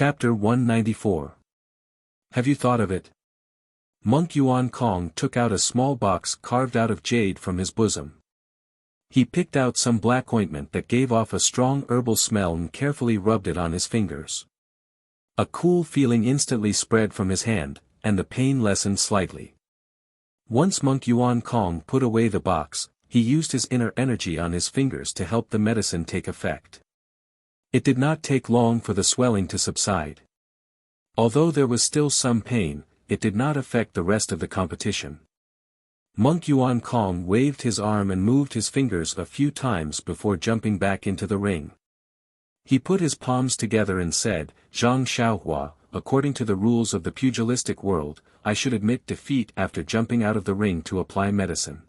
Chapter 194. Have you thought of it? Monk Yuan Kong took out a small box carved out of jade from his bosom. He picked out some black ointment that gave off a strong herbal smell and carefully rubbed it on his fingers. A cool feeling instantly spread from his hand, and the pain lessened slightly. Once Monk Yuan Kong put away the box, he used his inner energy on his fingers to help the medicine take effect. It did not take long for the swelling to subside. Although there was still some pain, it did not affect the rest of the competition. Monk Yuan Kong waved his arm and moved his fingers a few times before jumping back into the ring. He put his palms together and said, "Zhang Xiaohua, according to the rules of the pugilistic world, I should admit defeat after jumping out of the ring to apply medicine.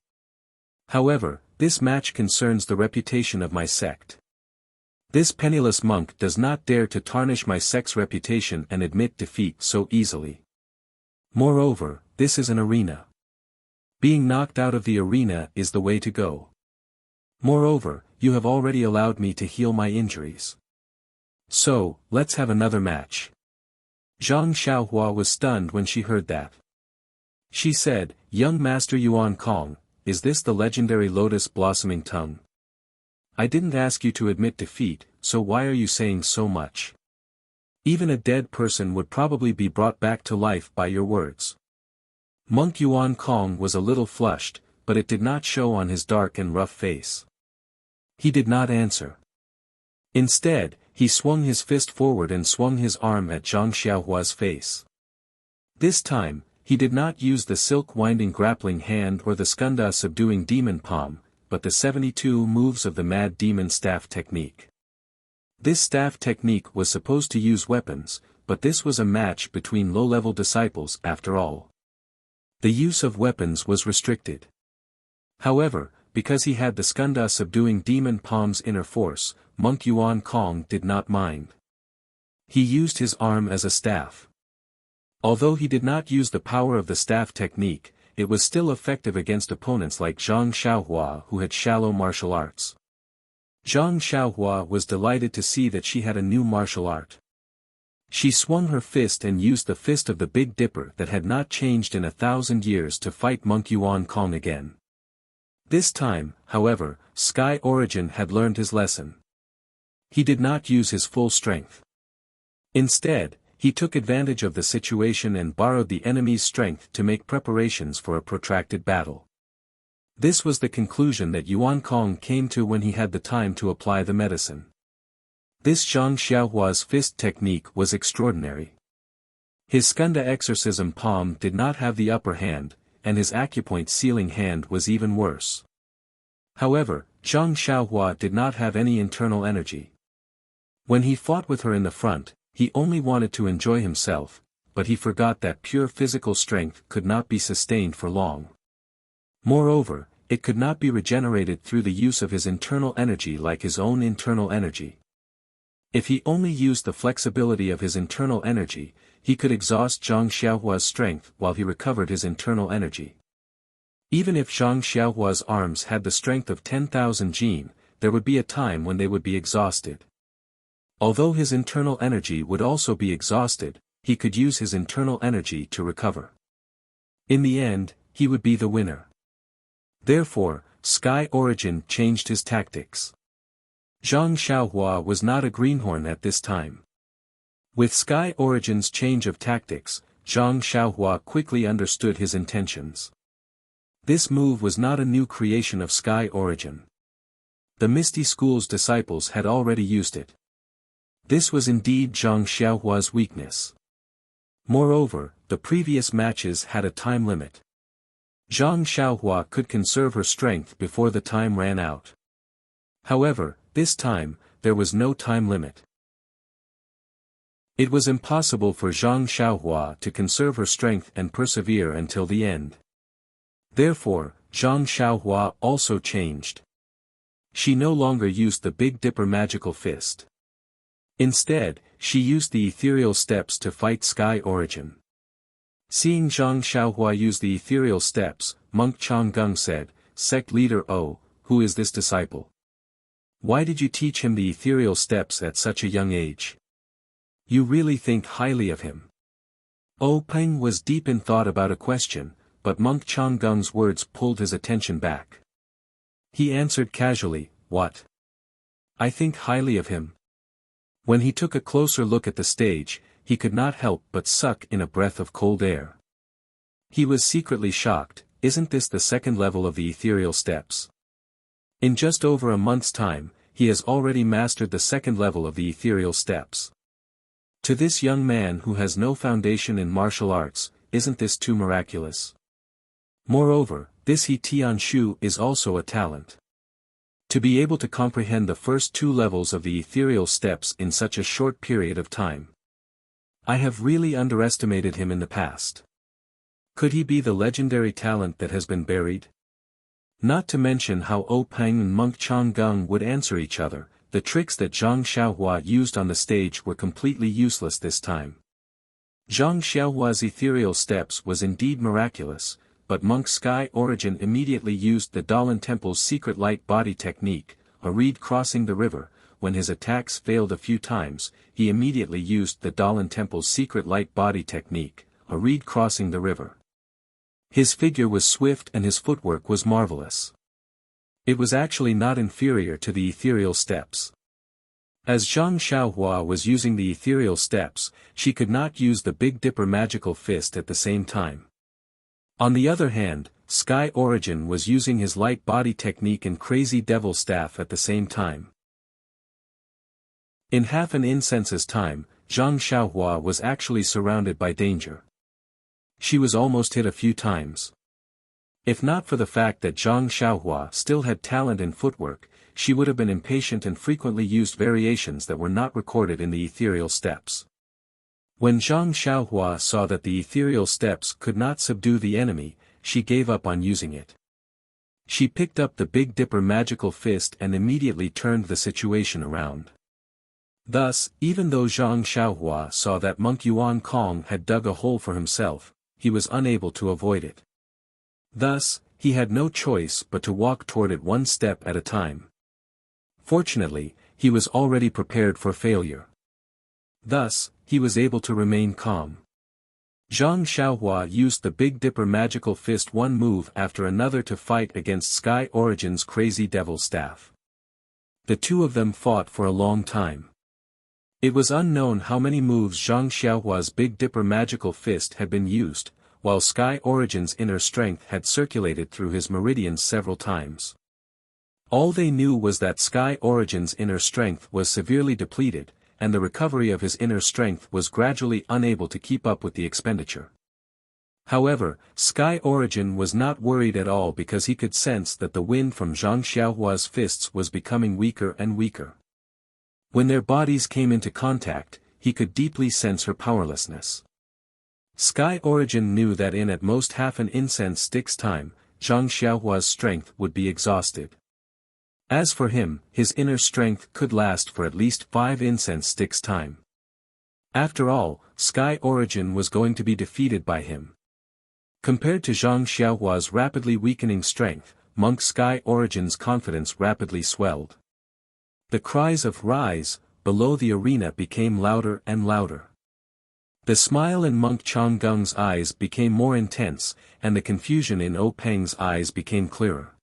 However, this match concerns the reputation of my sect. This penniless monk does not dare to tarnish my sect's reputation and admit defeat so easily. Moreover, this is an arena. Being knocked out of the arena is the way to go. Moreover, you have already allowed me to heal my injuries. So, let's have another match." Zhang Xiaohua was stunned when she heard that. She said, "Young Master Yuan Kong, is this the legendary lotus blossoming tongue? I didn't ask you to admit defeat, so why are you saying so much? Even a dead person would probably be brought back to life by your words." Monk Yuan Kong was a little flushed, but it did not show on his dark and rough face. He did not answer. Instead, he swung his fist forward and swung his arm at Zhang Xiaohua's face. This time, he did not use the silk-winding grappling hand or the skunda subduing demon palm, but the 72 moves of the mad demon staff technique. This staff technique was supposed to use weapons, but this was a match between low-level disciples after all. The use of weapons was restricted. However, because he had the skunda subduing demon palm's inner force, Monk Yuan Kong did not mind. He used his arm as a staff. Although he did not use the power of the staff technique, it was still effective against opponents like Zhang Xiaohua who had shallow martial arts. Zhang Xiaohua was delighted to see that she had a new martial art. She swung her fist and used the fist of the Big Dipper that had not changed in 1,000 years to fight Monk Yuan Kong again. This time, however, Sky Origin had learned his lesson. He did not use his full strength. Instead, he took advantage of the situation and borrowed the enemy's strength to make preparations for a protracted battle. This was the conclusion that Yuan Kong came to when he had the time to apply the medicine. This Zhang Xiaohua's fist technique was extraordinary. His skunda exorcism palm did not have the upper hand, and his acupoint sealing hand was even worse. However, Zhang Xiaohua did not have any internal energy. When he fought with her in the front, he only wanted to enjoy himself, but he forgot that pure physical strength could not be sustained for long. Moreover, it could not be regenerated through the use of his internal energy like his own internal energy. If he only used the flexibility of his internal energy, he could exhaust Zhang Xiaohua's strength while he recovered his internal energy. Even if Zhang Xiaohua's arms had the strength of 10,000 jin, there would be a time when they would be exhausted. Although his internal energy would also be exhausted, he could use his internal energy to recover. In the end, he would be the winner. Therefore, Sky Origin changed his tactics. Zhang Xiaohua was not a greenhorn at this time. With Sky Origin's change of tactics, Zhang Xiaohua quickly understood his intentions. This move was not a new creation of Sky Origin. The Misty School's disciples had already used it. This was indeed Zhang Xiaohua's weakness. Moreover, the previous matches had a time limit. Zhang Xiaohua could conserve her strength before the time ran out. However, this time, there was no time limit. It was impossible for Zhang Xiaohua to conserve her strength and persevere until the end. Therefore, Zhang Xiaohua also changed. She no longer used the Big Dipper magical fist. Instead, she used the ethereal steps to fight Sky Origin. Seeing Zhang Xiaohua use the ethereal steps, Monk Changgung said, "Sect leader O, who is this disciple? Why did you teach him the ethereal steps at such a young age?" You really think highly of him. Peng was deep in thought about a question, but Monk Changgung's words pulled his attention back. He answered casually, "What? I think highly of him." When he took a closer look at the stage, he could not help but suck in a breath of cold air. He was secretly shocked. Isn't this the second level of the ethereal steps? In just over a month's time, he has already mastered the second level of the ethereal steps. To this young man who has no foundation in martial arts, isn't this too miraculous? Moreover, this He Tianshu is also a talent. To be able to comprehend the first two levels of the ethereal steps in such a short period of time. I have really underestimated him in the past. Could he be the legendary talent that has been buried? Not to mention how Peng and Monk Changgung would answer each other, the tricks that Zhang Xiaohua used on the stage were completely useless this time. Zhang Xiaohua's ethereal steps was indeed miraculous, but Monk Sky Origin immediately used the Dalan Temple's secret light body technique, a reed crossing the river. When his attacks failed a few times, he immediately used the Dalan Temple's secret light body technique, a reed crossing the river. His figure was swift and his footwork was marvelous. It was actually not inferior to the ethereal steps. As Zhang Xiaohua was using the ethereal steps, she could not use the Big Dipper magical fist at the same time. On the other hand, Sky Origin was using his light body technique and crazy devil staff at the same time. In half an incense's time, Zhang Xiaohua was actually surrounded by danger. She was almost hit a few times. If not for the fact that Zhang Xiaohua still had talent in footwork, she would have been impatient and frequently used variations that were not recorded in the ethereal steps. When Zhang Xiaohua saw that the ethereal steps could not subdue the enemy, she gave up on using it. She picked up the Big Dipper magical fist and immediately turned the situation around. Thus, even though Zhang Xiaohua saw that Monk Yuan Kong had dug a hole for himself, he was unable to avoid it. Thus, he had no choice but to walk toward it one step at a time. Fortunately, he was already prepared for failure. Thus, he was able to remain calm. Zhang Xiaohua used the Big Dipper magical fist one move after another to fight against Sky Origin's crazy devil staff. The two of them fought for a long time. It was unknown how many moves Zhang Xiaohua's Big Dipper magical fist had been used, while Sky Origin's inner strength had circulated through his meridians several times. All they knew was that Sky Origin's inner strength was severely depleted, and the recovery of his inner strength was gradually unable to keep up with the expenditure. However, Sky Origin was not worried at all because he could sense that the wind from Zhang Xiaohua's fists was becoming weaker and weaker. When their bodies came into contact, he could deeply sense her powerlessness. Sky Origin knew that in at most half an incense stick's time, Zhang Xiaohua's strength would be exhausted. As for him, his inner strength could last for at least 5 incense sticks' time. After all, Sky Origin was going to be defeated by him. Compared to Zhang Xiaohua's rapidly weakening strength, Monk Sky Origin's confidence rapidly swelled. The cries of "Rise!" below the arena became louder and louder. The smile in Monk Changgung's eyes became more intense, and the confusion in Peng's eyes became clearer.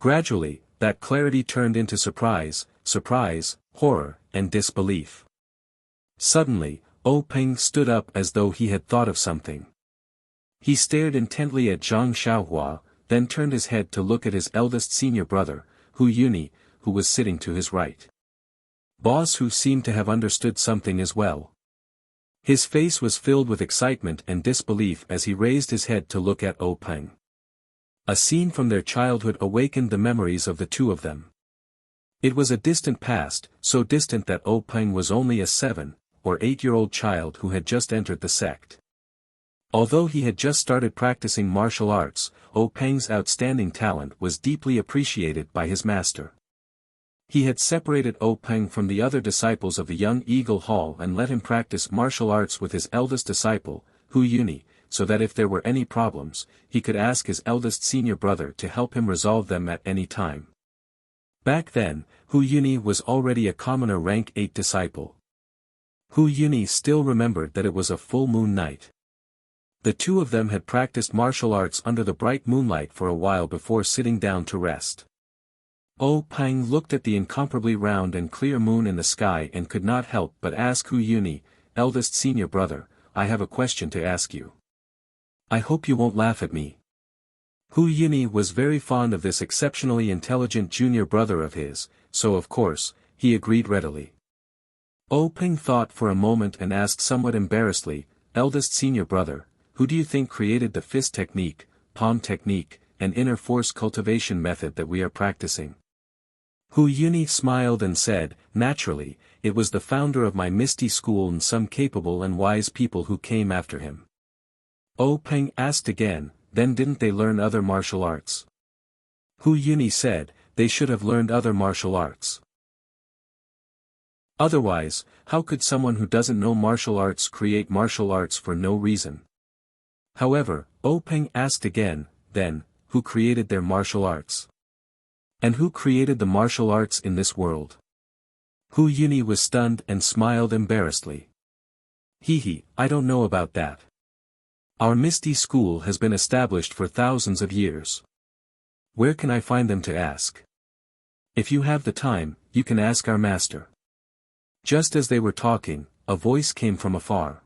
Gradually, that clarity turned into surprise, horror, and disbelief. Suddenly, Peng stood up as though he had thought of something. He stared intently at Zhang Xiaohua, then turned his head to look at his eldest senior brother, Hu Yuni, who was sitting to his right. Boss Hu seemed to have understood something as well. His face was filled with excitement and disbelief as he raised his head to look at Peng. A scene from their childhood awakened the memories of the two of them. It was a distant past, so distant that Peng was only a 7 or 8-year-old child who had just entered the sect. Although he had just started practicing martial arts, Peng's outstanding talent was deeply appreciated by his master. He had separated Peng from the other disciples of the young Eagle Hall and let him practice martial arts with his eldest disciple, Hu Yuni, so that if there were any problems, he could ask his eldest senior brother to help him resolve them at any time. Back then, Hu Yuni was already a commoner rank 8 disciple. Hu Yuni still remembered that it was a full moon night. The two of them had practiced martial arts under the bright moonlight for a while before sitting down to rest. Peng looked at the incomparably round and clear moon in the sky and could not help but ask Hu Yuni, eldest senior brother, I have a question to ask you. I hope you won't laugh at me. Hu Yuni was very fond of this exceptionally intelligent junior brother of his, so of course, he agreed readily. Peng thought for a moment and asked somewhat embarrassedly, eldest senior brother, who do you think created the fist technique, palm technique, and inner force cultivation method that we are practicing? Hu Yuni smiled and said, naturally, it was the founder of my Misty School and some capable and wise people who came after him. Peng asked again, then didn't they learn other martial arts? Hu Yuni said, they should have learned other martial arts. Otherwise, how could someone who doesn't know martial arts create martial arts for no reason? However, Peng asked again, then, who created their martial arts? And who created the martial arts in this world? Hu Yuni was stunned and smiled embarrassedly. I don't know about that. Our Misty School has been established for thousands of years. Where can I find them to ask? If you have the time, you can ask our master. Just as they were talking, a voice came from afar.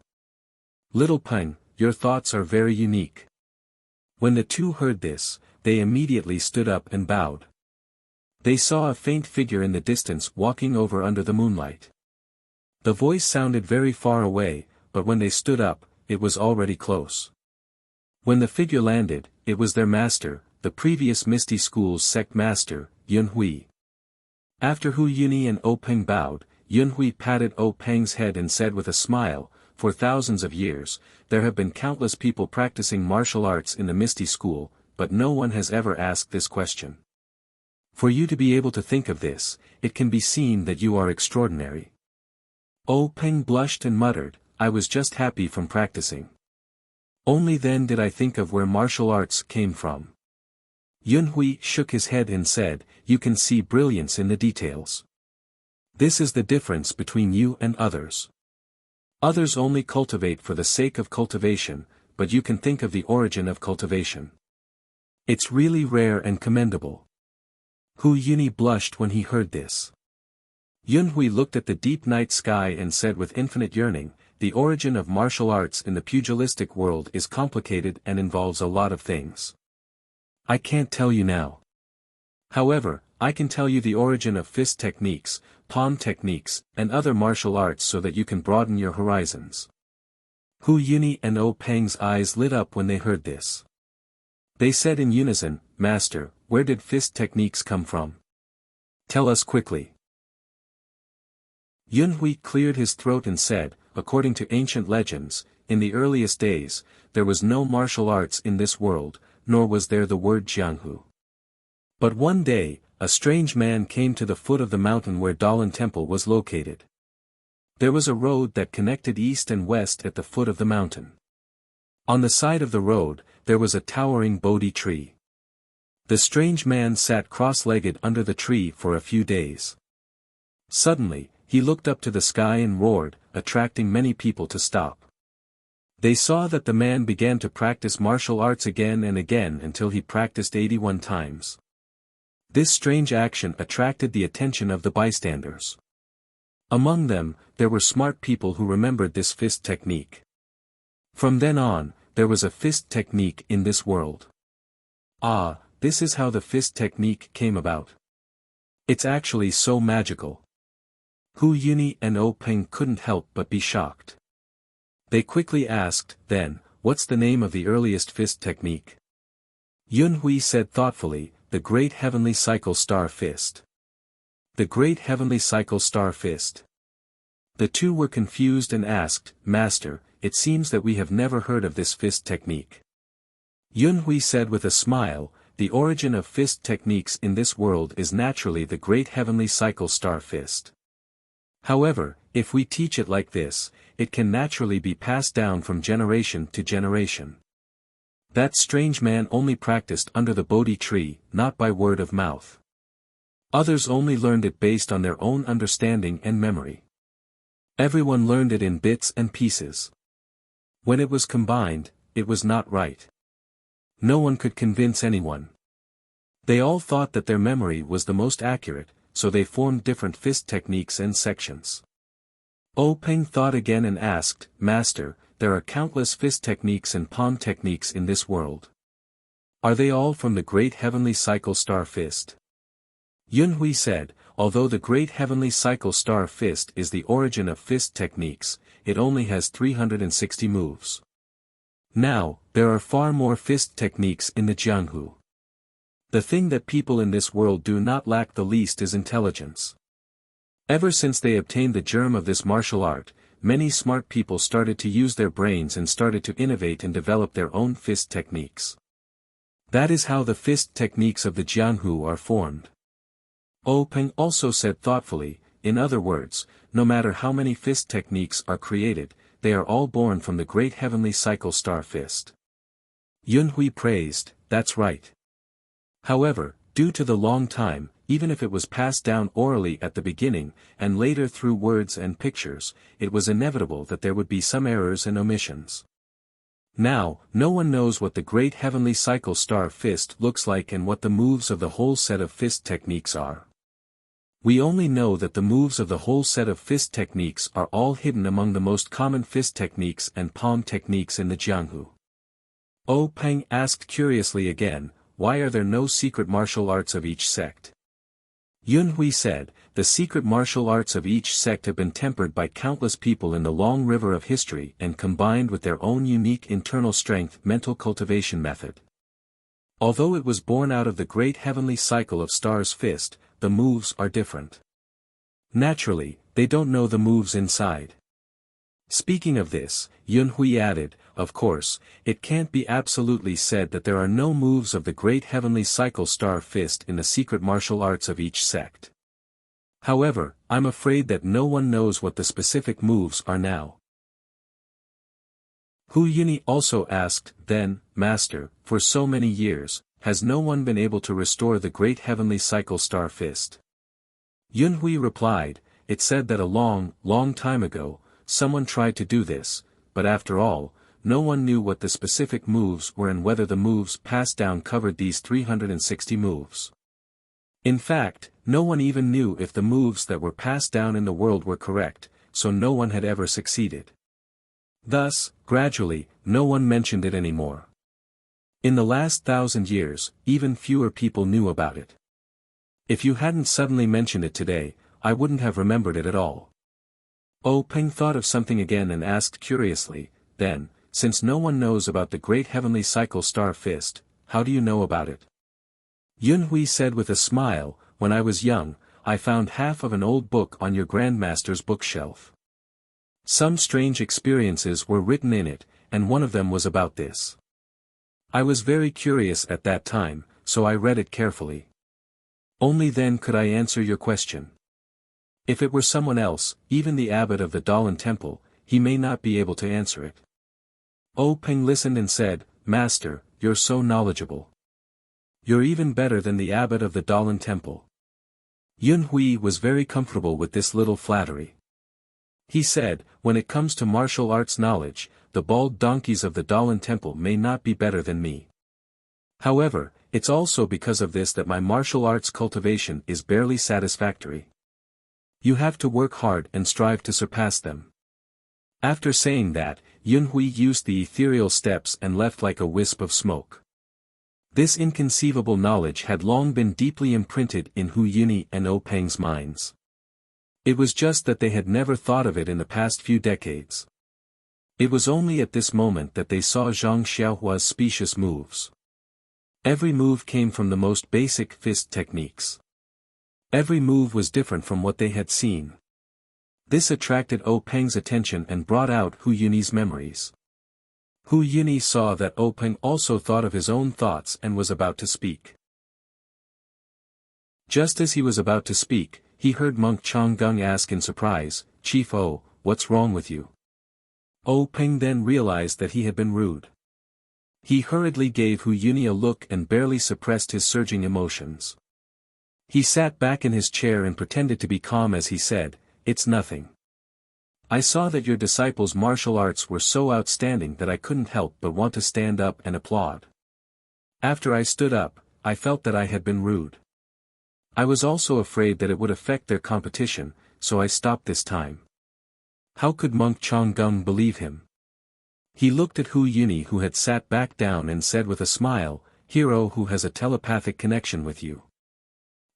Little Peng, your thoughts are very unique. When the two heard this, they immediately stood up and bowed. They saw a faint figure in the distance walking over under the moonlight. The voice sounded very far away, but when they stood up, it was already close. When the figure landed, it was their master, the previous Misty School's sect master, Yunhui. After Hu Yuni and Peng bowed, Yunhui patted Peng's head and said with a smile, for thousands of years, there have been countless people practicing martial arts in the Misty School, but no one has ever asked this question. For you to be able to think of this, it can be seen that you are extraordinary. Peng blushed and muttered, I was just happy from practicing. Only then did I think of where martial arts came from. Yunhui shook his head and said, you can see brilliance in the details. This is the difference between you and others. Others only cultivate for the sake of cultivation, but you can think of the origin of cultivation. It's really rare and commendable. Hu Yuni blushed when he heard this. Yunhui looked at the deep night sky and said with infinite yearning, the origin of martial arts in the pugilistic world is complicated and involves a lot of things. I can't tell you now. However, I can tell you the origin of fist techniques, palm techniques, and other martial arts so that you can broaden your horizons. Hu Yuni and Peng's eyes lit up when they heard this. They said in unison, Master, where did fist techniques come from? Tell us quickly. Yunhui cleared his throat and said, according to ancient legends, in the earliest days, there was no martial arts in this world, nor was there the word Jianghu. But one day, a strange man came to the foot of the mountain where Dalan Temple was located. There was a road that connected east and west at the foot of the mountain. On the side of the road, there was a towering Bodhi tree. The strange man sat cross-legged under the tree for a few days. Suddenly, he looked up to the sky and roared, attracting many people to stop. They saw that the man began to practice martial arts again and again until he practiced 81 times. This strange action attracted the attention of the bystanders. Among them, there were smart people who remembered this fist technique. From then on, there was a fist technique in this world. This is how the fist technique came about. It's actually so magical. Hu Yuni and Peng couldn't help but be shocked. They quickly asked, then, what's the name of the earliest fist technique? Yunhui said thoughtfully, the Great Heavenly Cycle Star Fist. The Great Heavenly Cycle Star Fist. The two were confused and asked, Master, it seems that we have never heard of this fist technique. Yunhui said with a smile, the origin of fist techniques in this world is naturally the Great Heavenly Cycle Star Fist. However, if we teach it like this, it can naturally be passed down from generation to generation. That strange man only practiced under the Bodhi tree, not by word of mouth. Others only learned it based on their own understanding and memory. Everyone learned it in bits and pieces. When it was combined, it was not right. No one could convince anyone. They all thought that their memory was the most accurate, so they formed different fist techniques and sections. Peng thought again and asked, Master, there are countless fist techniques and palm techniques in this world. Are they all from the great heavenly cycle star fist? Yunhui said, although the great heavenly cycle star fist is the origin of fist techniques, it only has 360 moves. Now, there are far more fist techniques in the Jianghu. The thing that people in this world do not lack the least is intelligence. Ever since they obtained the germ of this martial art, many smart people started to use their brains and started to innovate and develop their own fist techniques. That is how the fist techniques of the Jianghu are formed. Peng also said thoughtfully, in other words, no matter how many fist techniques are created, they are all born from the great heavenly cycle star fist. Yunhui praised, that's right. However, due to the long time, even if it was passed down orally at the beginning, and later through words and pictures, it was inevitable that there would be some errors and omissions. Now, no one knows what the great heavenly cycle star fist looks like and what the moves of the whole set of fist techniques are. We only know that the moves of the whole set of fist techniques are all hidden among the most common fist techniques and palm techniques in the Jianghu. Peng asked curiously again, why are there no secret martial arts of each sect? Yunhui said, the secret martial arts of each sect have been tempered by countless people in the long river of history and combined with their own unique internal strength mental cultivation method. Although it was born out of the great heavenly cycle of stars fist, the moves are different. Naturally, they don't know the moves inside. Speaking of this, Yunhui added, of course, it can't be absolutely said that there are no moves of the great heavenly cycle star fist in the secret martial arts of each sect. However, I'm afraid that no one knows what the specific moves are now. Hu Yuni also asked, then, Master, for so many years, has no one been able to restore the great heavenly cycle star fist? Yunhui replied, it said that a long, long time ago, someone tried to do this, but after all, no one knew what the specific moves were and whether the moves passed down covered these 360 moves. In fact, no one even knew if the moves that were passed down in the world were correct, so no one had ever succeeded. Thus, gradually, no one mentioned it anymore. In the last 1,000 years, even fewer people knew about it. If you hadn't suddenly mentioned it today, I wouldn't have remembered it at all. Peng thought of something again and asked curiously, then, since no one knows about the great heavenly cycle star fist, how do you know about it? Yunhui said with a smile, when I was young, I found half of an old book on your grandmaster's bookshelf. Some strange experiences were written in it, and one of them was about this. I was very curious at that time, so I read it carefully. Only then could I answer your question. If it were someone else, even the abbot of the Dalan temple, he may not be able to answer it. Peng listened and said, Master, you're so knowledgeable. You're even better than the abbot of the Dalan temple. Yunhui was very comfortable with this little flattery. He said, when it comes to martial arts knowledge, the bald donkeys of the Dalan temple may not be better than me. However, it's also because of this that my martial arts cultivation is barely satisfactory. You have to work hard and strive to surpass them. After saying that, Yunhui used the ethereal steps and left like a wisp of smoke. This inconceivable knowledge had long been deeply imprinted in Hu Yuni and Peng's minds. It was just that they had never thought of it in the past few decades. It was only at this moment that they saw Zhang Xiaohua's specious moves. Every move came from the most basic fist techniques. Every move was different from what they had seen. This attracted Peng's attention and brought out Hu Yuni's memories. Hu Yuni saw that Peng also thought of his own thoughts and was about to speak. Just as he was about to speak, he heard Monk Changgung ask in surprise, Chief O, what's wrong with you? Peng then realized that he had been rude. He hurriedly gave Hu Yuni a look and barely suppressed his surging emotions. He sat back in his chair and pretended to be calm as he said, it's nothing. I saw that your disciples' martial arts were so outstanding that I couldn't help but want to stand up and applaud. After I stood up, I felt that I had been rude. I was also afraid that it would affect their competition, so I stopped this time. How could Monk Changgung believe him? He looked at Hu Yuni, who had sat back down, and said with a smile, "Hero who has a telepathic connection with you."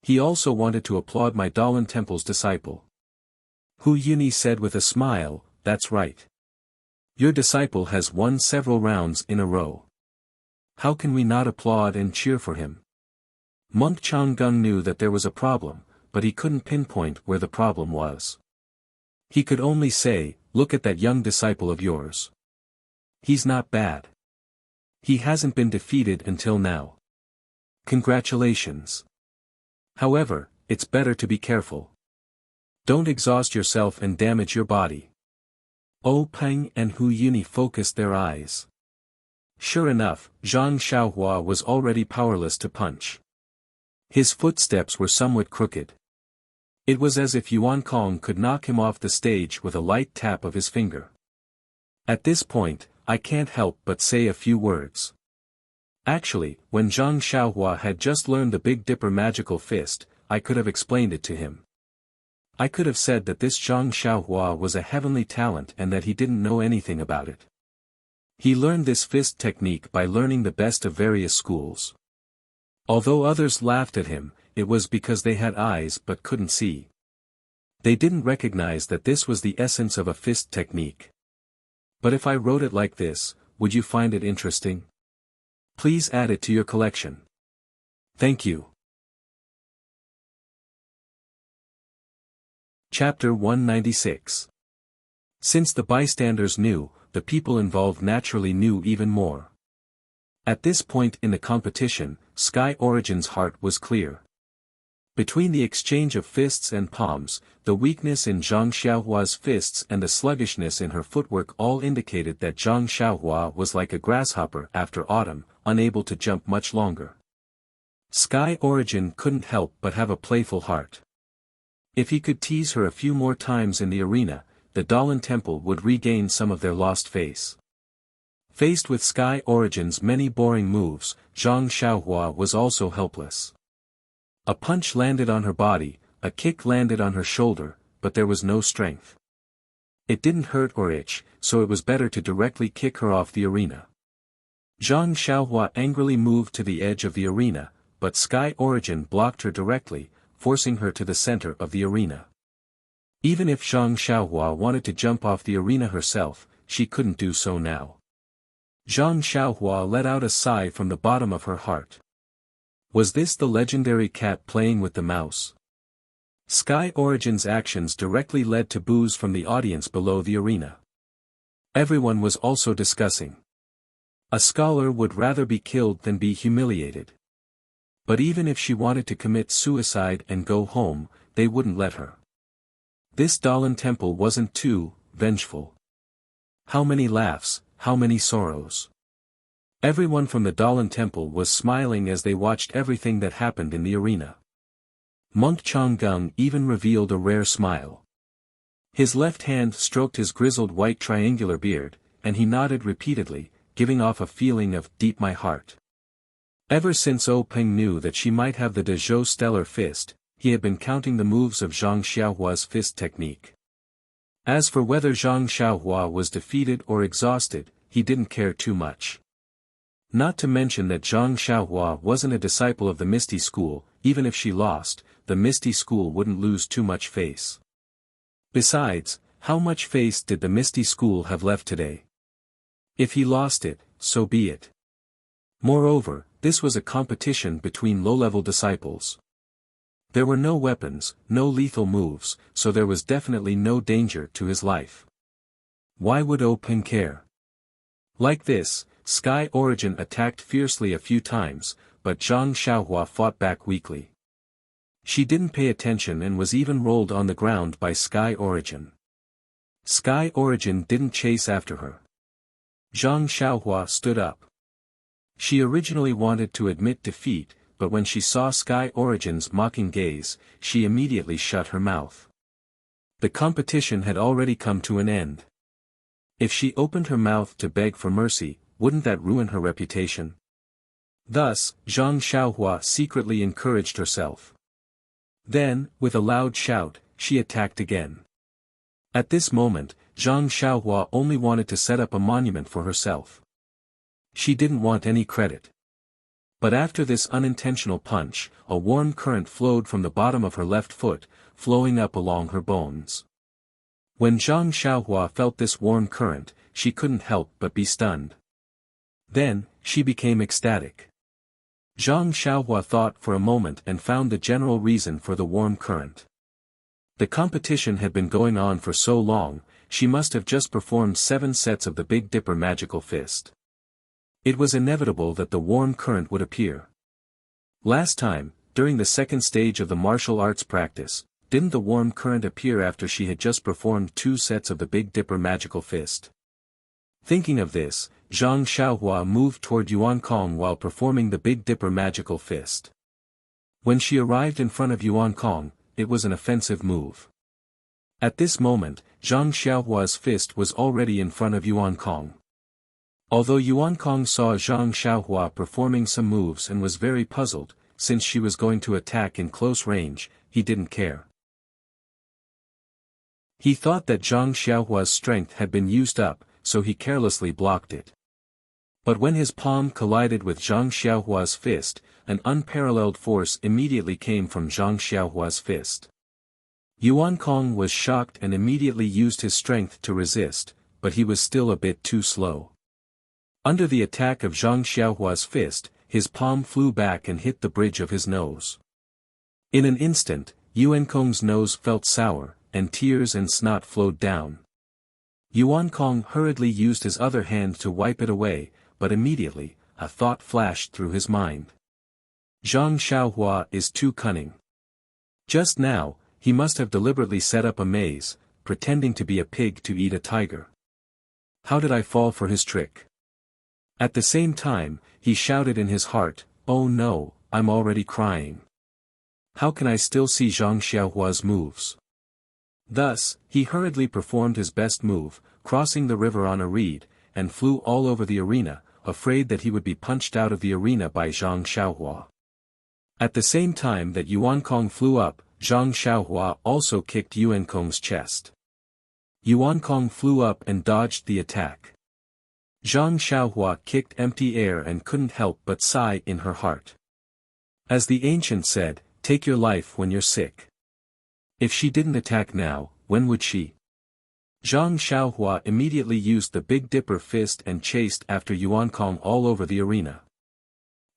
He also wanted to applaud my Dalan Temple's disciple. Hu Yuni said with a smile, "That's right. Your disciple has won several rounds in a row. How can we not applaud and cheer for him?" Monk Changgung knew that there was a problem, but he couldn't pinpoint where the problem was. He could only say, "Look at that young disciple of yours. He's not bad. He hasn't been defeated until now. Congratulations. However, it's better to be careful. Don't exhaust yourself and damage your body." O Peng and Hu Yuni focused their eyes. Sure enough, Zhang Xiaohua was already powerless to punch. His footsteps were somewhat crooked. It was as if Yuan Kong could knock him off the stage with a light tap of his finger. At this point, I can't help but say a few words. Actually, when Zhang Xiaohua had just learned the Big Dipper magical fist, I could have explained it to him. I could have said that this Zhang Xiaohua was a heavenly talent and that he didn't know anything about it. He learned this fist technique by learning the best of various schools. Although others laughed at him, it was because they had eyes but couldn't see. They didn't recognize that this was the essence of a fist technique. But if I wrote it like this, would you find it interesting? Please add it to your collection. Thank you. Chapter 196. Since the bystanders knew, the people involved naturally knew even more. At this point in the competition, Sky Origin's heart was clear. Between the exchange of fists and palms, the weakness in Zhang Xiaohua's fists and the sluggishness in her footwork all indicated that Zhang Xiaohua was like a grasshopper after autumn, unable to jump much longer. Sky Origin couldn't help but have a playful heart. If he could tease her a few more times in the arena, the Dalan Temple would regain some of their lost face. Faced with Sky Origin's many boring moves, Zhang Xiaohua was also helpless. A punch landed on her body, a kick landed on her shoulder, but there was no strength. It didn't hurt or itch, so it was better to directly kick her off the arena. Zhang Xiaohua angrily moved to the edge of the arena, but Sky Origin blocked her directly, forcing her to the center of the arena. Even if Zhang Xiaohua wanted to jump off the arena herself, she couldn't do so now. Zhang Xiaohua let out a sigh from the bottom of her heart. Was this the legendary cat playing with the mouse? Sky Origin's actions directly led to boos from the audience below the arena. Everyone was also discussing. A scholar would rather be killed than be humiliated. But even if she wanted to commit suicide and go home, they wouldn't let her. This Dalan Temple wasn't too vengeful. How many laughs, how many sorrows. Everyone from the Dalan Temple was smiling as they watched everything that happened in the arena. Monk Changgung even revealed a rare smile. His left hand stroked his grizzled white triangular beard, and he nodded repeatedly, giving off a feeling of deep my heart. Ever since O Peng knew that she might have the De Zhou stellar fist, he had been counting the moves of Zhang Xiaohua's fist technique. As for whether Zhang Xiaohua was defeated or exhausted, he didn't care too much. Not to mention that Zhang Xiaohua wasn't a disciple of the Misty School, even if she lost, the Misty School wouldn't lose too much face. Besides, how much face did the Misty School have left today? If he lost it, so be it. Moreover, this was a competition between low-level disciples. There were no weapons, no lethal moves, so there was definitely no danger to his life. Why would O Peng care? Like this, Sky Origin attacked fiercely a few times, but Zhang Xiaohua fought back weakly. She didn't pay attention and was even rolled on the ground by Sky Origin. Sky Origin didn't chase after her. Zhang Xiaohua stood up. She originally wanted to admit defeat, but when she saw Sky Origin's mocking gaze, she immediately shut her mouth. The competition had already come to an end. If she opened her mouth to beg for mercy, wouldn't that ruin her reputation? Thus, Zhang Xiaohua secretly encouraged herself. Then, with a loud shout, she attacked again. At this moment, Zhang Xiaohua only wanted to set up a monument for herself. She didn't want any credit. But after this unintentional punch, a warm current flowed from the bottom of her left foot, flowing up along her bones. When Zhang Xiaohua felt this warm current, she couldn't help but be stunned. Then, she became ecstatic. Zhang Xiaohua thought for a moment and found the general reason for the warm current. The competition had been going on for so long, she must have just performed 7 sets of the Big Dipper magical fist. It was inevitable that the warm current would appear. Last time, during the second stage of the martial arts practice, didn't the warm current appear after she had just performed 2 sets of the Big Dipper magical fist? Thinking of this, Zhang Xiaohua moved toward Yuan Kong while performing the Big Dipper magical fist. When she arrived in front of Yuan Kong, it was an offensive move. At this moment, Zhang Xiaohua's fist was already in front of Yuan Kong. Although Yuan Kong saw Zhang Xiaohua performing some moves and was very puzzled, since she was going to attack in close range, he didn't care. He thought that Zhang Xiaohua's strength had been used up, so he carelessly blocked it. But when his palm collided with Zhang Xiaohua's fist, an unparalleled force immediately came from Zhang Xiaohua's fist. Yuan Kong was shocked and immediately used his strength to resist, but he was still a bit too slow. Under the attack of Zhang Xiaohua's fist, his palm flew back and hit the bridge of his nose. In an instant, Yuan Kong's nose felt sour, and tears and snot flowed down. Yuan Kong hurriedly used his other hand to wipe it away, but immediately, a thought flashed through his mind. Zhang Xiaohua is too cunning. Just now, he must have deliberately set up a maze, pretending to be a pig to eat a tiger. How did I fall for his trick? At the same time, he shouted in his heart, "Oh no, I'm already crying. How can I still see Zhang Xiaohua's moves?" Thus, he hurriedly performed his best move, crossing the river on a reed, and flew all over the arena, afraid that he would be punched out of the arena by Zhang Xiaohua. At the same time that Yuan Kong flew up, Zhang Xiaohua also kicked Yuan Kong's chest. Yuan Kong flew up and dodged the attack. Zhang Xiaohua kicked empty air and couldn't help but sigh in her heart. As the ancient said, take your life when you're sick. If she didn't attack now, when would she? Zhang Xiaohua immediately used the Big Dipper fist and chased after Yuan Kong all over the arena.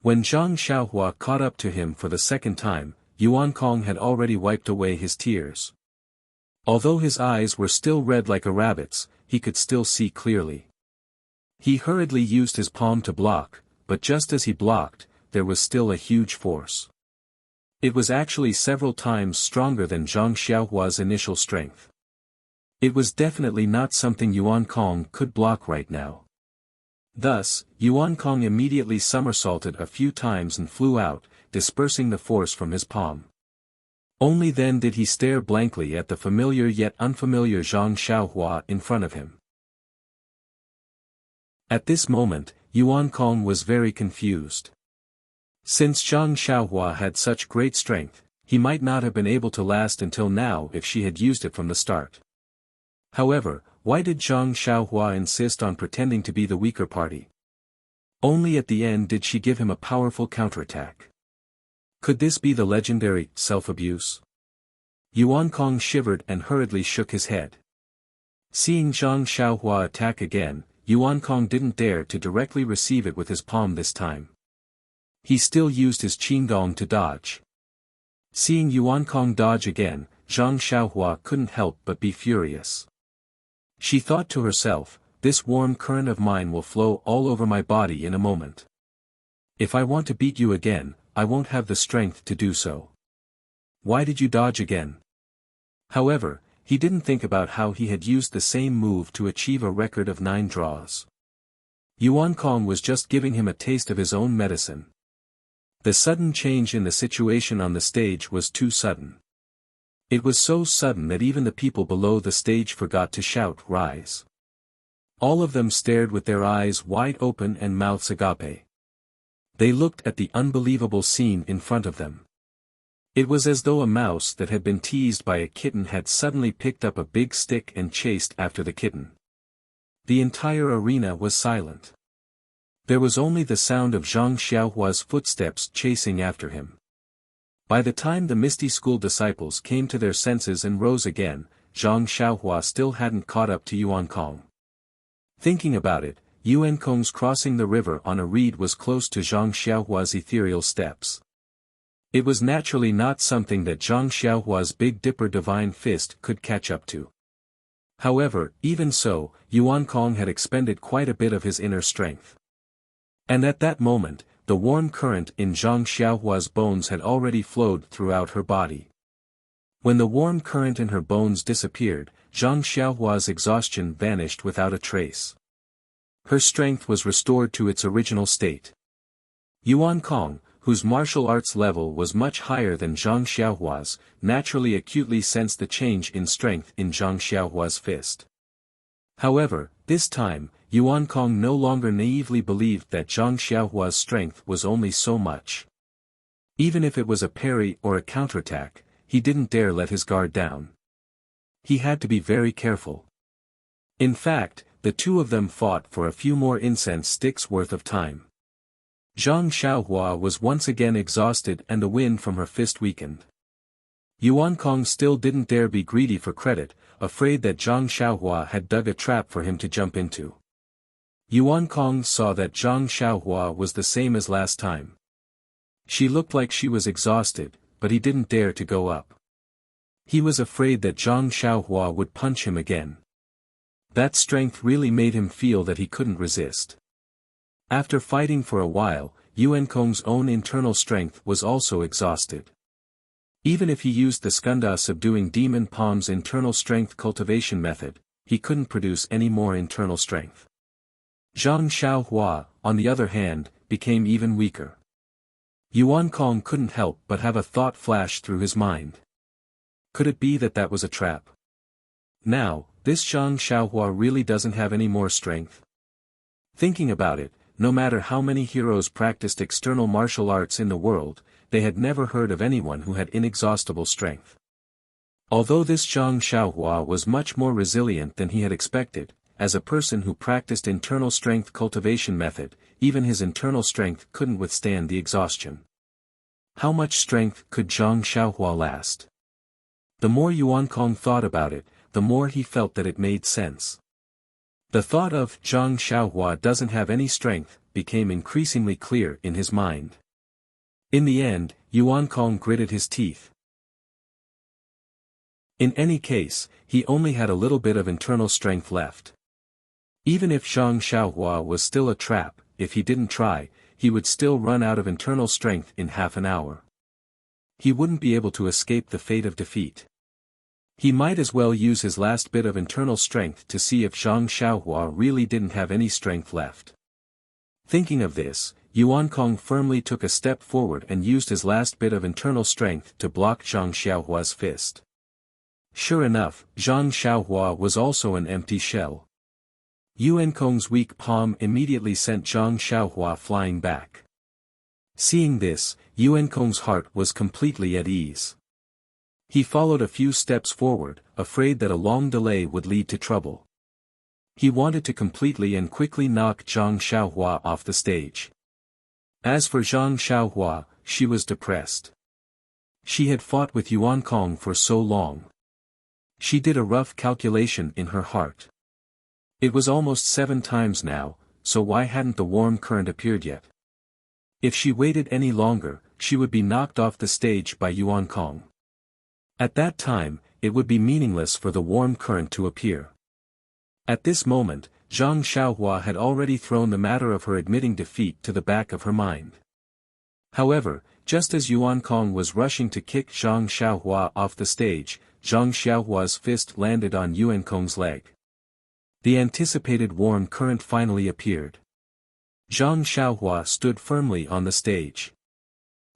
When Zhang Xiaohua caught up to him for the second time, Yuan Kong had already wiped away his tears. Although his eyes were still red like a rabbit's, he could still see clearly. He hurriedly used his palm to block, but just as he blocked, there was still a huge force. It was actually several times stronger than Zhang Xiaohua's initial strength. It was definitely not something Yuan Kong could block right now. Thus, Yuan Kong immediately somersaulted a few times and flew out, dispersing the force from his palm. Only then did he stare blankly at the familiar yet unfamiliar Zhang Xiaohua in front of him. At this moment, Yuan Kong was very confused. Since Zhang Xiaohua had such great strength, he might not have been able to last until now if she had used it from the start. However, why did Zhang Xiaohua insist on pretending to be the weaker party? Only at the end did she give him a powerful counterattack. Could this be the legendary self-abuse? Yuan Kong shivered and hurriedly shook his head. Seeing Zhang Xiaohua attack again, Yuan Kong didn't dare to directly receive it with his palm this time. He still used his qigong to dodge. Seeing Yuan Kong dodge again, Zhang Xiaohua couldn't help but be furious. She thought to herself, this warm current of mine will flow all over my body in a moment. If I want to beat you again, I won't have the strength to do so. Why did you dodge again? However, he didn't think about how he had used the same move to achieve a record of 9 draws. Yuan Kong was just giving him a taste of his own medicine. The sudden change in the situation on the stage was too sudden. It was so sudden that even the people below the stage forgot to shout "Rise." All of them stared with their eyes wide open and mouths agape. They looked at the unbelievable scene in front of them. It was as though a mouse that had been teased by a kitten had suddenly picked up a big stick and chased after the kitten. The entire arena was silent. There was only the sound of Zhang Xiaohua's footsteps chasing after him. By the time the Misty School disciples came to their senses and rose again, Zhang Xiaohua still hadn't caught up to Yuan Kong. Thinking about it, Yuan Kong's crossing the river on a reed was close to Zhang Xiaohua's ethereal steps. It was naturally not something that Zhang Xiaohua's Big Dipper divine fist could catch up to. However, even so, Yuan Kong had expended quite a bit of his inner strength. And at that moment, the warm current in Zhang Xiaohua's bones had already flowed throughout her body. When the warm current in her bones disappeared, Zhang Xiaohua's exhaustion vanished without a trace. Her strength was restored to its original state. Yuan Kong, whose martial arts level was much higher than Zhang Xiaohua's, naturally acutely sensed the change in strength in Zhang Xiaohua's fist. However, this time, Yuan Kong no longer naively believed that Zhang Xiaohua's strength was only so much. Even if it was a parry or a counterattack, he didn't dare let his guard down. He had to be very careful. In fact, the two of them fought for a few more incense sticks worth of time. Zhang Xiaohua was once again exhausted and the wind from her fist weakened. Yuan Kong still didn't dare be greedy for credit, afraid that Zhang Xiaohua had dug a trap for him to jump into. Yuan Kong saw that Zhang Xiaohua was the same as last time. She looked like she was exhausted, but he didn't dare to go up. He was afraid that Zhang Xiaohua would punch him again. That strength really made him feel that he couldn't resist. After fighting for a while, Yuan Kong's own internal strength was also exhausted. Even if he used the Skanda subduing demon palm's internal strength cultivation method, he couldn't produce any more internal strength. Zhang Xiaohua, on the other hand, became even weaker. Yuan Kong couldn't help but have a thought flash through his mind. Could it be that that was a trap? Now, this Zhang Xiaohua really doesn't have any more strength? Thinking about it, no matter how many heroes practiced external martial arts in the world, they had never heard of anyone who had inexhaustible strength. Although this Zhang Xiaohua was much more resilient than he had expected, as a person who practiced internal strength cultivation method, even his internal strength couldn't withstand the exhaustion. How much strength could Zhang Xiaohua last? The more Yuan Kong thought about it, the more he felt that it made sense. The thought of Zhang Xiaohua doesn't have any strength became increasingly clear in his mind. In the end, Yuan Kong gritted his teeth. In any case, he only had a little bit of internal strength left. Even if Zhang Xiaohua was still a trap, if he didn't try, he would still run out of internal strength in half an hour. He wouldn't be able to escape the fate of defeat. He might as well use his last bit of internal strength to see if Zhang Xiaohua really didn't have any strength left. Thinking of this, Yuan Kong firmly took a step forward and used his last bit of internal strength to block Zhang Xiaohua's fist. Sure enough, Zhang Xiaohua was also an empty shell. Yuan Kong's weak palm immediately sent Zhang Xiaohua flying back. Seeing this, Yuan Kong's heart was completely at ease. He followed a few steps forward, afraid that a long delay would lead to trouble. He wanted to completely and quickly knock Zhang Xiaohua off the stage. As for Zhang Xiaohua, she was depressed. She had fought with Yuan Kong for so long. She did a rough calculation in her heart. It was almost 7 times now, so why hadn't the warm current appeared yet? If she waited any longer, she would be knocked off the stage by Yuan Kong. At that time, it would be meaningless for the warm current to appear. At this moment, Zhang Xiaohua had already thrown the matter of her admitting defeat to the back of her mind. However, just as Yuan Kong was rushing to kick Zhang Xiaohua off the stage, Zhang Xiaohua's fist landed on Yuan Kong's leg. The anticipated warm current finally appeared. Zhang Xiaohua stood firmly on the stage.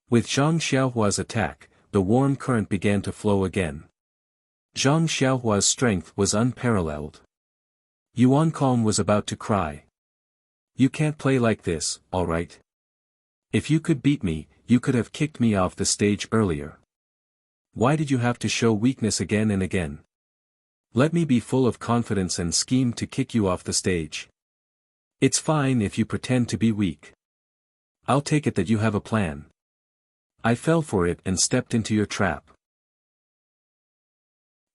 With Zhang Xiaohua's attack, the warm current began to flow again. Zhang Xiaohua's strength was unparalleled. Yuan Kong was about to cry. You can't play like this, alright? If you could beat me, you could have kicked me off the stage earlier. Why did you have to show weakness again and again? Let me be full of confidence and scheme to kick you off the stage. It's fine if you pretend to be weak. I'll take it that you have a plan. I fell for it and stepped into your trap.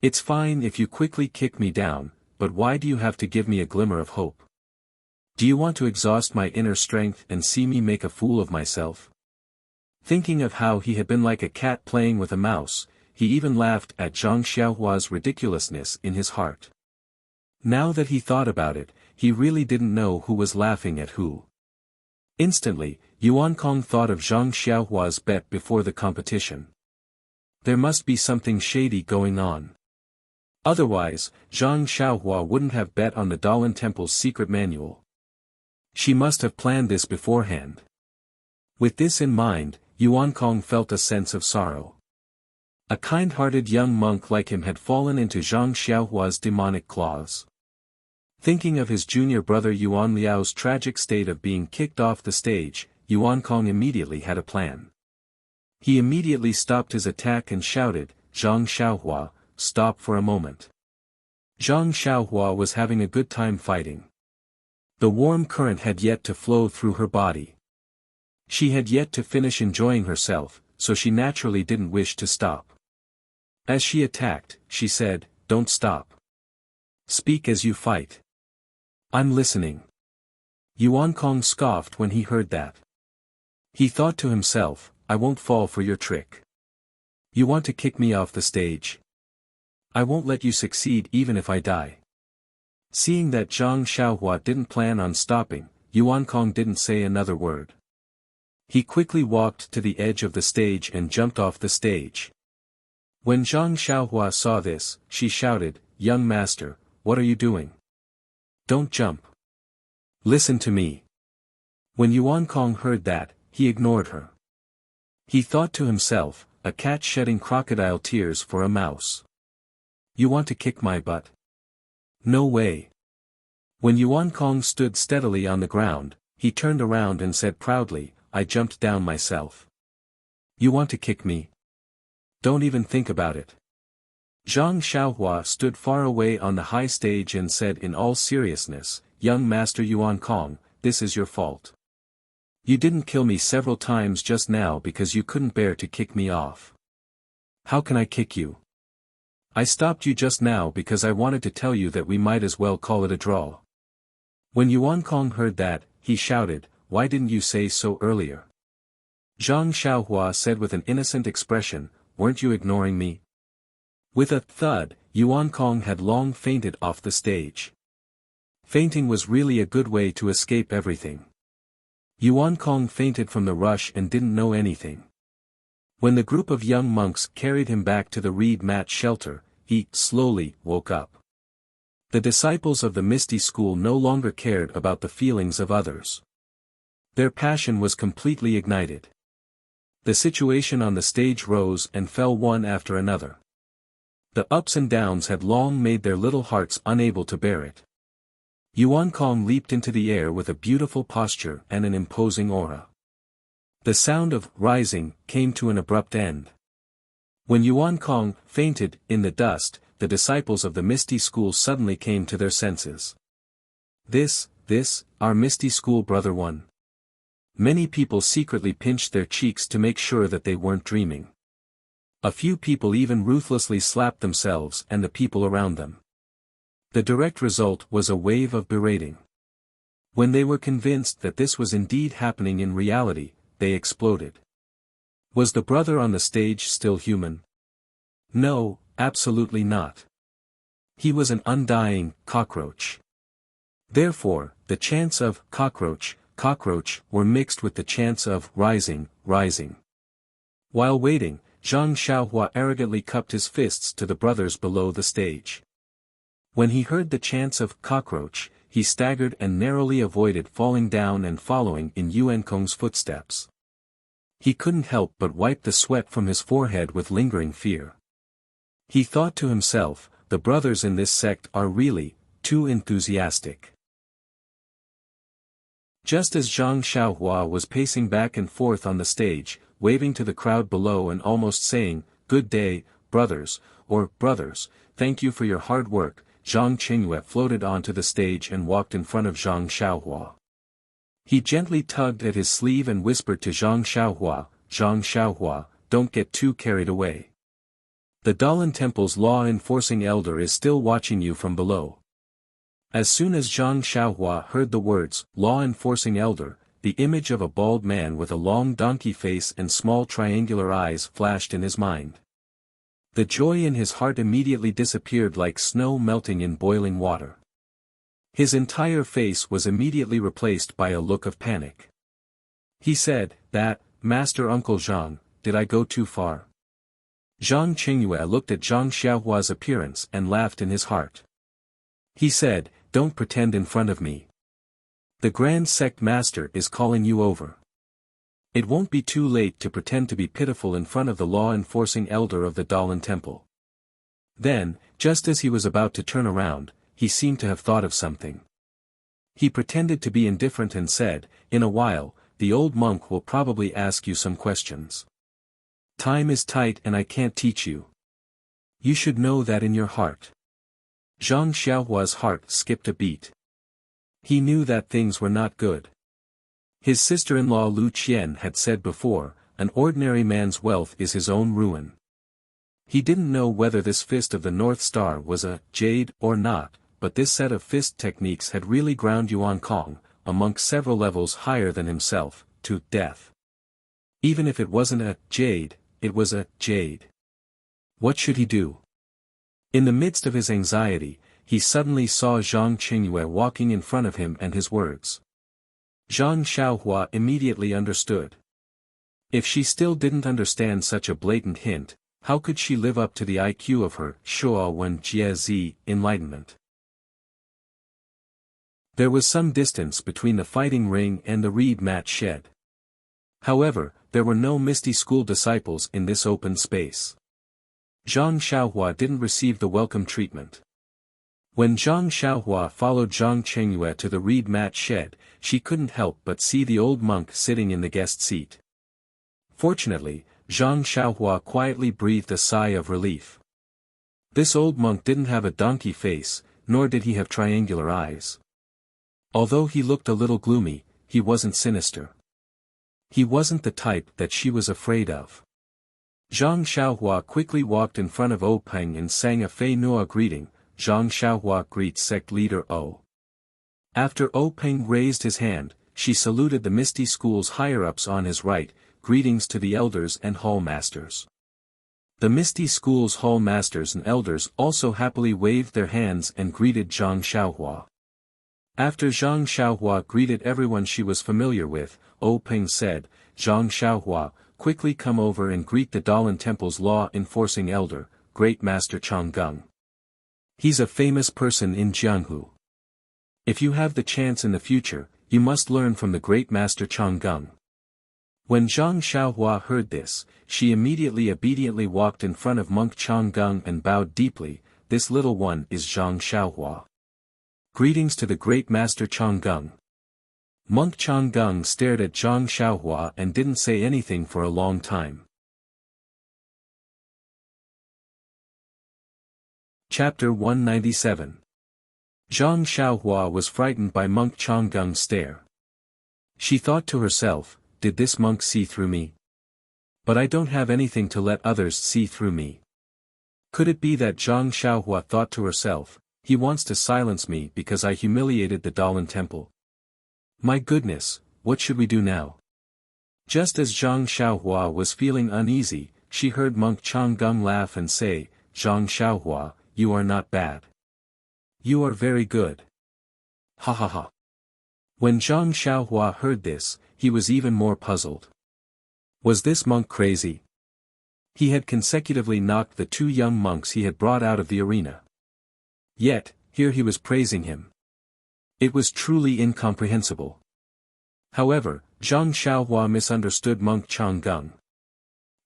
It's fine if you quickly kick me down, but why do you have to give me a glimmer of hope? Do you want to exhaust my inner strength and see me make a fool of myself? Thinking of how he had been like a cat playing with a mouse, he even laughed at Zhang Xiaohua's ridiculousness in his heart. Now that he thought about it, he really didn't know who was laughing at who. Instantly, Yuan Kong thought of Zhang Xiaohua's bet before the competition. There must be something shady going on. Otherwise, Zhang Xiaohua wouldn't have bet on the Dalan Temple's secret manual. She must have planned this beforehand. With this in mind, Yuan Kong felt a sense of sorrow. A kind-hearted young monk like him had fallen into Zhang Xiaohua's demonic claws. Thinking of his junior brother Yuan Liao's tragic state of being kicked off the stage, Yuan Kong immediately had a plan. He immediately stopped his attack and shouted, "Zhang Xiaohua, stop for a moment." Zhang Xiaohua was having a good time fighting. The warm current had yet to flow through her body. She had yet to finish enjoying herself, so she naturally didn't wish to stop. As she attacked, she said, "Don't stop. Speak as you fight. I'm listening." Yuan Kong scoffed when he heard that. He thought to himself, "I won't fall for your trick. You want to kick me off the stage? I won't let you succeed even if I die." Seeing that Zhang Xiaohua didn't plan on stopping, Yuan Kong didn't say another word. He quickly walked to the edge of the stage and jumped off the stage. When Zhang Xiaohua saw this, she shouted, "Young master, what are you doing? Don't jump. Listen to me." When Yuan Kong heard that, he ignored her. He thought to himself, a cat shedding crocodile tears for a mouse. You want to kick my butt? No way. When Yuan Kong stood steadily on the ground, he turned around and said proudly, "I jumped down myself. You want to kick me? Don't even think about it." Zhang Xiaohua stood far away on the high stage and said in all seriousness, "Young Master Yuan Kong, this is your fault. You didn't kill me several times just now because you couldn't bear to kick me off. How can I kick you? I stopped you just now because I wanted to tell you that we might as well call it a draw." When Yuan Kong heard that, he shouted, "Why didn't you say so earlier?" Zhang Xiaohua said with an innocent expression, "Weren't you ignoring me?" With a thud, Yuan Kong had long fainted off the stage. Fainting was really a good way to escape everything. Yuan Kong fainted from the rush and didn't know anything. When the group of young monks carried him back to the reed mat shelter, he slowly woke up. The disciples of the Misty School no longer cared about the feelings of others. Their passion was completely ignited. The situation on the stage rose and fell one after another. The ups and downs had long made their little hearts unable to bear it. Yuan Kong leaped into the air with a beautiful posture and an imposing aura. The sound of rising came to an abrupt end. When Yuan Kong fainted in the dust, the disciples of the Misty School suddenly came to their senses. This, our Misty School brother one. Many people secretly pinched their cheeks to make sure that they weren't dreaming. A few people even ruthlessly slapped themselves and the people around them. The direct result was a wave of berating. When they were convinced that this was indeed happening in reality, they exploded. Was the brother on the stage still human? No, absolutely not. He was an undying cockroach. Therefore, the chants of cockroach were mixed with the chants of rising. While waiting, Zhang Xiaohua arrogantly cupped his fists to the brothers below the stage. When he heard the chants of cockroach, he staggered and narrowly avoided falling down and following in Yuan Kong's footsteps. He couldn't help but wipe the sweat from his forehead with lingering fear. He thought to himself, the brothers in this sect are really too enthusiastic. Just as Zhang Xiaohua was pacing back and forth on the stage, waving to the crowd below and almost saying, "Good day, brothers," or "Brothers, thank you for your hard work," Zhang Qingyue floated onto the stage and walked in front of Zhang Xiaohua. He gently tugged at his sleeve and whispered to Zhang Xiaohua, "Don't get too carried away. The Dalan Temple's law-enforcing elder is still watching you from below." As soon as Zhang Xiaohua heard the words, law-enforcing elder, the image of a bald man with a long donkey face and small triangular eyes flashed in his mind. The joy in his heart immediately disappeared like snow melting in boiling water. His entire face was immediately replaced by a look of panic. He said, Master Uncle Zhang, did I go too far?" Zhang Qingyue looked at Zhang Xiaohua's appearance and laughed in his heart. He said, "Don't pretend in front of me. The Grand Sect Master is calling you over. It won't be too late to pretend to be pitiful in front of the law-enforcing elder of the Dalan Temple." Then, just as he was about to turn around, he seemed to have thought of something. He pretended to be indifferent and said, "In a while, the old monk will probably ask you some questions. Time is tight and I can't teach you. You should know that in your heart." Zhang Xiaohua's heart skipped a beat. He knew that things were not good. His sister-in-law Lu Qian had said before, an ordinary man's wealth is his own ruin. He didn't know whether this fist of the North Star was a jade or not, but this set of fist techniques had really ground Yuan Kong, a monk several levels higher than himself, to death. Even if it wasn't a jade, it was a jade. What should he do? In the midst of his anxiety, he suddenly saw Zhang Qingyue walking in front of him and his words. Zhang Xiaohua immediately understood. If she still didn't understand such a blatant hint, how could she live up to the IQ of her Shuo Wen Jie Zi enlightenment? There was some distance between the fighting ring and the reed mat shed. However, there were no Misty School disciples in this open space. Zhang Xiaohua didn't receive the welcome treatment. When Zhang Xiaohua followed Zhang Qingyue to the reed mat shed, she couldn't help but see the old monk sitting in the guest seat. Fortunately, Zhang Xiaohua quietly breathed a sigh of relief. This old monk didn't have a donkey face, nor did he have triangular eyes. Although he looked a little gloomy, he wasn't sinister. He wasn't the type that she was afraid of. Zhang Xiaohua quickly walked in front of O Peng and sang a Fei Nuo greeting. Zhang Xiaohua greets sect leader O. After O Peng raised his hand, she saluted the Misty School's higher-ups on his right, greetings to the elders and hall masters. The Misty School's hall masters and elders also happily waved their hands and greeted Zhang Xiaohua. After Zhang Xiaohua greeted everyone she was familiar with, O Peng said, "Zhang Xiaohua, quickly come over and greet the Dalan Temple's law-enforcing elder, Great Master Changgung. He's a famous person in Jianghu. If you have the chance in the future, you must learn from the Great Master Changgung." When Zhang Xiaohua heard this, she immediately obediently walked in front of monk Changgung and bowed deeply. "This little one is Zhang Xiaohua. Greetings to the Great Master Changgung." Monk Changgung stared at Zhang Xiaohua and didn't say anything for a long time. Chapter 197. Zhang Xiaohua was frightened by monk Changgung's stare. She thought to herself, did this monk see through me? But I don't have anything to let others see through me. Could it be that Zhang Xiaohua thought to herself, he wants to silence me because I humiliated the Dalan Temple? My goodness, what should we do now? Just as Zhang Xiaohua was feeling uneasy, she heard monk Changgung laugh and say, "Zhang Xiaohua, you are not bad. You are very good. Ha ha ha." When Zhang Xiaohua heard this, he was even more puzzled. Was this monk crazy? He had consecutively knocked the two young monks he had brought out of the arena. Yet, here he was praising him. It was truly incomprehensible. However, Zhang Xiaohua misunderstood monk Changgung.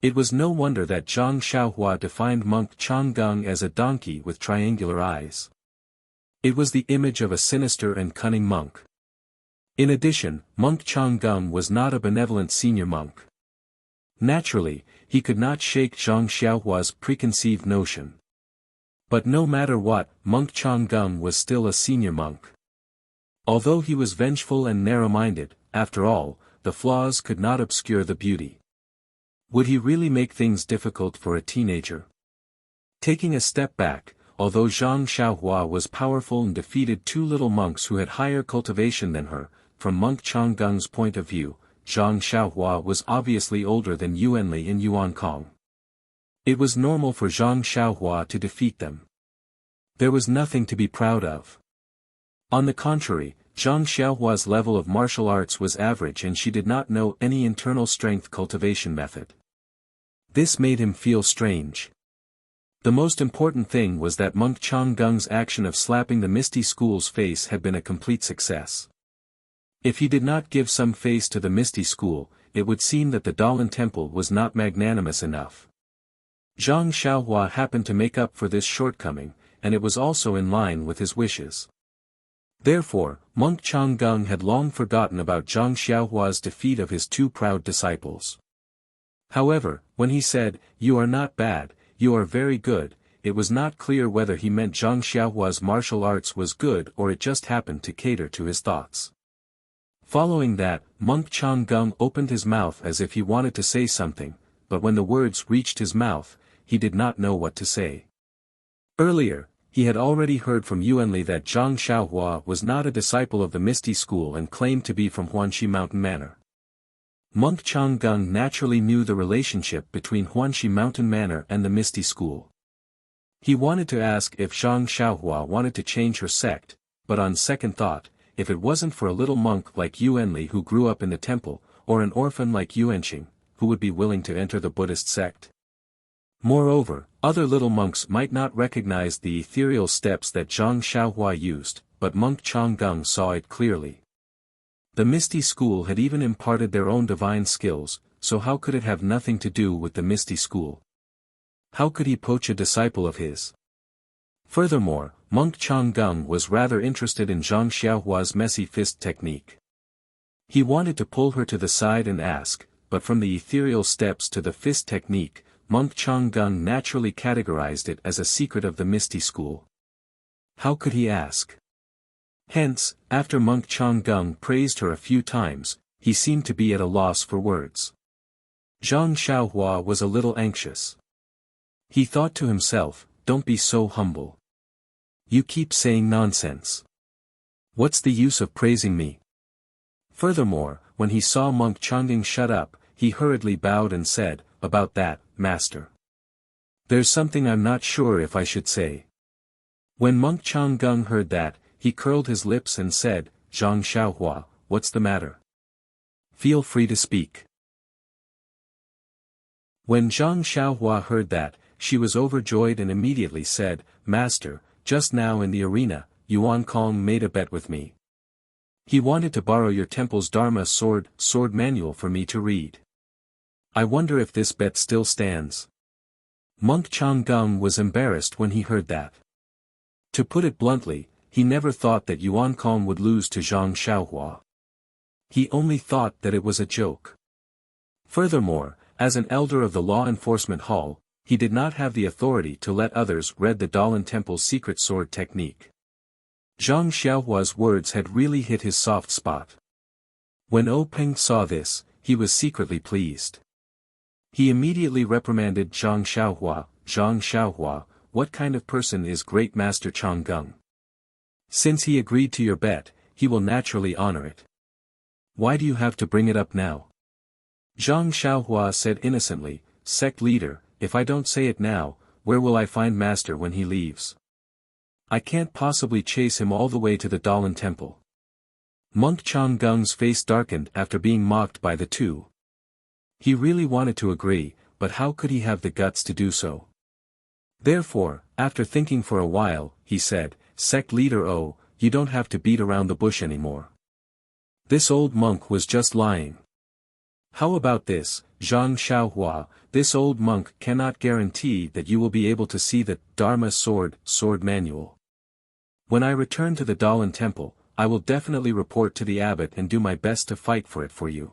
It was no wonder that Zhang Xiaohua defined monk Changgung as a donkey with triangular eyes. It was the image of a sinister and cunning monk. In addition, monk Changgung was not a benevolent senior monk. Naturally, he could not shake Zhang Xiaohua's preconceived notion. But no matter what, monk Changgung was still a senior monk. Although he was vengeful and narrow-minded, after all, the flaws could not obscure the beauty. Would he really make things difficult for a teenager? Taking a step back, although Zhang Xiaohua was powerful and defeated two little monks who had higher cultivation than her, from monk Changgung's point of view, Zhang Xiaohua was obviously older than Yuanli and Yuan Kong. It was normal for Zhang Xiaohua to defeat them. There was nothing to be proud of. On the contrary, Zhang Xiaohua's level of martial arts was average and she did not know any internal strength cultivation method. This made him feel strange. The most important thing was that monk Changgung's action of slapping the Misty School's face had been a complete success. If he did not give some face to the Misty School, it would seem that the Dalan Temple was not magnanimous enough. Zhang Xiaohua happened to make up for this shortcoming, and it was also in line with his wishes. Therefore, monk Changgung had long forgotten about Zhang Xiaohua's defeat of his two proud disciples. However, when he said, "You are not bad, you are very good," it was not clear whether he meant Zhang Xiaohua's martial arts was good or it just happened to cater to his thoughts. Following that, monk Changgung opened his mouth as if he wanted to say something, but when the words reached his mouth, he did not know what to say. Earlier, he had already heard from Yuanli that Zhang Xiaohua was not a disciple of the Misty School and claimed to be from Huanxi Mountain Manor. Monk Changgung naturally knew the relationship between Huanxi Mountain Manor and the Misty School. He wanted to ask if Zhang Xiaohua wanted to change her sect, but on second thought, if it wasn't for a little monk like Yuanli who grew up in the temple, or an orphan like Yuanxing, who would be willing to enter the Buddhist sect? Moreover, other little monks might not recognize the ethereal steps that Zhang Xiaohua used, but monk Changgung saw it clearly. The Misty School had even imparted their own divine skills, so how could it have nothing to do with the Misty School? How could he poach a disciple of his? Furthermore, monk Changgung was rather interested in Zhang Xiaohua's messy fist technique. He wanted to pull her to the side and ask, but from the ethereal steps to the fist technique, monk Changgung naturally categorized it as a secret of the Misty School. How could he ask? Hence, after monk Changgung praised her a few times, he seemed to be at a loss for words. Zhang Xiaohua was a little anxious. He thought to himself, "Don't be so humble. You keep saying nonsense. What's the use of praising me?" Furthermore, when he saw monk Changgung shut up, he hurriedly bowed and said, "About that, master. There's something I'm not sure if I should say." When monk Changgung heard that, he curled his lips and said, "Zhang Xiaohua, what's the matter? Feel free to speak." When Zhang Xiaohua heard that, she was overjoyed and immediately said, "Master, just now in the arena, Yuan Kong made a bet with me. He wanted to borrow your temple's Dharma sword manual for me to read. I wonder if this bet still stands." Monk Changgung was embarrassed when he heard that. To put it bluntly, he never thought that Yuan Kong would lose to Zhang Xiaohua. He only thought that it was a joke. Furthermore, as an elder of the Law Enforcement Hall, he did not have the authority to let others read the Dalan Temple's secret sword technique. Zhang Xiaohua's words had really hit his soft spot. When Peng saw this, he was secretly pleased. He immediately reprimanded Zhang Xiaohua. "Zhang Xiaohua, what kind of person is Great Master Changgung? Since he agreed to your bet, he will naturally honor it. Why do you have to bring it up now?" Zhang Xiaohua said innocently, "Sect leader, if I don't say it now, where will I find Master when he leaves? I can't possibly chase him all the way to the Dalan Temple." Monk Changgung's face darkened after being mocked by the two. He really wanted to agree, but how could he have the guts to do so? Therefore, after thinking for a while, he said, "Sect leader you don't have to beat around the bush anymore. This old monk was just lying. How about this, Zhang Xiaohua? This old monk cannot guarantee that you will be able to see the Dharma sword manual. When I return to the Dalan temple, I will definitely report to the abbot and do my best to fight for it for you.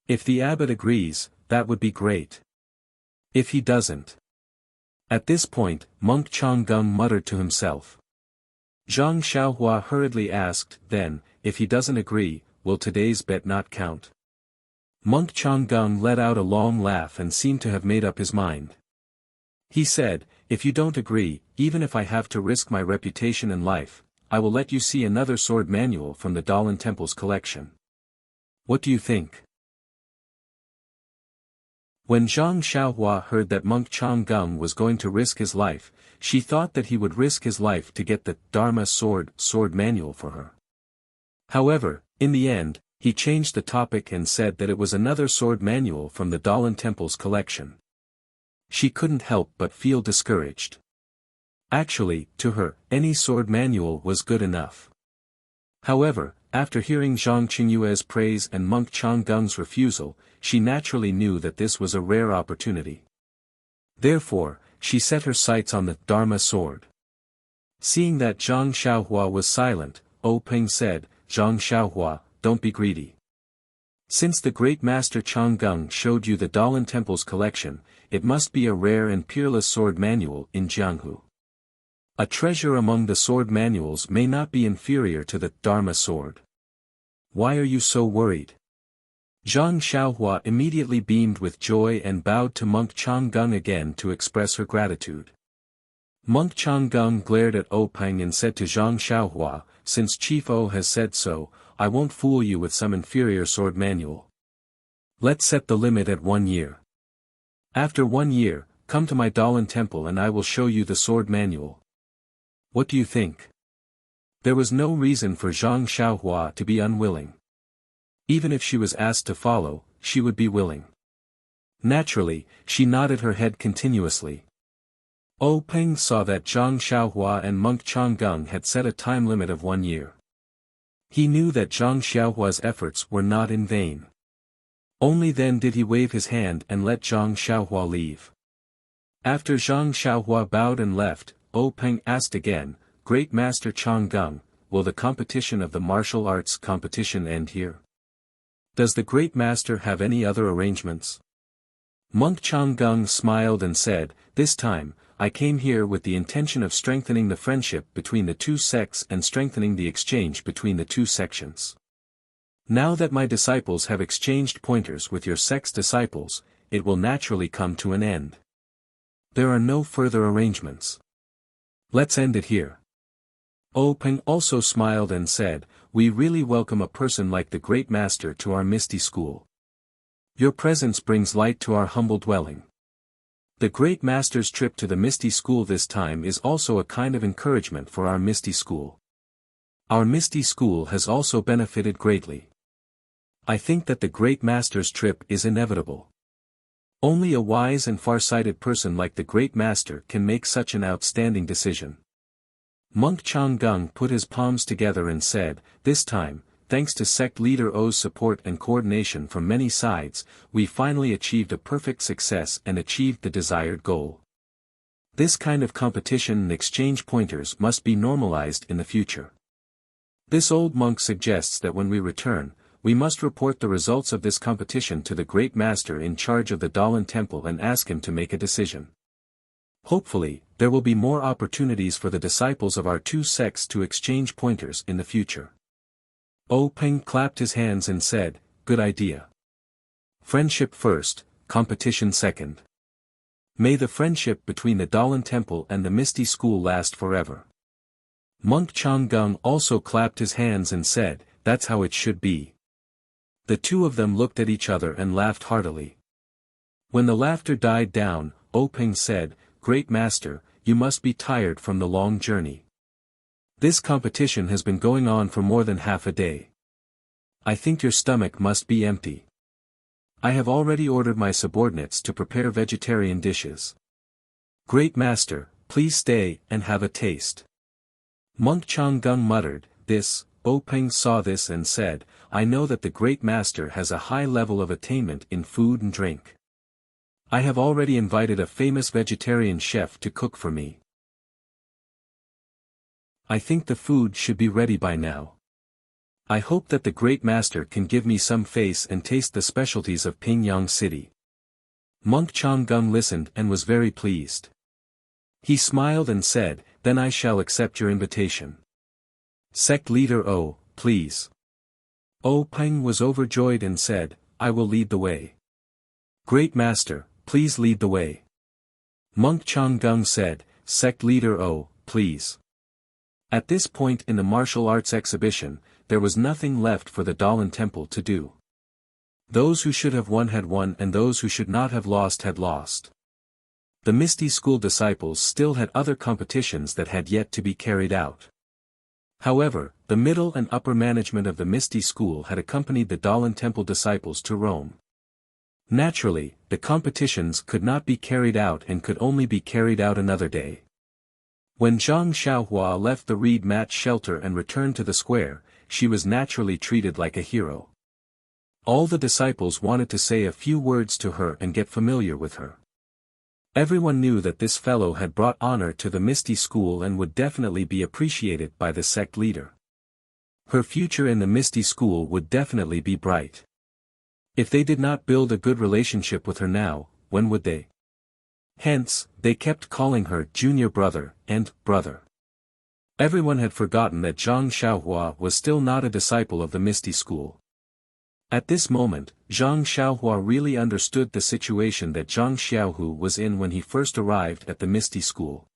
If the abbot agrees, that would be great. If he doesn't. At this point, monk Changgung muttered to himself. Zhang Xiaohua hurriedly asked, then, if he doesn't agree, will today's bet not count? Monk Changgung let out a long laugh and seemed to have made up his mind. He said, if you don't agree, even if I have to risk my reputation and life, I will let you see another sword manual from the Dalan Temple's collection. What do you think? When Zhang Xiaohua heard that monk Changgung was going to risk his life, she thought that he would risk his life to get the Dharma sword manual for her. However, in the end, he changed the topic and said that it was another sword manual from the Dalan Temple's collection. She couldn't help but feel discouraged. Actually, to her, any sword manual was good enough. However, after hearing Zhang Qingyue's praise and monk Changgung's refusal, she naturally knew that this was a rare opportunity. Therefore, she set her sights on the Dharma sword. Seeing that Zhang Xiaohua was silent, Peng said, Zhang Xiaohua, don't be greedy. Since the great master Changgung showed you the Dalan Temple's collection, it must be a rare and peerless sword manual in Jianghu. A treasure among the sword manuals may not be inferior to the Dharma sword. Why are you so worried? Zhang Xiaohua immediately beamed with joy and bowed to monk Changgung again to express her gratitude. Monk Changgung glared at Peng and said to Zhang Xiaohua, since Chief O has said so, I won't fool you with some inferior sword manual. Let's set the limit at 1 year. After 1 year, come to my Dalan temple and I will show you the sword manual. What do you think? There was no reason for Zhang Xiaohua to be unwilling. Even if she was asked to follow, she would be willing. Naturally, she nodded her head continuously. Peng saw that Zhang Xiaohua and monk Changgung had set a time limit of 1 year. He knew that Zhang Xiaohua's efforts were not in vain. Only then did he wave his hand and let Zhang Xiaohua leave. After Zhang Xiaohua bowed and left, Peng asked again, Great Master Changgung, will the competition of the martial arts competition end here? Does the Great Master have any other arrangements? Monk Changgung smiled and said, this time, I came here with the intention of strengthening the friendship between the two sects and strengthening the exchange between the two sections. Now that my disciples have exchanged pointers with your sect's disciples, it will naturally come to an end. There are no further arrangements. Let's end it here. Peng also smiled and said, we really welcome a person like the Great Master to our Misty School. Your presence brings light to our humble dwelling. The Great Master's trip to the Misty School this time is also a kind of encouragement for our Misty School. Our Misty School has also benefited greatly. I think that the Great Master's trip is inevitable. Only a wise and far-sighted person like the Great Master can make such an outstanding decision. Monk Changgung put his palms together and said, this time, thanks to sect leader O's support and coordination from many sides, we finally achieved a perfect success and achieved the desired goal. This kind of competition and exchange pointers must be normalized in the future. This old monk suggests that when we return, we must report the results of this competition to the Great Master in charge of the Dalan Temple and ask him to make a decision. Hopefully, there will be more opportunities for the disciples of our two sects to exchange pointers in the future. Peng clapped his hands and said, good idea. Friendship first, competition second. May the friendship between the Dalan Temple and the Misty School last forever. Monk Changgung also clapped his hands and said, that's how it should be. The two of them looked at each other and laughed heartily. When the laughter died down, Peng said, Great Master, you must be tired from the long journey. This competition has been going on for more than half a day. I think your stomach must be empty. I have already ordered my subordinates to prepare vegetarian dishes. Great Master, please stay and have a taste. Monk Changgung muttered, this, Peng saw this and said, I know that the great master has a high level of attainment in food and drink. I have already invited a famous vegetarian chef to cook for me. I think the food should be ready by now. I hope that the great master can give me some face and taste the specialties of Pingyang City. Monk Changgung listened and was very pleased. He smiled and said, then I shall accept your invitation. Sect leader O, please. O Peng was overjoyed and said, I will lead the way. Great master, please lead the way. Monk Changgung said, Sect leader O, please. At this point in the martial arts exhibition, there was nothing left for the Dalan Temple to do. Those who should have won had won and those who should not have lost had lost. The Misty School disciples still had other competitions that had yet to be carried out. However, the middle and upper management of the Misty School had accompanied the Dalan Temple disciples to Rome. Naturally, the competitions could not be carried out and could only be carried out another day. When Zhang Xiaohua left the reed mat shelter and returned to the square, she was naturally treated like a hero. All the disciples wanted to say a few words to her and get familiar with her. Everyone knew that this fellow had brought honor to the Misty School and would definitely be appreciated by the sect leader. Her future in the Misty School would definitely be bright. If they did not build a good relationship with her now, when would they? Hence, they kept calling her junior brother and brother. Everyone had forgotten that Zhang Xiaohua was still not a disciple of the Misty School. At this moment, Zhang Xiaohua really understood the situation that Zhang Xiaohu was in when he first arrived at the Misty School.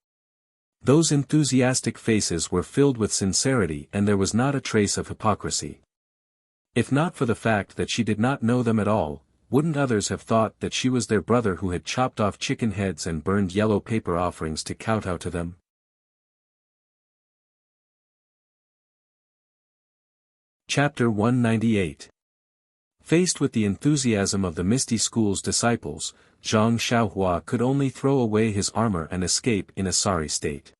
Those enthusiastic faces were filled with sincerity and there was not a trace of hypocrisy. If not for the fact that she did not know them at all, wouldn't others have thought that she was their brother who had chopped off chicken heads and burned yellow paper offerings to kowtow to them? Chapter 198. Faced with the enthusiasm of the Misty School's disciples, Zhang Xiaohua could only throw away his armor and escape in a sorry state.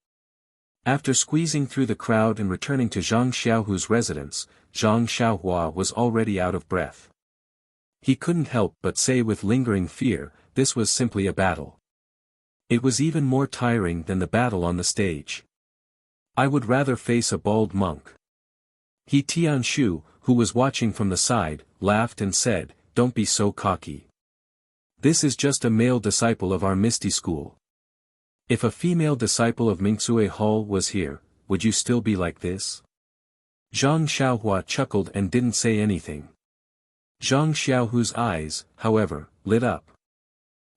After squeezing through the crowd and returning to Zhang Xiaohu's residence, Zhang Xiaohua was already out of breath. He couldn't help but say with lingering fear, this was simply a battle. It was even more tiring than the battle on the stage. I would rather face a bald monk. He Tianshu, who was watching from the side, laughed and said, don't be so cocky. This is just a male disciple of our Misty School. If a female disciple of Mingcue Hall was here, would you still be like this? Zhang Xiaohua chuckled and didn't say anything. Zhang Xiaohu's eyes, however, lit up.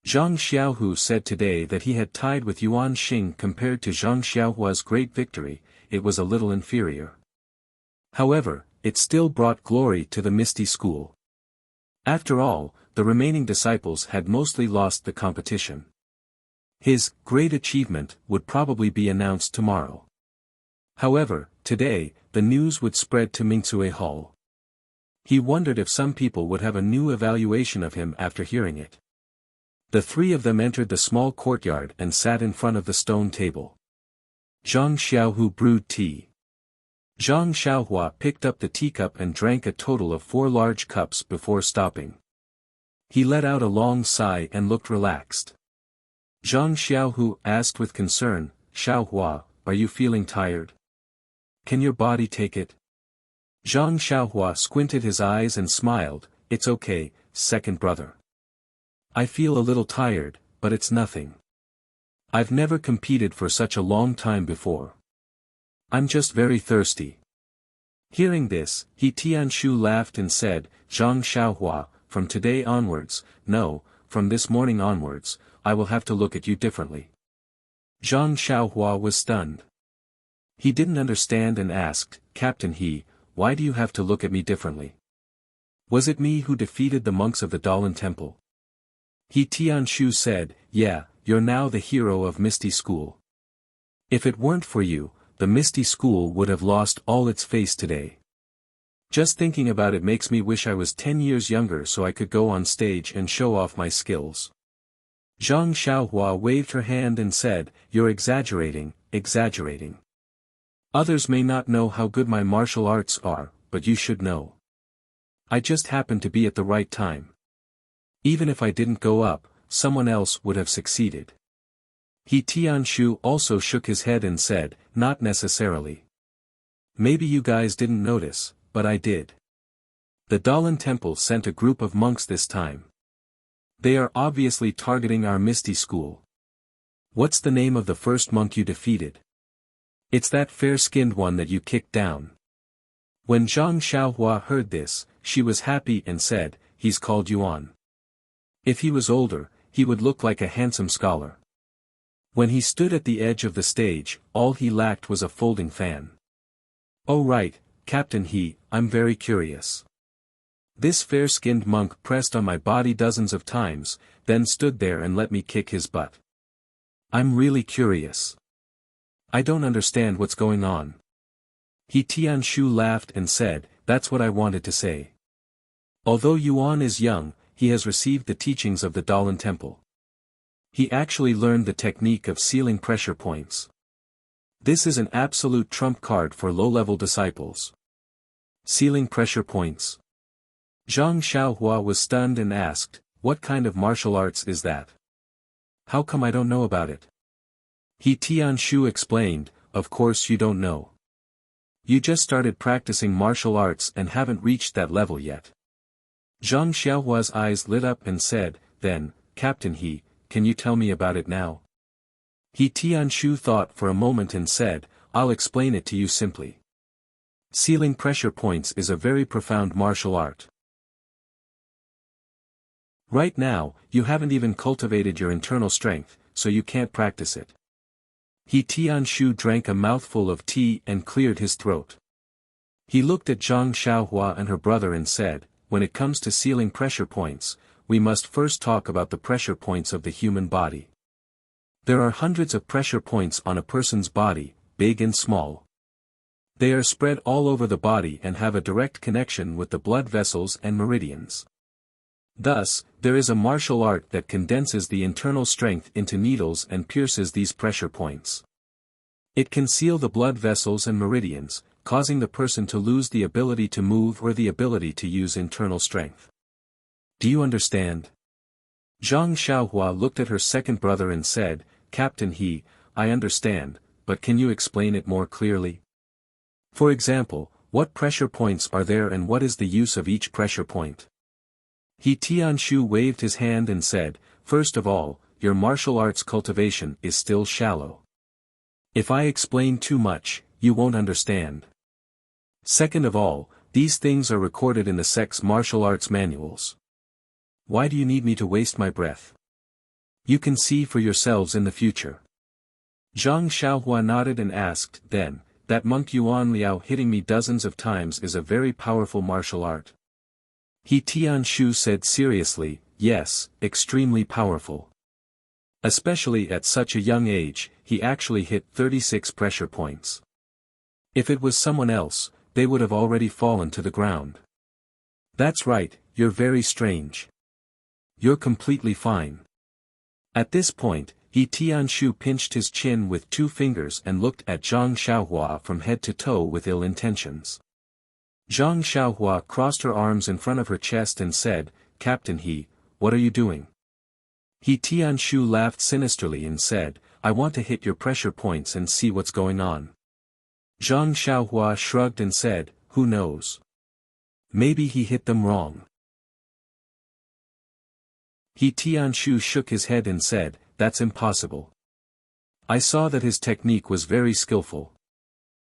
Zhang Xiaohu said today that he had tied with Yuan Xing compared to Zhang Xiaohua's great victory, it was a little inferior. However, it still brought glory to the Misty School. After all, the remaining disciples had mostly lost the competition. His great achievement would probably be announced tomorrow. However, today, the news would spread to Mingcue Hall. He wondered if some people would have a new evaluation of him after hearing it. The three of them entered the small courtyard and sat in front of the stone table. Zhang Xiaohu brewed tea. Zhang Xiaohua picked up the teacup and drank a total of 4 large cups before stopping. He let out a long sigh and looked relaxed. Zhang Xiaohu asked with concern, Xiaohua, are you feeling tired? Can your body take it? Zhang Xiaohua squinted his eyes and smiled, it's okay, second brother. I feel a little tired, but it's nothing. I've never competed for such a long time before. I'm just very thirsty. Hearing this, He Tianshu laughed and said, Zhang Xiaohua, from today onwards, no, from this morning onwards, I will have to look at you differently. Zhang Xiaohua was stunned. He didn't understand and asked, Captain He, why do you have to look at me differently? Was it me who defeated the monks of the Dalan Temple? He Tianshu said, yeah, you're now the hero of Misty School. If it weren't for you, the Misty School would have lost all its face today. Just thinking about it makes me wish I was 10 years younger so I could go on stage and show off my skills. Zhang Xiaohua waved her hand and said, you're exaggerating, exaggerating. Others may not know how good my martial arts are, but you should know. I just happened to be at the right time. Even if I didn't go up, someone else would have succeeded. He Tianshu also shook his head and said, not necessarily. Maybe you guys didn't notice, but I did. The Dalan Temple sent a group of monks this time. They are obviously targeting our Misty School. What's the name of the first monk you defeated? It's that fair-skinned one that you kicked down. When Zhang Xiaohua heard this, she was happy and said, he's called Yuan. If he was older, he would look like a handsome scholar. When he stood at the edge of the stage, all he lacked was a folding fan. Oh right, Captain He, I'm very curious. This fair-skinned monk pressed on my body dozens of times, then stood there and let me kick his butt. I'm really curious. I don't understand what's going on. He Tianshu laughed and said, that's what I wanted to say. Although Yuan is young, he has received the teachings of the Dalan Temple. He actually learned the technique of sealing pressure points. This is an absolute trump card for low-level disciples. Sealing pressure points. Zhang Xiaohua was stunned and asked, what kind of martial arts is that? How come I don't know about it? He Tianshu explained, of course you don't know. You just started practicing martial arts and haven't reached that level yet. Zhang Xiaohua's eyes lit up and said, then, Captain He, can you tell me about it now? He Tianshu thought for a moment and said, I'll explain it to you simply. Sealing pressure points is a very profound martial art. Right now, you haven't even cultivated your internal strength, so you can't practice it. He Tianshu drank a mouthful of tea and cleared his throat. He looked at Zhang Xiaohua and her brother and said, when it comes to sealing pressure points, we must first talk about the pressure points of the human body. There are hundreds of pressure points on a person's body, big and small. They are spread all over the body and have a direct connection with the blood vessels and meridians. Thus, there is a martial art that condenses the internal strength into needles and pierces these pressure points. It can seal the blood vessels and meridians, causing the person to lose the ability to move or the ability to use internal strength. Do you understand? Zhang Xiaohua looked at her second brother and said, Captain He, I understand, but can you explain it more clearly? For example, what pressure points are there and what is the use of each pressure point? He Tianshu waved his hand and said, first of all, your martial arts cultivation is still shallow. If I explain too much, you won't understand. Second of all, these things are recorded in the sect's martial arts manuals. Why do you need me to waste my breath? You can see for yourselves in the future. Zhang Xiaohua nodded and asked, then, that monk Yuan Liao hitting me dozens of times is a very powerful martial art. He Tianshu said seriously, yes, extremely powerful. Especially at such a young age, he actually hit 36 pressure points. If it was someone else, they would have already fallen to the ground. That's right, you're very strange. You're completely fine. At this point, He Tianshu pinched his chin with 2 fingers and looked at Zhang Xiaohua from head to toe with ill intentions. Zhang Xiaohua crossed her arms in front of her chest and said, Captain He, what are you doing? He Tianshu laughed sinisterly and said, I want to hit your pressure points and see what's going on. Zhang Xiaohua shrugged and said, who knows? Maybe he hit them wrong. He Tianshu shook his head and said, that's impossible. I saw that his technique was very skillful.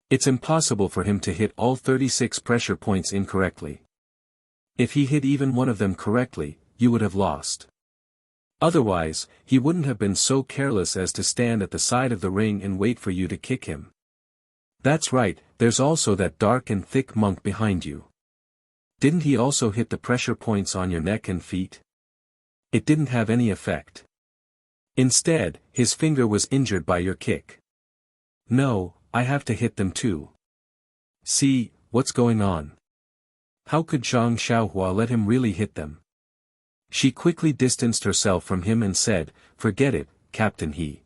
It's impossible for him to hit all 36 pressure points incorrectly. If he hit even one of them correctly, you would have lost. Otherwise, he wouldn't have been so careless as to stand at the side of the ring and wait for you to kick him. That's right, there's also that dark and thick monk behind you. Didn't he also hit the pressure points on your neck and feet? It didn't have any effect. Instead, his finger was injured by your kick. No, I have to hit them too. See, what's going on? How could Zhang Xiaohua let him really hit them? She quickly distanced herself from him and said, forget it, Captain He.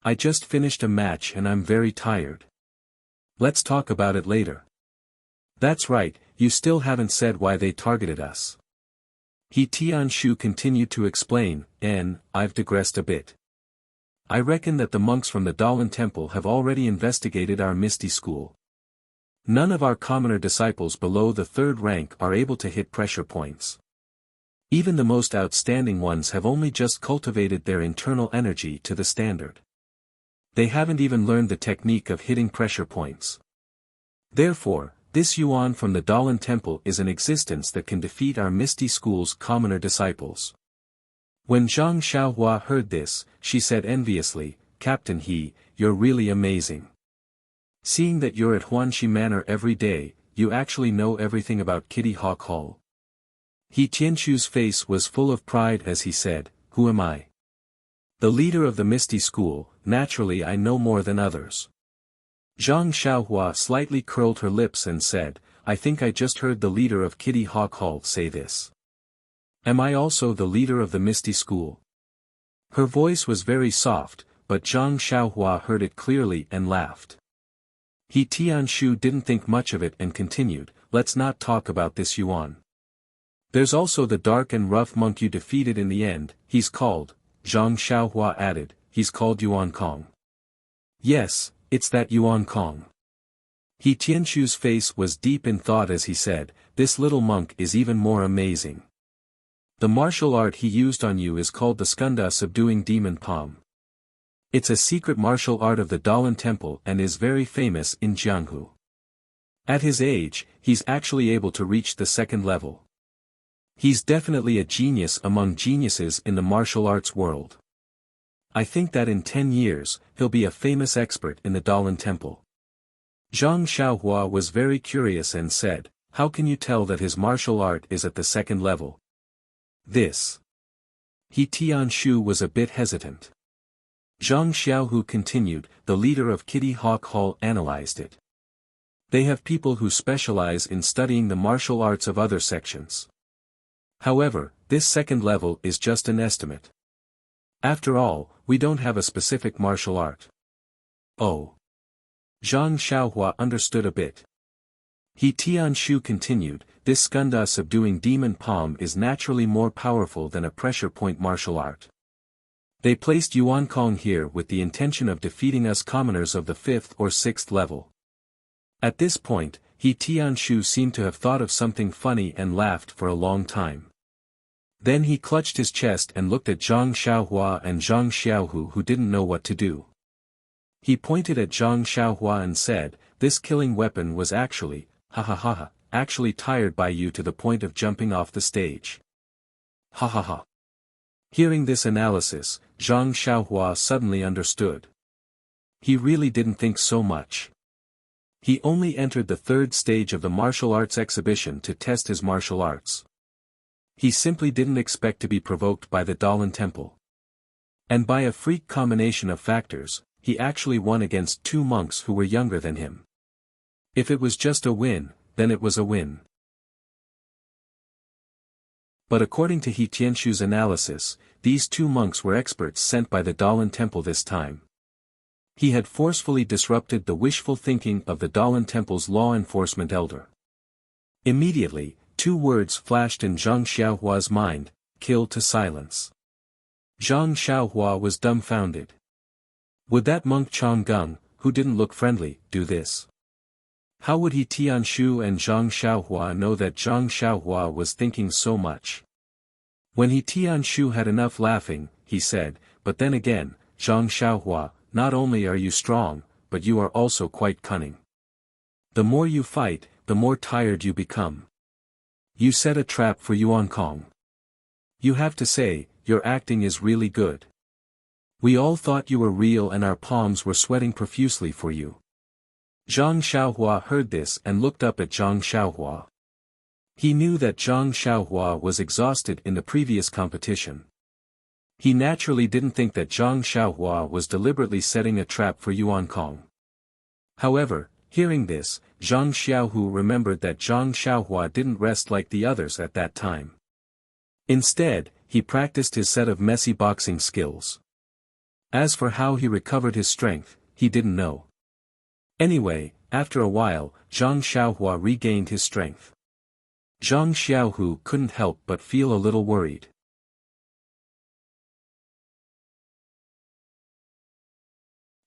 I just finished a match and I'm very tired. Let's talk about it later. That's right, you still haven't said why they targeted us. He Tianshu continued to explain, I've digressed a bit. I reckon that the monks from the Dalan temple have already investigated our misty school. None of our commoner disciples below the third rank are able to hit pressure points. Even the most outstanding ones have only just cultivated their internal energy to the standard. They haven't even learned the technique of hitting pressure points. Therefore, this Yuan from the Dalan temple is an existence that can defeat our misty school's commoner disciples. When Zhang Xiaohua heard this, she said enviously, Captain He, you're really amazing. Seeing that you're at Huanxi Manor every day, you actually know everything about Kitty Hawk Hall. He Tianshu's face was full of pride as he said, Who am I? The leader of the Misty School, naturally I know more than others. Zhang Xiaohua slightly curled her lips and said, I think I just heard the leader of Kitty Hawk Hall say this. Am I also the leader of the Misty School? Her voice was very soft, but Zhang Xiaohua heard it clearly and laughed. He Tianshu didn't think much of it and continued, let's not talk about this Yuan. There's also the dark and rough monk you defeated in the end, he's called, Zhang Xiaohua added, he's called Yuan Kong. Yes, it's that Yuan Kong. He Tianshu's face was deep in thought as he said, this little monk is even more amazing. The martial art he used on you is called the Skunda subduing demon palm. It's a secret martial art of the Dalan temple and is very famous in Jianghu. At his age, he's actually able to reach the second level. He's definitely a genius among geniuses in the martial arts world. I think that in 10 years, he'll be a famous expert in the Dalan temple. Zhang Xiaohua was very curious and said, how can you tell that his martial art is at the second level? This. He Tianshu was a bit hesitant. Zhang Xiaohu continued, the leader of Kitty Hawk Hall analyzed it. They have people who specialize in studying the martial arts of other sections. However, this second level is just an estimate. After all, we don't have a specific martial art. Oh. Zhang Xiaohua understood a bit. He Tianshu continued, this Skunda subduing demon palm is naturally more powerful than a pressure point martial art. They placed Yuan Kong here with the intention of defeating us commoners of the 5th or 6th level. At this point, He Tianshu seemed to have thought of something funny and laughed for a long time. Then he clutched his chest and looked at Zhang Xiaohua and Zhang Xiaohu who didn't know what to do. He pointed at Zhang Xiaohua and said, this killing weapon was actually, actually tired by you to the point of jumping off the stage. Ha ha ha. Hearing this analysis, Zhang Xiaohua suddenly understood. He really didn't think so much. He only entered the 3rd stage of the martial arts exhibition to test his martial arts. He simply didn't expect to be provoked by the Dalan temple. And by a freak combination of factors, he actually won against 2 monks who were younger than him. If it was just a win, then it was a win. But according to He Tianshu's analysis, these 2 monks were experts sent by the Dalan temple this time. He had forcefully disrupted the wishful thinking of the Dalan temple's law enforcement elder. Immediately, 2 words flashed in Zhang Xiaohua's mind, kill to silence. Zhang Xiaohua was dumbfounded. Would that monk Changgung, who didn't look friendly, do this? How would He Tianshu and Zhang Xiaohua know that Zhang Xiaohua was thinking so much? When He Tianshu had enough laughing, he said, but then again, Zhang Xiaohua, not only are you strong, but you are also quite cunning. The more you fight, the more tired you become. You set a trap for Yuan Kong. You have to say, your acting is really good. We all thought you were real and our palms were sweating profusely for you. Zhang Xiaohua heard this and looked up at Zhang Xiaohua. He knew that Zhang Xiaohua was exhausted in the previous competition. He naturally didn't think that Zhang Xiaohua was deliberately setting a trap for Yuan Kong. However, hearing this, Zhang Xiaohu remembered that Zhang Xiaohua didn't rest like the others at that time. Instead, he practiced his set of messy boxing skills. As for how he recovered his strength, he didn't know. Anyway, After a while, Zhang Xiaohua regained his strength. Zhang Xiaohu couldn't help but feel a little worried.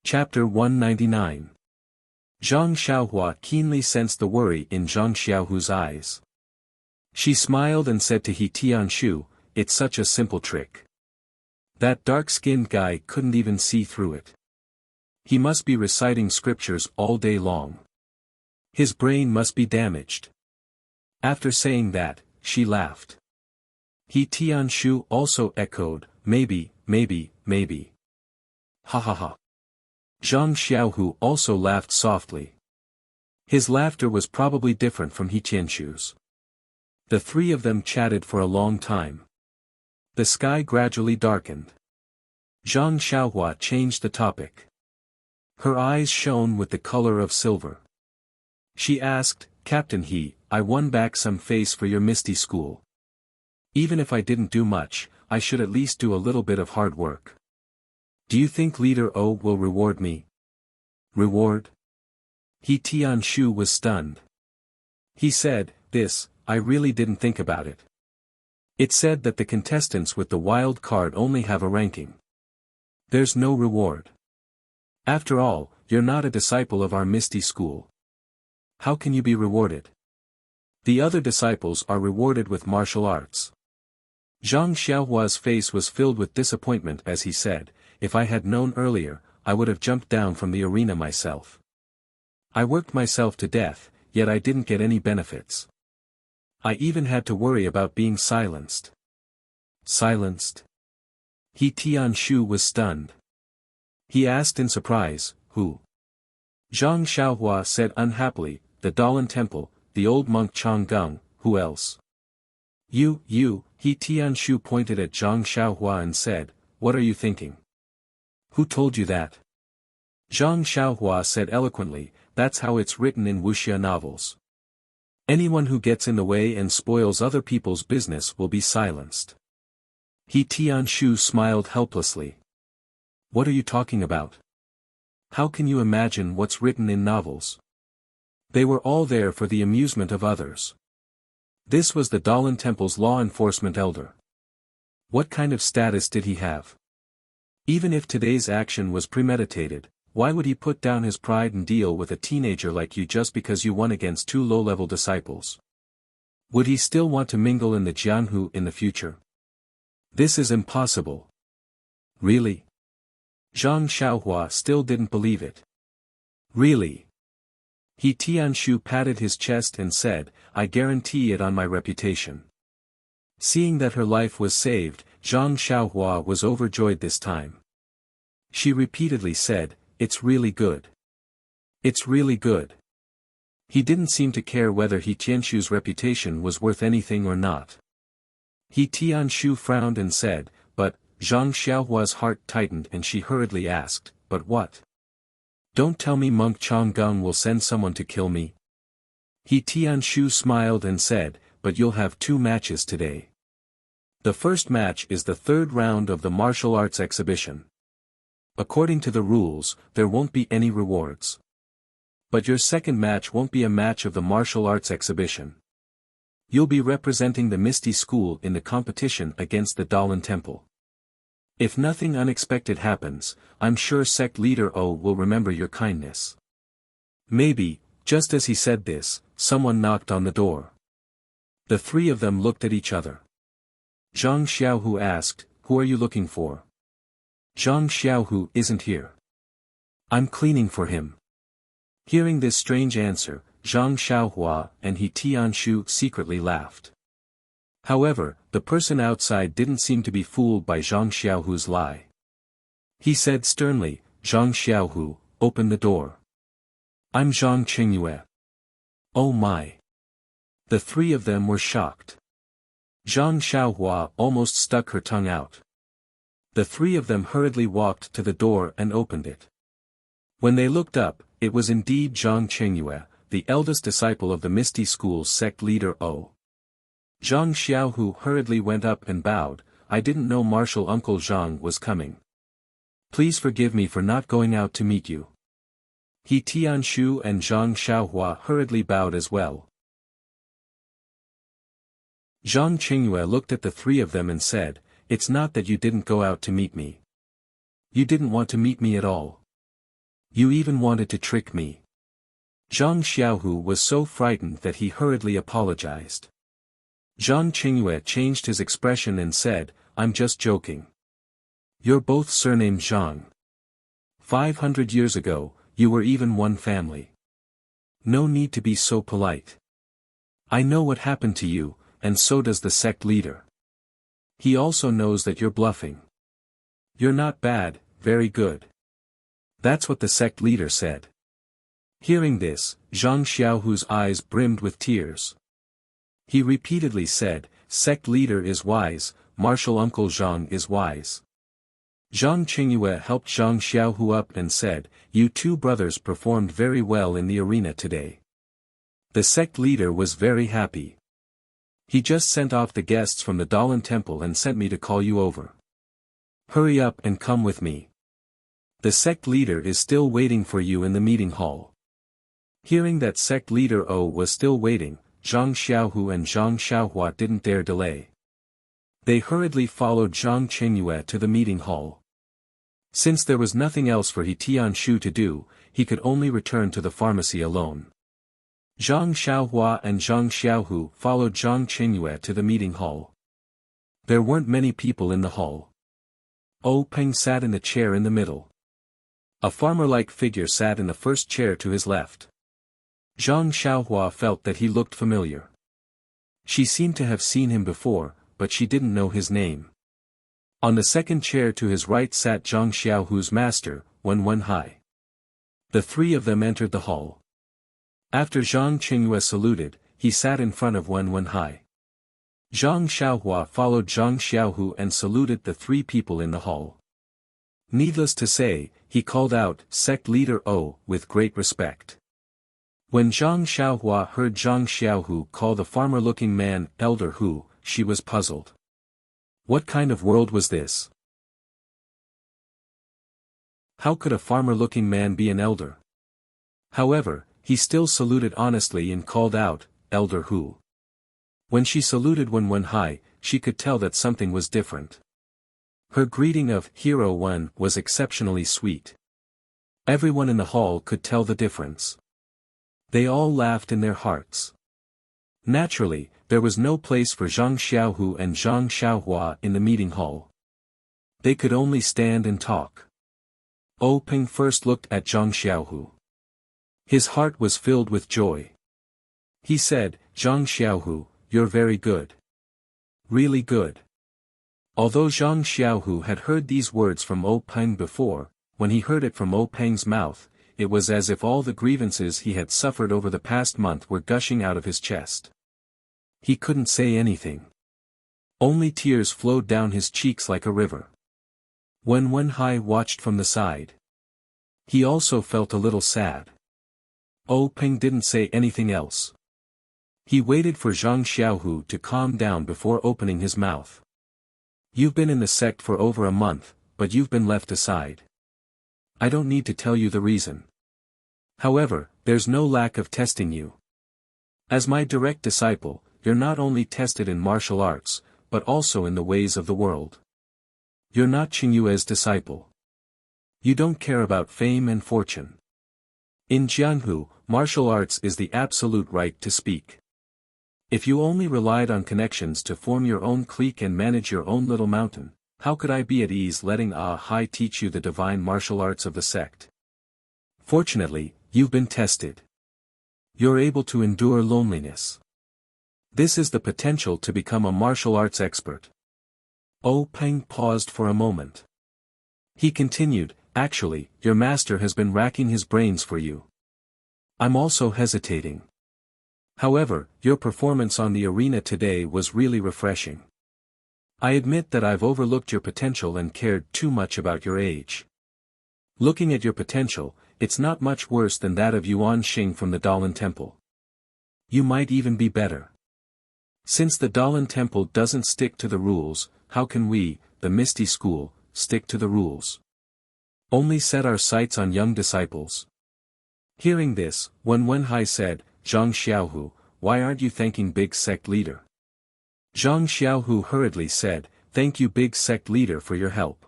Chapter 199. Zhang Xiaohua keenly sensed the worry in Zhang Xiaohu's eyes. She smiled and said to He Tianshu, "It's such a simple trick. That dark-skinned guy couldn't even see through it. He must be reciting scriptures all day long. His brain must be damaged." After saying that, she laughed. He Tianshu also echoed, "Maybe, maybe, maybe. Ha ha ha." Zhang Xiaohu also laughed softly. His laughter was probably different from He Tianshu's. The three of them chatted for a long time. The sky gradually darkened. Zhang Xiaohua changed the topic. Her eyes shone with the color of silver. She asked, "Captain He, I won back some face for your misty school. Even if I didn't do much, I should at least do a little bit of hard work. Do you think Leader O will reward me?" "Reward?" He Tianshu was stunned. He said, I really didn't think about it. It said that the contestants with the wild card only have a ranking. There's no reward. After all, you're not a disciple of our Misty School. How can you be rewarded? The other disciples are rewarded with martial arts." Zhang Xiaohua's face was filled with disappointment as he said, "If I had known earlier, I would have jumped down from the arena myself. I worked myself to death, yet I didn't get any benefits. I even had to worry about being silenced." "Silenced?" He Tianshu was stunned. He asked in surprise, "Who?" Zhang Xiaohua said unhappily, "The Dalan Temple, the old monk Changgung, who else?" You, He Tianshu pointed at Zhang Xiaohua and said, "What are you thinking? Who told you that?" Zhang Xiaohua said eloquently, "That's how it's written in Wuxia novels. Anyone who gets in the way and spoils other people's business will be silenced." He Tianshu smiled helplessly. "What are you talking about? How can you imagine what's written in novels? They were all there for the amusement of others. This was the Dalan Temple's law enforcement elder. What kind of status did he have? Even if today's action was premeditated, why would he put down his pride and deal with a teenager like you just because you won against two low-level disciples? Would he still want to mingle in the Jianhu in the future? This is impossible." "Really?" Zhang Xiaohua still didn't believe it. "Really?" He Tianshu patted his chest and said, "I guarantee it on my reputation." Seeing that her life was saved, Zhang Xiaohua was overjoyed this time. She repeatedly said, "It's really good. It's really good." He didn't seem to care whether He Tianshu's reputation was worth anything or not. He Tianshu frowned and said, "But," Zhang Xiaohua's heart tightened and she hurriedly asked, "But what? Don't tell me Monk Changgung will send someone to kill me?" He Tianshu smiled and said, "But you'll have 2 matches today. The first match is the 3rd round of the martial arts exhibition. According to the rules, there won't be any rewards. But your second match won't be a match of the martial arts exhibition. You'll be representing the Misty School in the competition against the Dalan Temple. If nothing unexpected happens, I'm sure sect leader O will remember your kindness." Maybe, just as he said this, someone knocked on the door. The three of them looked at each other. Zhang Xiaohu asked, "Who are you looking for?" "Zhang Xiaohu isn't here. I'm cleaning for him." Hearing this strange answer, Zhang Xiaohua and He Tianshu secretly laughed. However, the person outside didn't seem to be fooled by Zhang Xiaohu's lie. He said sternly, "Zhang Xiaohu, open the door. I'm Zhang Qingyue." "Oh my." The three of them were shocked. Zhang Xiaohua almost stuck her tongue out. The three of them hurriedly walked to the door and opened it. When they looked up, it was indeed Zhang Qingyue, the eldest disciple of the Misty School's sect leader O. Zhang Xiaohu hurriedly went up and bowed, "I didn't know Martial Uncle Zhang was coming. Please forgive me for not going out to meet you." He Tianshu and Zhang Xiaohua hurriedly bowed as well. Zhang Qingyue looked at the three of them and said, "It's not that you didn't go out to meet me. You didn't want to meet me at all. You even wanted to trick me." Zhang Xiaohu was so frightened that he hurriedly apologized. Zhang Qingyue changed his expression and said, "I'm just joking. You're both surnamed Zhang. 500 years ago, you were even one family. No need to be so polite. I know what happened to you, and so does the sect leader. He also knows that you're bluffing. You're not bad, very good." That's what the sect leader said. Hearing this, Zhang Xiaohu's eyes brimmed with tears. He repeatedly said, "Sect leader is wise, martial uncle Zhang is wise." Zhang Qingyue helped Zhang Xiaohu up and said, "You two brothers performed very well in the arena today." The sect leader was very happy. He just sent off the guests from the Dalan temple and sent me to call you over. Hurry up and come with me. The sect leader is still waiting for you in the meeting hall. Hearing that sect leader O was still waiting, Zhang Xiaohu and Zhang Xiaohua didn't dare delay. They hurriedly followed Zhang Qingyue to the meeting hall. Since there was nothing else for He Tianshu to do, he could only return to the pharmacy alone. Zhang Xiaohua and Zhang Xiaohu followed Zhang Qingyue to the meeting hall. There weren't many people in the hall. O Peng sat in the chair in the middle. A farmer-like figure sat in the first chair to his left. Zhang Xiaohua felt that he looked familiar. She seemed to have seen him before, but she didn't know his name. On the second chair to his right sat Zhang Xiaohu's master, Wen Hai. The three of them entered the hall. After Zhang Qingyue saluted, he sat in front of Wen Hai. Zhang Xiaohua followed Zhang Xiaohu and saluted the three people in the hall. Needless to say, he called out, "Sect leader O," with great respect. When Zhang Xiaohua heard Zhang Xiaohu call the farmer-looking man Elder Hu, she was puzzled. What kind of world was this? How could a farmer-looking man be an elder? However, he still saluted honestly and called out, "Elder Hu." When she saluted Wen Hai, she could tell that something was different. Her greeting of "Hero Wen" was exceptionally sweet. Everyone in the hall could tell the difference. They all laughed in their hearts. Naturally, there was no place for Zhang Xiaohu and Zhang Xiaohua in the meeting hall. They could only stand and talk. O Peng first looked at Zhang Xiaohu. His heart was filled with joy. He said, "Zhang Xiaohu, you're very good. Really good." Although Zhang Xiaohu had heard these words from O Peng before, when he heard it from O Peng's mouth, it was as if all the grievances he had suffered over the past month were gushing out of his chest. He couldn't say anything. Only tears flowed down his cheeks like a river. Wen Hai watched from the side. He also felt a little sad. O Peng didn't say anything else. He waited for Zhang Xiaohu to calm down before opening his mouth. "You've been in the sect for over a month, but you've been left aside. I don't need to tell you the reason. However, there's no lack of testing you. As my direct disciple, you're not only tested in martial arts, but also in the ways of the world. You're not Qingyue's disciple. You don't care about fame and fortune. In Jianhu, martial arts is the absolute right to speak. If you only relied on connections to form your own clique and manage your own little mountain, how could I be at ease letting Hai teach you the divine martial arts of the sect? Fortunately, you've been tested. You're able to endure loneliness. This is the potential to become a martial arts expert." O Peng paused for a moment. He continued, "Actually, your master has been racking his brains for you. I'm also hesitating. However, your performance on the arena today was really refreshing. I admit that I've overlooked your potential and cared too much about your age. Looking at your potential, it's not much worse than that of Yuan Xing from the Dalan Temple. You might even be better. Since the Dalan Temple doesn't stick to the rules, how can we, the Misty School, stick to the rules? Only set our sights on young disciples. Hearing this, Wen Wenhai said, Zhang Xiaohu, why aren't you thanking big sect leader? Zhang Xiaohu hurriedly said, thank you big sect leader for your help.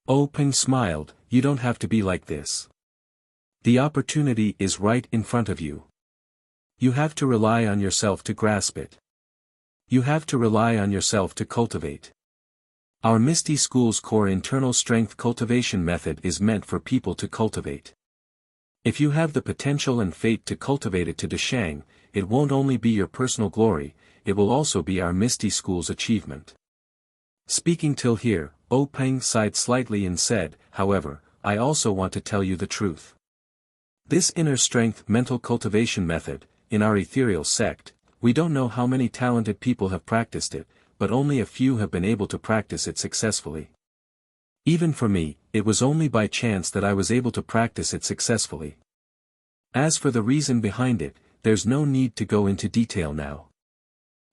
Peng smiled, you don't have to be like this. The opportunity is right in front of you. You have to rely on yourself to grasp it. You have to rely on yourself to cultivate. Our Misty School's core internal strength cultivation method is meant for people to cultivate. If you have the potential and fate to cultivate it to Deshang, it won't only be your personal glory, it will also be our Misty School's achievement. Speaking till here, Peng sighed slightly and said, however, I also want to tell you the truth. This inner strength mental cultivation method, in our ethereal sect, we don't know how many talented people have practiced it, but only a few have been able to practice it successfully. Even for me, it was only by chance that I was able to practice it successfully. As for the reason behind it, there's no need to go into detail now.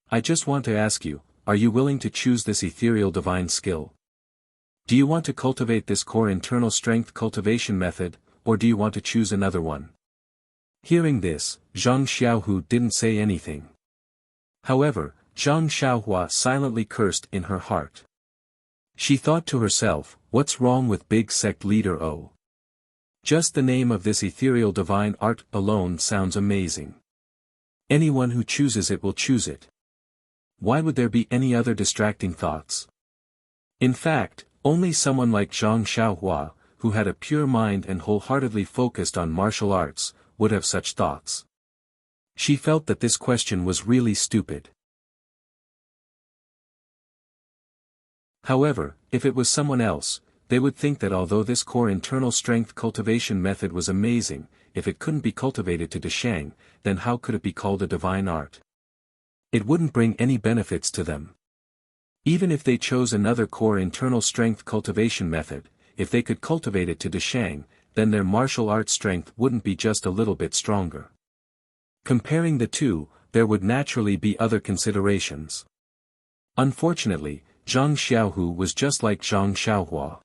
I just want to ask you, are you willing to choose this ethereal divine skill? Do you want to cultivate this core internal strength cultivation method, or do you want to choose another one? Hearing this, Zhang Xiaohu didn't say anything. However, Zhang Xiaohua silently cursed in her heart. She thought to herself, what's wrong with big sect leader O? Just the name of this ethereal divine art alone sounds amazing. Anyone who chooses it will choose it. Why would there be any other distracting thoughts? In fact, only someone like Zhang Xiaohua, who had a pure mind and wholeheartedly focused on martial arts, would have such thoughts. She felt that this question was really stupid. However, if it was someone else, they would think that although this core internal strength cultivation method was amazing, if it couldn't be cultivated to Deshang, then how could it be called a divine art? It wouldn't bring any benefits to them. Even if they chose another core internal strength cultivation method, if they could cultivate it to Deshang, then their martial arts strength wouldn't be just a little bit stronger. Comparing the two, there would naturally be other considerations. Unfortunately, Zhang Xiaohu was just like Zhang Xiaohua.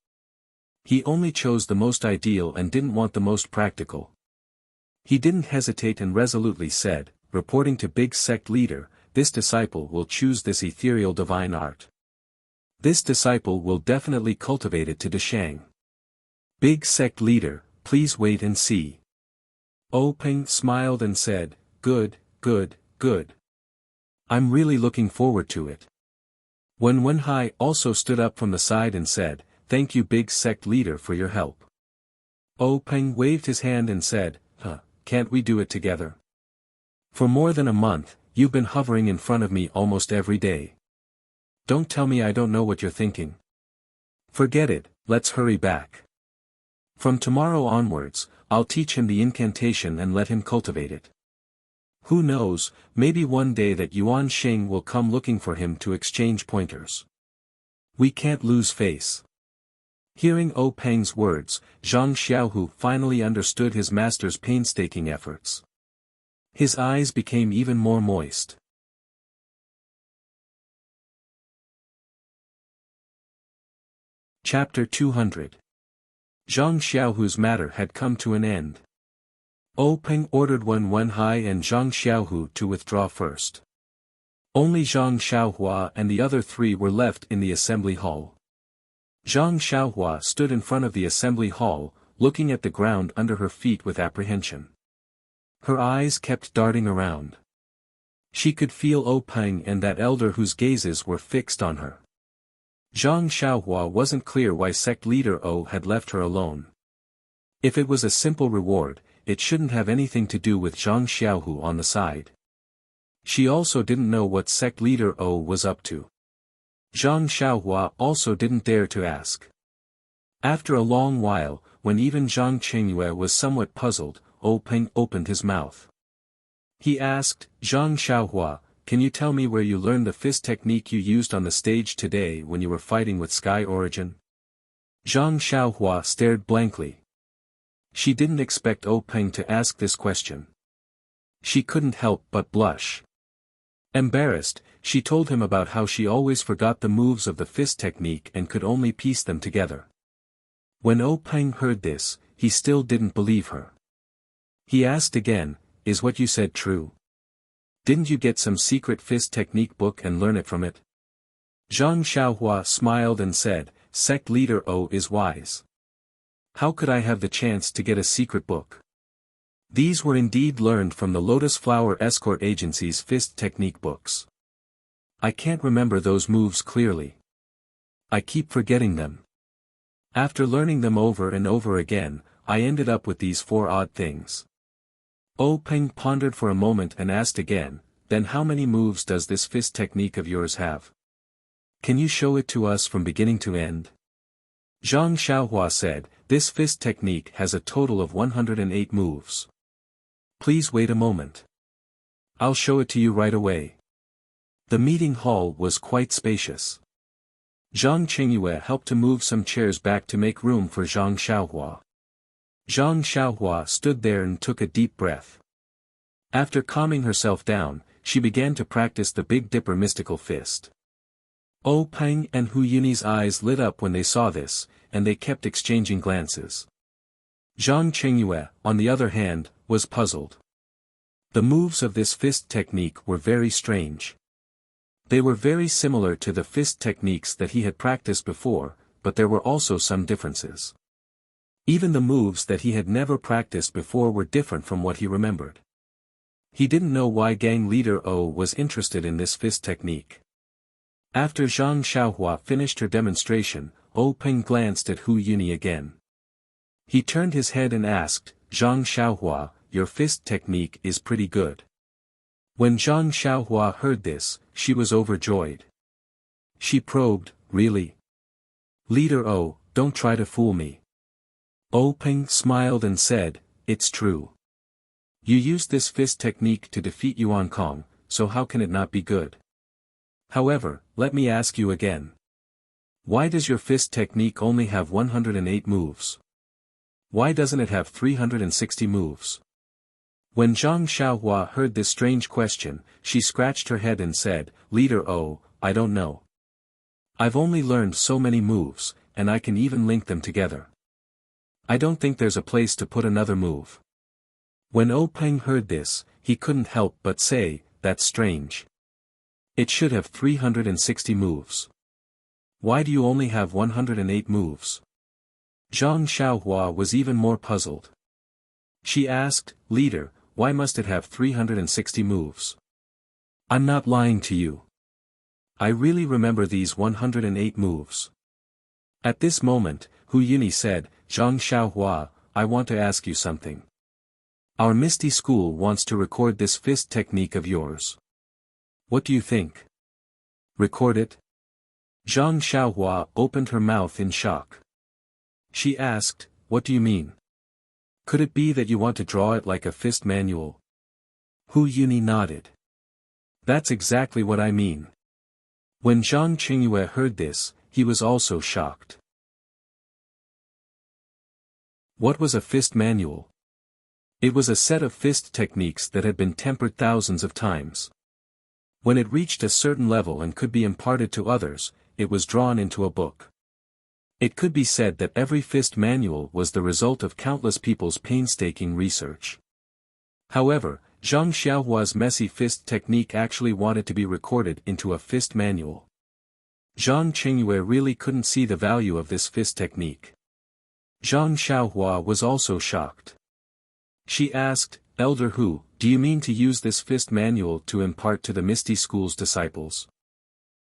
He only chose the most ideal and didn't want the most practical. He didn't hesitate and resolutely said, reporting to big sect leader, this disciple will choose this ethereal divine art. This disciple will definitely cultivate it to Deshang. Big sect leader, please wait and see. Peng smiled and said, good, good, good. I'm really looking forward to it. Wen Wenhai also stood up from the side and said, thank you big sect leader for your help. Peng waved his hand and said, can't we do it together? For more than a month, you've been hovering in front of me almost every day. Don't tell me I don't know what you're thinking. Forget it, let's hurry back. From tomorrow onwards, I'll teach him the incantation and let him cultivate it. Who knows, maybe one day that Yuan Sheng will come looking for him to exchange pointers. We can't lose face. Hearing Peng's words, Zhang Xiaohu finally understood his master's painstaking efforts. His eyes became even more moist. Chapter 200. Zhang Xiaohu's matter had come to an end. Peng ordered Wen Wenhai and Zhang Xiaohu to withdraw first. Only Zhang Xiaohua and the other three were left in the assembly hall. Zhang Xiaohua stood in front of the assembly hall, looking at the ground under her feet with apprehension. Her eyes kept darting around. She could feel Peng and that elder whose gazes were fixed on her. Zhang Xiaohua wasn't clear why sect leader had left her alone. If it was a simple reward, it shouldn't have anything to do with Zhang Xiaohu on the side. She also didn't know what sect leader was up to. Zhang Xiaohua also didn't dare to ask. After a long while, when even Zhang Qingyue was somewhat puzzled, Peng opened his mouth. He asked, Zhang Xiaohua, can you tell me where you learned the fist technique you used on the stage today when you were fighting with Sky Origin? Zhang Xiaohua stared blankly. She didn't expect Peng to ask this question. She couldn't help but blush. Embarrassed, she told him about how she always forgot the moves of the fist technique and could only piece them together. When Peng heard this, he still didn't believe her. He asked again, is what you said true? Didn't you get some secret fist technique book and learn it from it? Zhang Xiaohua smiled and said, Sect Leader O is wise. How could I have the chance to get a secret book? These were indeed learned from the Lotus Flower Escort Agency's fist technique books. I can't remember those moves clearly. I keep forgetting them. After learning them over and over again, I ended up with these 4 odd things. O Peng pondered for a moment and asked again, then how many moves does this fist technique of yours have? Can you show it to us from beginning to end? Zhang Xiaohua said, this fist technique has a total of 108 moves. Please wait a moment. I'll show it to you right away. The meeting hall was quite spacious. Zhang Qingyue helped to move some chairs back to make room for Zhang Xiaohua. Zhang Xiaohua stood there and took a deep breath. After calming herself down, she began to practice the Big Dipper mystical fist. O Peng and Hu Yunyi's eyes lit up when they saw this, and they kept exchanging glances. Zhang Qingyue, on the other hand, was puzzled. The moves of this fist technique were very strange. They were very similar to the fist techniques that he had practiced before, but there were also some differences. Even the moves that he had never practiced before were different from what he remembered. He didn't know why Gang Leader O was interested in this fist technique. After Zhang Xiaohua finished her demonstration, O Peng glanced at Hu Yunyi again. He turned his head and asked, Zhang Xiaohua, your fist technique is pretty good. When Zhang Xiaohua heard this, she was overjoyed. She probed, really? Leader O, don't try to fool me. O Peng smiled and said, it's true. You used this fist technique to defeat Yuan Kong, so how can it not be good? However, let me ask you again. Why does your fist technique only have 108 moves? Why doesn't it have 360 moves? When Zhang Xiaohua heard this strange question, she scratched her head and said, Leader O, I don't know. I've only learned so many moves, and I can even link them together. I don't think there's a place to put another move. When O Peng heard this, he couldn't help but say, that's strange. It should have 360 moves. Why do you only have 108 moves? Zhang Xiaohua was even more puzzled. She asked, Leader, why must it have 360 moves? I'm not lying to you. I really remember these 108 moves. At this moment, Hu Yunyi said, Zhang Xiaohua, I want to ask you something. Our Misty School wants to record this fist technique of yours. What do you think? Record it? Zhang Xiaohua opened her mouth in shock. She asked, what do you mean? Could it be that you want to draw it like a fist manual? Hu Yunyi nodded. That's exactly what I mean. When Zhang Qingyue heard this, he was also shocked. What was a fist manual? It was a set of fist techniques that had been tempered thousands of times. When it reached a certain level and could be imparted to others, it was drawn into a book. It could be said that every fist manual was the result of countless people's painstaking research. However, Zhang Xiaohua's messy fist technique actually wanted to be recorded into a fist manual. Zhang Qingyue really couldn't see the value of this fist technique. Zhang Xiaohua was also shocked. She asked, Elder Hu, do you mean to use this fist manual to impart to the Misty School's disciples?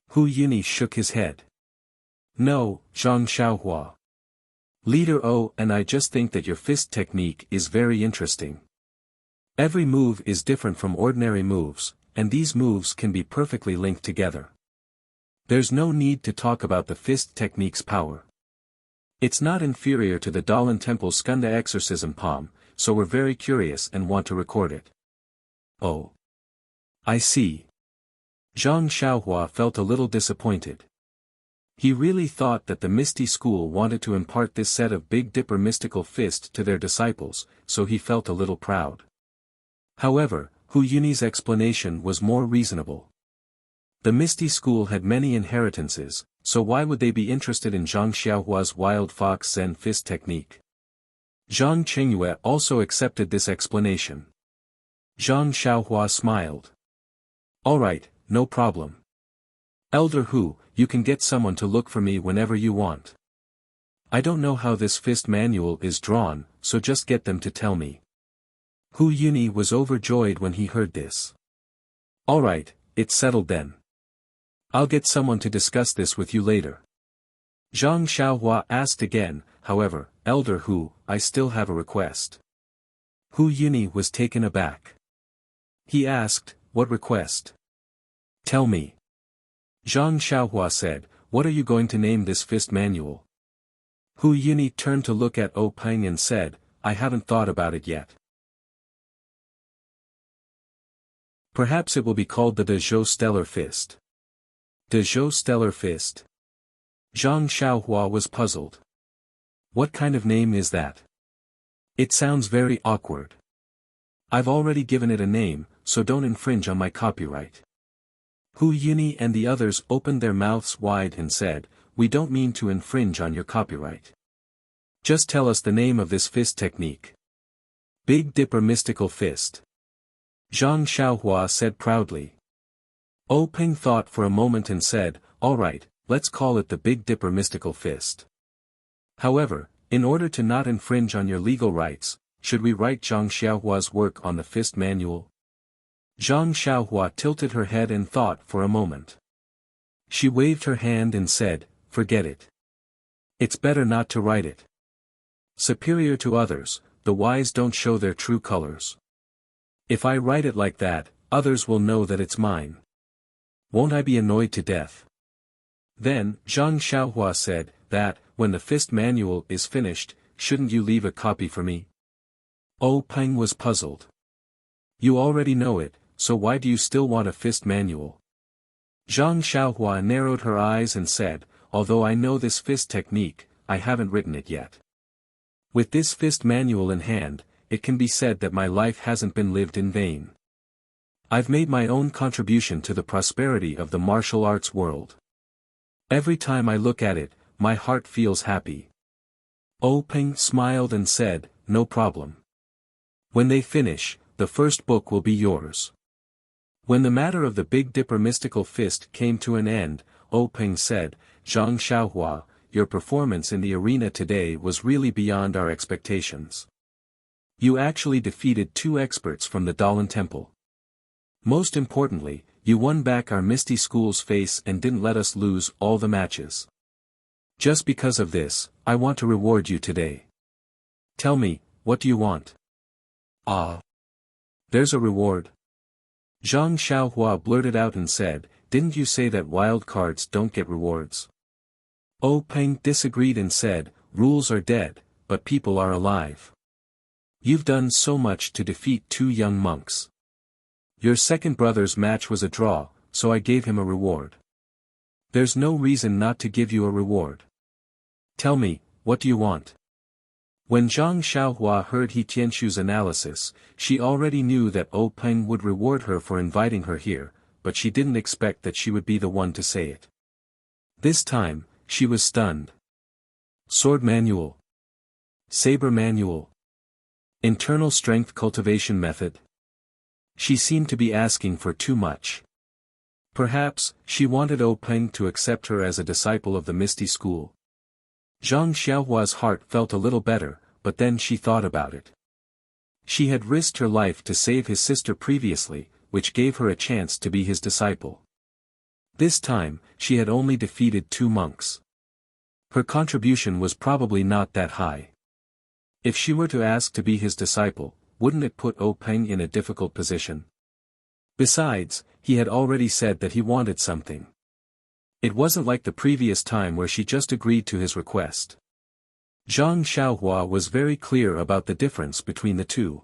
Hu Yunyi shook his head. No, Zhang Xiaohua. Leader O and I just think that your fist technique is very interesting. Every move is different from ordinary moves, and these moves can be perfectly linked together. There's no need to talk about the fist technique's power. It's not inferior to the Dalan Temple Skunda exorcism palm, so we're very curious and want to record it. Oh. I see. Zhang Xiaohua felt a little disappointed. He really thought that the Misty School wanted to impart this set of Big Dipper mystical fist to their disciples, so he felt a little proud. However, Hu Yunyi's explanation was more reasonable. The Misty School had many inheritances, so why would they be interested in Zhang Xiaohua's Wild Fox Zen fist technique? Zhang Qingyue also accepted this explanation. Zhang Xiaohua smiled. Alright, no problem. Elder Hu, you can get someone to look for me whenever you want. I don't know how this fist manual is drawn, so just get them to tell me. Hu Yuni was overjoyed when he heard this. Alright, it's settled then. I'll get someone to discuss this with you later. Zhang Xiaohua asked again, however, Elder Hu, I still have a request. Hu Yuni was taken aback. He asked, what request? Tell me. Zhang Xiaohua said, what are you going to name this fist manual? Hu Yuni turned to look at O Peng and said, I haven't thought about it yet. Perhaps it will be called the De Zhou Stellar Fist. De Zhou Stellar Fist. Zhang Xiaohua was puzzled. What kind of name is that? It sounds very awkward. I've already given it a name, so don't infringe on my copyright. Hu Yuni and the others opened their mouths wide and said, we don't mean to infringe on your copyright. Just tell us the name of this fist technique. Big Dipper Mystical Fist. Zhang Xiaohua said proudly. O Peng thought for a moment and said, alright, let's call it the Big Dipper Mystical Fist. However, in order to not infringe on your legal rights, should we write Zhang Xiaohua's work on the fist manual? Zhang Xiaohua tilted her head and thought for a moment. She waved her hand and said, forget it. It's better not to write it. Superior to others, the wise don't show their true colors. If I write it like that, others will know that it's mine. Won't I be annoyed to death? Then, Zhang Xiaohua said, that, when the fist manual is finished, shouldn't you leave a copy for me? O Peng was puzzled. You already know it, so why do you still want a fist manual? Zhang Xiaohua narrowed her eyes and said, although I know this fist technique, I haven't written it yet. With this fist manual in hand, it can be said that my life hasn't been lived in vain. I've made my own contribution to the prosperity of the martial arts world. Every time I look at it, my heart feels happy. O Peng smiled and said, no problem. When they finish, the first book will be yours. When the matter of the Big Dipper Mystical Fist came to an end, O Peng said, Zhang Xiaohua, your performance in the arena today was really beyond our expectations. You actually defeated 2 experts from the Dalan Temple. Most importantly, you won back our Misty School's face and didn't let us lose all the matches. Just because of this, I want to reward you today. Tell me, what do you want? Ah. There's a reward. Zhang Xiaohua blurted out and said, didn't you say that wild cards don't get rewards? O Peng disagreed and said, rules are dead, but people are alive. You've done so much to defeat 2 young monks. Your second brother's match was a draw, so I gave him a reward. There's no reason not to give you a reward. Tell me, what do you want? When Zhang Xiaohua heard He Tianxu's analysis, she already knew that O Peng would reward her for inviting her here, but she didn't expect that she would be the one to say it. This time, she was stunned. Sword manual. Saber manual. Internal strength cultivation method. She seemed to be asking for too much. Perhaps, she wanted O Peng to accept her as a disciple of the Misty School. Zhang Xiaohua's heart felt a little better, but then she thought about it. She had risked her life to save his sister previously, which gave her a chance to be his disciple. This time, she had only defeated 2 monks. Her contribution was probably not that high. If she were to ask to be his disciple, wouldn't it put O Peng in a difficult position? Besides, he had already said that he wanted something. It wasn't like the previous time where she just agreed to his request. Zhang Xiaohua was very clear about the difference between the two.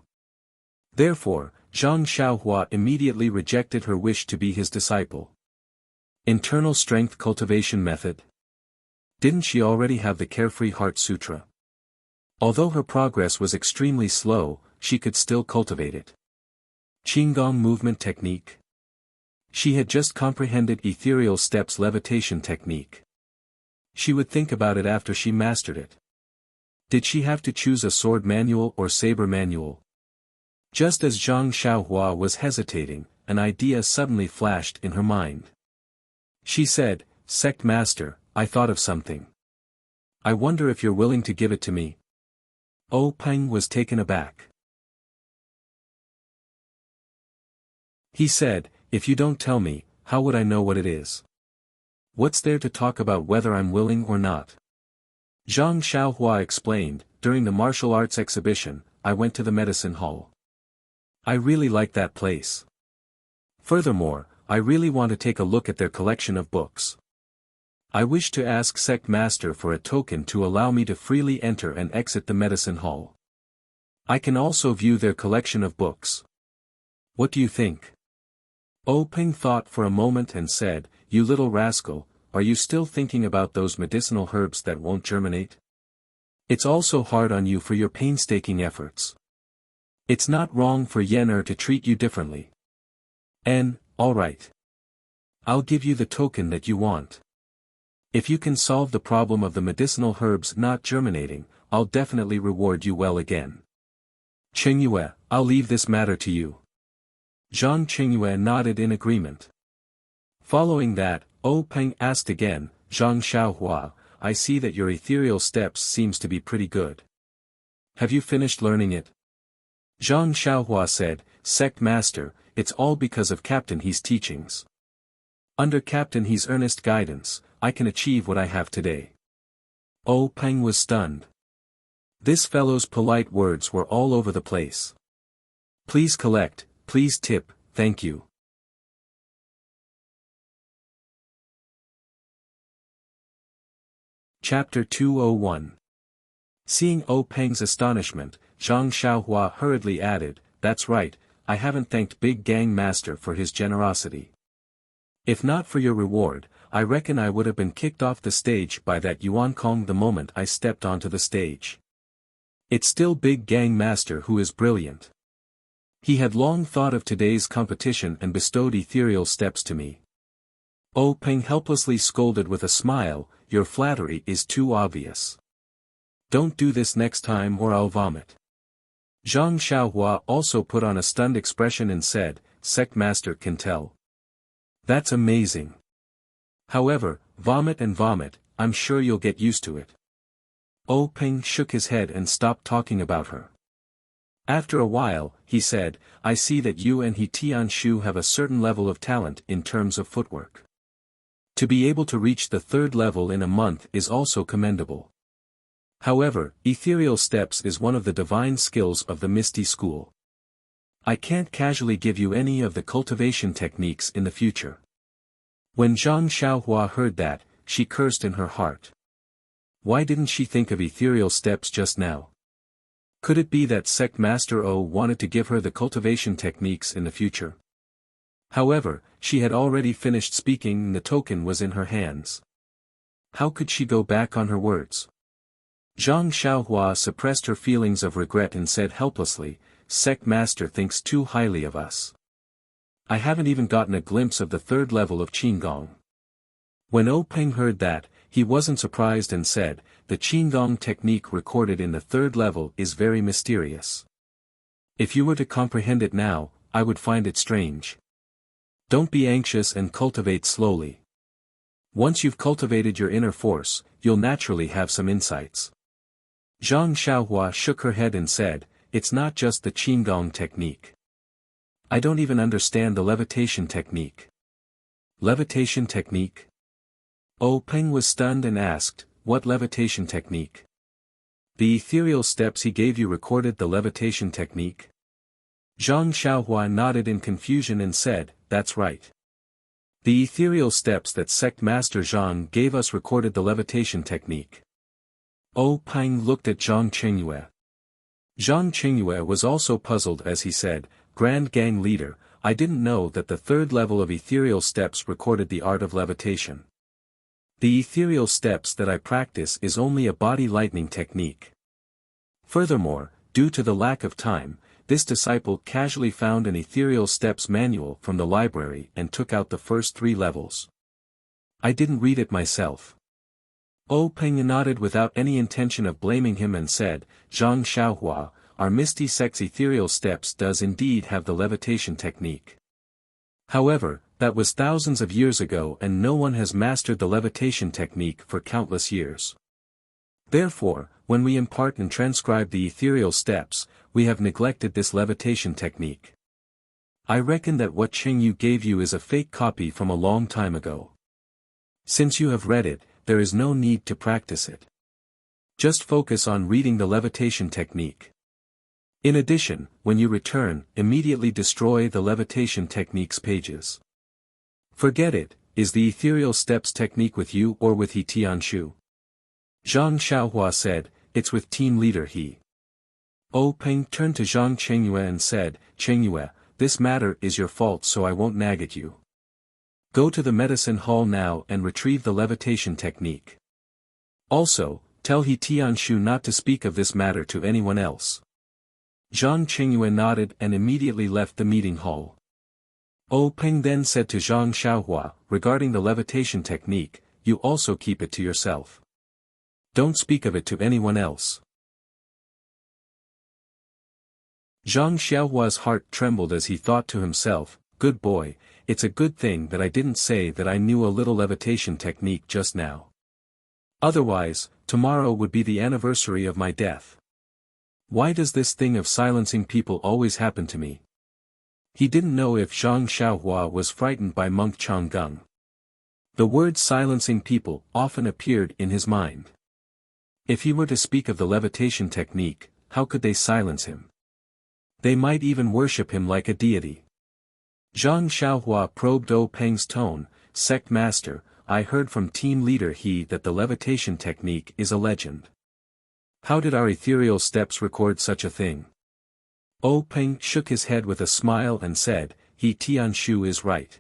Therefore, Zhang Xiaohua immediately rejected her wish to be his disciple. Internal strength cultivation method. Didn't she already have the Carefree Heart Sutra? Although her progress was extremely slow, she could still cultivate it. Qigong movement technique. She had just comprehended Ethereal Steps levitation technique. She would think about it after she mastered it. Did she have to choose a sword manual or saber manual? Just as Zhang Xiaohua was hesitating, an idea suddenly flashed in her mind. She said, "Sect Master, I thought of something. I wonder if you're willing to give it to me." Peng was taken aback. He said, "If you don't tell me, how would I know what it is? What's there to talk about whether I'm willing or not?" Zhang Xiaohua explained, "During the martial arts exhibition, I went to the medicine hall. I really like that place. Furthermore, I really want to take a look at their collection of books. I wish to ask Sect Master for a token to allow me to freely enter and exit the medicine hall. I can also view their collection of books. What do you think?" Peng thought for a moment and said, "You little rascal, are you still thinking about those medicinal herbs that won't germinate? It's also hard on you for your painstaking efforts. It's not wrong for Yener to treat you differently. All right. I'll give you the token that you want. If you can solve the problem of the medicinal herbs not germinating, I'll definitely reward you well again. Qingyue, I'll leave this matter to you." Zhang Qingyue nodded in agreement. Following that, Peng asked again, "Zhang Xiaohua, I see that your ethereal steps seems to be pretty good. Have you finished learning it?" Zhang Xiaohua said, "Sect Master, it's all because of Captain He's teachings. Under Captain He's earnest guidance, I can achieve what I have today." Peng was stunned. This fellow's polite words were all over the place. "Please collect, please tip, thank you." Chapter 201. Seeing Peng's astonishment, Zhang Xiaohua hurriedly added, "That's right, I haven't thanked Big Gang Master for his generosity. If not for your reward, I reckon I would have been kicked off the stage by that Yuan Kong the moment I stepped onto the stage. It's still Big Gang Master who is brilliant. He had long thought of today's competition and bestowed ethereal steps to me." Peng helplessly scolded with a smile, "Your flattery is too obvious. Don't do this next time or I'll vomit." Zhang Xiaohua also put on a stunned expression and said, "Sect Master can tell. That's amazing. However, vomit and vomit, I'm sure you'll get used to it." Peng shook his head and stopped talking about her. After a while, he said, "I see that you and He Tianshu have a certain level of talent in terms of footwork. To be able to reach the third level in a month is also commendable. However, ethereal steps is one of the divine skills of the Misty School. I can't casually give you any of the cultivation techniques in the future." When Zhang Xiaohua heard that, she cursed in her heart. Why didn't she think of ethereal steps just now? Could it be that Sect Master wanted to give her the cultivation techniques in the future? However, she had already finished speaking and the token was in her hands. How could she go back on her words? Zhang Xiaohua suppressed her feelings of regret and said helplessly, "Sect Master thinks too highly of us. I haven't even gotten a glimpse of the third level of Qinggong." When Peng heard that, he wasn't surprised and said, "The Qinggong technique recorded in the third level is very mysterious. If you were to comprehend it now, I would find it strange. Don't be anxious and cultivate slowly. Once you've cultivated your inner force, you'll naturally have some insights." Zhang Xiaohua shook her head and said, "It's not just the Qinggong technique. I don't even understand the levitation technique." "Levitation technique?" Peng was stunned and asked, "What levitation technique?" "The ethereal steps he gave you recorded the levitation technique." Zhang Xiaohua nodded in confusion and said, "That's right. The ethereal steps that Sect Master Zhang gave us recorded the levitation technique." Peng looked at Zhang Qingyue. Zhang Qingyue was also puzzled as he said, "Grand Gang Leader, I didn't know that the third level of ethereal steps recorded the art of levitation. The ethereal steps that I practice is only a body lightning technique. Furthermore, due to the lack of time, this disciple casually found an ethereal steps manual from the library and took out the first 3 levels. I didn't read it myself." Peng nodded without any intention of blaming him and said, Zhang Xiaohua, our Misty Sex Ethereal Steps does indeed have the levitation technique. However, that was thousands of years ago and no one has mastered the levitation technique for countless years. Therefore, when we impart and transcribe the ethereal steps, we have neglected this levitation technique. I reckon that what Qingyu gave you is a fake copy from a long time ago. Since you have read it, there is no need to practice it. Just focus on reading the levitation technique. In addition, when you return, immediately destroy the levitation technique's pages. Forget it, is the ethereal steps technique with you or with He Tianshu? Zhang Xiaohua said, it's with team leader He. Peng turned to Zhang Chengyue and said, Chengyue, this matter is your fault so I won't nag at you. Go to the medicine hall now and retrieve the levitation technique. Also, tell He Tianshu not to speak of this matter to anyone else. Zhang Chengyue nodded and immediately left the meeting hall. Peng then said to Zhang Xiaohua, regarding the levitation technique, you also keep it to yourself. Don't speak of it to anyone else. Zhang Xiaohua's heart trembled as he thought to himself, good boy, it's a good thing that I didn't say that I knew a little levitation technique just now. Otherwise, tomorrow would be the anniversary of my death. Why does this thing of silencing people always happen to me? He didn't know if Zhang Xiaohua was frightened by monk Changgung. The word silencing people often appeared in his mind. If he were to speak of the levitation technique, how could they silence him? They might even worship him like a deity. Zhang Xiaohua probed Peng's tone, sect master, I heard from team leader He that the levitation technique is a legend. How did our ethereal steps record such a thing? Peng shook his head with a smile and said, He Tianshu is right.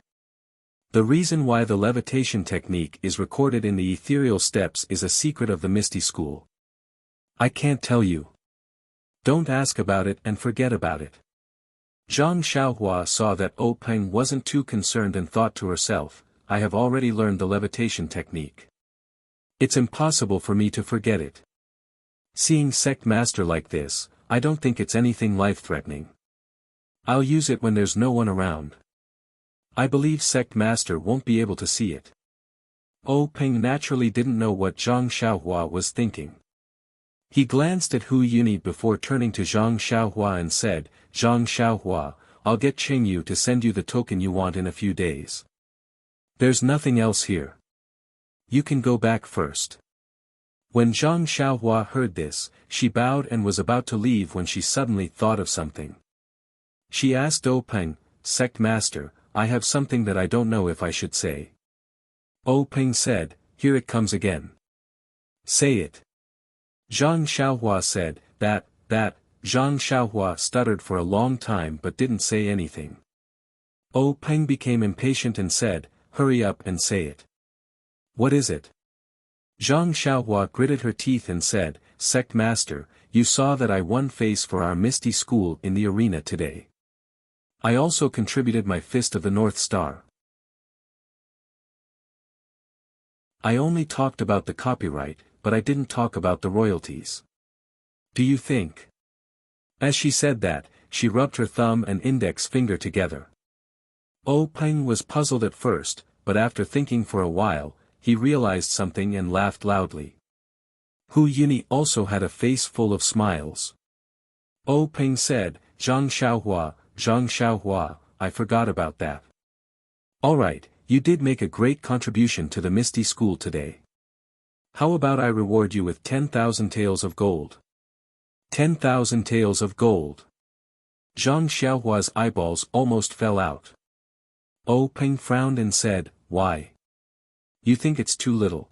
The reason why the levitation technique is recorded in the ethereal steps is a secret of the Misty School. I can't tell you. Don't ask about it and forget about it. Zhang Xiaohua saw that Peng wasn't too concerned and thought to herself, I have already learned the levitation technique. It's impossible for me to forget it. Seeing sect master like this, I don't think it's anything life-threatening. I'll use it when there's no one around. I believe sect master won't be able to see it. Peng naturally didn't know what Zhang Xiaohua was thinking. He glanced at Hu Yuni before turning to Zhang Xiaohua and said, Zhang Xiaohua, I'll get Qingyu to send you the token you want in a few days. There's nothing else here. You can go back first. When Zhang Xiaohua heard this, she bowed and was about to leave when she suddenly thought of something. She asked Peng, sect master, I have something that I don't know if I should say. Peng said, here it comes again. Say it. Zhang Xiaohua said, that, Zhang Xiaohua stuttered for a long time but didn't say anything. Peng became impatient and said, hurry up and say it. What is it? Zhang Xiaohua gritted her teeth and said, sect master, you saw that I won face for our Misty School in the arena today. I also contributed my Fist of the North Star. I only talked about the copyright, but I didn't talk about the royalties. Do you think? As she said that, she rubbed her thumb and index finger together. Peng was puzzled at first, but after thinking for a while, he realized something and laughed loudly. Hu Yuni also had a face full of smiles. Peng said, Zhang Xiaohua, I forgot about that. Alright, you did make a great contribution to the Misty School today. How about I reward you with 10,000 taels of gold? 10,000 taels of gold. Zhang Xiaohua's eyeballs almost fell out. Peng frowned and said, why? You think it's too little?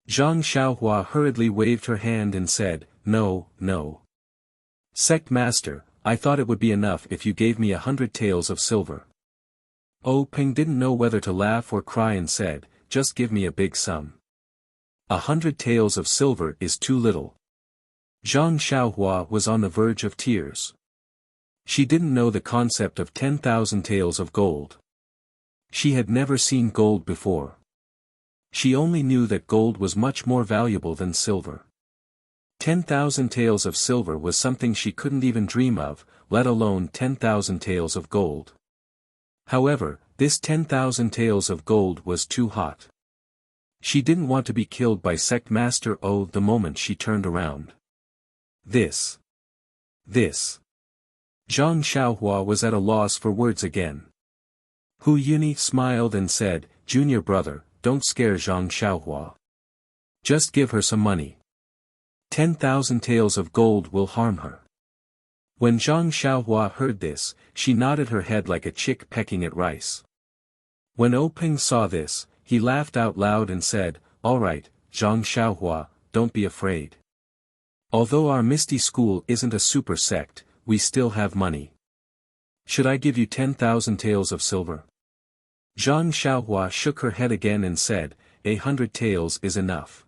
Zhang Xiaohua hurriedly waved her hand and said, no. Sect master, I thought it would be enough if you gave me 100 taels of silver. Peng didn't know whether to laugh or cry and said, just give me a big sum. 100 taels of silver is too little. Zhang Xiaohua was on the verge of tears. She didn't know the concept of 10,000 taels of gold. She had never seen gold before. She only knew that gold was much more valuable than silver. 10,000 taels of silver was something she couldn't even dream of, let alone 10,000 taels of gold. However, this 10,000 taels of gold was too hot. She didn't want to be killed by Sect Master O the moment she turned around. This. Zhang Xiaohua was at a loss for words again. Hu Yuni smiled and said, "Junior brother, don't scare Zhang Xiaohua. Just give her some money. 10,000 taels of gold will harm her." When Zhang Xiaohua heard this, she nodded her head like a chick pecking at rice. When O Peng saw this, he laughed out loud and said, "All right, Zhang Xiaohua, don't be afraid. Although our Misty School isn't a super sect, we still have money. Should I give you 10,000 taels of silver?" Zhang Xiaohua shook her head again and said, 100 taels is enough.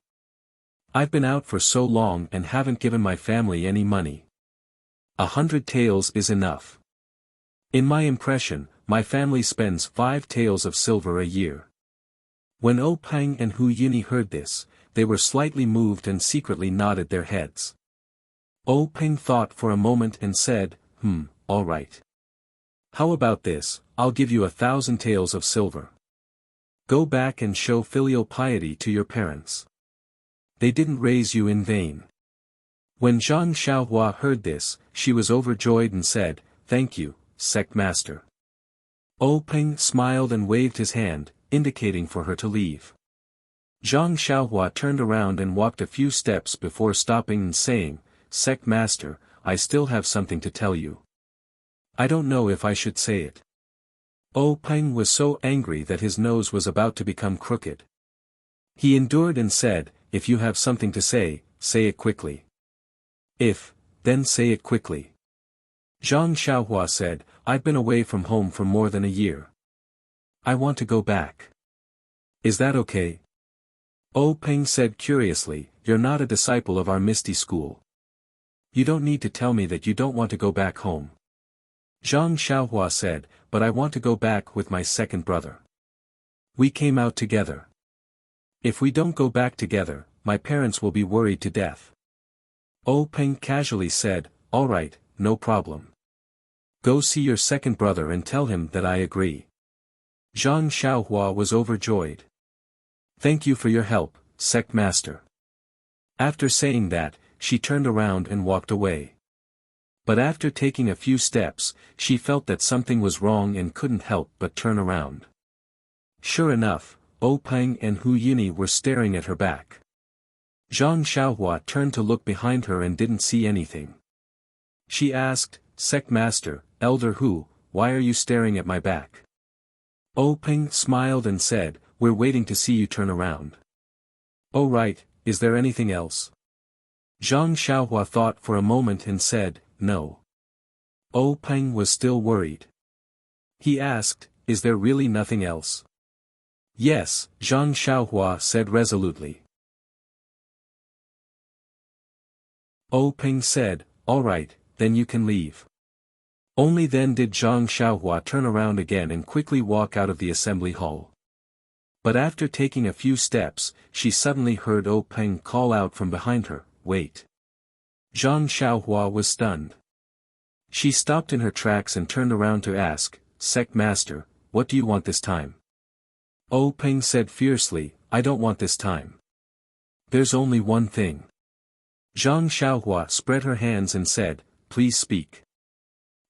I've been out for so long and haven't given my family any money. 100 taels is enough. In my impression, my family spends 5 taels of silver a year. When O Peng and Hu Yuni heard this, they were slightly moved and secretly nodded their heads. O Peng thought for a moment and said, all right. How about this, I'll give you 1,000 taels of silver. Go back and show filial piety to your parents. They didn't raise you in vain. When Zhang Xiaohua heard this, she was overjoyed and said, "Thank you, Sect Master." O Peng smiled and waved his hand, indicating for her to leave. Zhang Xiaohua turned around and walked a few steps before stopping and saying, "Sect Master, I still have something to tell you. I don't know if I should say it." O Peng was so angry that his nose was about to become crooked. He endured and said, "If you have something to say it quickly." Then say it quickly." Zhang Xiaohua said, "I've been away from home for more than a year. I want to go back. Is that okay?" O Peng said curiously, "You're not a disciple of our Misty School. You don't need to tell me that you don't want to go back home." Zhang Xiaohua said, "But I want to go back with my second brother. We came out together. If we don't go back together, my parents will be worried to death." O Peng casually said, "All right, no problem. Go see your second brother and tell him that I agree." Zhang Xiaohua was overjoyed. "Thank you for your help, Sect Master." After saying that, she turned around and walked away. But after taking a few steps, she felt that something was wrong and couldn't help but turn around. Sure enough, O Peng and Hu Yuni were staring at her back. Zhang Xiaohua turned to look behind her and didn't see anything. She asked, "Sect Master, Elder Hu, why are you staring at my back?" O Peng smiled and said, "We're waiting to see you turn around." "Oh right, is there anything else?" Zhang Xiaohua thought for a moment and said, "No." O Peng was still worried. He asked, "Is there really nothing else?" "Yes," Zhang Xiaohua said resolutely. O Peng said, "All right, then you can leave." Only then did Zhang Xiaohua turn around again and quickly walk out of the assembly hall. But after taking a few steps, she suddenly heard O Peng call out from behind her, "Wait." Zhang Xiaohua was stunned. She stopped in her tracks and turned around to ask, "Sect Master, what do you want this time?" O Peng said fiercely, "I don't want this time. There's only one thing." Zhang Xiaohua spread her hands and said, "Please speak."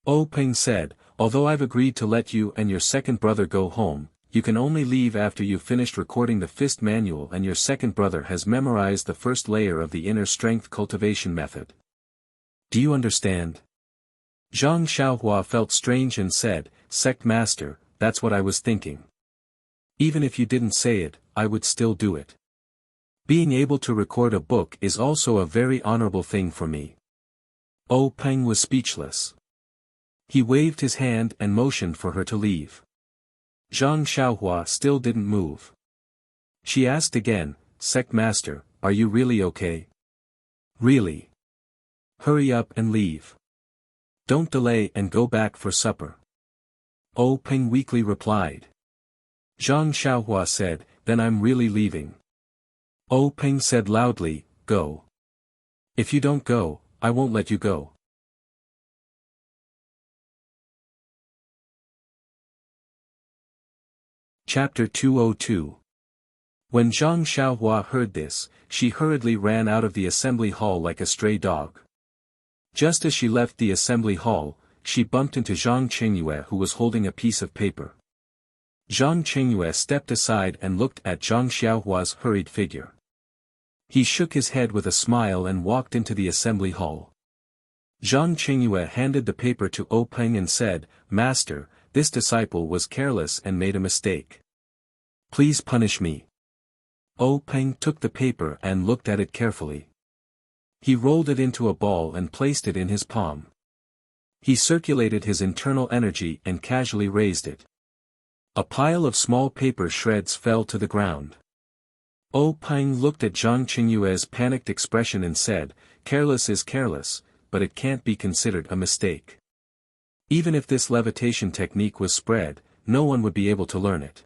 O Peng said, "Although I've agreed to let you and your second brother go home, you can only leave after you've finished recording the fist manual and your second brother has memorized the first layer of the inner strength cultivation method. Do you understand?" Zhang Xiaohua felt strange and said, "Sect Master, that's what I was thinking. Even if you didn't say it, I would still do it. Being able to record a book is also a very honorable thing for me." O Peng was speechless. He waved his hand and motioned for her to leave. Zhang Xiaohua still didn't move. She asked again, "Sect Master, are you really okay?" "Really. Hurry up and leave. Don't delay and go back for supper." O Peng weakly replied. Zhang Xiaohua said, then I'm really leaving. Oh Peng said loudly, go. If you don't go, I won't let you go. Chapter 202. When Zhang Xiaohua heard this, she hurriedly ran out of the assembly hall like a stray dog. Just as she left the assembly hall, she bumped into Zhang Qingyue, who was holding a piece of paper. Zhang Qingyue stepped aside and looked at Zhang Xiaohua's hurried figure. He shook his head with a smile and walked into the assembly hall. Zhang Qingyue handed the paper to O Peng and said, Master, this disciple was careless and made a mistake. Please punish me. O Peng took the paper and looked at it carefully. He rolled it into a ball and placed it in his palm. He circulated his internal energy and casually raised it. A pile of small paper shreds fell to the ground. O Peng looked at Zhang Qingyue's panicked expression and said, careless is careless, but it can't be considered a mistake. Even if this levitation technique was spread, no one would be able to learn it.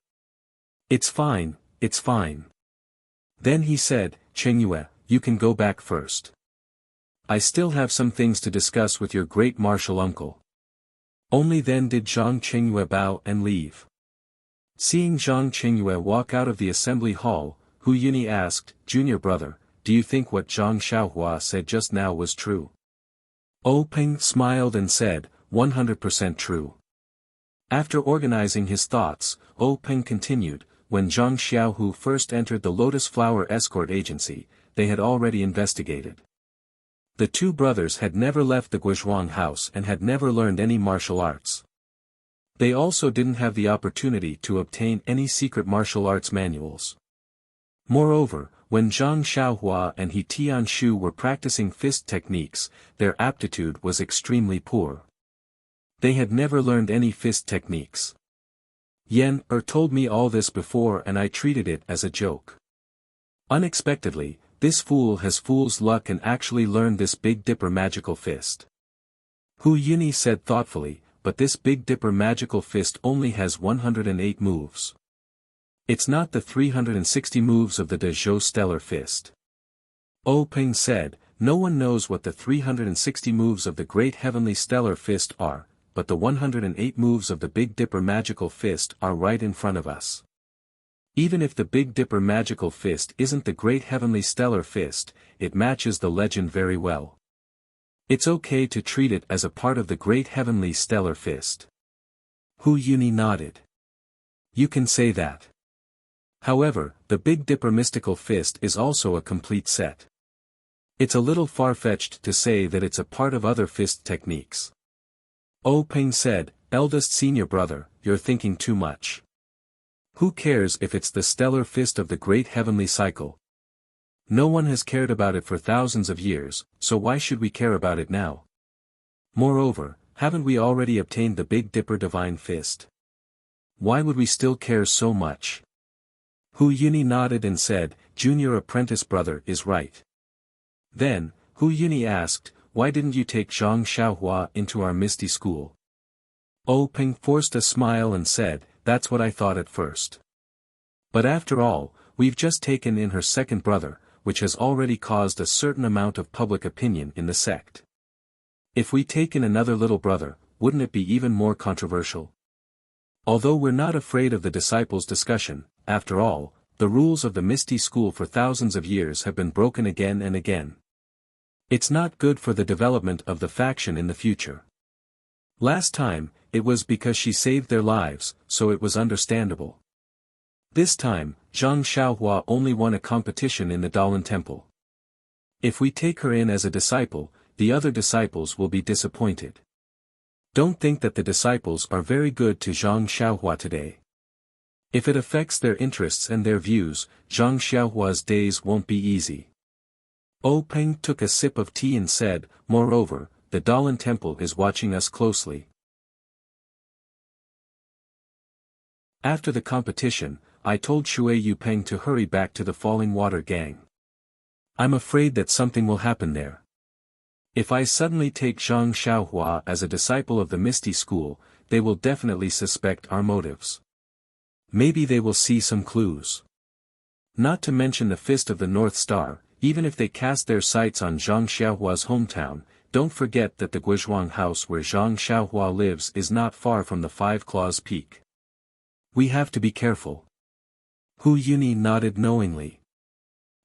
It's fine, it's fine. Then he said, Qingyue, you can go back first. I still have some things to discuss with your great martial uncle. Only then did Zhang Qingyue bow and leave. Seeing Zhang Qingyue walk out of the assembly hall, Hu Yuni asked, Junior brother, do you think what Zhang Xiaohua said just now was true? O Peng smiled and said, 100% true. After organizing his thoughts, O Peng continued, when Zhang Xiaohu first entered the Lotus Flower Escort Agency, they had already investigated. The two brothers had never left the Guizhuang house and had never learned any martial arts. They also didn't have the opportunity to obtain any secret martial arts manuals. Moreover, when Zhang Xiaohua and He Tianshu were practicing fist techniques, their aptitude was extremely poor. They had never learned any fist techniques. Yen told me all this before and I treated it as a joke. Unexpectedly, this fool has fool's luck and actually learned this Big Dipper magical fist. Hu Yuni said thoughtfully, but this Big Dipper magical fist only has 108 moves. It's not the 360 moves of the De Zhou Stellar Fist. O Peng said, no one knows what the 360 moves of the Great Heavenly Stellar Fist are, but the 108 moves of the Big Dipper Magical Fist are right in front of us. Even if the Big Dipper Magical Fist isn't the Great Heavenly Stellar Fist, it matches the legend very well. It's okay to treat it as a part of the Great Heavenly Stellar Fist. Hu Yuni nodded. You can say that. However, the Big Dipper Mystical Fist is also a complete set. It's a little far-fetched to say that it's a part of other fist techniques. O Peng said, eldest senior brother, you're thinking too much. Who cares if it's the stellar fist of the Great Heavenly Cycle? No one has cared about it for thousands of years, so why should we care about it now? Moreover, haven't we already obtained the Big Dipper Divine Fist? Why would we still care so much? Hu Yuni nodded and said, Junior apprentice brother is right. Then, Hu Yuni asked, why didn't you take Zhang Xiaohua into our Misty School? O Peng forced a smile and said, that's what I thought at first. But after all, we've just taken in her second brother, which has already caused a certain amount of public opinion in the sect. If we take in another little brother, wouldn't it be even more controversial? Although we're not afraid of the disciples' discussion, after all, the rules of the Misty School for thousands of years have been broken again and again. It's not good for the development of the faction in the future. Last time, it was because she saved their lives, so it was understandable. This time, Zhang Xiaohua only won a competition in the Dalan Temple. If we take her in as a disciple, the other disciples will be disappointed. Don't think that the disciples are very good to Zhang Xiaohua today. If it affects their interests and their views, Zhang Xiaohua's days won't be easy. O Peng took a sip of tea and said, moreover, the Dalan Temple is watching us closely. After the competition, I told Shui Yupeng to hurry back to the Falling Water Gang. I'm afraid that something will happen there. If I suddenly take Zhang Xiaohua as a disciple of the Misty School, they will definitely suspect our motives. Maybe they will see some clues. Not to mention the Fist of the North Star, even if they cast their sights on Zhang Xiaohua's hometown, don't forget that the Guizhuang house where Zhang Xiaohua lives is not far from the Five Claws Peak. We have to be careful. Hu Yuni nodded knowingly.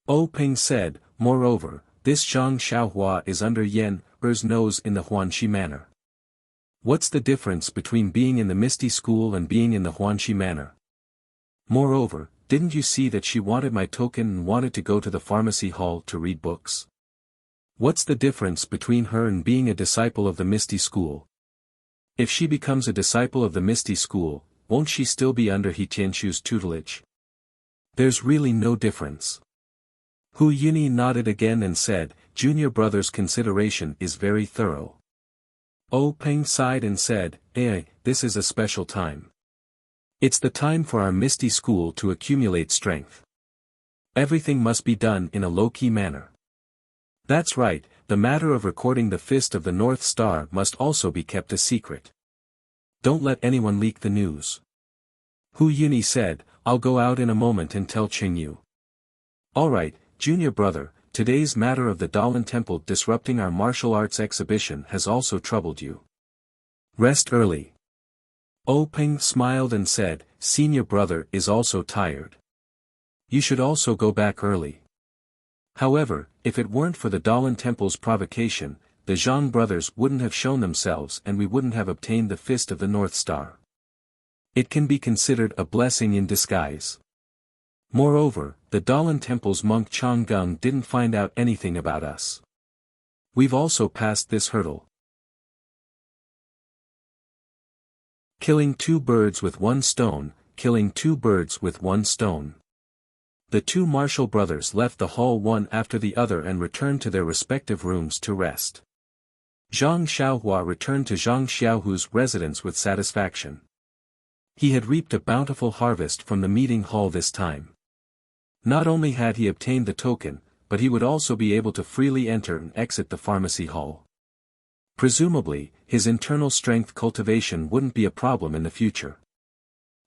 O Ping said, moreover, this Zhang Xiaohua is under Yan Er's nose in the Huanxi Manor. What's the difference between being in the Misty School and being in the Huanxi Manor? Moreover, didn't you see that she wanted my token and wanted to go to the pharmacy hall to read books? What's the difference between her and being a disciple of the Misty School? If she becomes a disciple of the Misty School, won't she still be under He Tianxu's tutelage? There's really no difference. Hu Yuni nodded again and said, Junior brother's consideration is very thorough. O Peng sighed and said, this is a special time. It's the time for our Misty School to accumulate strength. Everything must be done in a low-key manner. That's right, the matter of recording the Fist of the North Star must also be kept a secret. Don't let anyone leak the news. Hu Yuni said, I'll go out in a moment and tell Qingyu. Alright, junior brother, today's matter of the Dalan Temple disrupting our martial arts exhibition has also troubled you. Rest early. O Peng smiled and said, senior brother is also tired. You should also go back early. However, if it weren't for the Dalan Temple's provocation, the Zhang brothers wouldn't have shown themselves and we wouldn't have obtained the Fist of the North Star. It can be considered a blessing in disguise. Moreover, the Dalan Temple's monk Changgung didn't find out anything about us. We've also passed this hurdle. Killing two birds with one stone, killing two birds with one stone. The two Marshall brothers left the hall one after the other and returned to their respective rooms to rest. Zhang Xiaohua returned to Zhang Xiaohu's residence with satisfaction. He had reaped a bountiful harvest from the meeting hall this time. Not only had he obtained the token, but he would also be able to freely enter and exit the pharmacy hall. Presumably, his internal strength cultivation wouldn't be a problem in the future.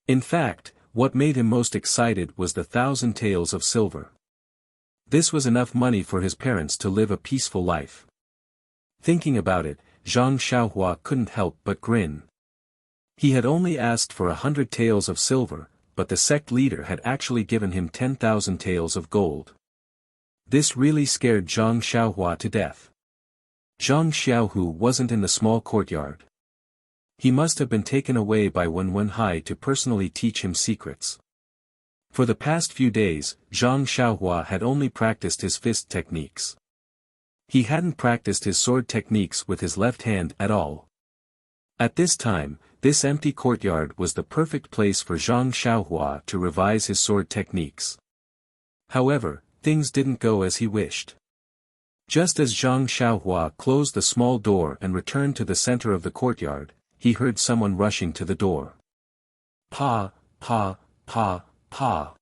In fact, what made him most excited was the 1,000 taels of silver. This was enough money for his parents to live a peaceful life. Thinking about it, Zhang Xiaohua couldn't help but grin. He had only asked for 100 taels of silver, but the sect leader had actually given him 10,000 taels of gold. This really scared Zhang Xiaohua to death. Zhang Xiaohu wasn't in the small courtyard. He must have been taken away by Wen Wenhai to personally teach him secrets. For the past few days, Zhang Xiaohua had only practiced his fist techniques. He hadn't practiced his sword techniques with his left hand at all. At this time, this empty courtyard was the perfect place for Zhang Xiaohua to revise his sword techniques. However, things didn't go as he wished. Just as Zhang Xiaohua closed the small door and returned to the center of the courtyard, he heard someone rushing to the door. Pa, pa, pa, pa.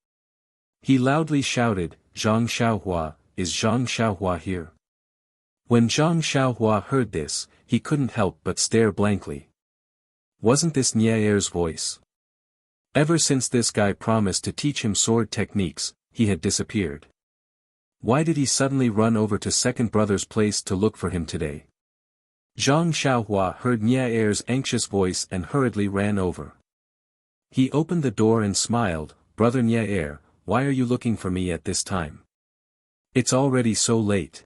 He loudly shouted, Zhang Xiaohua, is Zhang Xiaohua here? When Zhang Xiaohua heard this, he couldn't help but stare blankly. Wasn't this Niaer's voice? Ever since this guy promised to teach him sword techniques, he had disappeared. Why did he suddenly run over to second brother's place to look for him today? Zhang Xiaohua heard Niaer's anxious voice and hurriedly ran over. He opened the door and smiled, Brother Niaer, why are you looking for me at this time? It's already so late.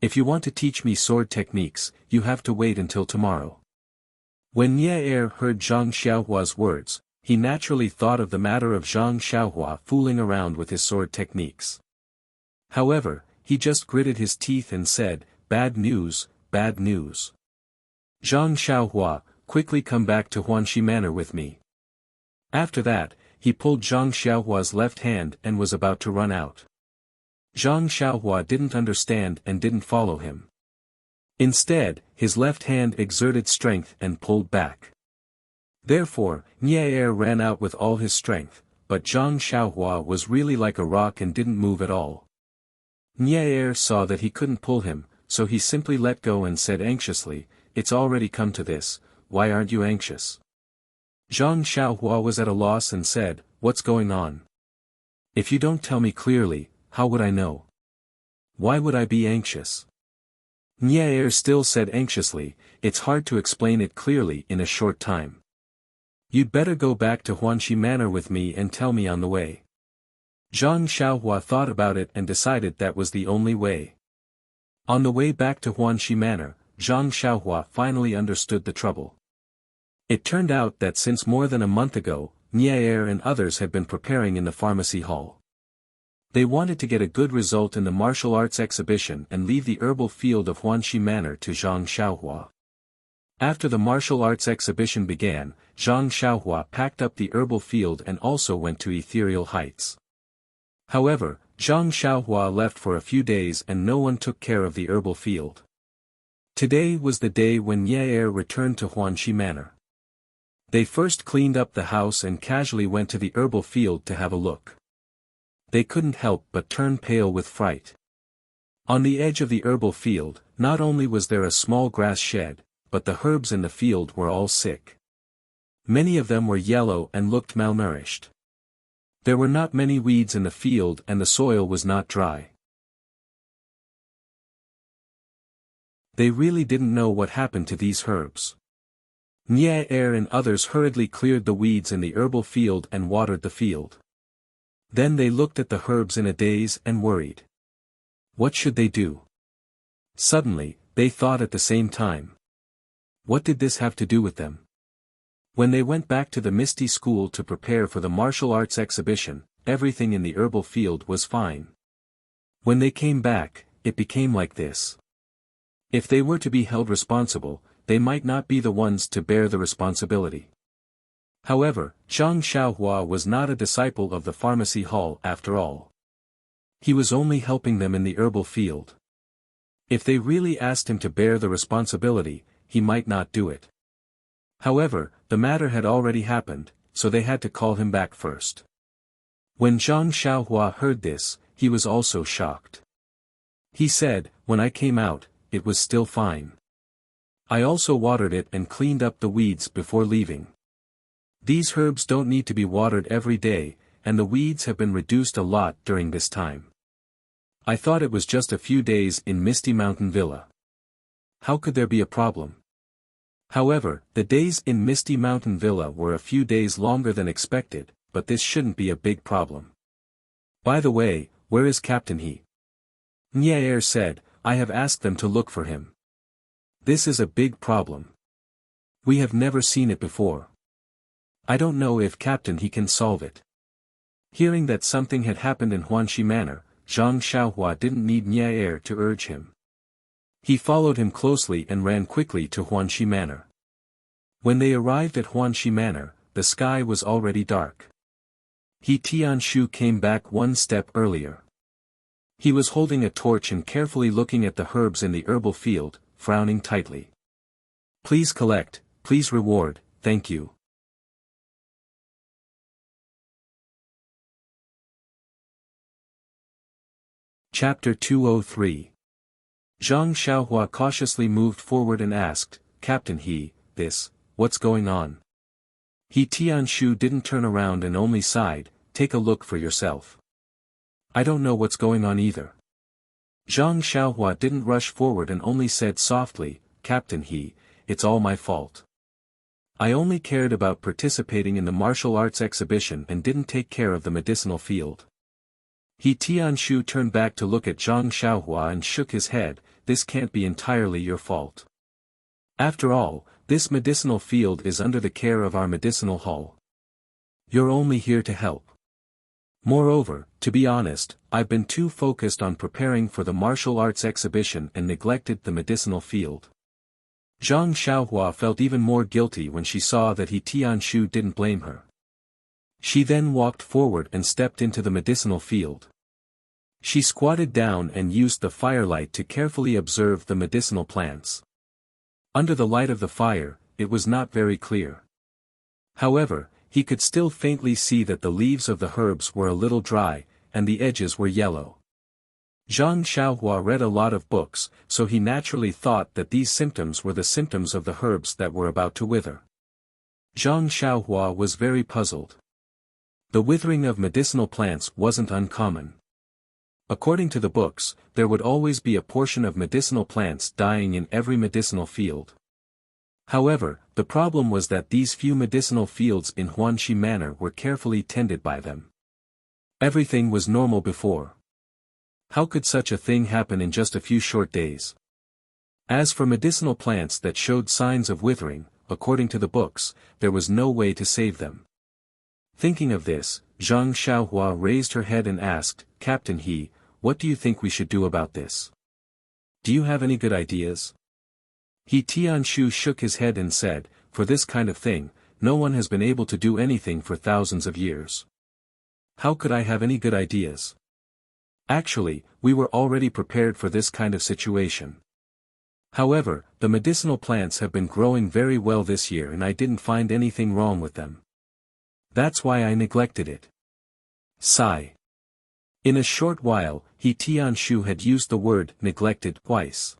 If you want to teach me sword techniques, you have to wait until tomorrow. When Niaer heard Zhang Xiaohua's words, he naturally thought of the matter of Zhang Xiaohua fooling around with his sword techniques. However, he just gritted his teeth and said, bad news, bad news. Zhang Xiaohua, quickly come back to Huanxi Manor with me. After that, he pulled Zhang Xiaohua's left hand and was about to run out. Zhang Xiaohua didn't understand and didn't follow him. Instead, his left hand exerted strength and pulled back. Therefore, Niaer ran out with all his strength, but Zhang Xiaohua was really like a rock and didn't move at all. Niaer saw that he couldn't pull him, so he simply let go and said anxiously, it's already come to this, why aren't you anxious? Zhang Xiaohua was at a loss and said, what's going on? If you don't tell me clearly, how would I know? Why would I be anxious? Nier still said anxiously, it's hard to explain it clearly in a short time. You'd better go back to Huanxi Manor with me and tell me on the way. Zhang Xiaohua thought about it and decided that was the only way. On the way back to Huanxi Manor, Zhang Xiaohua finally understood the trouble. It turned out that since more than a month ago, Nier and others had been preparing in the pharmacy hall. They wanted to get a good result in the martial arts exhibition and leave the herbal field of Huanxi Manor to Zhang Xiaohua. After the martial arts exhibition began, Zhang Xiaohua packed up the herbal field and also went to Ethereal Heights. However, Zhang Xiaohua left for a few days and no one took care of the herbal field. Today was the day when Nier returned to Huanxi Manor. They first cleaned up the house and casually went to the herbal field to have a look. They couldn't help but turn pale with fright. On the edge of the herbal field, not only was there a small grass shed, but the herbs in the field were all sick. Many of them were yellow and looked malnourished. There were not many weeds in the field and the soil was not dry. They really didn't know what happened to these herbs. Nier and others hurriedly cleared the weeds in the herbal field and watered the field. Then they looked at the herbs in a daze and worried. What should they do? Suddenly, they thought at the same time. What did this have to do with them? When they went back to the Misty School to prepare for the martial arts exhibition, everything in the herbal field was fine. When they came back, it became like this. If they were to be held responsible, they might not be the ones to bear the responsibility. However, Zhang Xiaohua was not a disciple of the pharmacy hall after all. He was only helping them in the herbal field. If they really asked him to bear the responsibility, he might not do it. However, the matter had already happened, so they had to call him back first. When Zhang Xiaohua heard this, he was also shocked. He said, when I came out, it was still fine. I also watered it and cleaned up the weeds before leaving. These herbs don't need to be watered every day, and the weeds have been reduced a lot during this time. I thought it was just a few days in Misty Mountain Villa. How could there be a problem? However, the days in Misty Mountain Villa were a few days longer than expected, but this shouldn't be a big problem. By the way, where is Captain He? Nier said, I have asked them to look for him. This is a big problem. We have never seen it before. I don't know if Captain He can solve it. Hearing that something had happened in Huanxi Manor, Zhang Xiaohua didn't need Nier to urge him. He followed him closely and ran quickly to Huanxi Manor. When they arrived at Huanxi Manor, the sky was already dark. He Tianshu came back one step earlier. He was holding a torch and carefully looking at the herbs in the herbal field, frowning tightly. Please collect, please reward, thank you. Chapter 203. Zhang Xiaohua cautiously moved forward and asked, Captain He, what's going on? He Tianshu didn't turn around and only sighed, take a look for yourself. I don't know what's going on either. Zhang Xiaohua didn't rush forward and only said softly, Captain He, it's all my fault. I only cared about participating in the martial arts exhibition and didn't take care of the medicinal field. He Tianshu turned back to look at Zhang Xiaohua and shook his head, this can't be entirely your fault. After all, this medicinal field is under the care of our medicinal hall. You're only here to help. Moreover, to be honest, I've been too focused on preparing for the martial arts exhibition and neglected the medicinal field. Zhang Xiaohua felt even more guilty when she saw that He Tianshu didn't blame her. She then walked forward and stepped into the medicinal field. She squatted down and used the firelight to carefully observe the medicinal plants. Under the light of the fire, it was not very clear. However, he could still faintly see that the leaves of the herbs were a little dry, and the edges were yellow. Zhang Xiaohua read a lot of books, so he naturally thought that these symptoms were the symptoms of the herbs that were about to wither. Zhang Xiaohua was very puzzled. The withering of medicinal plants wasn't uncommon. According to the books, there would always be a portion of medicinal plants dying in every medicinal field. However, the problem was that these few medicinal fields in Huanxi Manor were carefully tended by them. Everything was normal before. How could such a thing happen in just a few short days? As for medicinal plants that showed signs of withering, according to the books, there was no way to save them. Thinking of this, Zhang Xiaohua raised her head and asked, "Captain He, what do you think we should do about this? Do you have any good ideas?" He Tianshu shook his head and said, "For this kind of thing, no one has been able to do anything for thousands of years. How could I have any good ideas? Actually, we were already prepared for this kind of situation. However, the medicinal plants have been growing very well this year and I didn't find anything wrong with them. That's why I neglected it." Sigh. In a short while, He Tianshu had used the word neglected twice.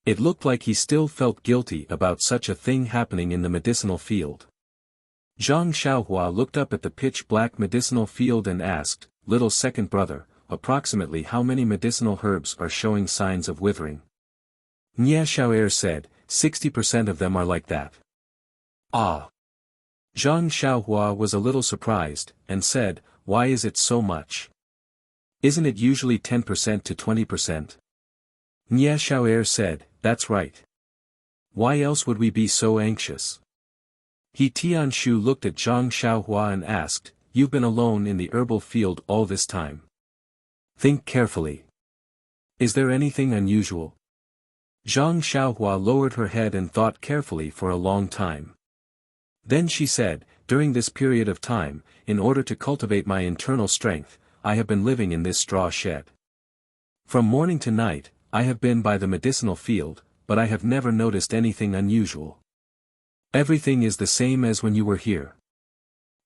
It looked like he still felt guilty about such a thing happening in the medicinal field. Zhang Xiaohua looked up at the pitch-black medicinal field and asked, "Little second brother, approximately how many medicinal herbs are showing signs of withering?" Nye Xiaoer said, 60% of them are like that. Ah! Zhang Xiaohua was a little surprised, and said, "Why is it so much? Isn't it usually 10% to 20%? Nye Xiaoer said, "That's right. Why else would we be so anxious?" He Tianshu looked at Zhang Xiaohua and asked, "You've been alone in the herbal field all this time. Think carefully. Is there anything unusual?" Zhang Xiaohua lowered her head and thought carefully for a long time. Then she said, "During this period of time, in order to cultivate my internal strength, I have been living in this straw shed. From morning to night, I have been by the medicinal field, but I have never noticed anything unusual. Everything is the same as when you were here."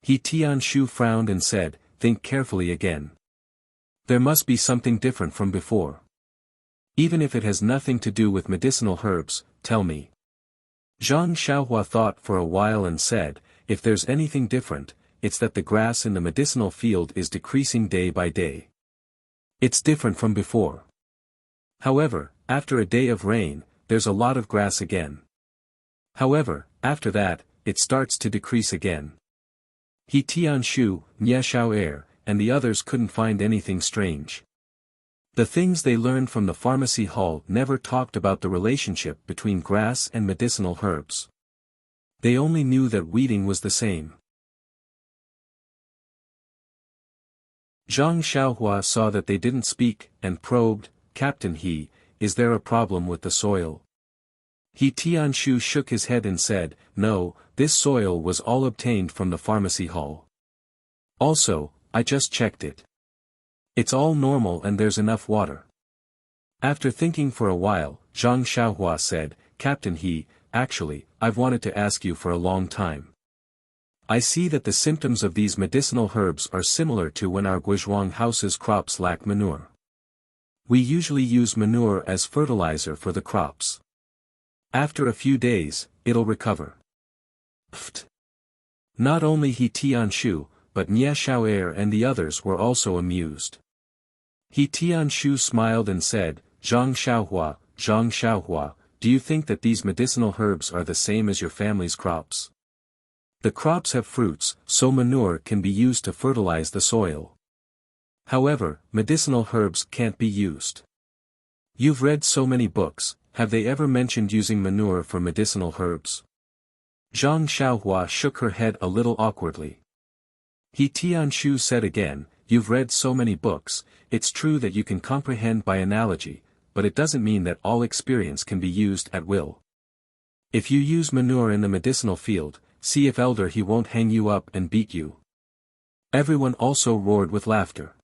He Tianshu frowned and said, "Think carefully again. There must be something different from before. Even if it has nothing to do with medicinal herbs, tell me." Zhang Xiaohua thought for a while and said, "If there's anything different, it's that the grass in the medicinal field is decreasing day by day. It's different from before. However, after a day of rain, there's a lot of grass again. However, after that, it starts to decrease again." He Tianshu, Nye Xiaoer, and the others couldn't find anything strange. The things they learned from the pharmacy hall never talked about the relationship between grass and medicinal herbs. They only knew that weeding was the same. Zhang Xiaohua saw that they didn't speak, and probed, "Captain He, is there a problem with the soil?" He Tianshu shook his head and said, "No, this soil was all obtained from the pharmacy hall. Also, I just checked it. It's all normal and there's enough water." After thinking for a while, Zhang Xiaohua said, "Captain He, actually, I've wanted to ask you for a long time. I see that the symptoms of these medicinal herbs are similar to when our Guizhuang house's crops lack manure. We usually use manure as fertilizer for the crops. After a few days, it'll recover." Pfft. Not only He Tianshu, but Nye Xiaoer and the others were also amused. He Tianshu smiled and said, Zhang Xiaohua, do you think that these medicinal herbs are the same as your family's crops? The crops have fruits, so manure can be used to fertilize the soil. However, medicinal herbs can't be used. You've read so many books, have they ever mentioned using manure for medicinal herbs? Zhang Xiaohua shook her head a little awkwardly. He Tianshu said again, you've read so many books, it's true that you can comprehend by analogy, but it doesn't mean that all experience can be used at will. If you use manure in the medicinal field, see if Elder He won't hang you up and beat you. Everyone also roared with laughter.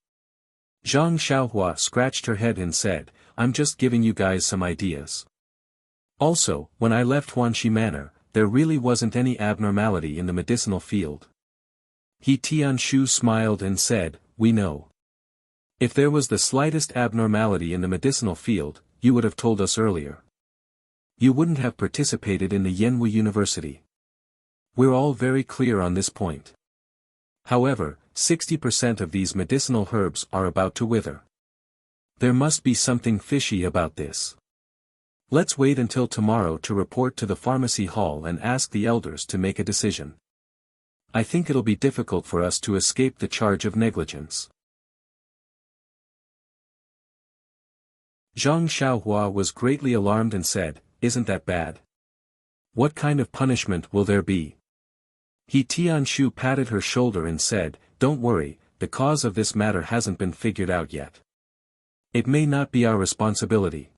Zhang Xiaohua scratched her head and said, I'm just giving you guys some ideas. Also, when I left Huanxi Manor, there really wasn't any abnormality in the medicinal field. He Tianshu smiled and said, we know. If there was the slightest abnormality in the medicinal field, you would have told us earlier. You wouldn't have participated in the Yanwu University. We're all very clear on this point. However, 60% of these medicinal herbs are about to wither. There must be something fishy about this. Let's wait until tomorrow to report to the pharmacy hall and ask the elders to make a decision. I think it'll be difficult for us to escape the charge of negligence. Zhang Xiaohua was greatly alarmed and said, "Isn't that bad? What kind of punishment will there be?" He Tianshu patted her shoulder and said, "Don't worry, the cause of this matter hasn't been figured out yet. It may not be our responsibility.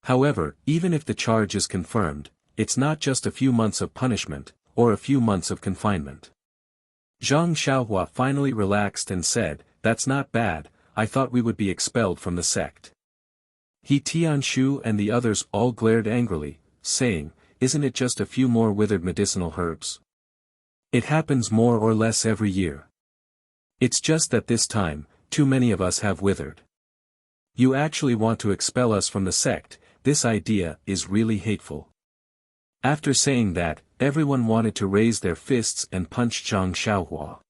However, even if the charge is confirmed, it's not just a few months of punishment, or a few months of confinement." Zhang Xiaohua finally relaxed and said, "That's not bad, I thought we would be expelled from the sect." He Tianshu and the others all glared angrily, saying, "Isn't it just a few more withered medicinal herbs? It happens more or less every year. It's just that this time, too many of us have withered. You actually want to expel us from the sect, this idea is really hateful." After saying that, everyone wanted to raise their fists and punch Zhang Xiaohua.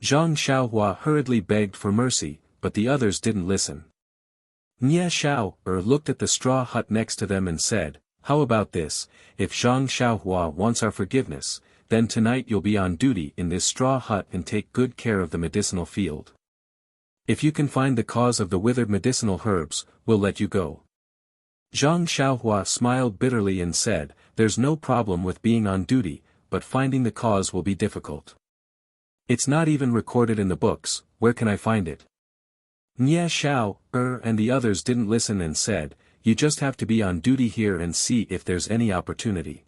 Zhang Xiaohua hurriedly begged for mercy, but the others didn't listen. Nia Xiao looked at the straw hut next to them and said, "How about this, if Zhang Xiaohua wants our forgiveness, then tonight you'll be on duty in this straw hut and take good care of the medicinal field. If you can find the cause of the withered medicinal herbs, we'll let you go." Zhang Xiaohua smiled bitterly and said, "There's no problem with being on duty, but finding the cause will be difficult. It's not even recorded in the books, where can I find it?" Nia Xiao and the others didn't listen and said, "You just have to be on duty here and see if there's any opportunity."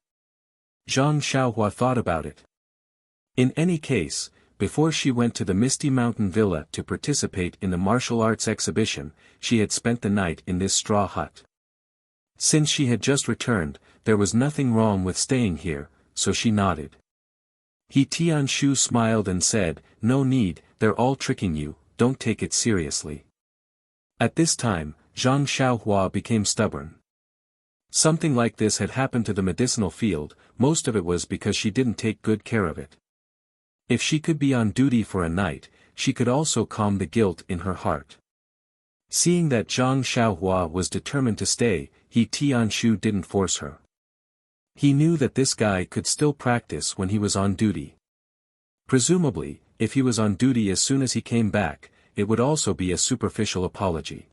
Zhang Xiaohua thought about it. In any case, before she went to the Misty Mountain Villa to participate in the martial arts exhibition, she had spent the night in this straw hut. Since she had just returned, there was nothing wrong with staying here, so she nodded. He Tianshu smiled and said, "No need, they're all tricking you, don't take it seriously." At this time, Zhang Xiaohua became stubborn. Something like this had happened to the medicinal field, most of it was because she didn't take good care of it. If she could be on duty for a night, she could also calm the guilt in her heart. Seeing that Zhang Xiaohua was determined to stay, He Tianshu didn't force her. He knew that this guy could still practice when he was on duty. Presumably, if he was on duty as soon as he came back, it would also be a superficial apology.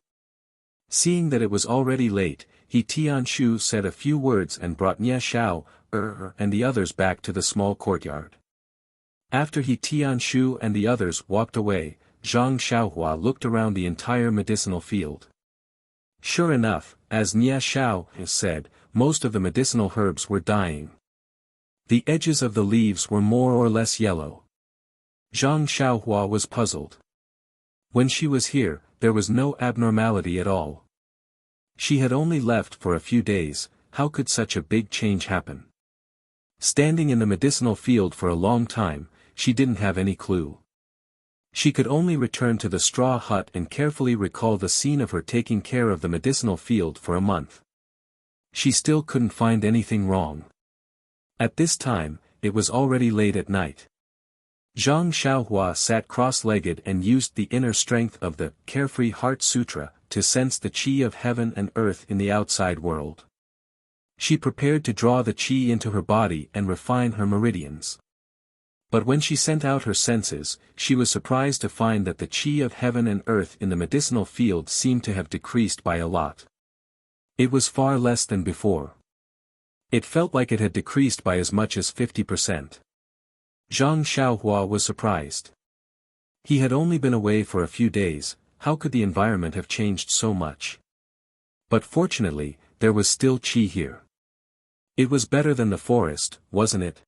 Seeing that it was already late, He Tianshu said a few words and brought Nia Xiao and the others back to the small courtyard. After He Tianshu and the others walked away, Zhang Xiaohua looked around the entire medicinal field. Sure enough, as Nia Xiao said, most of the medicinal herbs were dying. The edges of the leaves were more or less yellow. Zhang Xiaohua was puzzled. When she was here, there was no abnormality at all. She had only left for a few days, how could such a big change happen? Standing in the medicinal field for a long time, she didn't have any clue. She could only return to the straw hut and carefully recall the scene of her taking care of the medicinal field for a month. She still couldn't find anything wrong. At this time, it was already late at night. Zhang Xiaohua sat cross-legged and used the inner strength of the Carefree Heart Sutra to sense the qi of heaven and earth in the outside world. She prepared to draw the qi into her body and refine her meridians. But when she sent out her senses, she was surprised to find that the qi of heaven and earth in the medicinal field seemed to have decreased by a lot. It was far less than before. It felt like it had decreased by as much as 50%. Zhang Xiaohua was surprised. He had only been away for a few days, how could the environment have changed so much? But fortunately, there was still qi here. It was better than the forest, wasn't it?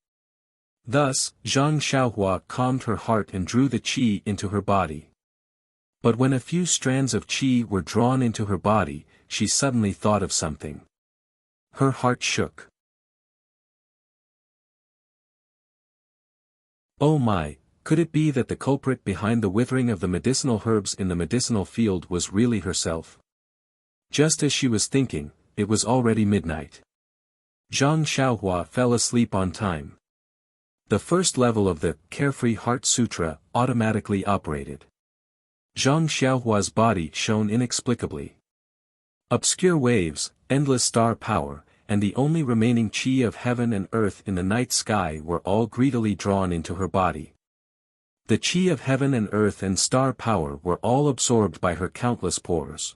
Thus, Zhang Xiaohua calmed her heart and drew the qi into her body. But when a few strands of qi were drawn into her body, she suddenly thought of something. Her heart shook. Oh my, could it be that the culprit behind the withering of the medicinal herbs in the medicinal field was really herself? Just as she was thinking, it was already midnight. Zhang Xiaohua fell asleep on time. The first level of the Carefree Heart Sutra automatically operated. Zhang Xiaohua's body shone inexplicably. Obscure waves, endless star power, and the only remaining chi of heaven and earth in the night sky were all greedily drawn into her body. The chi of heaven and earth and star power were all absorbed by her countless pores.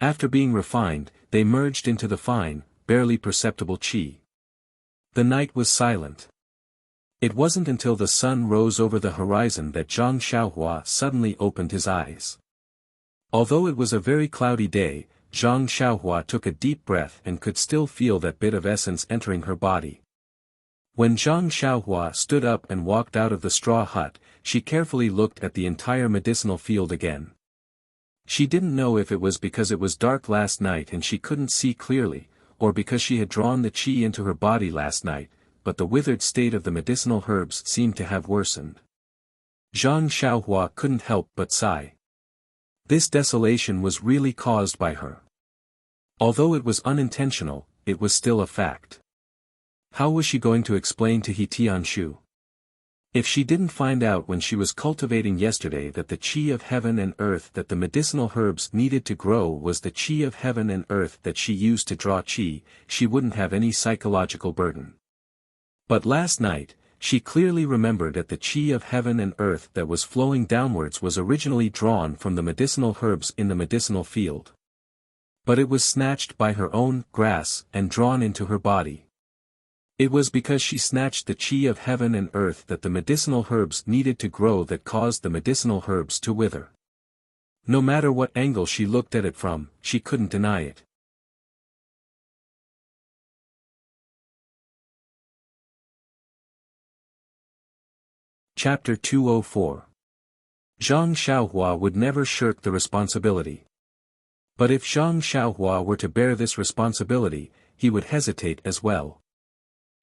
After being refined, they merged into the fine, barely perceptible chi. The night was silent. It wasn't until the sun rose over the horizon that Zhang Xiaohua suddenly opened his eyes. Although it was a very cloudy day, Zhang Xiaohua took a deep breath and could still feel that bit of essence entering her body. When Zhang Xiaohua stood up and walked out of the straw hut, she carefully looked at the entire medicinal field again. She didn't know if it was because it was dark last night and she couldn't see clearly, or because she had drawn the qi into her body last night, but the withered state of the medicinal herbs seemed to have worsened. Zhang Xiaohua couldn't help but sigh. This desolation was really caused by her. Although it was unintentional, it was still a fact. How was she going to explain to He Tianshu? If she didn't find out when she was cultivating yesterday that the chi of heaven and earth that the medicinal herbs needed to grow was the chi of heaven and earth that she used to draw chi, she wouldn't have any psychological burden. But last night, she clearly remembered that the chi of heaven and earth that was flowing downwards was originally drawn from the medicinal herbs in the medicinal field. But it was snatched by her own grass and drawn into her body. It was because she snatched the chi of heaven and earth that the medicinal herbs needed to grow that caused the medicinal herbs to wither. No matter what angle she looked at it from, she couldn't deny it. Chapter 204. Zhang Xiaohua would never shirk the responsibility. But if Zhang Xiaohua were to bear this responsibility, he would hesitate as well.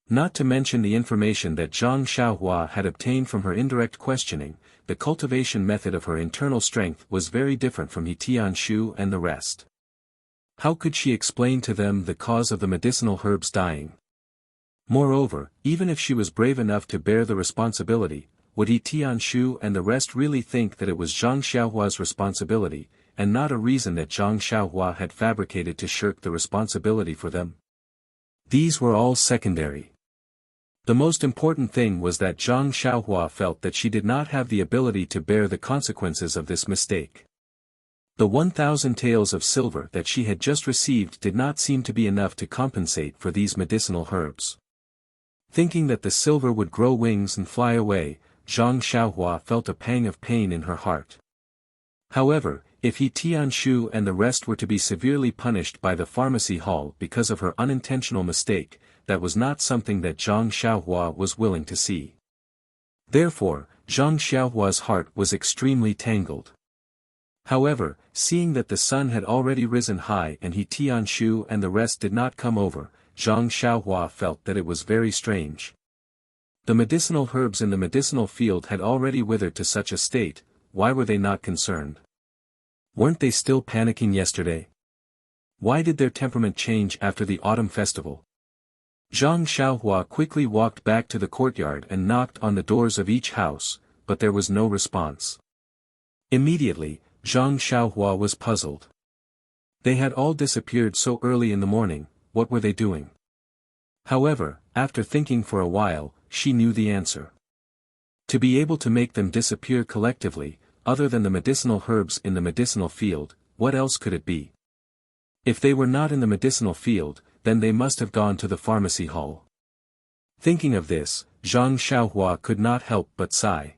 Not to mention the information that Zhang Xiaohua had obtained from her indirect questioning, the cultivation method of her internal strength was very different from He Tianshu and the rest. How could she explain to them the cause of the medicinal herbs dying? Moreover, even if she was brave enough to bear the responsibility, would He Tianshu and the rest really think that it was Zhang Xiaohua's responsibility, and not a reason that Zhang Xiaohua had fabricated to shirk the responsibility for them? These were all secondary. The most important thing was that Zhang Xiaohua felt that she did not have the ability to bear the consequences of this mistake. The 1,000 taels of silver that she had just received did not seem to be enough to compensate for these medicinal herbs. Thinking that the silver would grow wings and fly away, Zhang Xiaohua felt a pang of pain in her heart. However, if He Tianshu and the rest were to be severely punished by the pharmacy hall because of her unintentional mistake, that was not something that Zhang Xiaohua was willing to see. Therefore, Zhang Xiaohua's heart was extremely tangled. However, seeing that the sun had already risen high and He Tianshu and the rest did not come over, Zhang Xiaohua felt that it was very strange. The medicinal herbs in the medicinal field had already withered to such a state, why were they not concerned? Weren't they still panicking yesterday? Why did their temperament change after the autumn festival? Zhang Xiaohua quickly walked back to the courtyard and knocked on the doors of each house, but there was no response. Immediately, Zhang Xiaohua was puzzled. They had all disappeared so early in the morning, what were they doing? However, after thinking for a while, she knew the answer. To be able to make them disappear collectively, other than the medicinal herbs in the medicinal field, what else could it be? If they were not in the medicinal field, then they must have gone to the pharmacy hall. Thinking of this, Zhang Xiaohua could not help but sigh.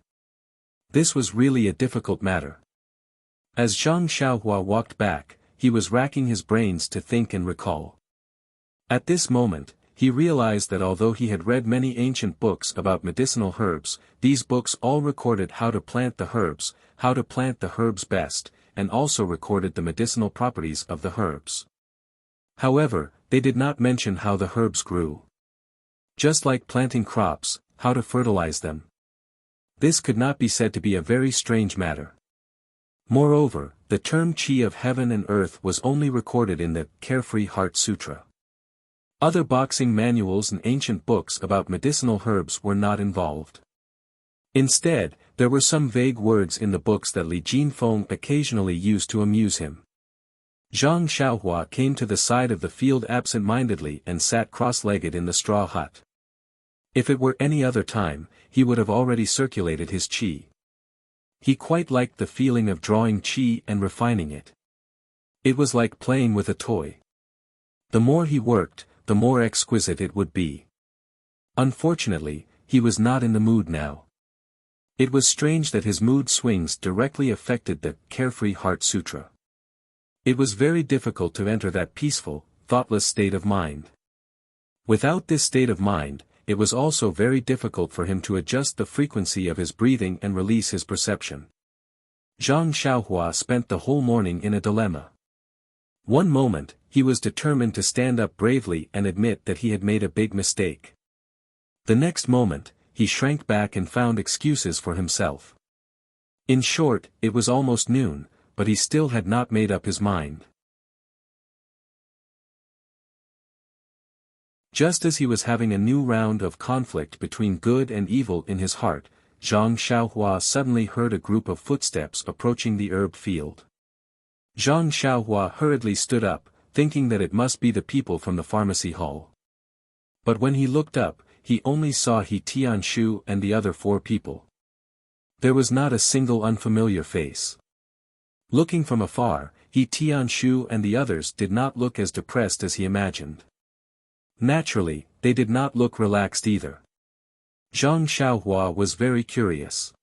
This was really a difficult matter. As Zhang Xiaohua walked back, he was racking his brains to think and recall. At this moment, he realized that although he had read many ancient books about medicinal herbs, these books all recorded how to plant the herbs best, and also recorded the medicinal properties of the herbs. However, they did not mention how the herbs grew. Just like planting crops, how to fertilize them. This could not be said to be a very strange matter. Moreover, the term chi of heaven and earth was only recorded in the Carefree Heart Sutra. Other boxing manuals and ancient books about medicinal herbs were not involved. Instead, there were some vague words in the books that Li Jinfeng occasionally used to amuse him. Zhang Xiaohua came to the side of the field absent-mindedly and sat cross-legged in the straw hut. If it were any other time, he would have already circulated his qi. He quite liked the feeling of drawing qi and refining it. It was like playing with a toy. The more he worked, the more exquisite it would be. Unfortunately, he was not in the mood now. It was strange that his mood swings directly affected the Carefree Heart Sutra. It was very difficult to enter that peaceful, thoughtless state of mind. Without this state of mind, it was also very difficult for him to adjust the frequency of his breathing and release his perception. Zhang Xiaohua spent the whole morning in a dilemma. One moment, he was determined to stand up bravely and admit that he had made a big mistake. The next moment, he shrank back and found excuses for himself. In short, it was almost noon, but he still had not made up his mind. Just as he was having a new round of conflict between good and evil in his heart, Zhang Xiaohua suddenly heard a group of footsteps approaching the herb field. Zhang Xiaohua hurriedly stood up, thinking that it must be the people from the pharmacy hall. But when he looked up, he only saw He Tianshu and the other 4 people. There was not a single unfamiliar face. Looking from afar, He Tianshu and the others did not look as depressed as he imagined. Naturally, they did not look relaxed either. Zhang Xiaohua was very curious.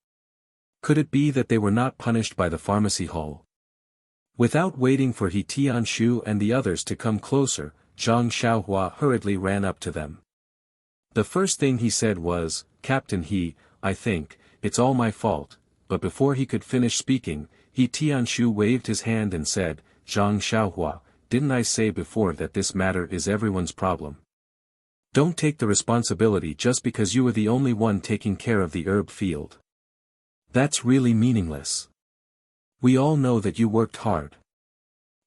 Could it be that they were not punished by the pharmacy hall? Without waiting for He Tianshu and the others to come closer, Zhang Xiaohua hurriedly ran up to them. The first thing he said was, "Captain He, I think, it's all my fault," but before he could finish speaking, He Tianshu waved his hand and said, "Zhang Xiaohua, didn't I say before that this matter is everyone's problem? Don't take the responsibility just because you were the only one taking care of the herb field. That's really meaningless. We all know that you worked hard.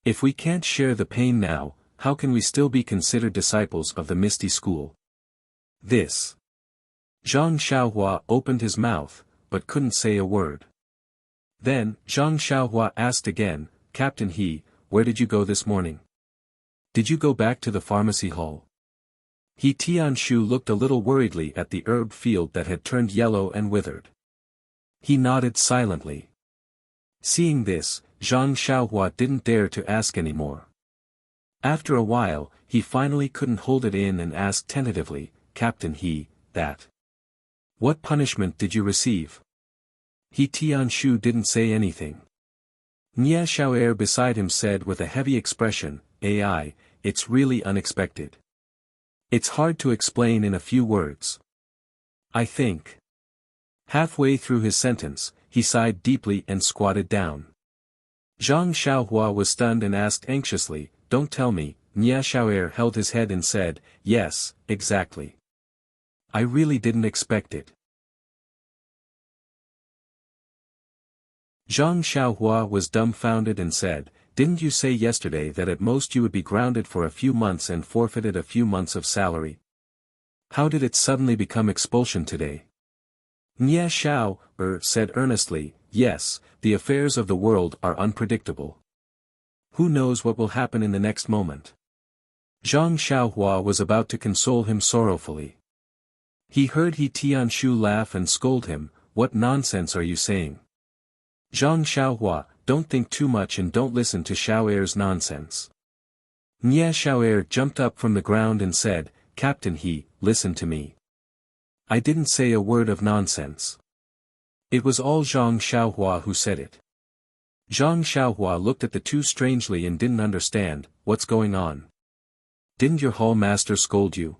If we can't share the pain now, how can we still be considered disciples of the Misty School?" This. Zhang Xiaohua opened his mouth, but couldn't say a word. Then, Zhang Xiaohua asked again, "Captain He, where did you go this morning? Did you go back to the pharmacy hall?" He Tianshu looked a little worriedly at the herb field that had turned yellow and withered. He nodded silently. Seeing this, Zhang Xiaohua didn't dare to ask any more. After a while, he finally couldn't hold it in and asked tentatively, "Captain He, that. What punishment did you receive?" He Tianshu didn't say anything. Nia Xiaoer beside him said with a heavy expression, "AI, it's really unexpected. It's hard to explain in a few words. I think." Halfway through his sentence, he sighed deeply and squatted down. Zhang Xiaohua was stunned and asked anxiously, "Don't tell me." Nia Xiaoer held his head and said, "Yes, exactly. I really didn't expect it." Zhang Xiaohua was dumbfounded and said, "Didn't you say yesterday that at most you would be grounded for a few months and forfeited a few months of salary? How did it suddenly become expulsion today?" Nia Xiaoer said earnestly, "Yes, the affairs of the world are unpredictable. Who knows what will happen in the next moment?" Zhang Xiaohua was about to console him sorrowfully. He heard He Tianshu laugh and scold him, "What nonsense are you saying? Zhang Xiaohua, don't think too much and don't listen to Xiaoer's nonsense." Nia Xiaoer jumped up from the ground and said, "Captain He, listen to me. I didn't say a word of nonsense. It was all Zhang Xiaohua who said it." Zhang Xiaohua looked at the two strangely and didn't understand, "What's going on? Didn't your hall master scold you?"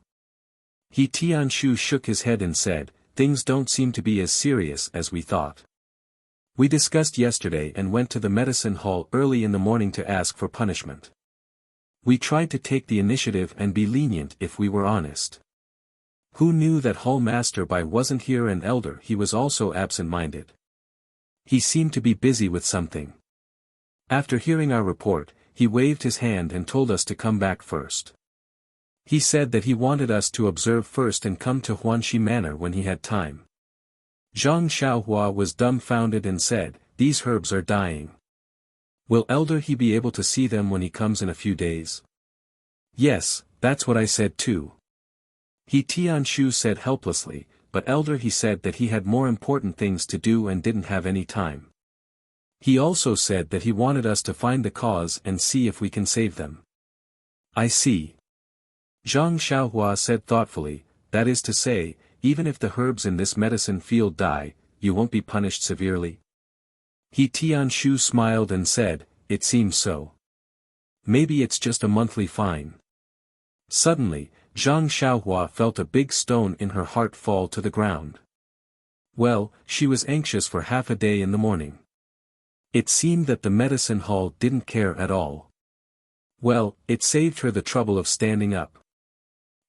He Tianshu shook his head and said, "Things don't seem to be as serious as we thought. We discussed yesterday and went to the medicine hall early in the morning to ask for punishment. We tried to take the initiative and be lenient if we were honest. Who knew that Hall Master Bai wasn't here and elder he was also absent-minded. He seemed to be busy with something. After hearing our report, he waved his hand and told us to come back first. He said that he wanted us to observe first and come to Huanxi Manor when he had time. Zhang Xiaohua was dumbfounded and said, "These herbs are dying. Will Elder He be able to see them when he comes in a few days?" "Yes, that's what I said too." He Tianshu said helplessly, but Elder He said that he had more important things to do and didn't have any time. He also said that he wanted us to find the cause and see if we can save them. "I see." Zhang Xiaohua said thoughtfully, "That is to say, even if the herbs in this medicine field die, you won't be punished severely?" He Tianshu smiled and said, "It seems so. Maybe it's just a monthly fine." Suddenly, Zhang Xiaohua felt a big stone in her heart fall to the ground. Well, she was anxious for half a day in the morning. It seemed that the medicine hall didn't care at all. Well, it saved her the trouble of standing up.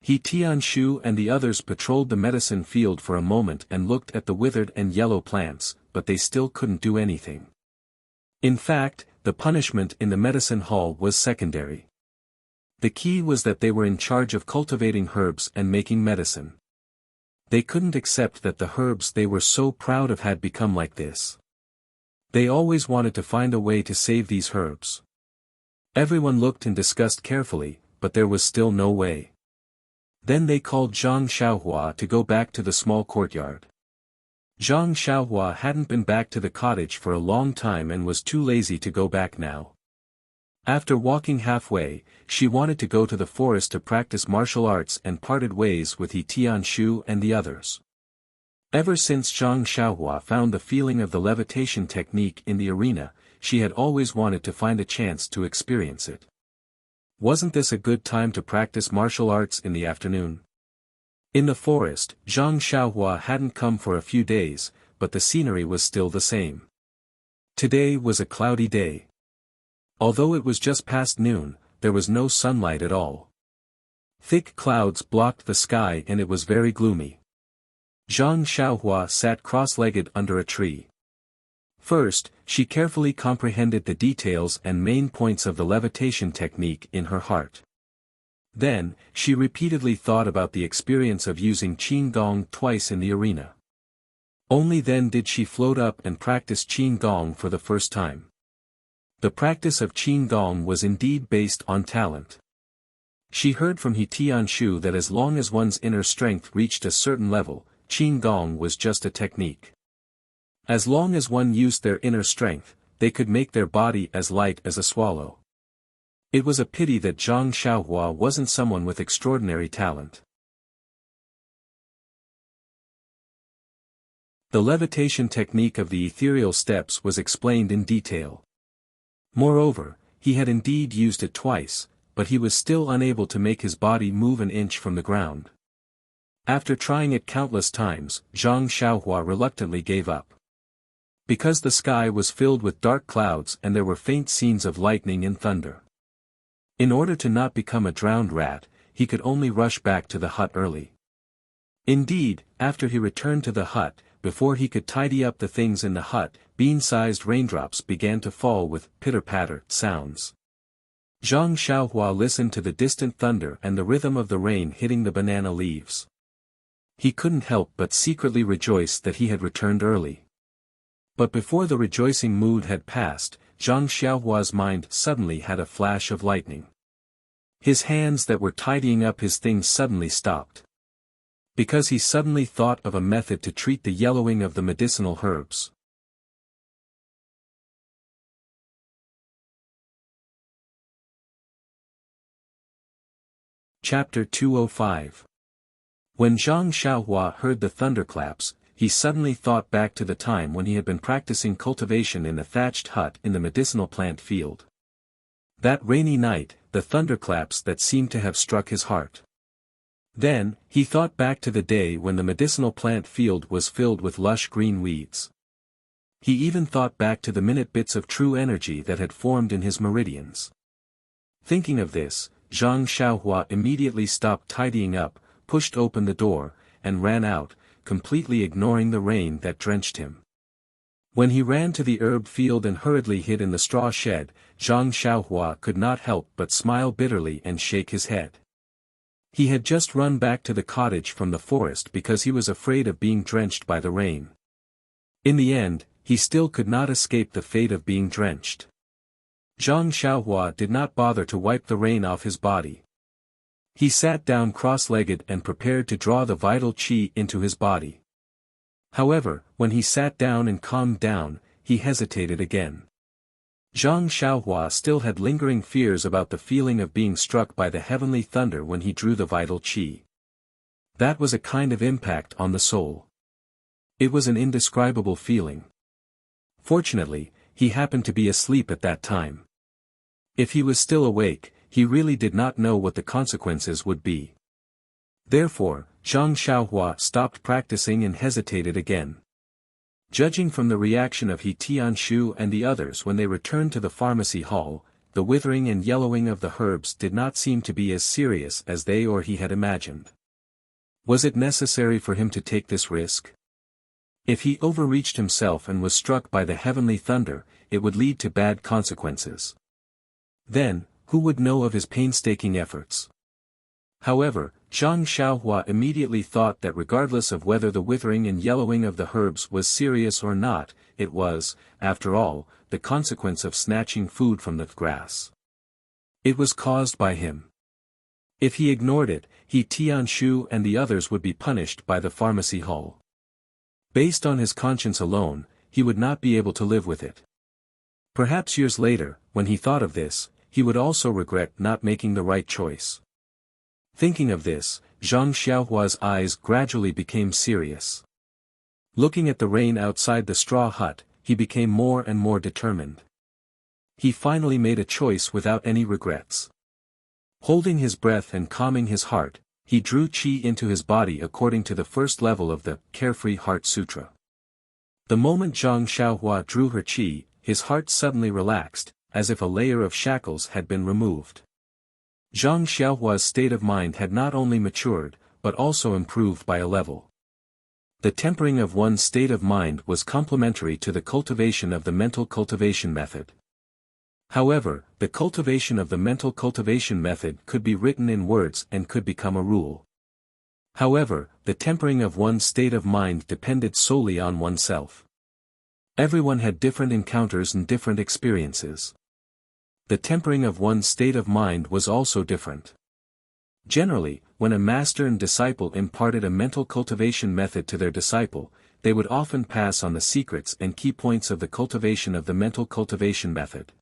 He Tianshu and the others patrolled the medicine field for a moment and looked at the withered and yellow plants, but they still couldn't do anything. In fact, the punishment in the medicine hall was secondary. The key was that they were in charge of cultivating herbs and making medicine. They couldn't accept that the herbs they were so proud of had become like this. They always wanted to find a way to save these herbs. Everyone looked and discussed carefully, but there was still no way. Then they called Zhang Xiaohua to go back to the small courtyard. Zhang Xiaohua hadn't been back to the cottage for a long time and was too lazy to go back now. After walking halfway, she wanted to go to the forest to practice martial arts and parted ways with He Tianshu and the others. Ever since Zhang Xiaohua found the feeling of the levitation technique in the arena, she had always wanted to find a chance to experience it. Wasn't this a good time to practice martial arts in the afternoon? In the forest, Zhang Xiaohua hadn't come for a few days, but the scenery was still the same. Today was a cloudy day. Although it was just past noon, there was no sunlight at all. Thick clouds blocked the sky and it was very gloomy. Zhang Xiaohua sat cross-legged under a tree. First, she carefully comprehended the details and main points of the levitation technique in her heart. Then, she repeatedly thought about the experience of using Qigong twice in the arena. Only then did she float up and practice Qigong for the first time. The practice of Qigong was indeed based on talent. She heard from He Tianshu that as long as one's inner strength reached a certain level, Qigong was just a technique. As long as one used their inner strength, they could make their body as light as a swallow. It was a pity that Zhang Xiaohua wasn't someone with extraordinary talent. The levitation technique of the ethereal steps was explained in detail. Moreover, he had indeed used it twice, but he was still unable to make his body move an inch from the ground. After trying it countless times, Zhang Xiaohua reluctantly gave up. Because the sky was filled with dark clouds and there were faint scenes of lightning and thunder. In order to not become a drowned rat, he could only rush back to the hut early. Indeed, after he returned to the hut, before he could tidy up the things in the hut, bean-sized raindrops began to fall with pitter-patter sounds. Zhang Xiaohua listened to the distant thunder and the rhythm of the rain hitting the banana leaves. He couldn't help but secretly rejoice that he had returned early. But before the rejoicing mood had passed, Zhang Xiaohua's mind suddenly had a flash of lightning. His hands that were tidying up his things suddenly stopped. Because he suddenly thought of a method to treat the yellowing of the medicinal herbs. Chapter 205. When Zhang Xiaohua heard the thunderclaps, he suddenly thought back to the time when he had been practicing cultivation in the thatched hut in the medicinal plant field. That rainy night, the thunderclaps that seemed to have struck his heart. Then, he thought back to the day when the medicinal plant field was filled with lush green weeds. He even thought back to the minute bits of true energy that had formed in his meridians. Thinking of this, Zhang Xiaohua immediately stopped tidying up, pushed open the door, and ran out, completely ignoring the rain that drenched him. When he ran to the herb field and hurriedly hid in the straw shed, Zhang Xiaohua could not help but smile bitterly and shake his head. He had just run back to the cottage from the forest because he was afraid of being drenched by the rain. In the end, he still could not escape the fate of being drenched. Zhang Xiaohua did not bother to wipe the rain off his body. He sat down cross-legged and prepared to draw the vital qi into his body. However, when he sat down and calmed down, he hesitated again. Zhang Xiaohua still had lingering fears about the feeling of being struck by the heavenly thunder when he drew the vital qi. That was a kind of impact on the soul. It was an indescribable feeling. Fortunately, he happened to be asleep at that time. If he was still awake, he really did not know what the consequences would be. Therefore, Zhang Xiaohua stopped practicing and hesitated again. Judging from the reaction of He Tianshu and the others when they returned to the pharmacy hall, the withering and yellowing of the herbs did not seem to be as serious as they or he had imagined. Was it necessary for him to take this risk? If he overreached himself and was struck by the heavenly thunder, it would lead to bad consequences. Then, who would know of his painstaking efforts? However, Zhang Xiaohua immediately thought that regardless of whether the withering and yellowing of the herbs was serious or not, it was, after all, the consequence of snatching food from the grass. It was caused by him. If he ignored it, He Tianshu and the others would be punished by the pharmacy hall. Based on his conscience alone, he would not be able to live with it. Perhaps years later, when he thought of this, he would also regret not making the right choice. Thinking of this, Zhang Xiaohua's eyes gradually became serious. Looking at the rain outside the straw hut, he became more and more determined. He finally made a choice without any regrets. Holding his breath and calming his heart, he drew qi into his body according to the first level of the Carefree Heart Sutra. The moment Zhang Xiaohua drew her qi, his heart suddenly relaxed, as if a layer of shackles had been removed. Zhang Xiaohua's state of mind had not only matured, but also improved by a level. The tempering of one's state of mind was complementary to the cultivation of the mental cultivation method. However, the cultivation of the mental cultivation method could be written in words and could become a rule. However, the tempering of one's state of mind depended solely on oneself. Everyone had different encounters and different experiences. The tempering of one's state of mind was also different. Generally, when a master and disciple imparted a mental cultivation method to their disciple, they would often pass on the secrets and key points of the cultivation of the mental cultivation method.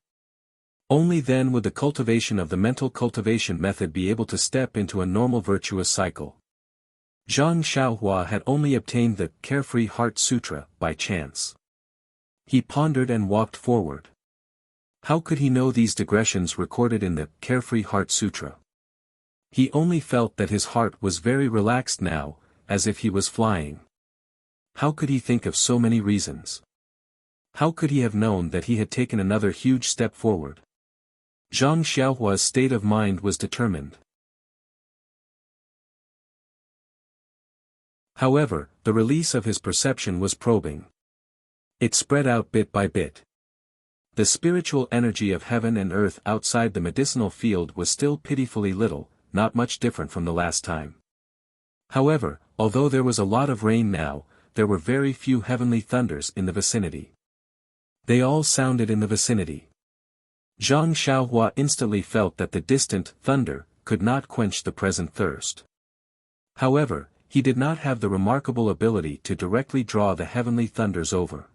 Only then would the cultivation of the mental cultivation method be able to step into a normal virtuous cycle. Zhang Xiaohua had only obtained the Carefree Heart Sutra by chance. He pondered and walked forward. How could he know these digressions recorded in the Carefree Heart Sutra? He only felt that his heart was very relaxed now, as if he was flying. How could he think of so many reasons? How could he have known that he had taken another huge step forward? Zhang Xiaohua's state of mind was determined. However, the release of his perception was probing. It spread out bit by bit. The spiritual energy of heaven and earth outside the medicinal field was still pitifully little, not much different from the last time. However, although there was a lot of rain now, there were very few heavenly thunders in the vicinity. They all sounded in the vicinity. Zhang Xiaohua instantly felt that the distant thunder could not quench the present thirst. However, he did not have the remarkable ability to directly draw the heavenly thunders over.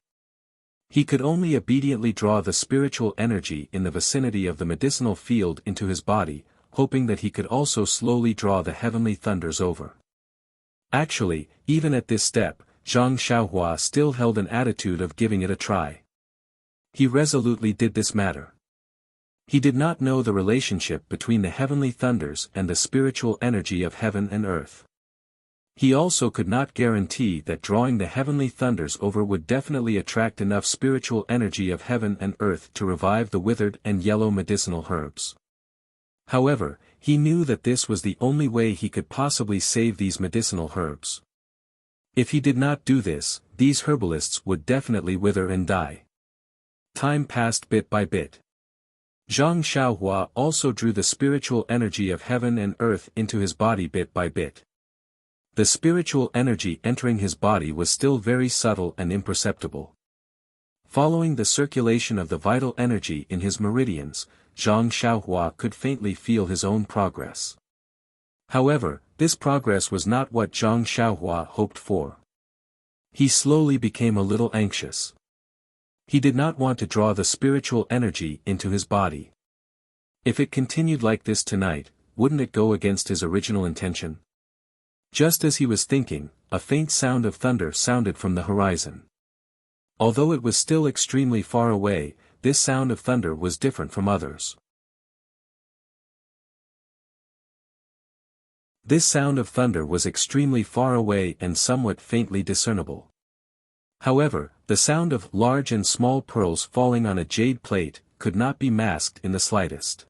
He could only obediently draw the spiritual energy in the vicinity of the medicinal field into his body, hoping that he could also slowly draw the heavenly thunders over. Actually, even at this step, Zhang Xiaohua still held an attitude of giving it a try. He resolutely did this matter. He did not know the relationship between the heavenly thunders and the spiritual energy of heaven and earth. He also could not guarantee that drawing the heavenly thunders over would definitely attract enough spiritual energy of heaven and earth to revive the withered and yellow medicinal herbs. However, he knew that this was the only way he could possibly save these medicinal herbs. If he did not do this, these herbalists would definitely wither and die. Time passed bit by bit. Zhang Xiaohua also drew the spiritual energy of heaven and earth into his body bit by bit. The spiritual energy entering his body was still very subtle and imperceptible. Following the circulation of the vital energy in his meridians, Zhang Xiaohua could faintly feel his own progress. However, this progress was not what Zhang Xiaohua hoped for. He slowly became a little anxious. He did not want to draw the spiritual energy into his body. If it continued like this tonight, wouldn't it go against his original intention? Just as he was thinking, a faint sound of thunder sounded from the horizon. Although it was still extremely far away, this sound of thunder was different from others. This sound of thunder was extremely far away and somewhat faintly discernible. However, the sound of large and small pearls falling on a jade plate could not be masked in the slightest.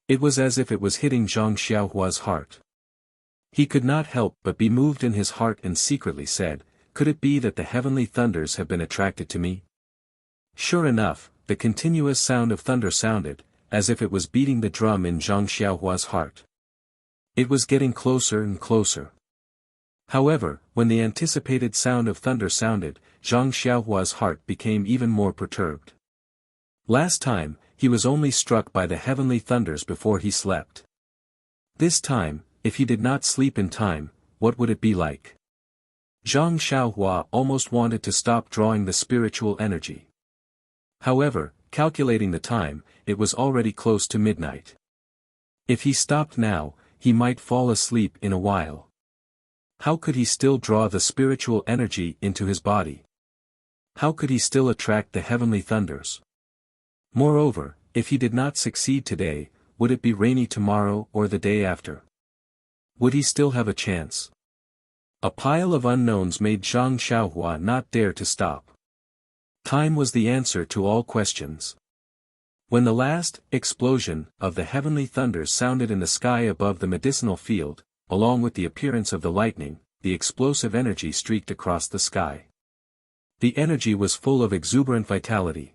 It was as if it was hitting Zhang Xiaohua's heart. He could not help but be moved in his heart and secretly said, "Could it be that the heavenly thunders have been attracted to me?" Sure enough, the continuous sound of thunder sounded, as if it was beating the drum in Zhang Xiaohua's heart. It was getting closer and closer. However, when the anticipated sound of thunder sounded, Zhang Xiaohua's heart became even more perturbed. Last time, he was only struck by the heavenly thunders before he slept. This time, if he did not sleep in time, what would it be like? Zhang Xiaohua almost wanted to stop drawing the spiritual energy. However, calculating the time, it was already close to midnight. If he stopped now, he might fall asleep in a while. How could he still draw the spiritual energy into his body? How could he still attract the heavenly thunders? Moreover, if he did not succeed today, would it be rainy tomorrow or the day after? Would he still have a chance? A pile of unknowns made Zhang Xiaohua not dare to stop. Time was the answer to all questions. When the last explosion of the heavenly thunders sounded in the sky above the medicinal field, along with the appearance of the lightning, the explosive energy streaked across the sky. The energy was full of exuberant vitality.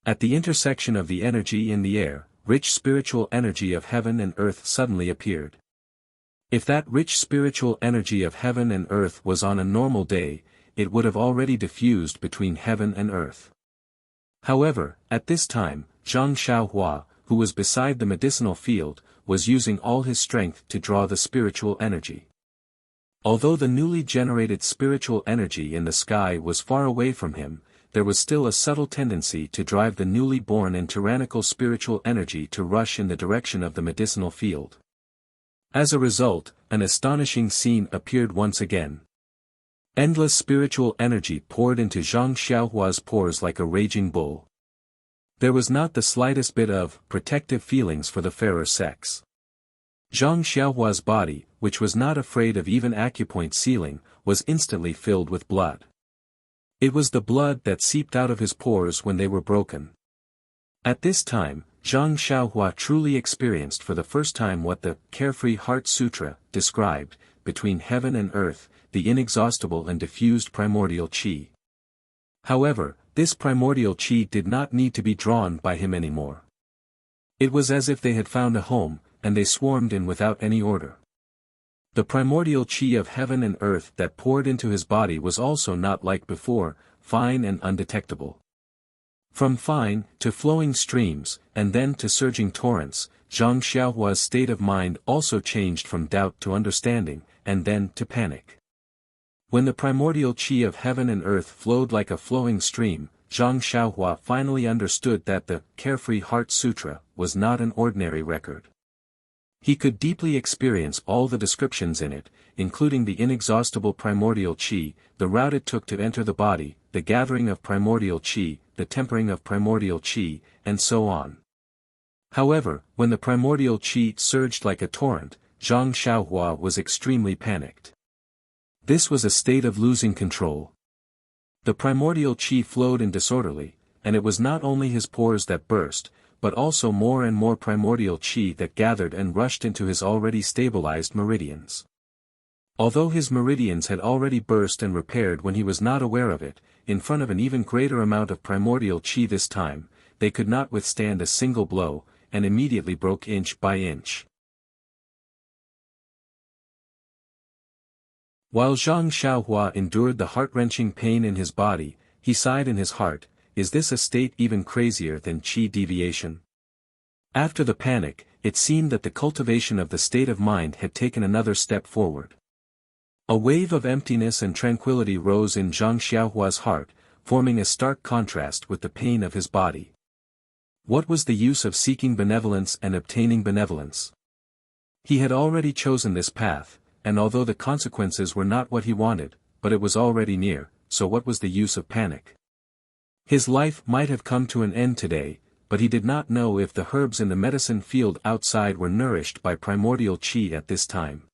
At the intersection of the energy in the air, rich spiritual energy of heaven and earth suddenly appeared. If that rich spiritual energy of heaven and earth was on a normal day, it would have already diffused between heaven and earth. However, at this time, Zhang Xiaohua, who was beside the medicinal field, was using all his strength to draw the spiritual energy. Although the newly generated spiritual energy in the sky was far away from him, there was still a subtle tendency to drive the newly born and tyrannical spiritual energy to rush in the direction of the medicinal field. As a result, an astonishing scene appeared once again. Endless spiritual energy poured into Zhang Xiaohua's pores like a raging bull. There was not the slightest bit of protective feelings for the fairer sex. Zhang Xiaohua's body, which was not afraid of even acupoint sealing, was instantly filled with blood. It was the blood that seeped out of his pores when they were broken. At this time, Zhang Xiaohua truly experienced for the first time what the Carefree Heart Sutra described, between heaven and earth, the inexhaustible and diffused primordial qi. However, this primordial qi did not need to be drawn by him anymore. It was as if they had found a home, and they swarmed in without any order. The primordial qi of heaven and earth that poured into his body was also not like before, fine and undetectable. From fine, to flowing streams, and then to surging torrents, Zhang Xiaohua's state of mind also changed from doubt to understanding, and then to panic. When the primordial qi of heaven and earth flowed like a flowing stream, Zhang Xiaohua finally understood that the Carefree Heart Sutra was not an ordinary record. He could deeply experience all the descriptions in it, including the inexhaustible primordial qi, the route it took to enter the body, the gathering of primordial qi, the tempering of primordial qi, and so on. However, when the primordial qi surged like a torrent, Zhang Xiaohua was extremely panicked. This was a state of losing control. The primordial qi flowed in disorderly, and it was not only his pores that burst, but also more and more primordial qi that gathered and rushed into his already stabilized meridians. Although his meridians had already burst and repaired when he was not aware of it, in front of an even greater amount of primordial qi this time, they could not withstand a single blow, and immediately broke inch by inch. While Zhang Xiaohua endured the heart-wrenching pain in his body, he sighed in his heart, "Is this a state even crazier than qi deviation?" After the panic, it seemed that the cultivation of the state of mind had taken another step forward. A wave of emptiness and tranquility rose in Zhang Xiaohua's heart, forming a stark contrast with the pain of his body. What was the use of seeking benevolence and obtaining benevolence? He had already chosen this path, and although the consequences were not what he wanted, but it was already near, so what was the use of panic? His life might have come to an end today, but he did not know if the herbs in the medicine field outside were nourished by primordial qi at this time.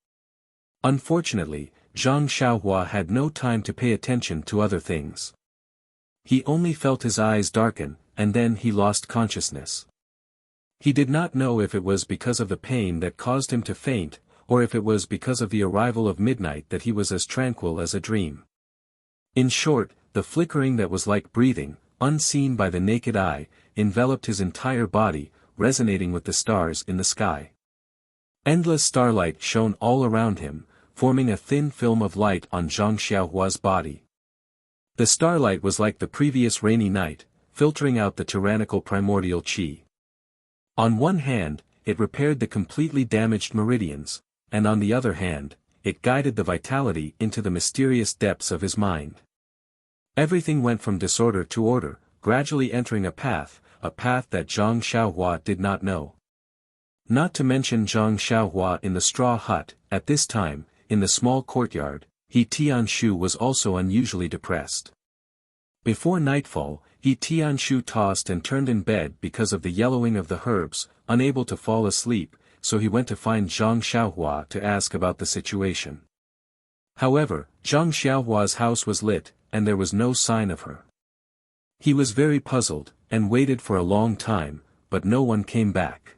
Unfortunately, Zhang Xiaohua had no time to pay attention to other things. He only felt his eyes darken, and then he lost consciousness. He did not know if it was because of the pain that caused him to faint, or if it was because of the arrival of midnight that he was as tranquil as a dream. In short, the flickering that was like breathing, unseen by the naked eye, enveloped his entire body, resonating with the stars in the sky. Endless starlight shone all around him, forming a thin film of light on Zhang Xiaohua's body. The starlight was like the previous rainy night, filtering out the tyrannical primordial qi. On one hand, it repaired the completely damaged meridians, and on the other hand, it guided the vitality into the mysterious depths of his mind. Everything went from disorder to order, gradually entering a path that Zhang Xiaohua did not know. Not to mention Zhang Xiaohua in the straw hut, at this time, in the small courtyard, He Tianshu was also unusually depressed. Before nightfall, He Tianshu tossed and turned in bed because of the yellowing of the herbs, unable to fall asleep, so he went to find Zhang Xiaohua to ask about the situation. However, Zhang Xiaohua's house was lit, and there was no sign of her. He was very puzzled, and waited for a long time, but no one came back.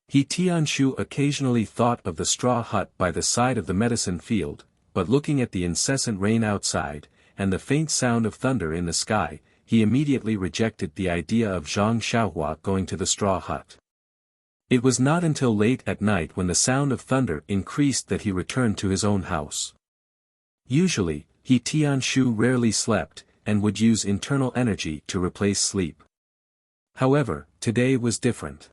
He Tianshu occasionally thought of the straw hut by the side of the medicine field, but looking at the incessant rain outside, and the faint sound of thunder in the sky, he immediately rejected the idea of Zhang Xiaohua going to the straw hut. It was not until late at night when the sound of thunder increased that he returned to his own house. Usually, He Tianshu rarely slept, and would use internal energy to replace sleep. However, today was different.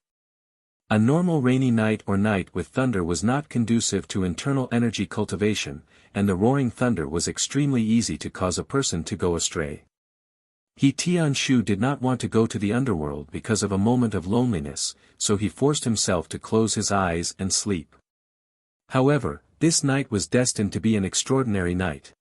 A normal rainy night or night with thunder was not conducive to internal energy cultivation, and the roaring thunder was extremely easy to cause a person to go astray. He Tianshu did not want to go to the underworld because of a moment of loneliness, so he forced himself to close his eyes and sleep. However, this night was destined to be an extraordinary night.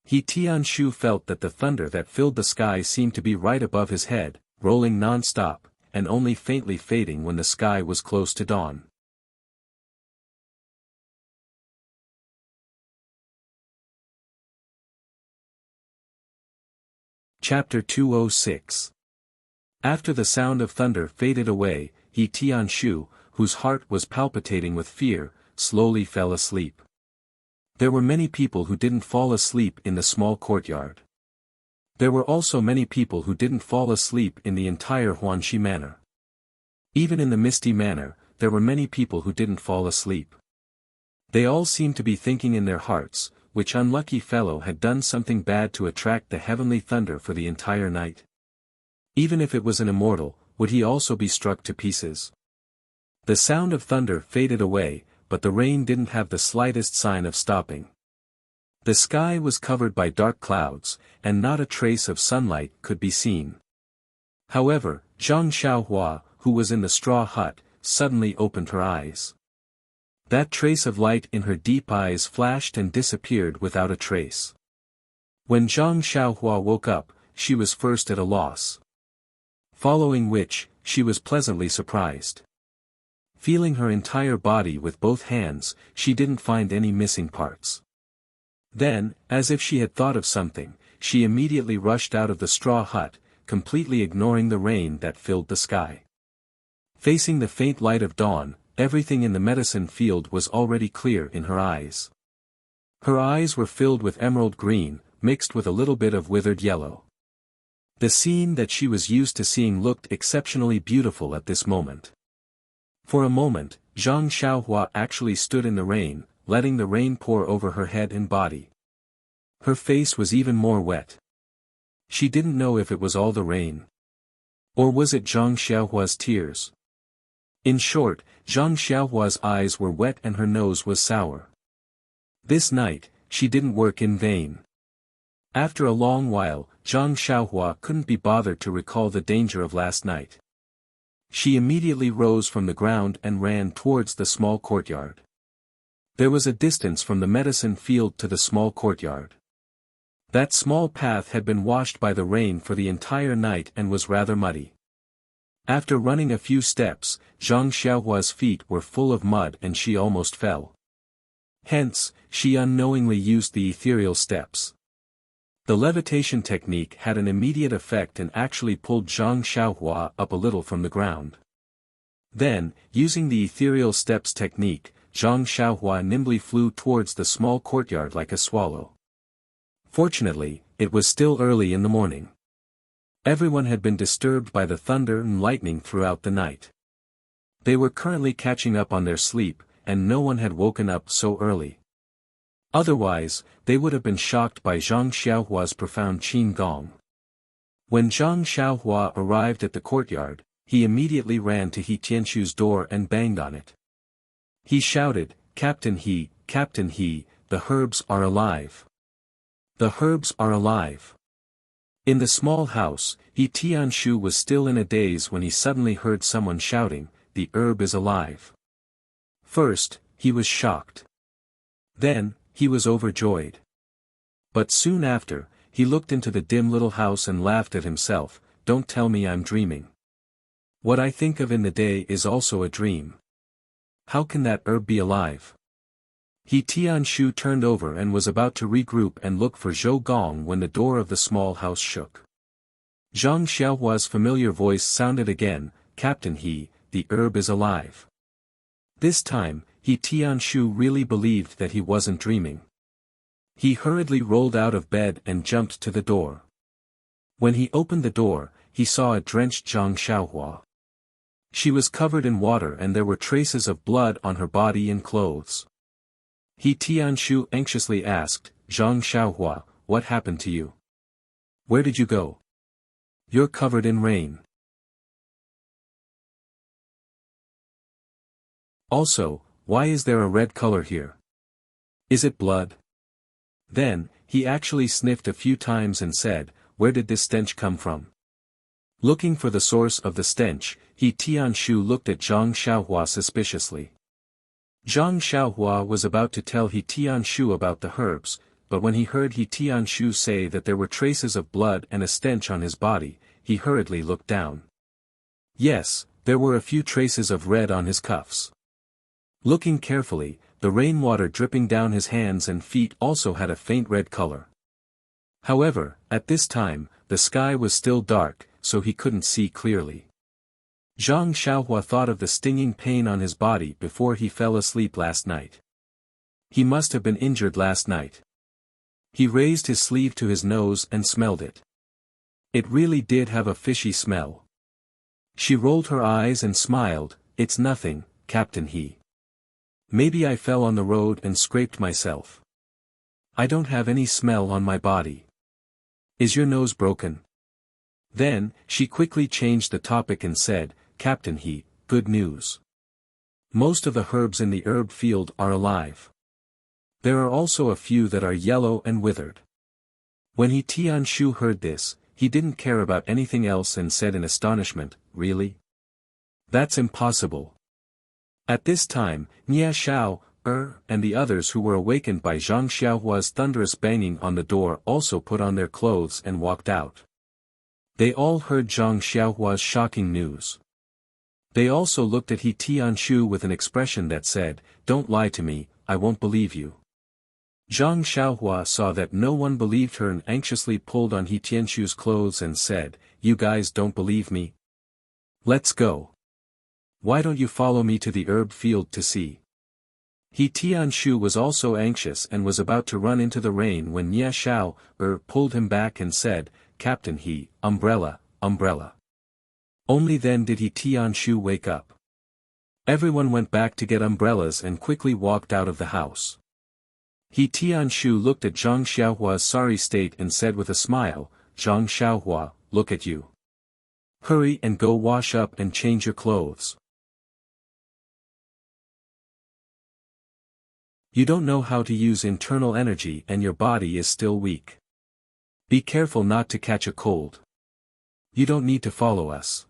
He Tianshu felt that the thunder that filled the sky seemed to be right above his head, rolling non-stop, and only faintly fading when the sky was close to dawn. Chapter 206. After the sound of thunder faded away, He Tianshu, whose heart was palpitating with fear, slowly fell asleep. There were many people who didn't fall asleep in the small courtyard. There were also many people who didn't fall asleep in the entire Huanxi manor. Even in the misty manor, there were many people who didn't fall asleep. They all seemed to be thinking in their hearts, which unlucky fellow had done something bad to attract the heavenly thunder for the entire night. Even if it was an immortal, would he also be struck to pieces? The sound of thunder faded away, but the rain didn't have the slightest sign of stopping. The sky was covered by dark clouds, and not a trace of sunlight could be seen. However, Zhang Xiaohua, who was in the straw hut, suddenly opened her eyes. That trace of light in her deep eyes flashed and disappeared without a trace. When Zhang Xiaohua woke up, she was first at a loss. Following which, she was pleasantly surprised. Feeling her entire body with both hands, she didn't find any missing parts. Then, as if she had thought of something, she immediately rushed out of the straw hut, completely ignoring the rain that filled the sky. Facing the faint light of dawn, everything in the medicine field was already clear in her eyes. Her eyes were filled with emerald green, mixed with a little bit of withered yellow. The scene that she was used to seeing looked exceptionally beautiful at this moment. For a moment, Zhang Xiaohua actually stood in the rain, letting the rain pour over her head and body. Her face was even more wet. She didn't know if it was all the rain. Or was it Zhang Xiaohua's tears? In short, Zhang Xiaohua's eyes were wet and her nose was sour. This night, she didn't work in vain. After a long while, Zhang Xiaohua couldn't be bothered to recall the danger of last night. She immediately rose from the ground and ran towards the small courtyard. There was a distance from the medicine field to the small courtyard. That small path had been washed by the rain for the entire night and was rather muddy. After running a few steps, Zhang Xiaohua's feet were full of mud and she almost fell. Hence, she unknowingly used the ethereal steps. The levitation technique had an immediate effect and actually pulled Zhang Xiaohua up a little from the ground. Then, using the ethereal steps technique, Zhang Xiaohua nimbly flew towards the small courtyard like a swallow. Fortunately, it was still early in the morning. Everyone had been disturbed by the thunder and lightning throughout the night. They were currently catching up on their sleep, and no one had woken up so early. Otherwise, they would have been shocked by Zhang Xiaohua's profound qin gong. When Zhang Xiaohua arrived at the courtyard, he immediately ran to He Tianxu's door and banged on it. He shouted, Captain He, the herbs are alive. The herbs are alive. In the small house, He Tianxu was still in a daze when he suddenly heard someone shouting, the herb is alive. First, he was shocked. Then, he was overjoyed. But soon after, he looked into the dim little house and laughed at himself, don't tell me I'm dreaming. What I think of in the day is also a dream. How can that herb be alive? He Tianxu turned over and was about to regroup and look for Zhou Gong when the door of the small house shook. Zhang Xiaohua's familiar voice sounded again, Captain He, the herb is alive. This time, He Tianxu really believed that he wasn't dreaming. He hurriedly rolled out of bed and jumped to the door. When he opened the door, he saw a drenched Zhang Xiaohua. She was covered in water and there were traces of blood on her body and clothes. He Tianxu anxiously asked, Zhang Xiaohua, what happened to you? Where did you go? You're covered in rain. Also, why is there a red color here? Is it blood? Then, he actually sniffed a few times and said, where did this stench come from? Looking for the source of the stench, He Tianxu looked at Zhang Xiaohua suspiciously. Zhang Xiaohua was about to tell He Tianxu about the herbs, but when he heard He Tianxu say that there were traces of blood and a stench on his body, he hurriedly looked down. Yes, there were a few traces of red on his cuffs. Looking carefully, the rainwater dripping down his hands and feet also had a faint red color. However, at this time, the sky was still dark, so he couldn't see clearly. Zhang Xiaohua thought of the stinging pain on his body before he fell asleep last night. He must have been injured last night. He raised his sleeve to his nose and smelled it. It really did have a fishy smell. She rolled her eyes and smiled, it's nothing, Captain He. Maybe I fell on the road and scraped myself. I don't have any smell on my body. Is your nose broken? Then, she quickly changed the topic and said, Captain He, good news. Most of the herbs in the herb field are alive. There are also a few that are yellow and withered. When He Tianxu heard this, he didn't care about anything else and said in astonishment, really? That's impossible. At this time, Nia Xiao, and the others who were awakened by Zhang Xiaohua's thunderous banging on the door also put on their clothes and walked out. They all heard Zhang Xiaohua's shocking news. They also looked at He Tianxu with an expression that said, don't lie to me, I won't believe you. Zhang Xiaohua saw that no one believed her and anxiously pulled on He Tianxu's clothes and said, you guys don't believe me? Let's go. Why don't you follow me to the herb field to see? He Tianshu was also anxious and was about to run into the rain when Nye Xiao pulled him back and said, "Captain He, umbrella, umbrella." Only then did He Tianshu wake up. Everyone went back to get umbrellas and quickly walked out of the house. He Tianshu looked at Zhang Xiaohua's sorry state and said with a smile, "Zhang Xiaohua, look at you. Hurry and go wash up and change your clothes. You don't know how to use internal energy and your body is still weak. Be careful not to catch a cold. You don't need to follow us.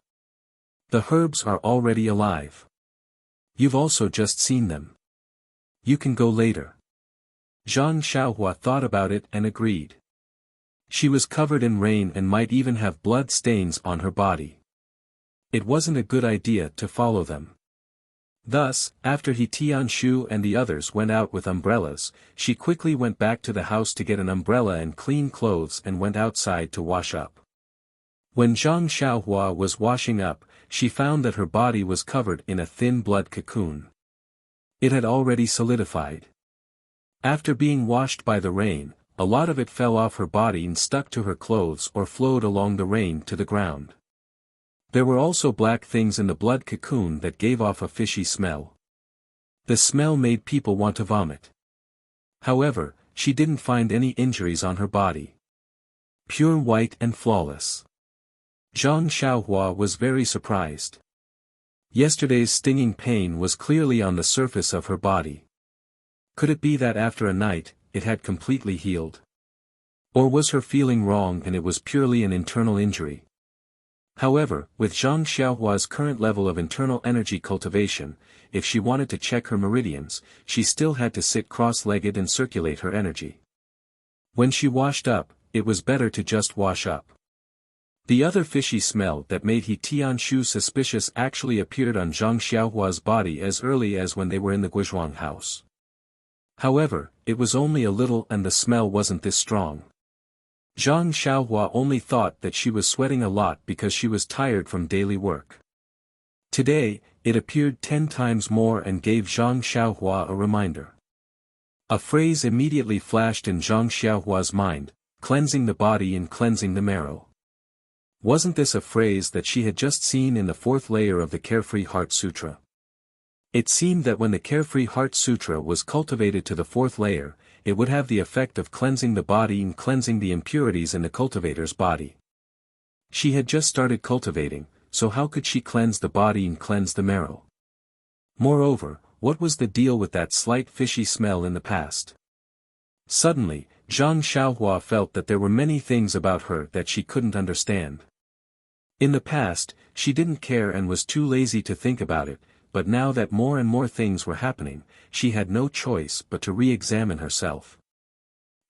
The herbs are already alive. You've also just seen them. You can go later." Zhang Xiaohua thought about it and agreed. She was covered in rain and might even have blood stains on her body. It wasn't a good idea to follow them. Thus, after He Tianshu and the others went out with umbrellas, she quickly went back to the house to get an umbrella and clean clothes and went outside to wash up. When Zhang Xiaohua was washing up, she found that her body was covered in a thin blood cocoon. It had already solidified. After being washed by the rain, a lot of it fell off her body and stuck to her clothes or flowed along the rain to the ground. There were also black things in the blood cocoon that gave off a fishy smell. The smell made people want to vomit. However, she didn't find any injuries on her body. Pure white and flawless. Zhang Xiaohua was very surprised. Yesterday's stinging pain was clearly on the surface of her body. Could it be that after a night, it had completely healed? Or was her feeling wrong and it was purely an internal injury? However, with Zhang Xiaohua's current level of internal energy cultivation, if she wanted to check her meridians, she still had to sit cross-legged and circulate her energy. When she washed up, it was better to just wash up. The other fishy smell that made He Tianshu suspicious actually appeared on Zhang Xiaohua's body as early as when they were in the Guizhuang house. However, it was only a little and the smell wasn't this strong. Zhang Xiaohua only thought that she was sweating a lot because she was tired from daily work. Today, it appeared 10 times more and gave Zhang Xiaohua a reminder. A phrase immediately flashed in Zhang Xiaohua's mind, cleansing the body and cleansing the marrow. Wasn't this a phrase that she had just seen in the 4th layer of the Carefree Heart Sutra? It seemed that when the Carefree Heart Sutra was cultivated to the 4th layer, it would have the effect of cleansing the body and cleansing the impurities in the cultivator's body. She had just started cultivating, so how could she cleanse the body and cleanse the marrow? Moreover, what was the deal with that slight fishy smell in the past? Suddenly, Zhang Xiaohua felt that there were many things about her that she couldn't understand. In the past, she didn't care and was too lazy to think about it, but now that more and more things were happening, she had no choice but to re-examine herself.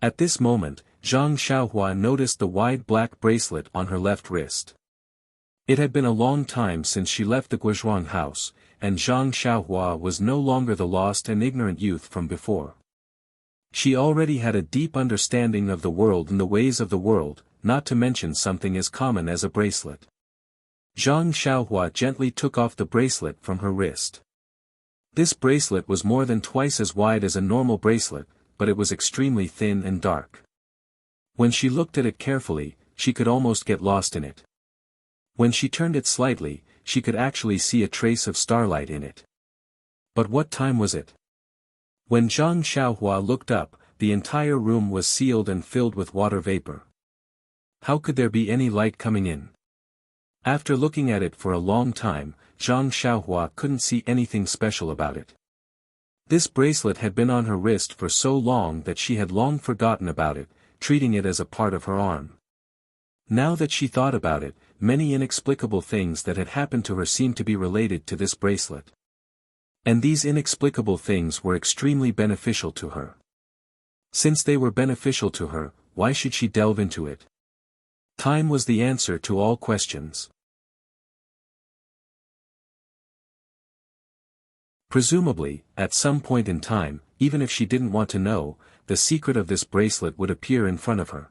At this moment, Zhang Xiaohua noticed the wide black bracelet on her left wrist. It had been a long time since she left the Guizhuang house, and Zhang Xiaohua was no longer the lost and ignorant youth from before. She already had a deep understanding of the world and the ways of the world, not to mention something as common as a bracelet. Zhang Xiaohua gently took off the bracelet from her wrist. This bracelet was more than twice as wide as a normal bracelet, but it was extremely thin and dark. When she looked at it carefully, she could almost get lost in it. When she turned it slightly, she could actually see a trace of starlight in it. But what time was it? When Zhang Xiaohua looked up, the entire room was sealed and filled with water vapor. How could there be any light coming in? After looking at it for a long time, Zhang Xiaohua couldn't see anything special about it. This bracelet had been on her wrist for so long that she had long forgotten about it, treating it as a part of her arm. Now that she thought about it, many inexplicable things that had happened to her seemed to be related to this bracelet. And these inexplicable things were extremely beneficial to her. Since they were beneficial to her, why should she delve into it? Time was the answer to all questions. Presumably, at some point in time, even if she didn't want to know, the secret of this bracelet would appear in front of her.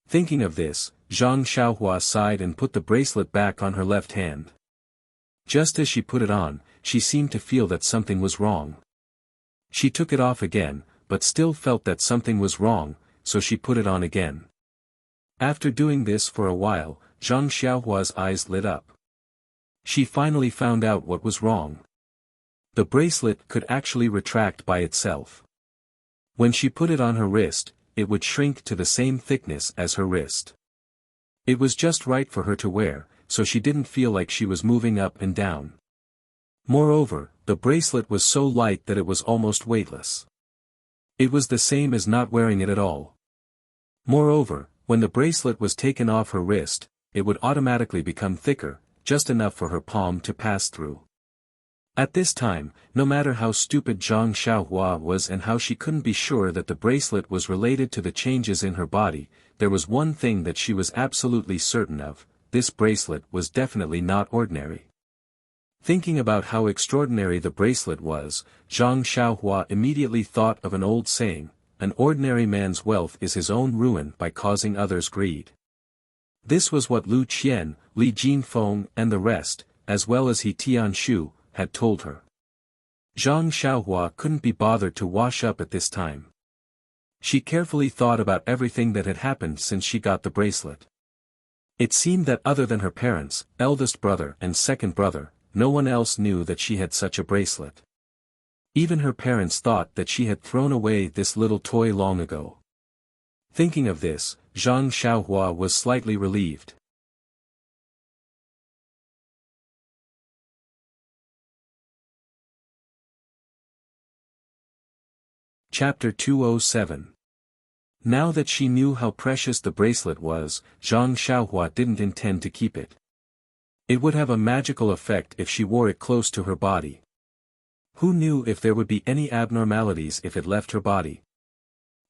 Thinking of this, Zhang Xiaohua sighed and put the bracelet back on her left hand. Just as she put it on, she seemed to feel that something was wrong. She took it off again, but still felt that something was wrong, so she put it on again. After doing this for a while, Zhang Xiaohua's eyes lit up. She finally found out what was wrong. The bracelet could actually retract by itself. When she put it on her wrist, it would shrink to the same thickness as her wrist. It was just right for her to wear, so she didn't feel like she was moving up and down. Moreover, the bracelet was so light that it was almost weightless. It was the same as not wearing it at all. Moreover, when the bracelet was taken off her wrist, it would automatically become thicker, just enough for her palm to pass through. At this time, no matter how stupid Zhang Xiaohua was and how she couldn't be sure that the bracelet was related to the changes in her body, there was one thing that she was absolutely certain of: this bracelet was definitely not ordinary. Thinking about how extraordinary the bracelet was, Zhang Xiaohua immediately thought of an old saying: an ordinary man's wealth is his own ruin by causing others greed. This was what Lu Qian, Li Jinfeng and the rest, as well as He Tianshu, had told her. Zhang Xiaohua couldn't be bothered to wash up at this time. She carefully thought about everything that had happened since she got the bracelet. It seemed that other than her parents, eldest brother and second brother, no one else knew that she had such a bracelet. Even her parents thought that she had thrown away this little toy long ago. Thinking of this, Zhang Xiaohua was slightly relieved. Chapter 207. Now that she knew how precious the bracelet was, Zhang Xiaohua didn't intend to keep it. It would have a magical effect if she wore it close to her body. Who knew if there would be any abnormalities if it left her body?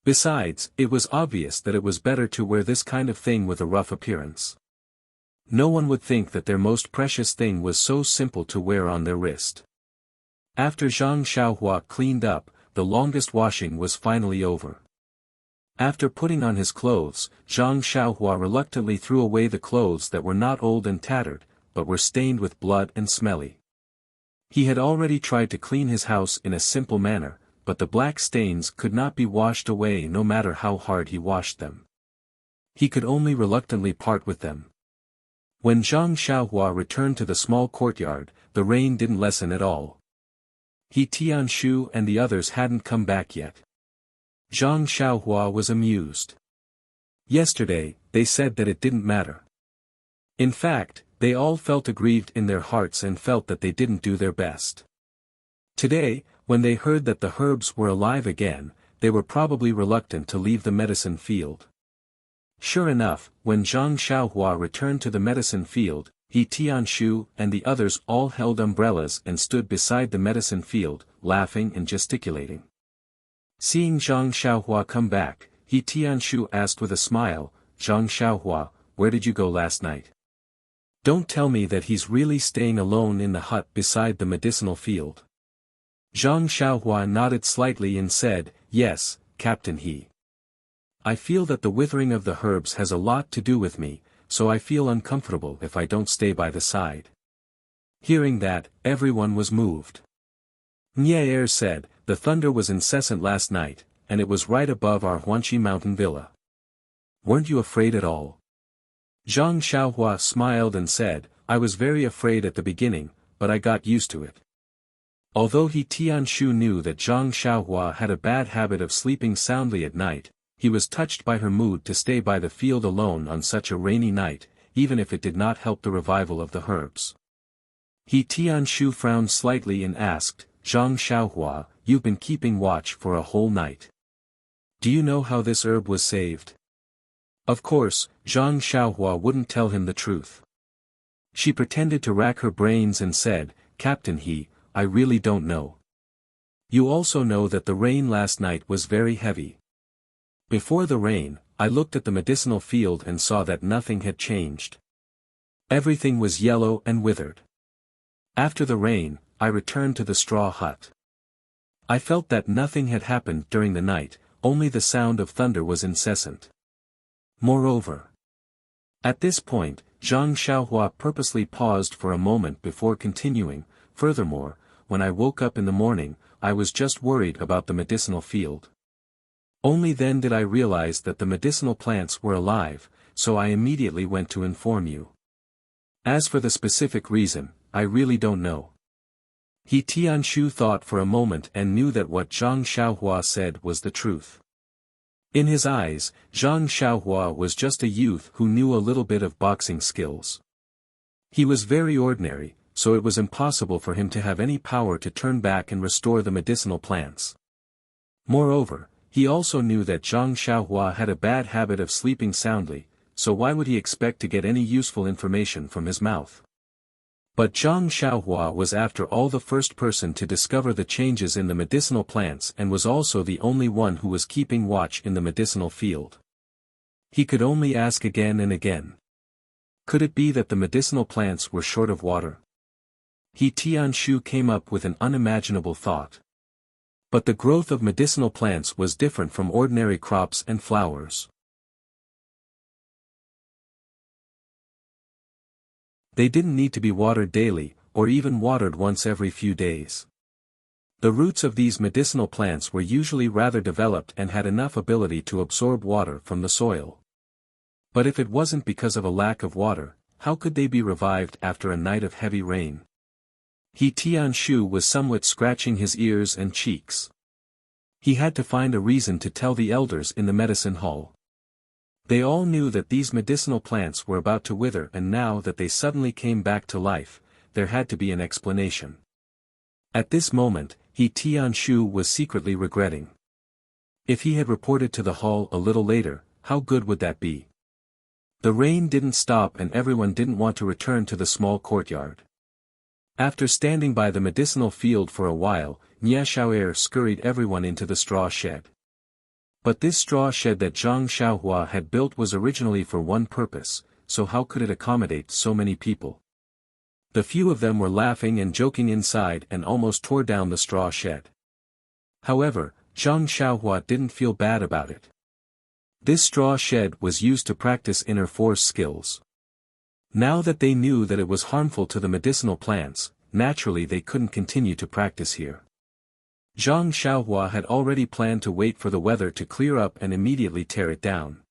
Besides, it was obvious that it was better to wear this kind of thing with a rough appearance. No one would think that their most precious thing was so simple to wear on their wrist. After Zhang Xiaohua cleaned up, the longest washing was finally over. After putting on his clothes, Zhang Xiaohua reluctantly threw away the clothes that were not old and tattered, but were stained with blood and smelly. He had already tried to clean his house in a simple manner, but the black stains could not be washed away no matter how hard he washed them. He could only reluctantly part with them. When Zhang Xiaohua returned to the small courtyard, the rain didn't lessen at all. He Tianshu and the others hadn't come back yet. Zhang Xiaohua was amused. Yesterday, they said that it didn't matter. In fact, they all felt aggrieved in their hearts and felt that they didn't do their best. Today, when they heard that the herbs were alive again, they were probably reluctant to leave the medicine field. Sure enough, when Zhang Xiaohua returned to the medicine field, He Tianshu and the others all held umbrellas and stood beside the medicine field, laughing and gesticulating. Seeing Zhang Xiaohua come back, He Tianshu asked with a smile, "Zhang Xiaohua, where did you go last night? Don't tell me that he's really staying alone in the hut beside the medicinal field." Zhang Xiaohua nodded slightly and said, "Yes, Captain He. I feel that the withering of the herbs has a lot to do with me, so I feel uncomfortable if I don't stay by the side." Hearing that, everyone was moved. Nye said, "The thunder was incessant last night, and it was right above our Huanqi mountain villa. Weren't you afraid at all?" Zhang Xiaohua smiled and said, "I was very afraid at the beginning, but I got used to it." Although He Tianshu knew that Zhang Xiaohua had a bad habit of sleeping soundly at night, he was touched by her mood to stay by the field alone on such a rainy night, even if it did not help the revival of the herbs. He Tianshu frowned slightly and asked, "Zhang Xiaohua, you've been keeping watch for a whole night. Do you know how this herb was saved?" Of course, Zhang Xiaohua wouldn't tell him the truth. She pretended to rack her brains and said, "Captain He, I really don't know. You also know that the rain last night was very heavy. Before the rain, I looked at the medicinal field and saw that nothing had changed. Everything was yellow and withered. After the rain, I returned to the straw hut. I felt that nothing had happened during the night, only the sound of thunder was incessant. Moreover." At this point, Zhang Xiaohua purposely paused for a moment before continuing, "Furthermore, when I woke up in the morning, I was just worried about the medicinal field. Only then did I realize that the medicinal plants were alive, so I immediately went to inform you. As for the specific reason, I really don't know. He Tianshu thought for a moment and knew that what Zhang Xiaohua said was the truth. In his eyes, Zhang Xiaohua was just a youth who knew a little bit of boxing skills. He was very ordinary, so it was impossible for him to have any power to turn back and restore the medicinal plants. Moreover, he also knew that Zhang Xiaohua had a bad habit of sleeping soundly, so why would he expect to get any useful information from his mouth? But Zhang Xiaohua was after all the first person to discover the changes in the medicinal plants and was also the only one who was keeping watch in the medicinal field. He could only ask again and again. Could it be that the medicinal plants were short of water? He Tianshu came up with an unimaginable thought. But the growth of medicinal plants was different from ordinary crops and flowers. They didn't need to be watered daily, or even watered once every few days. The roots of these medicinal plants were usually rather developed and had enough ability to absorb water from the soil. But if it wasn't because of a lack of water, how could they be revived after a night of heavy rain? He Tianshu was somewhat scratching his ears and cheeks. He had to find a reason to tell the elders in the medicine hall. They all knew that these medicinal plants were about to wither, and now that they suddenly came back to life, there had to be an explanation. At this moment, He Tianshu was secretly regretting. If he had reported to the hall a little later, how good would that be? The rain didn't stop and everyone didn't want to return to the small courtyard. After standing by the medicinal field for a while, Xiaoer scurried everyone into the straw shed. But this straw shed that Zhang Xiaohua had built was originally for one purpose, so how could it accommodate so many people? The few of them were laughing and joking inside and almost tore down the straw shed. However, Zhang Xiaohua didn't feel bad about it. This straw shed was used to practice inner force skills. Now that they knew that it was harmful to the medicinal plants, naturally they couldn't continue to practice here. Zhang Xiaohua had already planned to wait for the weather to clear up and immediately tear it down.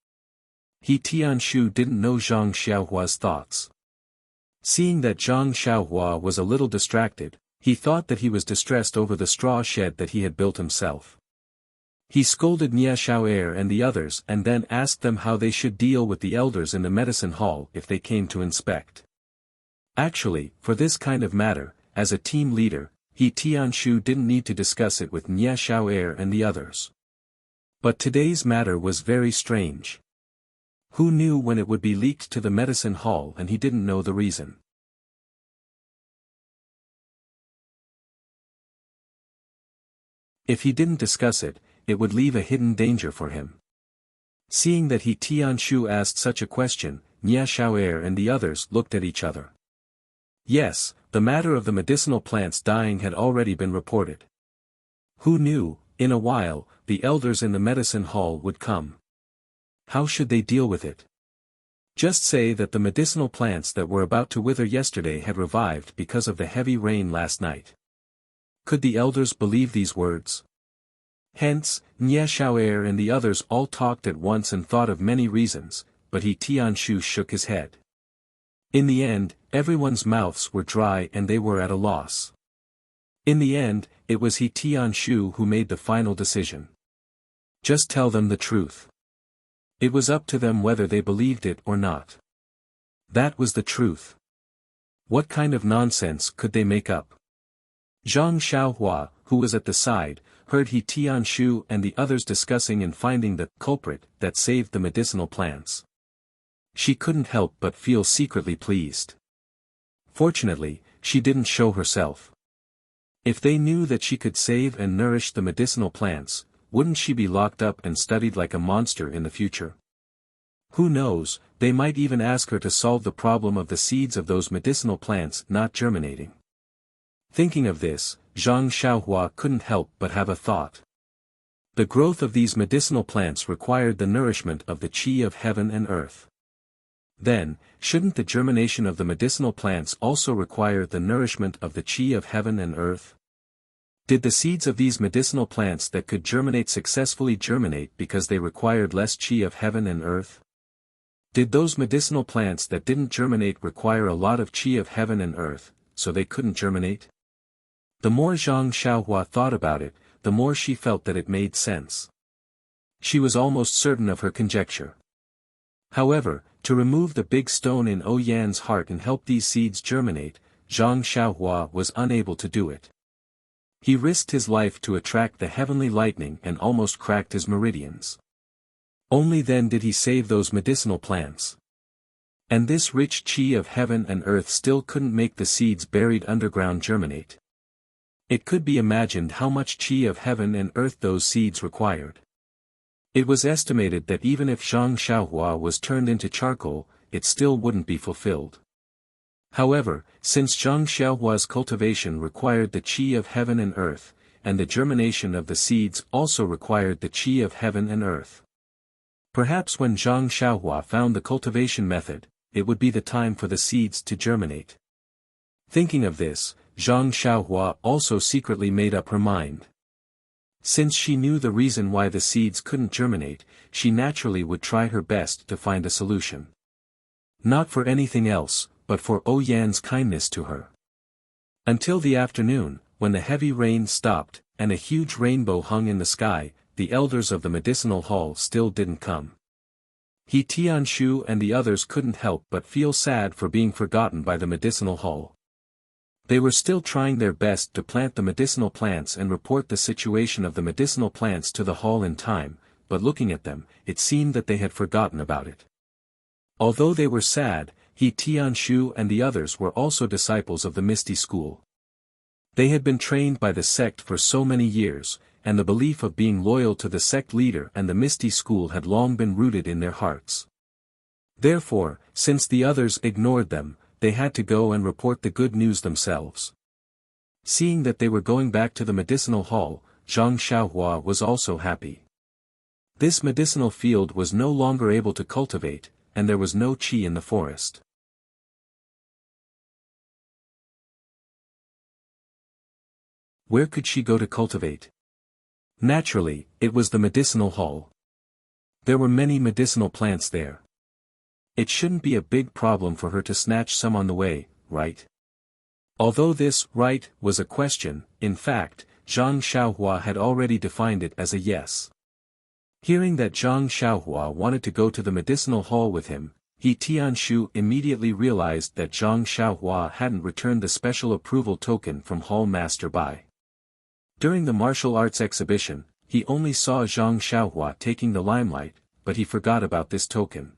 He Tianshu didn't know Zhang Xiaohua's thoughts. Seeing that Zhang Xiaohua was a little distracted, he thought that he was distressed over the straw shed that he had built himself. He scolded Xiaoer and the others and then asked them how they should deal with the elders in the medicine hall if they came to inspect. Actually, for this kind of matter, as a team leader, He Tianshu didn't need to discuss it with Xiaoer and the others. But today's matter was very strange. Who knew when it would be leaked to the medicine hall, and he didn't know the reason. If he didn't discuss it, it would leave a hidden danger for him. Seeing that He Tianshu asked such a question, Xiaoer and the others looked at each other. Yes, the matter of the medicinal plants dying had already been reported. Who knew, in a while, the elders in the medicine hall would come. How should they deal with it? Just say that the medicinal plants that were about to wither yesterday had revived because of the heavy rain last night. Could the elders believe these words? Hence, Xiaoer and the others all talked at once and thought of many reasons, but He Tianshu shook his head. In the end, everyone's mouths were dry and they were at a loss. In the end, it was He Tianshu who made the final decision. Just tell them the truth. It was up to them whether they believed it or not. That was the truth. What kind of nonsense could they make up? Zhang Xiaohua, who was at the side, heard He Tianshu and the others discussing and finding the culprit that saved the medicinal plants. She couldn't help but feel secretly pleased. Fortunately, she didn't show herself. If they knew that she could save and nourish the medicinal plants, wouldn't she be locked up and studied like a monster in the future? Who knows, they might even ask her to solve the problem of the seeds of those medicinal plants not germinating. Thinking of this, Zhang Xiaohua couldn't help but have a thought. The growth of these medicinal plants required the nourishment of the qi of heaven and earth. Then, shouldn't the germination of the medicinal plants also require the nourishment of the qi of heaven and earth? Did the seeds of these medicinal plants that could germinate successfully germinate because they required less qi of heaven and earth? Did those medicinal plants that didn't germinate require a lot of qi of heaven and earth, so they couldn't germinate? The more Zhang Xiaohua thought about it, the more she felt that it made sense. She was almost certain of her conjecture. However, to remove the big stone in Yan's heart and help these seeds germinate, Zhang Xiaohua was unable to do it. He risked his life to attract the heavenly lightning and almost cracked his meridians. Only then did he save those medicinal plants. And this rich qi of heaven and earth still couldn't make the seeds buried underground germinate. It could be imagined how much qi of heaven and earth those seeds required. It was estimated that even if Zhang Xiaohua was turned into charcoal, it still wouldn't be fulfilled. However, since Zhang Xiaohua's cultivation required the qi of heaven and earth, and the germination of the seeds also required the qi of heaven and earth. Perhaps when Zhang Xiaohua found the cultivation method, it would be the time for the seeds to germinate. Thinking of this, Zhang Xiaohua also secretly made up her mind. Since she knew the reason why the seeds couldn't germinate, she naturally would try her best to find a solution. Not for anything else, but for Yan's kindness to her. Until the afternoon, when the heavy rain stopped, and a huge rainbow hung in the sky, the elders of the medicinal hall still didn't come. He Tianshu and the others couldn't help but feel sad for being forgotten by the medicinal hall. They were still trying their best to plant the medicinal plants and report the situation of the medicinal plants to the hall in time, but looking at them, it seemed that they had forgotten about it. Although they were sad, He Tianshu and the others were also disciples of the Misty School. They had been trained by the sect for so many years, and the belief of being loyal to the sect leader and the Misty School had long been rooted in their hearts. Therefore, since the others ignored them, they had to go and report the good news themselves. Seeing that they were going back to the medicinal hall, Zhang Xiaohua was also happy. This medicinal field was no longer able to cultivate, and there was no qi in the forest. Where could she go to cultivate? Naturally, it was the medicinal hall. There were many medicinal plants there. It shouldn't be a big problem for her to snatch some on the way, right? Although this right was a question, in fact, Zhang Xiaohua had already defined it as a yes. Hearing that Zhang Xiaohua wanted to go to the medicinal hall with him, He Tianshu immediately realized that Zhang Xiaohua hadn't returned the special approval token from Hall Master Bai. During the martial arts exhibition, he only saw Zhang Xiaohua taking the limelight, but he forgot about this token.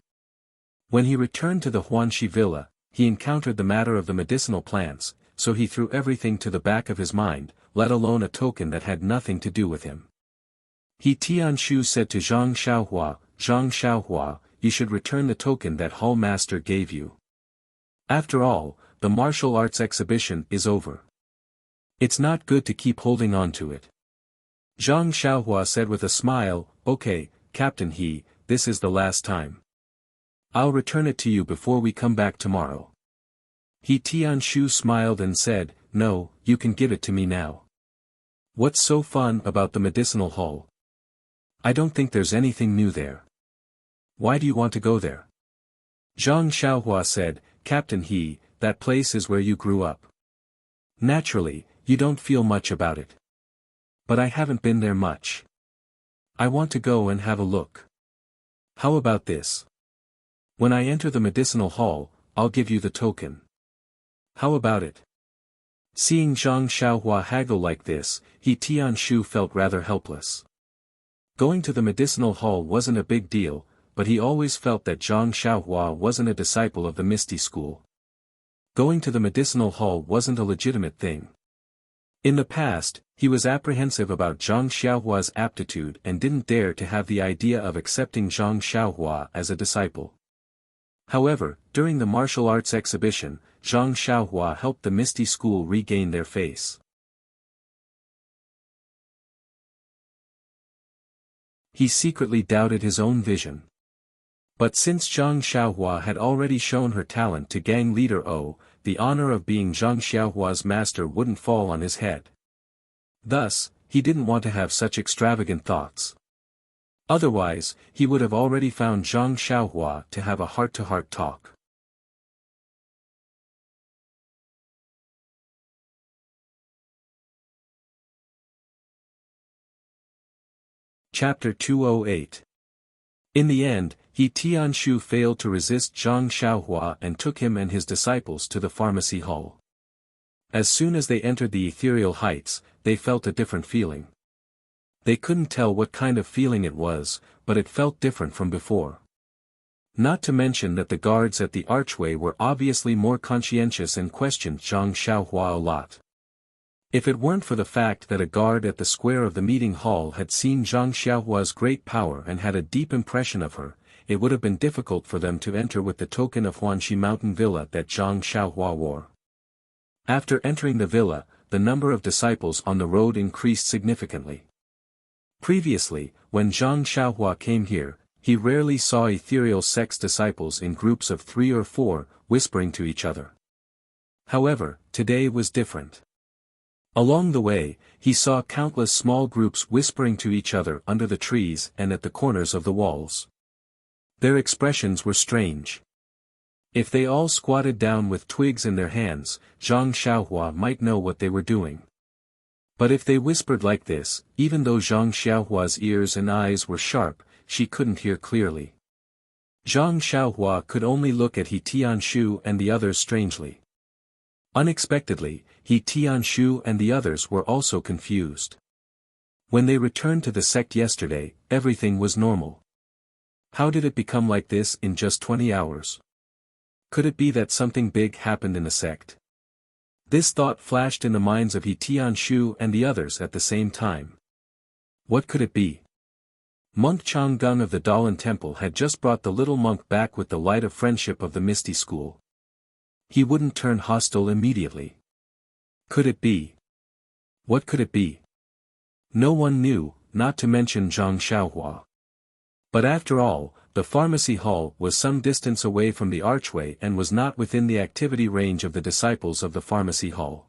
When he returned to the Huanxi villa, he encountered the matter of the medicinal plants, so he threw everything to the back of his mind, let alone a token that had nothing to do with him. He Tianshu said to Zhang Xiaohua, you should return the token that Hall Master gave you. After all, the martial arts exhibition is over. It's not good to keep holding on to it. Zhang Xiaohua said with a smile, okay, Captain He, this is the last time. I'll return it to you before we come back tomorrow. He Tianshu smiled and said, no, you can give it to me now. What's so fun about the medicinal hall? I don't think there's anything new there. Why do you want to go there? Zhang Xiaohua said, Captain He, that place is where you grew up. Naturally, you don't feel much about it. But I haven't been there much. I want to go and have a look. How about this? When I enter the medicinal hall, I'll give you the token. How about it? Seeing Zhang Xiaohua haggle like this, He Tianshu felt rather helpless. Going to the medicinal hall wasn't a big deal, but he always felt that Zhang Xiaohua wasn't a disciple of the Misty School. Going to the medicinal hall wasn't a legitimate thing. In the past, he was apprehensive about Zhang Xiaohua's aptitude and didn't dare to have the idea of accepting Zhang Xiaohua as a disciple. However, during the martial arts exhibition, Zhang Xiaohua helped the Misty School regain their face. He secretly doubted his own vision. But since Zhang Xiaohua had already shown her talent to gang leader O, the honor of being Zhang Xiaohua's master wouldn't fall on his head. Thus, he didn't want to have such extravagant thoughts. Otherwise, he would have already found Zhang Xiaohua to have a heart-to-heart talk. Chapter 208. In the end, He Tianshu failed to resist Zhang Xiaohua and took him and his disciples to the pharmacy hall. As soon as they entered the ethereal heights, they felt a different feeling. They couldn't tell what kind of feeling it was, but it felt different from before. Not to mention that the guards at the archway were obviously more conscientious and questioned Zhang Xiaohua a lot. If it weren't for the fact that a guard at the square of the meeting hall had seen Zhang Xiaohua's great power and had a deep impression of her, it would have been difficult for them to enter with the token of Huanxi Mountain Villa that Zhang Xiaohua wore. After entering the villa, the number of disciples on the road increased significantly. Previously, when Zhang Xiaohua came here, he rarely saw ethereal sex disciples in groups of 3 or 4, whispering to each other. However, today was different. Along the way, he saw countless small groups whispering to each other under the trees and at the corners of the walls. Their expressions were strange. If they all squatted down with twigs in their hands, Zhang Xiaohua might know what they were doing. But if they whispered like this, even though Zhang Xiaohua's ears and eyes were sharp, she couldn't hear clearly. Zhang Xiaohua could only look at He Tianshu and the others strangely. Unexpectedly, He Tianshu and the others were also confused. When they returned to the sect yesterday, everything was normal. How did it become like this in just 20 hours? Could it be that something big happened in the sect? This thought flashed in the minds of He Tianshu and the others at the same time. What could it be? Monk Changgung of the Dalan Temple had just brought the little monk back with the light of friendship of the Misty School. He wouldn't turn hostile immediately. Could it be? What could it be? No one knew, not to mention Zhang Xiaohua. But after all, the pharmacy hall was some distance away from the archway and was not within the activity range of the disciples of the pharmacy hall.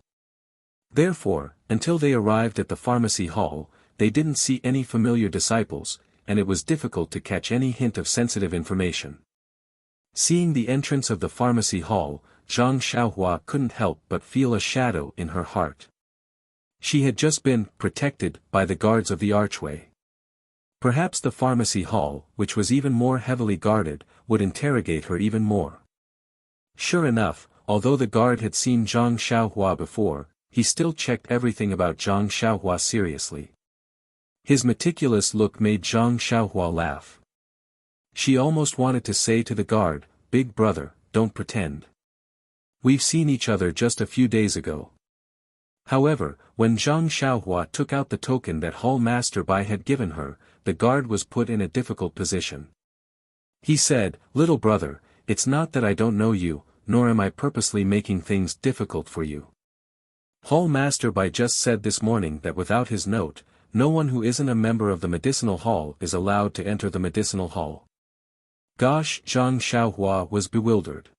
Therefore, until they arrived at the pharmacy hall, they didn't see any familiar disciples, and it was difficult to catch any hint of sensitive information. Seeing the entrance of the pharmacy hall, Zhang Xiaohua couldn't help but feel a shadow in her heart. She had just been protected by the guards of the archway. Perhaps the pharmacy hall, which was even more heavily guarded, would interrogate her even more. Sure enough, although the guard had seen Zhang Xiaohua before, he still checked everything about Zhang Xiaohua seriously. His meticulous look made Zhang Xiaohua laugh. She almost wanted to say to the guard, "Big brother, don't pretend. We've seen each other just a few days ago." However, when Zhang Xiaohua took out the token that Hall Master Bai had given her, the guard was put in a difficult position. He said, "Little brother, it's not that I don't know you, nor am I purposely making things difficult for you. Hall Master Bai just said this morning that without his note, no one who isn't a member of the medicinal hall is allowed to enter the medicinal hall." Gosh, Zhang Xiaohua was bewildered.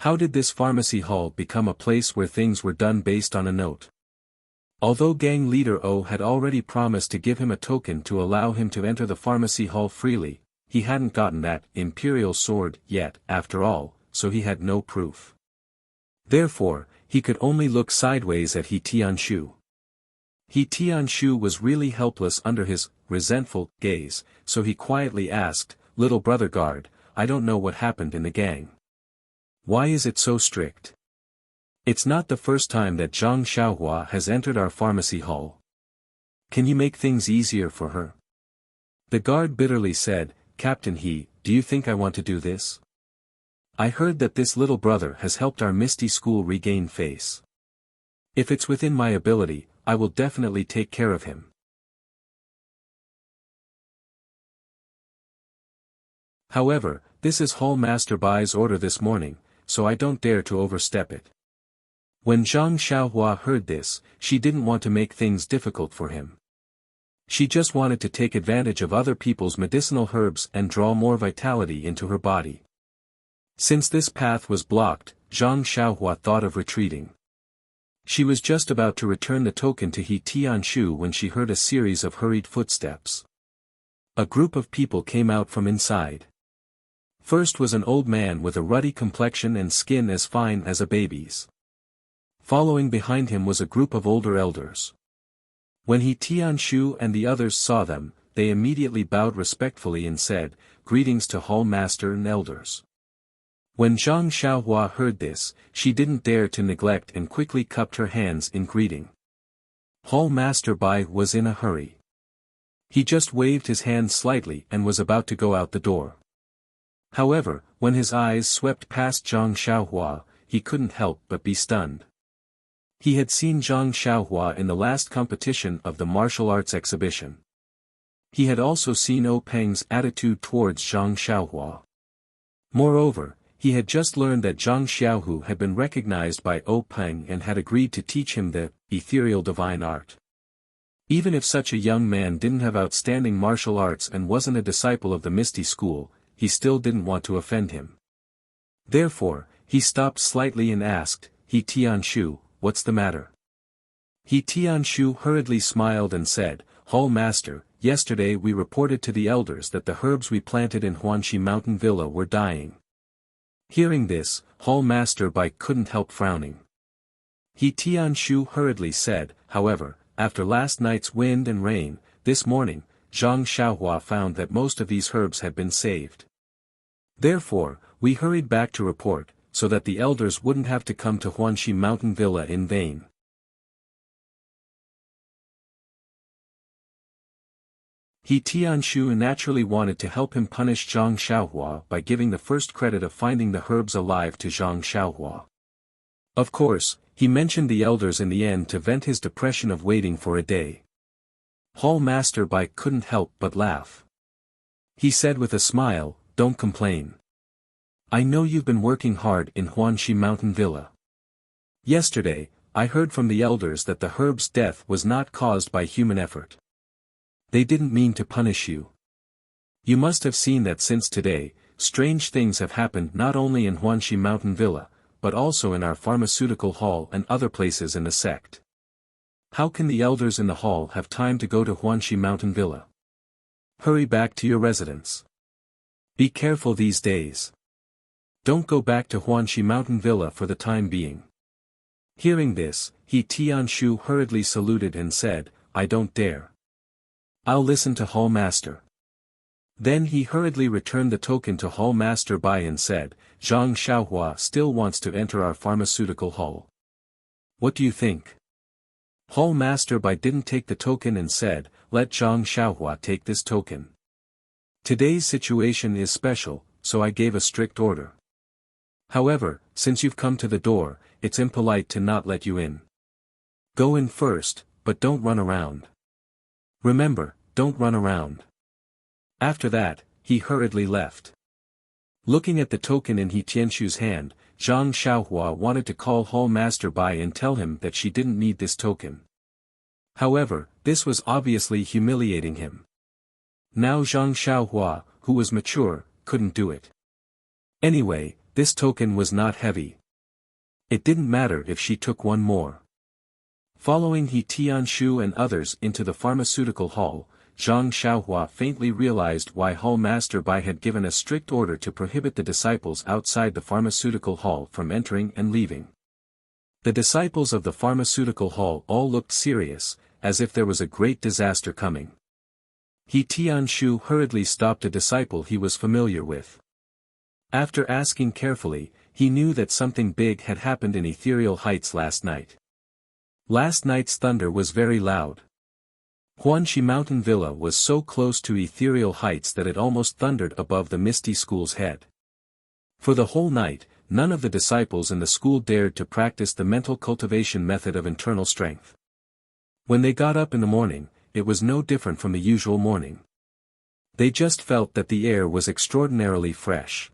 How did this pharmacy hall become a place where things were done based on a note? Although gang leader O had already promised to give him a token to allow him to enter the pharmacy hall freely, he hadn't gotten that imperial sword yet, after all, so he had no proof. Therefore, he could only look sideways at He Tianshu. He Tianshu was really helpless under his resentful gaze, so he quietly asked, "Little brother guard, I don't know what happened in the gang. Why is it so strict? It's not the first time that Zhang Xiaohua has entered our pharmacy hall. Can you make things easier for her?" The guard bitterly said, "Captain He, do you think I want to do this? I heard that this little brother has helped our Misty School regain face. If it's within my ability, I will definitely take care of him." However, this is Hall Master Bai's order this morning, so I don't dare to overstep it. When Zhang Xiaohua heard this, she didn't want to make things difficult for him. She just wanted to take advantage of other people's medicinal herbs and draw more vitality into her body. Since this path was blocked, Zhang Xiaohua thought of retreating. She was just about to return the token to He Tianshu when she heard a series of hurried footsteps. A group of people came out from inside. First was an old man with a ruddy complexion and skin as fine as a baby's. Following behind him was a group of older elders. When He Tianshu and the others saw them, they immediately bowed respectfully and said, "Greetings to Hall Master and elders." When Zhang Xiaohua heard this, she didn't dare to neglect and quickly cupped her hands in greeting. Hall Master Bai was in a hurry. He just waved his hand slightly and was about to go out the door. However, when his eyes swept past Zhang Xiaohua, he couldn't help but be stunned. He had seen Zhang Xiaohua in the last competition of the martial arts exhibition. He had also seen O Peng's attitude towards Zhang Xiaohua. Moreover, he had just learned that Zhang Xiaohu had been recognized by O Peng and had agreed to teach him the ethereal divine art. Even if such a young man didn't have outstanding martial arts and wasn't a disciple of the Misty School, he still didn't want to offend him. Therefore, he stopped slightly and asked, "He Tianshu, what's the matter?" He Tianshu hurriedly smiled and said, "Hall Master, yesterday we reported to the elders that the herbs we planted in Huanxi Mountain Villa were dying." Hearing this, Hall Master Bai couldn't help frowning. He Tianshu hurriedly said, "However, after last night's wind and rain, this morning, Zhang Xiaohua found that most of these herbs had been saved. Therefore, we hurried back to report, so that the elders wouldn't have to come to Huanxi Mountain Villa in vain." He Tianshu naturally wanted to help him punish Zhang Xiaohua by giving the first credit of finding the herbs alive to Zhang Xiaohua. Of course, he mentioned the elders in the end to vent his depression of waiting for a day. Hall Master Bai couldn't help but laugh. He said with a smile, "Don't complain. I know you've been working hard in Huanxi Mountain Villa. Yesterday, I heard from the elders that the herb's death was not caused by human effort. They didn't mean to punish you. You must have seen that since today, strange things have happened not only in Huanxi Mountain Villa, but also in our pharmaceutical hall and other places in the sect. How can the elders in the hall have time to go to Huanxi Mountain Villa? Hurry back to your residence. Be careful these days. Don't go back to Huanxi Mountain Villa for the time being." Hearing this, He Tianshu hurriedly saluted and said, "I don't dare. I'll listen to Hall Master." Then he hurriedly returned the token to Hall Master Bai and said, "Zhang Xiaohua still wants to enter our pharmaceutical hall. What do you think?" Hall Master Bai didn't take the token and said, "Let Zhang Xiaohua take this token. Today's situation is special, so I gave a strict order. However, since you've come to the door, it's impolite to not let you in. Go in first, but don't run around. Remember, don't run around." After that, he hurriedly left. Looking at the token in He Tianshu's hand, Zhang Xiaohua wanted to call Hall Master Bai and tell him that she didn't need this token. However, this was obviously humiliating him. Now Zhang Xiaohua, who was mature, couldn't do it. Anyway, this token was not heavy. It didn't matter if she took one more. Following He Tianshu and others into the pharmaceutical hall, Zhang Xiaohua faintly realized why Hall Master Bai had given a strict order to prohibit the disciples outside the pharmaceutical hall from entering and leaving. The disciples of the pharmaceutical hall all looked serious, as if there was a great disaster coming. He Tianshu hurriedly stopped a disciple he was familiar with. After asking carefully, he knew that something big had happened in Ethereal Heights last night. Last night's thunder was very loud. Huanxi Mountain Villa was so close to Ethereal Heights that it almost thundered above the Misty School's head. For the whole night, none of the disciples in the school dared to practice the mental cultivation method of internal strength. When they got up in the morning, it was no different from the usual morning. They just felt that the air was extraordinarily fresh.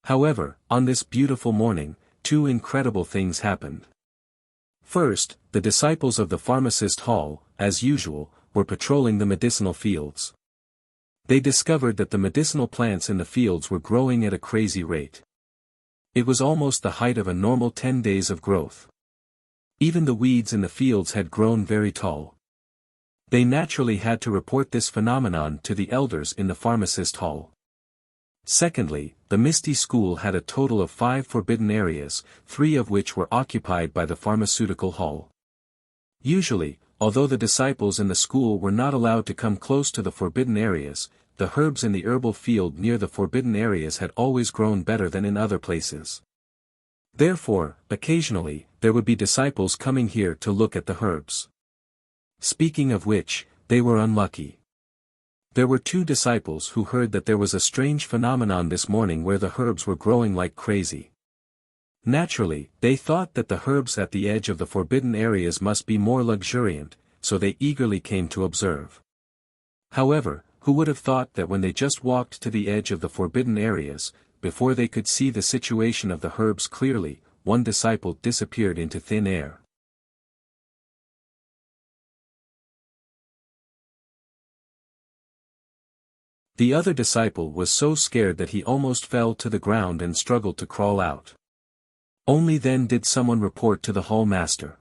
However, on this beautiful morning, two incredible things happened. First, the disciples of the pharmacist hall, as usual, were patrolling the medicinal fields. They discovered that the medicinal plants in the fields were growing at a crazy rate. It was almost the height of a normal 10 days of growth. Even the weeds in the fields had grown very tall. They naturally had to report this phenomenon to the elders in the pharmacist hall. Secondly, the Misty School had a total of 5 forbidden areas, 3 of which were occupied by the pharmaceutical hall. Usually, although the disciples in the school were not allowed to come close to the forbidden areas, the herbs in the herbal field near the forbidden areas had always grown better than in other places. Therefore, occasionally, there would be disciples coming here to look at the herbs. Speaking of which, they were unlucky. There were 2 disciples who heard that there was a strange phenomenon this morning where the herbs were growing like crazy. Naturally, they thought that the herbs at the edge of the forbidden areas must be more luxuriant, so they eagerly came to observe. However, who would have thought that when they just walked to the edge of the forbidden areas, before they could see the situation of the herbs clearly, one disciple disappeared into thin air. The other disciple was so scared that he almost fell to the ground and struggled to crawl out. Only then did someone report to the hall master.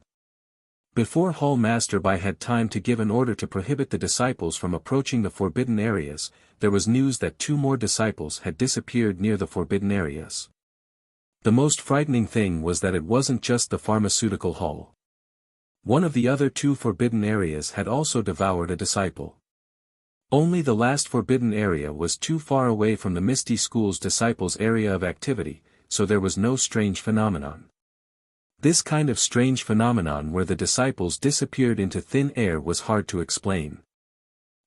Before Hall Master Bai had time to give an order to prohibit the disciples from approaching the forbidden areas, there was news that 2 more disciples had disappeared near the forbidden areas. The most frightening thing was that it wasn't just the pharmaceutical hall. One of the other 2 forbidden areas had also devoured a disciple. Only the last forbidden area was too far away from the Misty School's disciples' area of activity, so there was no strange phenomenon. This kind of strange phenomenon where the disciples disappeared into thin air was hard to explain.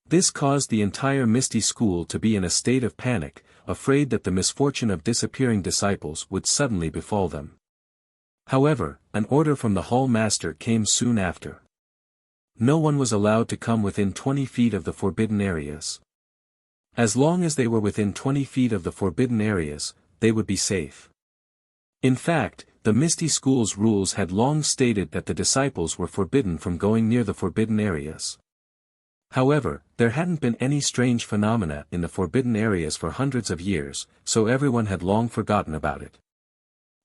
This caused the entire Misty School to be in a state of panic, afraid that the misfortune of disappearing disciples would suddenly befall them. However, an order from the hall master came soon after. No one was allowed to come within 20 feet of the forbidden areas. As long as they were within 20 feet of the forbidden areas, they would be safe. In fact, the Misty School's rules had long stated that the disciples were forbidden from going near the forbidden areas. However, there hadn't been any strange phenomena in the forbidden areas for hundreds of years, so everyone had long forgotten about it.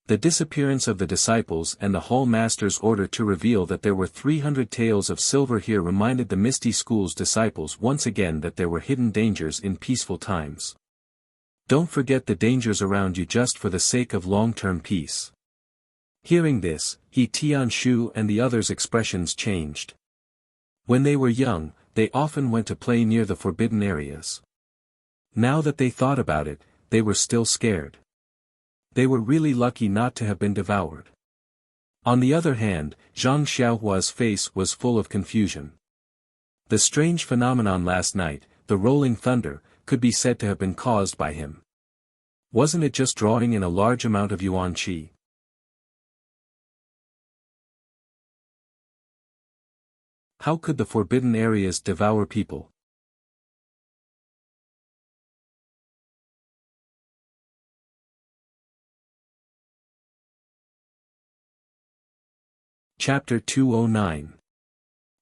The disappearance of the disciples and the hall master's order to reveal that there were 300 taels of silver here reminded the Misty School's disciples once again that there were hidden dangers in peaceful times. Don't forget the dangers around you just for the sake of long-term peace. Hearing this, Tianshu and the others' expressions changed. When they were young, they often went to play near the forbidden areas. Now that they thought about it, they were still scared. They were really lucky not to have been devoured. On the other hand, Zhang Xiaohua's face was full of confusion. The strange phenomenon last night, the rolling thunder, could be said to have been caused by him. Wasn't it just drawing in a large amount of yuan qi? How could the forbidden areas devour people? Chapter 209.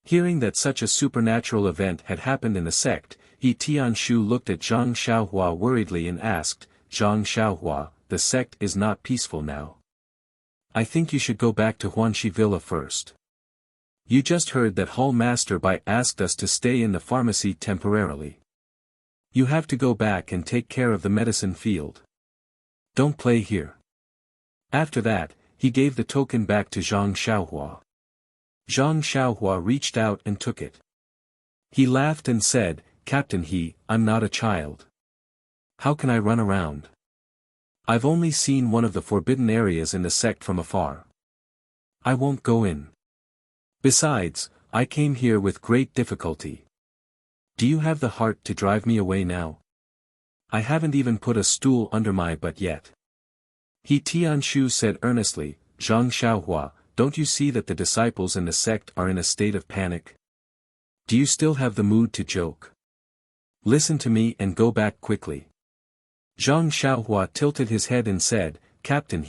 Hearing that such a supernatural event had happened in the sect, Tianshu looked at Zhang Xiaohua worriedly and asked, Zhang Xiaohua, the sect is not peaceful now. I think you should go back to Huanxi Villa first. You just heard that Hall Master Bai asked us to stay in the pharmacy temporarily. You have to go back and take care of the medicine field. Don't play here. After that, he gave the token back to Zhang Xiaohua. Zhang Xiaohua reached out and took it. He laughed and said, Captain I'm not a child. How can I run around? I've only seen one of the forbidden areas in the sect from afar. I won't go in. Besides, I came here with great difficulty. Do you have the heart to drive me away now? I haven't even put a stool under my butt yet. Tianshu said earnestly, Zhang Xiaohua, don't you see that the disciples in the sect are in a state of panic? Do you still have the mood to joke? Listen to me and go back quickly. Zhang Xiaohua tilted his head and said, Captain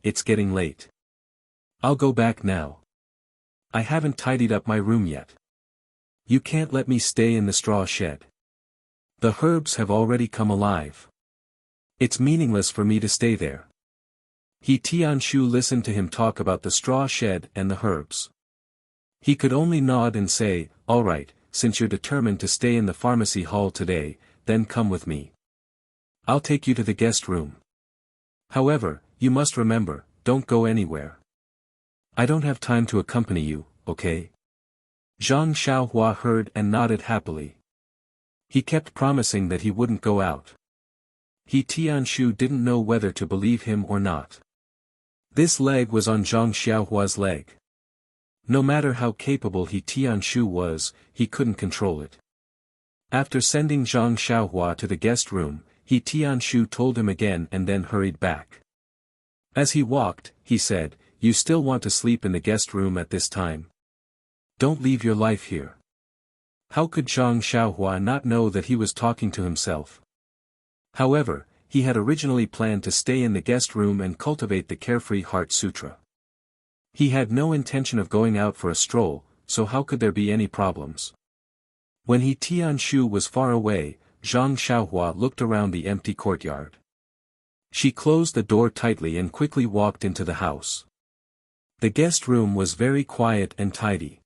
it's getting late. I'll go back now. I haven't tidied up my room yet. You can't let me stay in the straw shed. The herbs have already come alive. It's meaningless for me to stay there. He Tianshu listened to him talk about the straw shed and the herbs. He could only nod and say, "All right, since you're determined to stay in the pharmacy hall today, then come with me. I'll take you to the guest room. However, you must remember, don't go anywhere. I don't have time to accompany you, okay?" Zhang Xiaohua heard and nodded happily. He kept promising that he wouldn't go out. He Tianshu didn't know whether to believe him or not. This leg was on Zhang Xiaohua's leg. No matter how capable He Tianshu was, he couldn't control it. After sending Zhang Xiaohua to the guest room, He Tianshu told him again and then hurried back. As he walked, he said, "You still want to sleep in the guest room at this time? Don't leave your life here." How could Zhang Xiaohua not know that he was talking to himself? However, he had originally planned to stay in the guest room and cultivate the Carefree Heart Sutra. He had no intention of going out for a stroll, so how could there be any problems? When He Tianshu was far away, Zhang Xiaohua looked around the empty courtyard. She closed the door tightly and quickly walked into the house. The guest room was very quiet and tidy.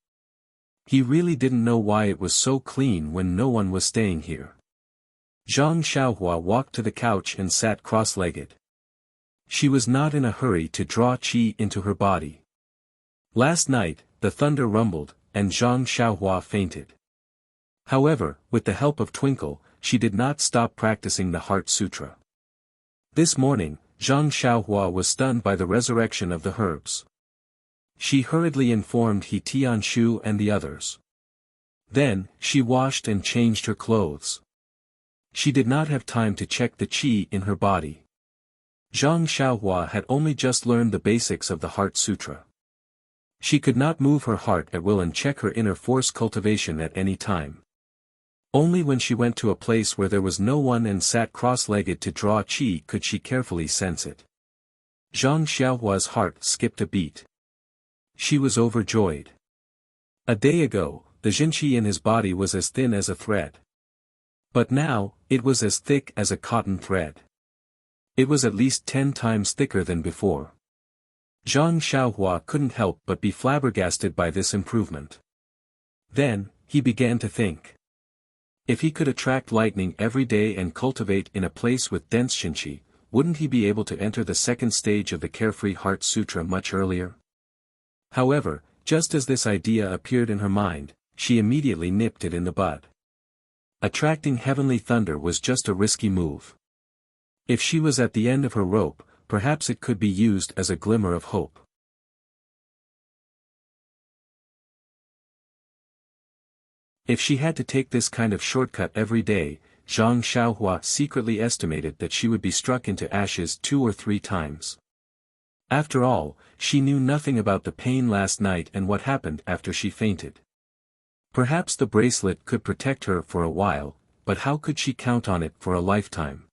He really didn't know why it was so clean when no one was staying here. Zhang Xiaohua walked to the couch and sat cross-legged. She was not in a hurry to draw qi into her body. Last night, the thunder rumbled, and Zhang Xiaohua fainted. However, with the help of Twinkle, she did not stop practicing the Heart Sutra. This morning, Zhang Xiaohua was stunned by the resurrection of the herbs. She hurriedly informed He Tianshu and the others. Then, she washed and changed her clothes. She did not have time to check the qi in her body. Zhang Xiaohua had only just learned the basics of the Heart Sutra. She could not move her heart at will and check her inner force cultivation at any time. Only when she went to a place where there was no one and sat cross-legged to draw qi could she carefully sense it. Zhang Xiaohua's heart skipped a beat. She was overjoyed. A day ago, the jinqi in his body was as thin as a thread. But now, it was as thick as a cotton thread. It was at least 10 times thicker than before. Zhang Xiaohua couldn't help but be flabbergasted by this improvement. Then, he began to think. If he could attract lightning every day and cultivate in a place with dense jinqi, wouldn't he be able to enter the second stage of the Carefree Heart Sutra much earlier? However, just as this idea appeared in her mind, she immediately nipped it in the bud. Attracting heavenly thunder was just a risky move. If she was at the end of her rope, perhaps it could be used as a glimmer of hope. If she had to take this kind of shortcut every day, Zhang Xiaohua secretly estimated that she would be struck into ashes 2 or 3 times. After all, she knew nothing about the pain last night and what happened after she fainted. Perhaps the bracelet could protect her for a while, but how could she count on it for a lifetime?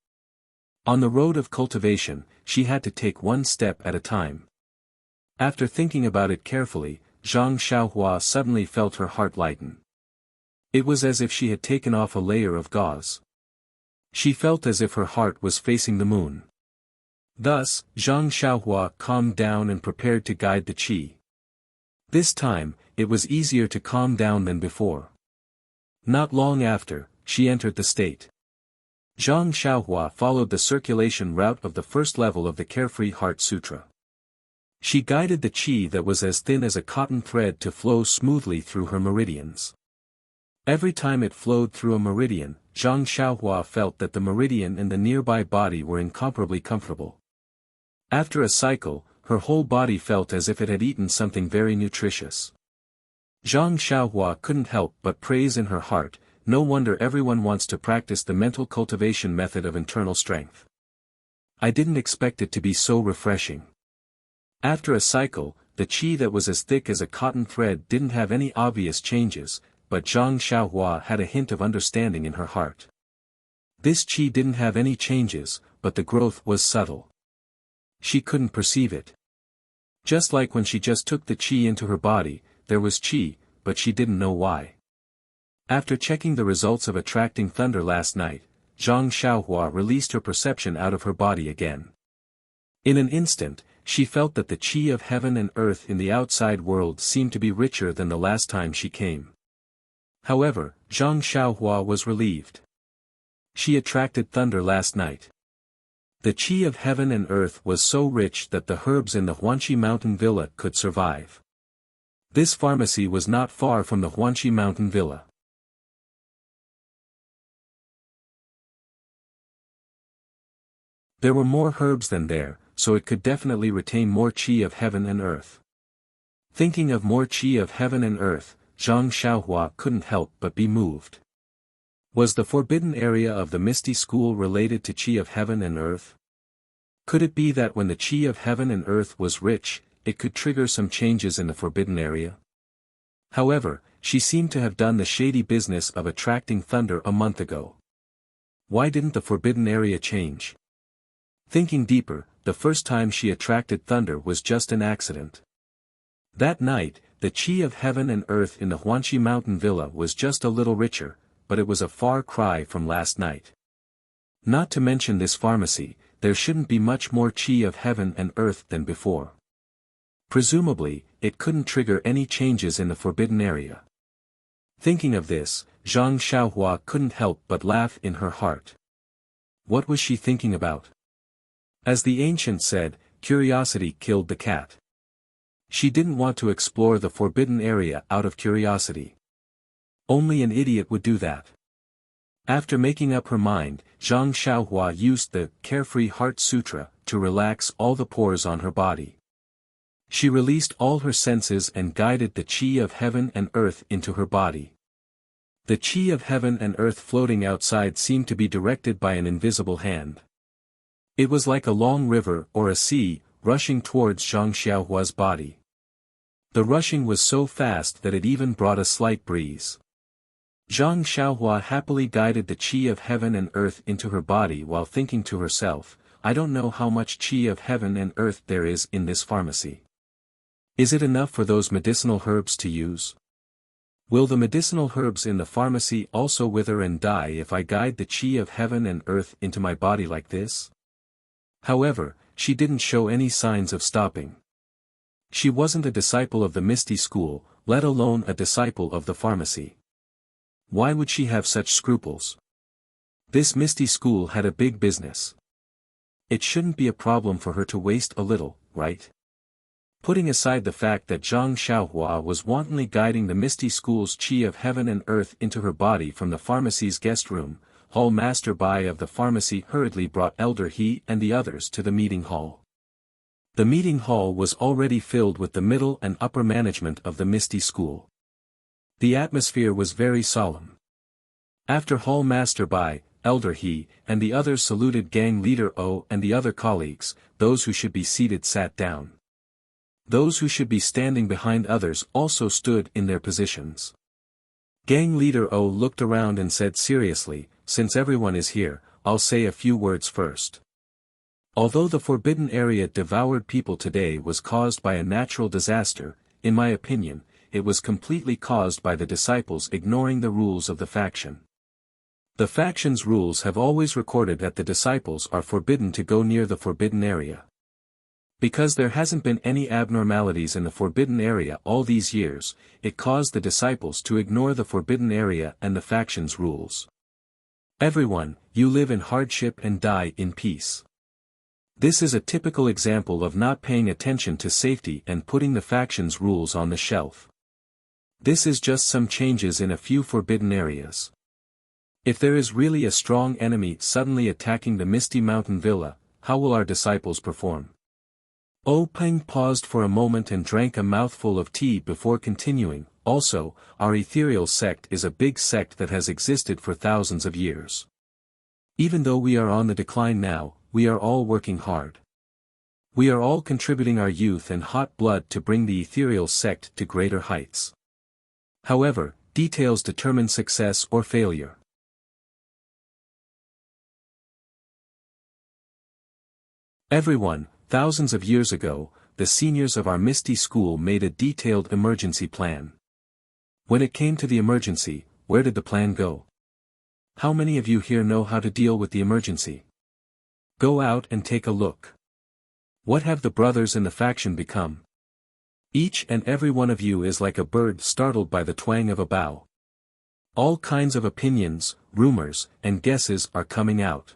On the road of cultivation, she had to take one step at a time. After thinking about it carefully, Zhang Xiaohua suddenly felt her heart lighten. It was as if she had taken off a layer of gauze. She felt as if her heart was facing the moon. Thus, Zhang Xiaohua calmed down and prepared to guide the qi. This time, it was easier to calm down than before. Not long after, she entered the state. Zhang Xiaohua followed the circulation route of the first level of the Carefree Heart Sutra. She guided the qi that was as thin as a cotton thread to flow smoothly through her meridians. Every time it flowed through a meridian, Zhang Xiaohua felt that the meridian and the nearby body were incomparably comfortable. After a cycle, her whole body felt as if it had eaten something very nutritious. Zhang Xiaohua couldn't help but praise in her heart, no wonder everyone wants to practice the mental cultivation method of internal strength. I didn't expect it to be so refreshing. After a cycle, the qi that was as thick as a cotton thread didn't have any obvious changes, but Zhang Xiaohua had a hint of understanding in her heart. This qi didn't have any changes, but the growth was subtle. She couldn't perceive it. Just like when she just took the qi into her body, there was qi, but she didn't know why. After checking the results of attracting thunder last night, Zhang Xiaohua released her perception out of her body again. In an instant, She felt that the qi of heaven and earth in the outside world seemed to be richer than the last time she came. However, Zhang Xiaohua was relieved. She attracted thunder last night. The qi of heaven and earth was so rich that the herbs in the Huanqi mountain villa could survive. This pharmacy was not far from the Huanqi mountain villa. There were more herbs than there, so it could definitely retain more qi of heaven and earth. Thinking of more qi of heaven and earth, Zhang Xiaohua couldn't help but be moved. Was the forbidden area of the Misty School related to qi of heaven and earth? Could it be that when the qi of heaven and earth was rich, it could trigger some changes in the forbidden area? However, she seemed to have done the shady business of attracting thunder a month ago. Why didn't the forbidden area change? Thinking deeper, the first time she attracted thunder was just an accident. That night, the qi of heaven and earth in the Huanqi mountain villa was just a little richer, but it was a far cry from last night. Not to mention this pharmacy, there shouldn't be much more qi of heaven and earth than before. Presumably, it couldn't trigger any changes in the forbidden area. Thinking of this, Zhang Xiaohua couldn't help but laugh in her heart. What was she thinking about? As the ancient said, curiosity killed the cat. She didn't want to explore the forbidden area out of curiosity. Only an idiot would do that. After making up her mind, Zhang Xiaohua used the Carefree Heart Sutra to relax all the pores on her body. She released all her senses and guided the qi of heaven and earth into her body. The qi of heaven and earth floating outside seemed to be directed by an invisible hand. It was like a long river or a sea, rushing towards Zhang Xiaohua's body. The rushing was so fast that it even brought a slight breeze. Zhang Xiaohua happily guided the qi of heaven and earth into her body while thinking to herself, I don't know how much qi of heaven and earth there is in this pharmacy. Is it enough for those medicinal herbs to use? Will the medicinal herbs in the pharmacy also wither and die if I guide the qi of heaven and earth into my body like this? However, she didn't show any signs of stopping. She wasn't a disciple of the Misty School, let alone a disciple of the pharmacy. Why would she have such scruples? This Misty School had a big business. It shouldn't be a problem for her to waste a little, right? Putting aside the fact that Zhang Xiaohua was wantonly guiding the Misty School's qi of heaven and earth into her body from the pharmacy's guest room, Hall Master Bai of the pharmacy hurriedly brought Elder He and the others to the meeting hall. The meeting hall was already filled with the middle and upper management of the Misty School. The atmosphere was very solemn. After Hall Master Bai, Elder He, and the others saluted Gang Leader O and the other colleagues, those who should be seated sat down. Those who should be standing behind others also stood in their positions. Gang Leader O looked around and said seriously, since everyone is here, I'll say a few words first. Although the forbidden area devoured people today was caused by a natural disaster, in my opinion, it was completely caused by the disciples ignoring the rules of the faction. The faction's rules have always recorded that the disciples are forbidden to go near the forbidden area. Because there hasn't been any abnormalities in the forbidden area all these years, it caused the disciples to ignore the forbidden area and the faction's rules. Everyone, you live in hardship and die in peace. This is a typical example of not paying attention to safety and putting the faction's rules on the shelf. This is just some changes in a few forbidden areas. If there is really a strong enemy suddenly attacking the Misty Mountain Villa, how will our disciples perform? O Peng paused for a moment and drank a mouthful of tea before continuing. Also, our ethereal sect is a big sect that has existed for thousands of years. Even though we are on the decline now, we are all working hard. We are all contributing our youth and hot blood to bring the ethereal sect to greater heights. However, details determine success or failure. Everyone, thousands of years ago, the seniors of our Misty School made a detailed emergency plan. When it came to the emergency, where did the plan go? How many of you here know how to deal with the emergency? Go out and take a look. What have the brothers in the faction become? Each and every one of you is like a bird startled by the twang of a bow. All kinds of opinions, rumors, and guesses are coming out.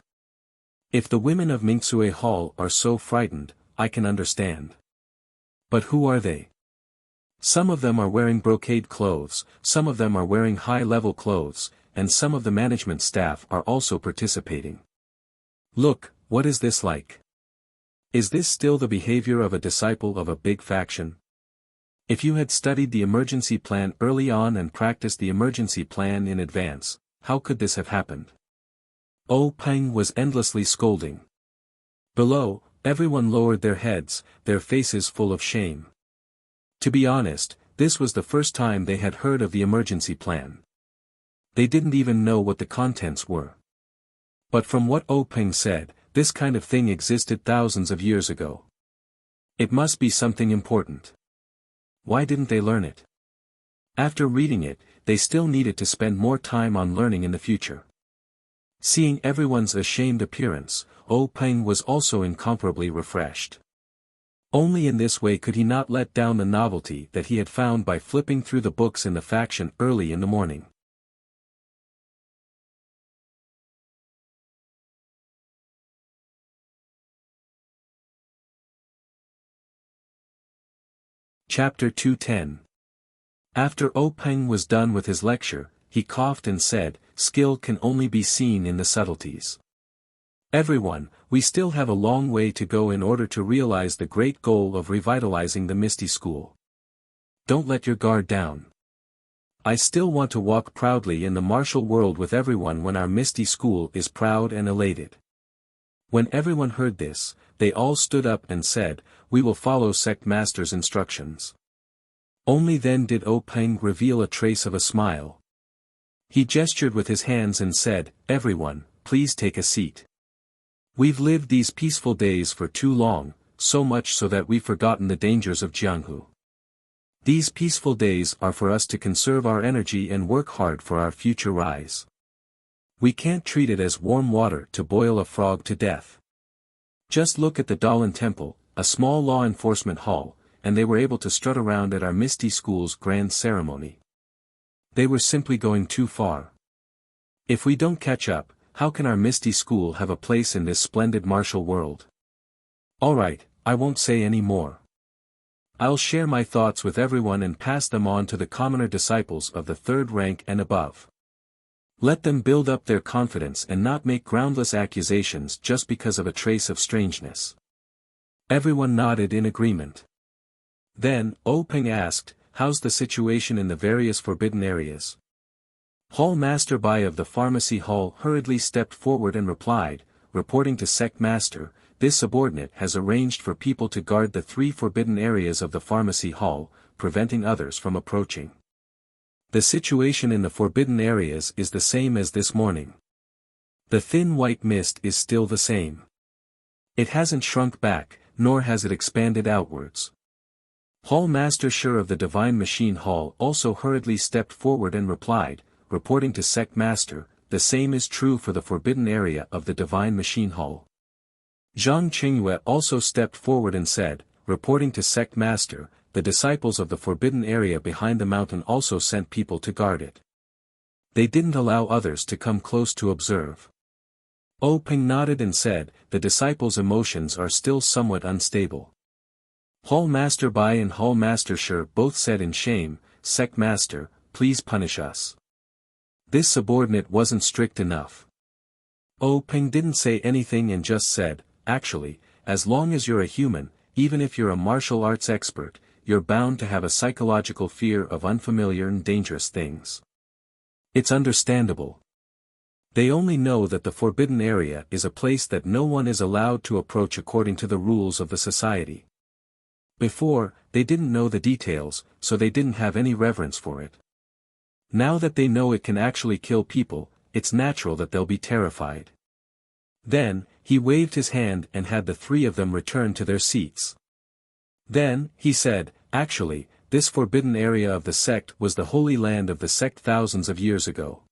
If the women of Mingsue Hall are so frightened, I can understand. But who are they? Some of them are wearing brocade clothes, some of them are wearing high-level clothes, and some of the management staff are also participating. Look, what is this like? Is this still the behavior of a disciple of a big faction? If you had studied the emergency plan early on and practiced the emergency plan in advance, how could this have happened? Oh Peng was endlessly scolding. Below, everyone lowered their heads, their faces full of shame. To be honest, this was the first time they had heard of the emergency plan. They didn't even know what the contents were. But from what Oh Peng said, this kind of thing existed thousands of years ago. It must be something important. Why didn't they learn it? After reading it, they still needed to spend more time on learning in the future. Seeing everyone's ashamed appearance, Oh Peng was also incomparably refreshed. Only in this way could he not let down the novelty that he had found by flipping through the books in the faction early in the morning. Chapter 210. After Oh Peng was done with his lecture, he coughed and said, "Skill can only be seen in the subtleties. Everyone, we still have a long way to go in order to realize the great goal of revitalizing the Misty School. Don't let your guard down. I still want to walk proudly in the martial world with everyone when our Misty School is proud and elated." When everyone heard this, they all stood up and said, "We will follow Sect Master's instructions." Only then did Oh Peng reveal a trace of a smile. He gestured with his hands and said, "Everyone, please take a seat. We've lived these peaceful days for too long, so much so that we've forgotten the dangers of Jianghu. These peaceful days are for us to conserve our energy and work hard for our future rise. We can't treat it as warm water to boil a frog to death. Just look at the Dalan Temple, a small law enforcement hall, and they were able to strut around at our Misty School's grand ceremony. They were simply going too far. If we don't catch up, how can our Misty School have a place in this splendid martial world? Alright, I won't say any more. I'll share my thoughts with everyone and pass them on to the commoner disciples of the third rank and above. Let them build up their confidence and not make groundless accusations just because of a trace of strangeness." Everyone nodded in agreement. Then, Oh Peng asked, "How's the situation in the various forbidden areas?" Hall Master Bai of the Pharmacy Hall hurriedly stepped forward and replied, reporting to Sect Master, "This subordinate has arranged for people to guard the 3 forbidden areas of the Pharmacy Hall, preventing others from approaching. The situation in the forbidden areas is the same as this morning. The thin white mist is still the same. It hasn't shrunk back, nor has it expanded outwards." Hall Master Sure of the Divine Machine Hall also hurriedly stepped forward and replied, reporting to Sect Master, "The same is true for the forbidden area of the Divine Machine Hall." Zhang Qingyue also stepped forward and said, reporting to Sect Master, "The disciples of the forbidden area behind the mountain also sent people to guard it. They didn't allow others to come close to observe." Oh Peng nodded and said, "The disciples' emotions are still somewhat unstable." Hall Master Bai and Hall Master Sure both said in shame, "Sect Master, please punish us. This subordinate wasn't strict enough." Oh Peng didn't say anything and just said, "Actually, as long as you're a human, even if you're a martial arts expert, you're bound to have a psychological fear of unfamiliar and dangerous things. It's understandable. They only know that the forbidden area is a place that no one is allowed to approach according to the rules of the society. Before, they didn't know the details, so they didn't have any reverence for it. Now that they know it can actually kill people, it's natural that they'll be terrified." Then, he waved his hand and had the 3 of them return to their seats. Then, he said, "Actually, this forbidden area of the sect was the holy land of the sect thousands of years ago.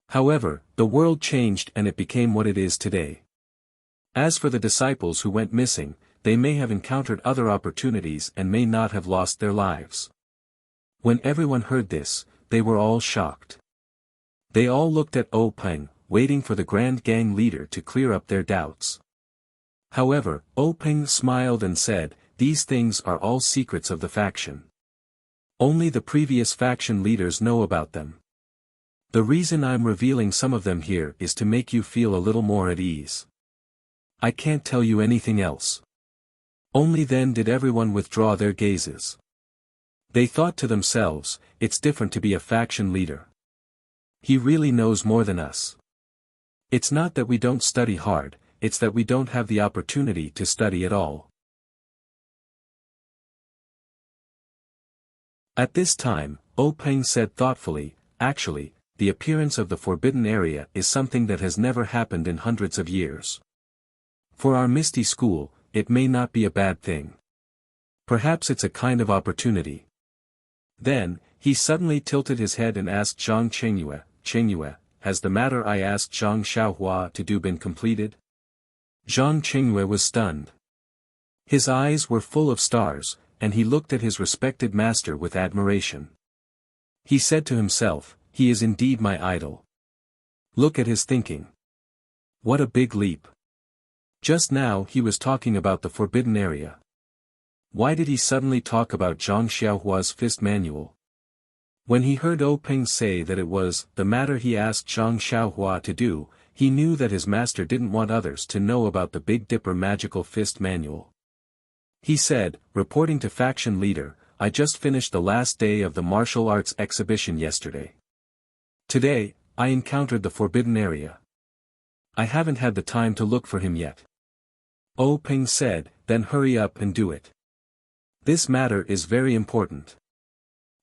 However, the world changed and it became what it is today. As for the disciples who went missing, they may have encountered other opportunities and may not have lost their lives. When everyone heard this, they were all shocked. They all looked at Peng, waiting for the Grand Gang leader to clear up their doubts. However, Peng smiled and said, "These things are all secrets of the faction. Only the previous faction leaders know about them. The reason I'm revealing some of them here is to make you feel a little more at ease. I can't tell you anything else." Only then did everyone withdraw their gazes. They thought to themselves, "It's different to be a faction leader. He really knows more than us. It's not that we don't study hard, it's that we don't have the opportunity to study at all." At this time, Peng said thoughtfully, "Actually, the appearance of the forbidden area is something that has never happened in hundreds of years. For our Misty School, it may not be a bad thing. Perhaps it's a kind of opportunity." Then, he suddenly tilted his head and asked Zhang Chengyue, "Chengyue, has the matter I asked Zhang Xiaohua to do been completed?" Zhang Chengyue was stunned. His eyes were full of stars, and he looked at his respected master with admiration. He said to himself, "He is indeed my idol. Look at his thinking. What a big leap. Just now he was talking about the forbidden area. Why did he suddenly talk about Zhang Xiaohua's fist manual?" When he heard Peng say that it was the matter he asked Zhang Xiaohua to do, he knew that his master didn't want others to know about the Big Dipper magical fist manual. He said, reporting to faction leader, "I just finished the last day of the martial arts exhibition yesterday. Today, I encountered the forbidden area. I haven't had the time to look for him yet." Peng said, "Then hurry up and do it. This matter is very important.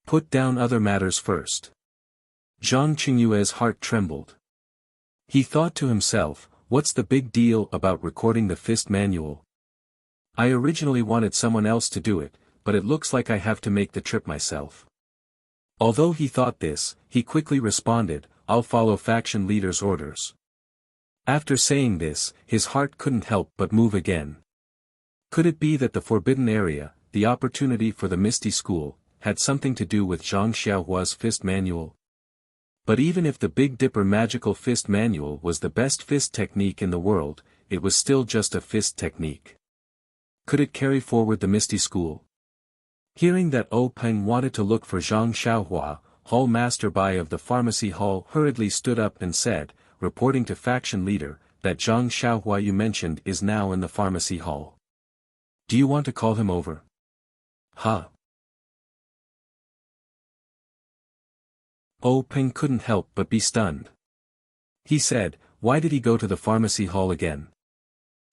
Put down other matters first." Zhang Qingyue's heart trembled. He thought to himself, "What's the big deal about recording the fist manual? I originally wanted someone else to do it, but it looks like I have to make the trip myself." Although he thought this, he quickly responded, "I'll follow faction leader's orders." After saying this, his heart couldn't help but move again. Could it be that the forbidden area, the opportunity for the Misty School, had something to do with Zhang Xiaohua's fist manual? But even if the Big Dipper magical fist manual was the best fist technique in the world, it was still just a fist technique. Could it carry forward the Misty School? Hearing that Peng wanted to look for Zhang Xiaohua, Hall Master Bai of the Pharmacy Hall hurriedly stood up and said, reporting to faction leader, "That Zhang Xiaohua you mentioned is now in the Pharmacy Hall. Do you want to call him over?" "Huh?" Peng couldn't help but be stunned. He said, "Why did he go to the Pharmacy Hall again?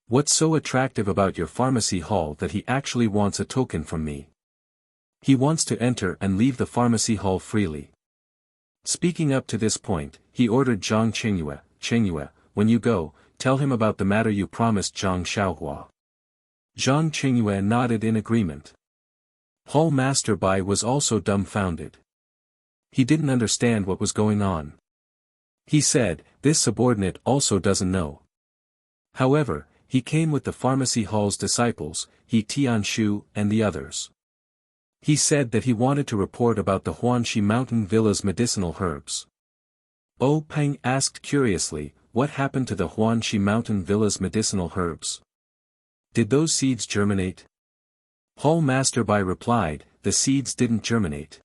What's so attractive about your Pharmacy Hall that he actually wants a token from me? He wants to enter and leave the Pharmacy Hall freely." Speaking up to this point, he ordered Zhang Qingyue, "Qingyue, when you go, tell him about the matter you promised Zhang Xiaohua." Zhang Qingyue nodded in agreement. Hall Master Bai was also dumbfounded. He didn't understand what was going on. He said, "This subordinate also doesn't know." However, he came with the Pharmacy Hall's disciples, He Tianshu and the others. He said that he wanted to report about the Huanxi Mountain Villa's medicinal herbs. Peng asked curiously, "What happened to the Huanxi Mountain Villa's medicinal herbs? Did those seeds germinate?" Hall Master Bai replied, "The seeds didn't germinate.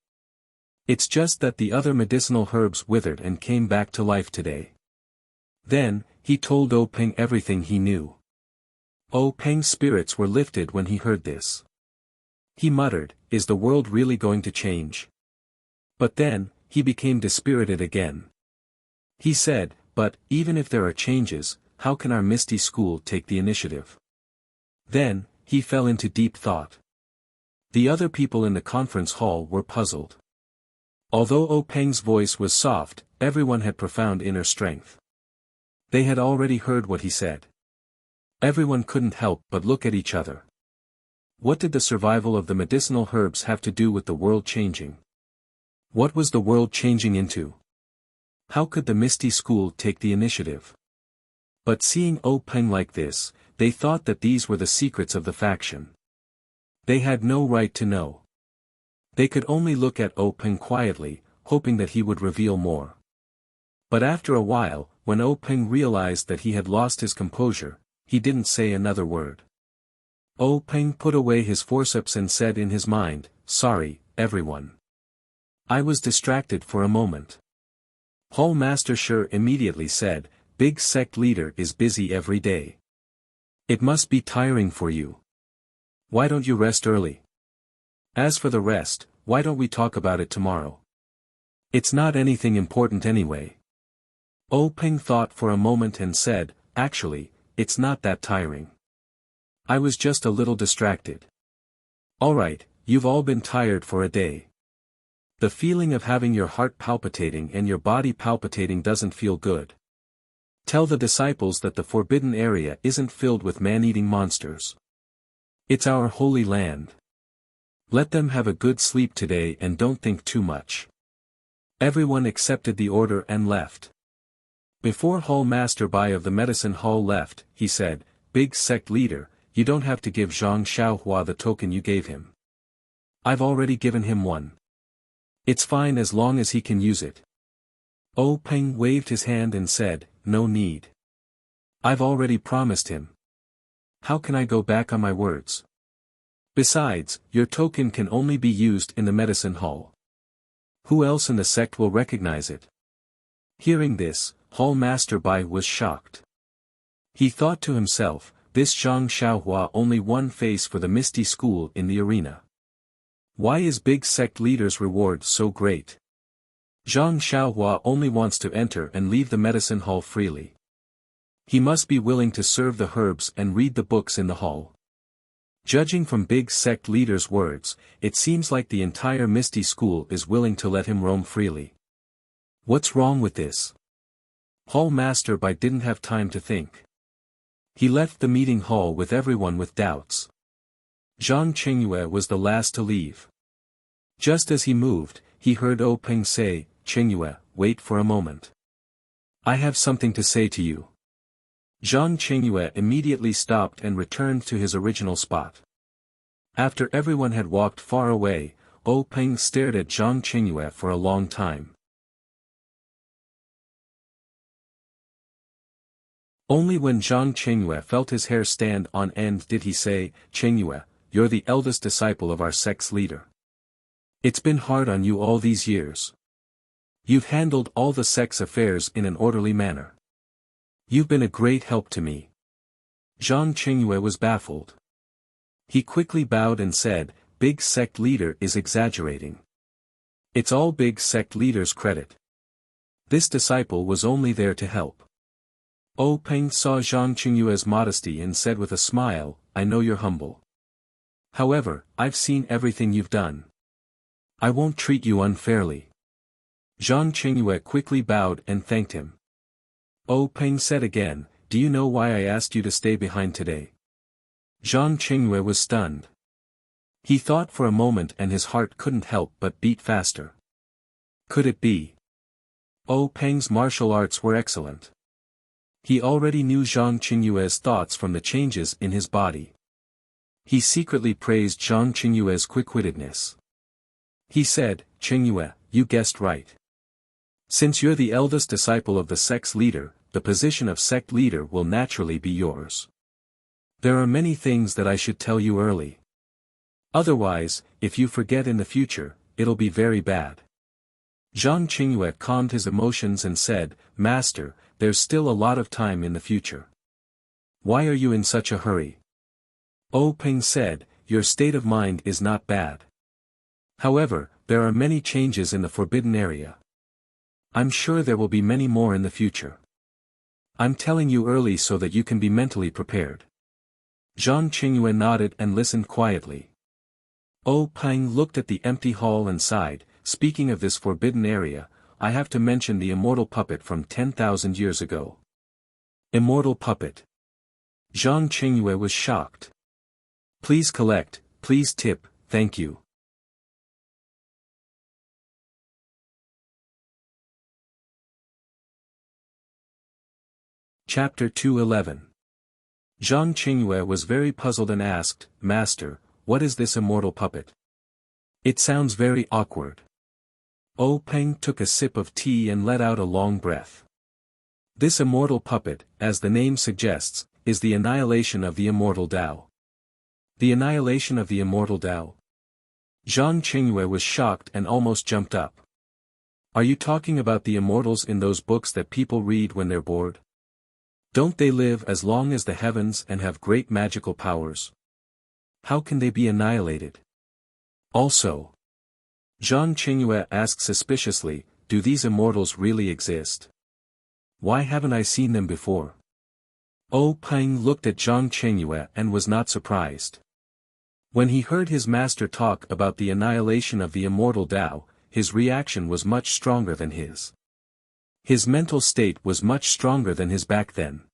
It's just that the other medicinal herbs withered and came back to life today." Then, he told Peng everything he knew. Peng's spirits were lifted when he heard this. He muttered, "Is the world really going to change?" But then, he became dispirited again. He said, "But, even if there are changes, how can our Misty School take the initiative?" Then, he fell into deep thought. The other people in the conference hall were puzzled. Although Peng's voice was soft, everyone had profound inner strength. They had already heard what he said. Everyone couldn't help but look at each other. What did the survival of the medicinal herbs have to do with the world changing? What was the world changing into? How could the Misty School take the initiative? But seeing Peng like this, they thought that these were the secrets of the faction. They had no right to know. They could only look at Peng quietly, hoping that he would reveal more. But after a while, when Peng realized that he had lost his composure, he didn't say another word. Peng put away his forceps and said in his mind, "Sorry, everyone. I was distracted for a moment." Hall Master Shi immediately said, "Big sect leader is busy every day. It must be tiring for you. Why don't you rest early? As for the rest, why don't we talk about it tomorrow? It's not anything important anyway." Peng thought for a moment and said, "Actually, it's not that tiring. I was just a little distracted." "Alright, you've all been tired for a day. The feeling of having your heart palpitating and your body palpitating doesn't feel good. Tell the disciples that the forbidden area isn't filled with man-eating monsters. It's our holy land. Let them have a good sleep today and don't think too much." Everyone accepted the order and left. Before Hall Master Bai of the Medicine Hall left, he said, "Big sect leader, you don't have to give Zhang Xiaohua the token you gave him. I've already given him one. It's fine as long as he can use it." Peng waved his hand and said, "No need. I've already promised him. How can I go back on my words? Besides, your token can only be used in the medicine hall. Who else in the sect will recognize it?" Hearing this, Hall Master Bai was shocked. He thought to himself, this Zhang Xiaohua only one face for the Misty School in the arena. Why is big sect leader's reward so great? Zhang Xiaohua only wants to enter and leave the medicine hall freely. He must be willing to serve the herbs and read the books in the hall. Judging from big sect leader's words, it seems like the entire Misty School is willing to let him roam freely. What's wrong with this? Hall Master Bai didn't have time to think. He left the meeting hall with everyone with doubts. Zhang Qingyue was the last to leave. Just as he moved, he heard Peng say, "Qingyue, wait for a moment. I have something to say to you." Zhang Qingyue immediately stopped and returned to his original spot. After everyone had walked far away, Peng stared at Zhang Qingyue for a long time. Only when Zhang Qingyue felt his hair stand on end did he say, "Qingyue, you're the eldest disciple of our sect's leader. It's been hard on you all these years. You've handled all the sect's affairs in an orderly manner. You've been a great help to me." Zhang Qingyue was baffled. He quickly bowed and said, "Big sect leader is exaggerating. It's all big sect leader's credit. This disciple was only there to help." Peng saw Zhang Qingyue's modesty and said with a smile, "I know you're humble. However, I've seen everything you've done. I won't treat you unfairly." Zhang Qingyue quickly bowed and thanked him. Peng said again, "Do you know why I asked you to stay behind today?" Zhang Qingyue was stunned. He thought for a moment and his heart couldn't help but beat faster. Could it be? Peng's martial arts were excellent. He already knew Zhang Qingyue's thoughts from the changes in his body. He secretly praised Zhang Qingyue's quick-wittedness. He said, "Qingyue, you guessed right. Since you're the eldest disciple of the sect's leader, the position of sect leader will naturally be yours. There are many things that I should tell you early. Otherwise, if you forget in the future, it'll be very bad." Zhang Qingyue calmed his emotions and said, "Master, there's still a lot of time in the future. Why are you in such a hurry?" Peng said, "Your state of mind is not bad. However, there are many changes in the forbidden area. I'm sure there will be many more in the future. I'm telling you early so that you can be mentally prepared." Zhang Qingyue nodded and listened quietly. Peng looked at the empty hall and sighed, "Speaking of this forbidden area, I have to mention the immortal puppet from 10,000 years ago." Immortal puppet. Zhang Qingyue was shocked. "Please collect, please tip, thank you." Chapter 211. Zhang Qingyue was very puzzled and asked, Master, what is this immortal puppet? It sounds very awkward. Peng took a sip of tea and let out a long breath. This immortal puppet, as the name suggests, is the annihilation of the immortal Tao. The annihilation of the immortal Tao? Zhang Qingyue was shocked and almost jumped up. Are you talking about the immortals in those books that people read when they're bored? Don't they live as long as the heavens and have great magical powers? How can they be annihilated? Also, Zhang Qingyue asked suspiciously, do these immortals really exist? Why haven't I seen them before? Peng looked at Zhang Qingyue and was not surprised. When he heard his master talk about the annihilation of the immortal Tao, his reaction was much stronger than his. His mental state was much stronger than his back then.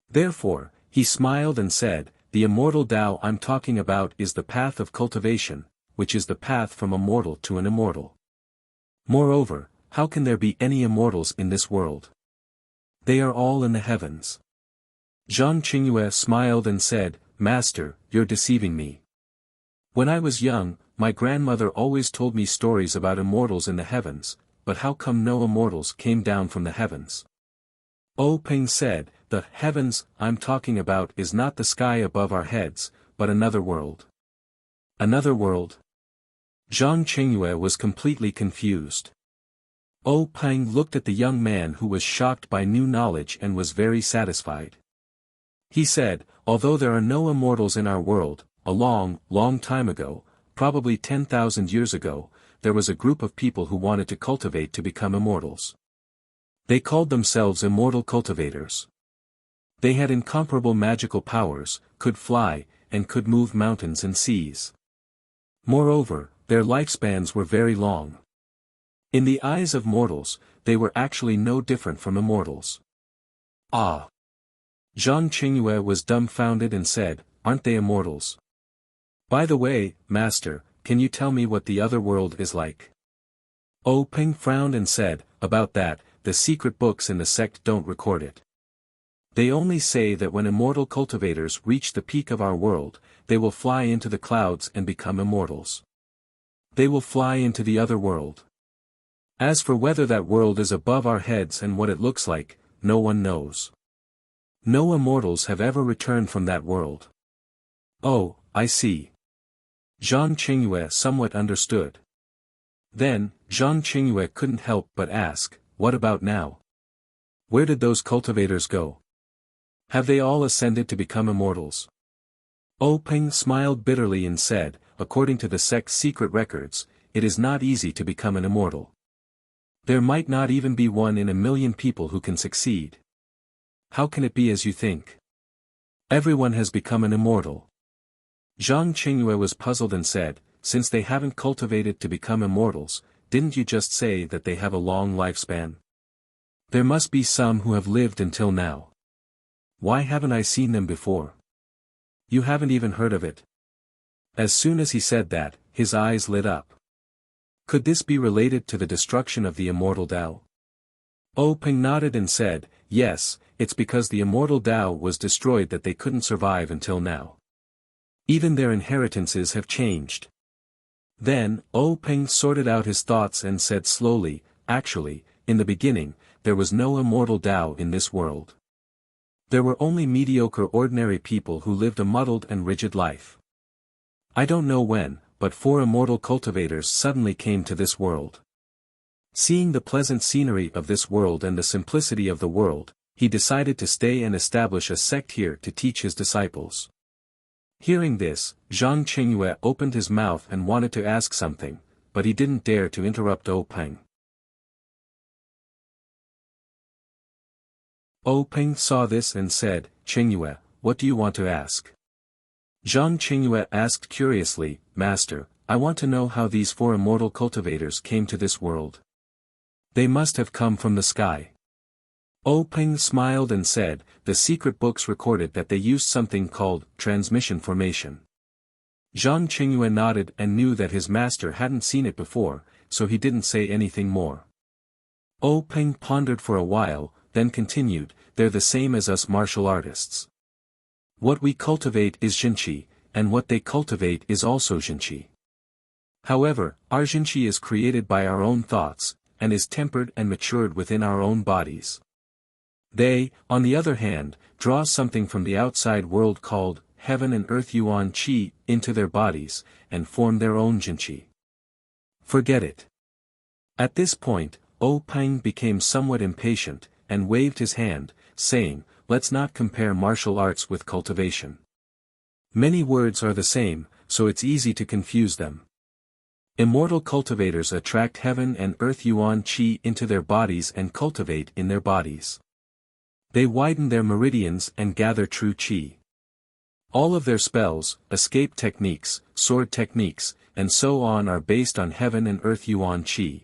Therefore, he smiled and said, the immortal Tao I'm talking about is the path of cultivation, which is the path from a mortal to an immortal. Moreover, how can there be any immortals in this world? They are all in the heavens. Zhang Qingyue smiled and said, Master, you're deceiving me. When I was young, my grandmother always told me stories about immortals in the heavens, but how come no immortals came down from the heavens? Peng said, the heavens I'm talking about is not the sky above our heads, but another world. Another world? Zhang Qingyue was completely confused. Peng looked at the young man who was shocked by new knowledge and was very satisfied. He said, although there are no immortals in our world, a long, long time ago, probably 10,000 years ago, there was a group of people who wanted to cultivate to become immortals. They called themselves immortal cultivators. They had incomparable magical powers, could fly, and could move mountains and seas. Moreover, their lifespans were very long. In the eyes of mortals, they were actually no different from immortals. Ah! Zhang Qingyue was dumbfounded and said, aren't they immortals? By the way, Master, can you tell me what the other world is like? Peng frowned and said, about that, the secret books in the sect don't record it. They only say that when immortal cultivators reach the peak of our world, they will fly into the clouds and become immortals. They will fly into the other world. As for whether that world is above our heads and what it looks like, no one knows. No immortals have ever returned from that world. Oh, I see. Zhang Qingyue somewhat understood. Then, Zhang Qingyue couldn't help but ask, what about now? Where did those cultivators go? Have they all ascended to become immortals? Peng smiled bitterly and said, according to the sect's secret records, it is not easy to become an immortal. There might not even be 1 in a million people who can succeed. How can it be as you think? Everyone has become an immortal. Zhang Qingyue was puzzled and said, since they haven't cultivated to become immortals, didn't you just say that they have a long lifespan? There must be some who have lived until now. Why haven't I seen them before? You haven't even heard of it. As soon as he said that, his eyes lit up. Could this be related to the destruction of the immortal Tao? Peng nodded and said, yes, it's because the immortal Tao was destroyed that they couldn't survive until now. Even their inheritances have changed. Then, Peng sorted out his thoughts and said slowly, actually, in the beginning, there was no immortal Tao in this world. There were only mediocre ordinary people who lived a muddled and rigid life. I don't know when, but 4 immortal cultivators suddenly came to this world. Seeing the pleasant scenery of this world and the simplicity of the world, he decided to stay and establish a sect here to teach his disciples. Hearing this, Zhang Qingyue opened his mouth and wanted to ask something, but he didn't dare to interrupt Peng. Peng saw this and said, Qingyue, what do you want to ask? Zhang Qingyue asked curiously, Master, I want to know how these 4 immortal cultivators came to this world. They must have come from the sky. Peng smiled and said, the secret books recorded that they used something called transmission formation. Zhang Qingyue nodded and knew that his master hadn't seen it before, so he didn't say anything more. Peng pondered for a while, then continued, they're the same as us martial artists. What we cultivate is Xianxia, and what they cultivate is also Xianxia. However, our Xianxia is created by our own thoughts, and is tempered and matured within our own bodies. They, on the other hand, draw something from the outside world called heaven and earth yuan qi into their bodies, and form their own Xianxia. Forget it. At this point, Peng became somewhat impatient, and waved his hand, saying, let's not compare martial arts with cultivation. Many words are the same, so it's easy to confuse them. Immortal cultivators attract heaven and earth yuan qi into their bodies and cultivate in their bodies. They widen their meridians and gather true qi. All of their spells, escape techniques, sword techniques, and so on are based on heaven and earth yuan qi.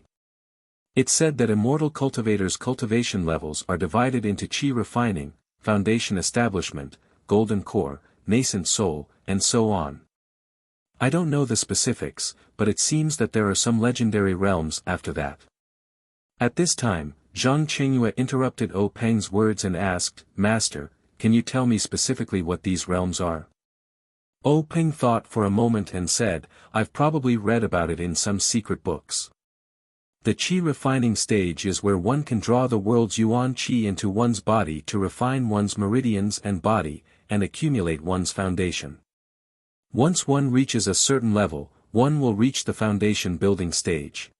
It's said that immortal cultivators' cultivation levels are divided into qi refining, foundation establishment, golden core, nascent soul, and so on. I don't know the specifics, but it seems that there are some legendary realms after that. At this time, Zhang Qingyue interrupted Peng's words and asked, Master, can you tell me specifically what these realms are? Peng thought for a moment and said, I've probably read about it in some secret books. The qi refining stage is where one can draw the world's yuan qi into one's body to refine one's meridians and body, and accumulate one's foundation. Once one reaches a certain level, one will reach the foundation building stage.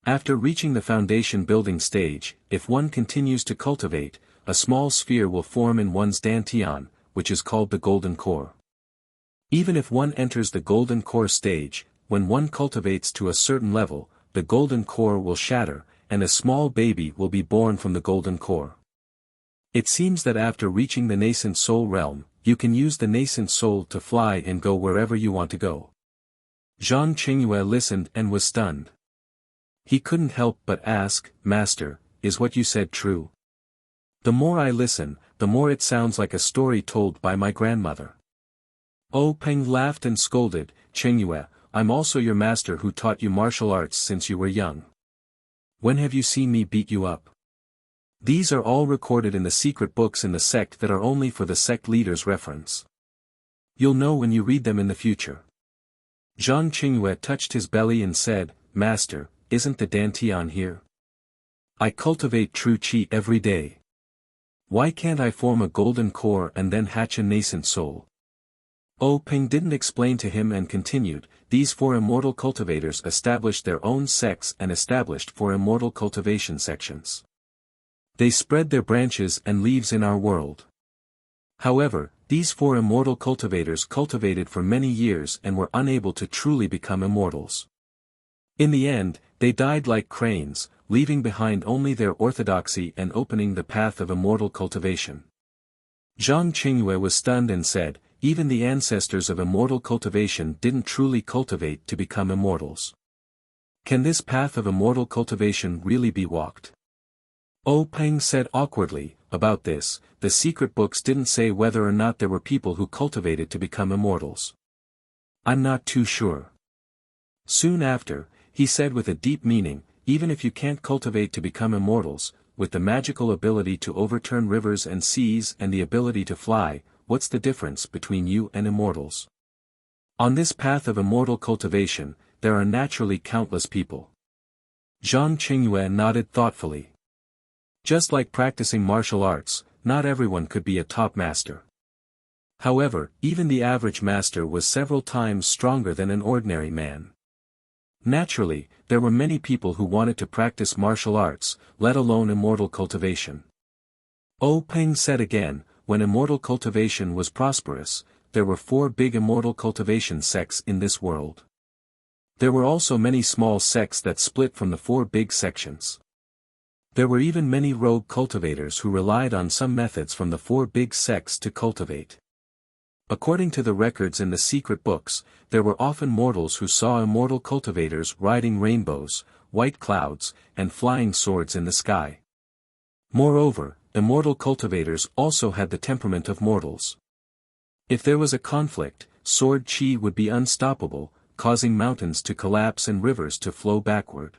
After reaching the foundation building stage, if one continues to cultivate, a small sphere will form in one's dantian, which is called the golden core. Even if one enters the golden core stage, when one cultivates to a certain level, the golden core will shatter, and a small baby will be born from the golden core. It seems that after reaching the nascent soul realm, you can use the nascent soul to fly and go wherever you want to go. Zhang Qingyue listened and was stunned. He couldn't help but ask, Master, is what you said true? The more I listen, the more it sounds like a story told by my grandmother. Peng laughed and scolded, Qingyue, I'm also your master who taught you martial arts since you were young. When have you seen me beat you up? These are all recorded in the secret books in the sect that are only for the sect leaders' reference. You'll know when you read them in the future. Zhang Qingyue touched his belly and said, Master, isn't the dantian here? I cultivate true qi every day. Why can't I form a golden core and then hatch a nascent soul? Peng didn't explain to him and continued, these four immortal cultivators established their own sects and established four immortal cultivation sections. They spread their branches and leaves in our world. However, these four immortal cultivators cultivated for many years and were unable to truly become immortals. In the end, they died like cranes, leaving behind only their orthodoxy and opening the path of immortal cultivation. Zhang Qingyue was stunned and said, even the ancestors of immortal cultivation didn't truly cultivate to become immortals. Can this path of immortal cultivation really be walked? Peng said awkwardly, about this, the secret books didn't say whether or not there were people who cultivated to become immortals. I'm not too sure. Soon after, he said with a deep meaning, even if you can't cultivate to become immortals, with the magical ability to overturn rivers and seas and the ability to fly, what's the difference between you and immortals? On this path of immortal cultivation, there are naturally countless people. Zhang Qingyue nodded thoughtfully. Just like practicing martial arts, not everyone could be a top master. However, even the average master was several times stronger than an ordinary man. Naturally, there were many people who wanted to practice martial arts, let alone immortal cultivation. Peng said again, when immortal cultivation was prosperous, there were four big immortal cultivation sects in this world. There were also many small sects that split from the four big sections. There were even many rogue cultivators who relied on some methods from the four big sects to cultivate. According to the records in the secret books, there were often mortals who saw immortal cultivators riding rainbows, white clouds, and flying swords in the sky. Moreover, immortal cultivators also had the temperament of mortals. If there was a conflict, sword qi would be unstoppable, causing mountains to collapse and rivers to flow backward.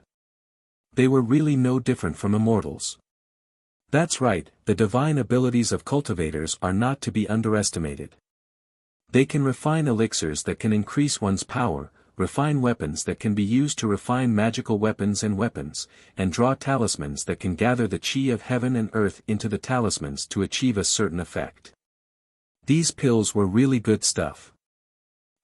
They were really no different from immortals. That's right, the divine abilities of cultivators are not to be underestimated. They can refine elixirs that can increase one's power, refine weapons that can be used to refine magical weapons, and draw talismans that can gather the chi of heaven and earth into the talismans to achieve a certain effect. These pills were really good stuff.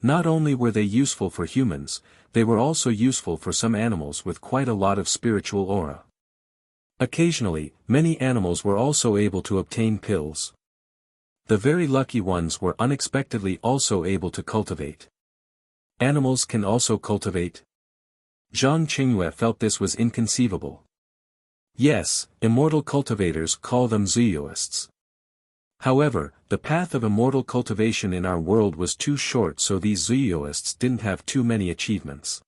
Not only were they useful for humans, they were also useful for some animals with quite a lot of spiritual aura. Occasionally, many animals were also able to obtain pills. The very lucky ones were unexpectedly also able to cultivate. Animals can also cultivate? Zhang Qingyue felt this was inconceivable. Yes, immortal cultivators call them zooists. However, the path of immortal cultivation in our world was too short, so these zooists didn't have too many achievements.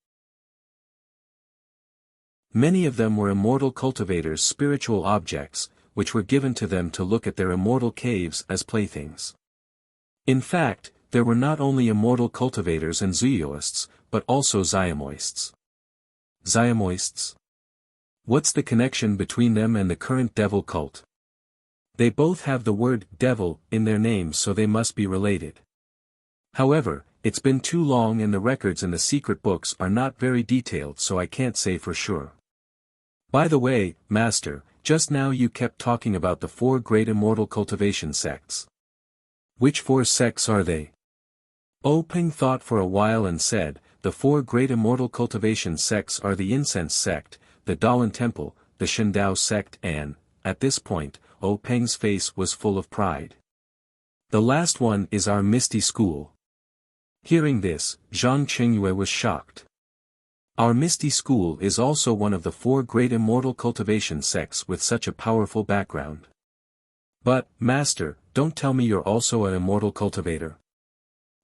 Many of them were immortal cultivators' spiritual objects, which were given to them to look at their immortal caves as playthings. In fact, there were not only immortal cultivators and zooists, but also xiamoists. Xiamoists? What's the connection between them and the current devil cult? They both have the word devil in their names, so they must be related. However, it's been too long and the records in the secret books are not very detailed, so I can't say for sure. By the way, Master, just now you kept talking about the 4 great immortal cultivation sects. Which 4 sects are they? Ping thought for a while and said, the 4 great immortal cultivation sects are the Incense sect, the Dalan Temple, the Shendao sect, and, at this point, Peng's face was full of pride. The last one is our Misty School. Hearing this, Zhang Qingyue was shocked. Our Misty School is also one of the 4 great immortal cultivation sects with such a powerful background. But, Master, don't tell me you're also an immortal cultivator.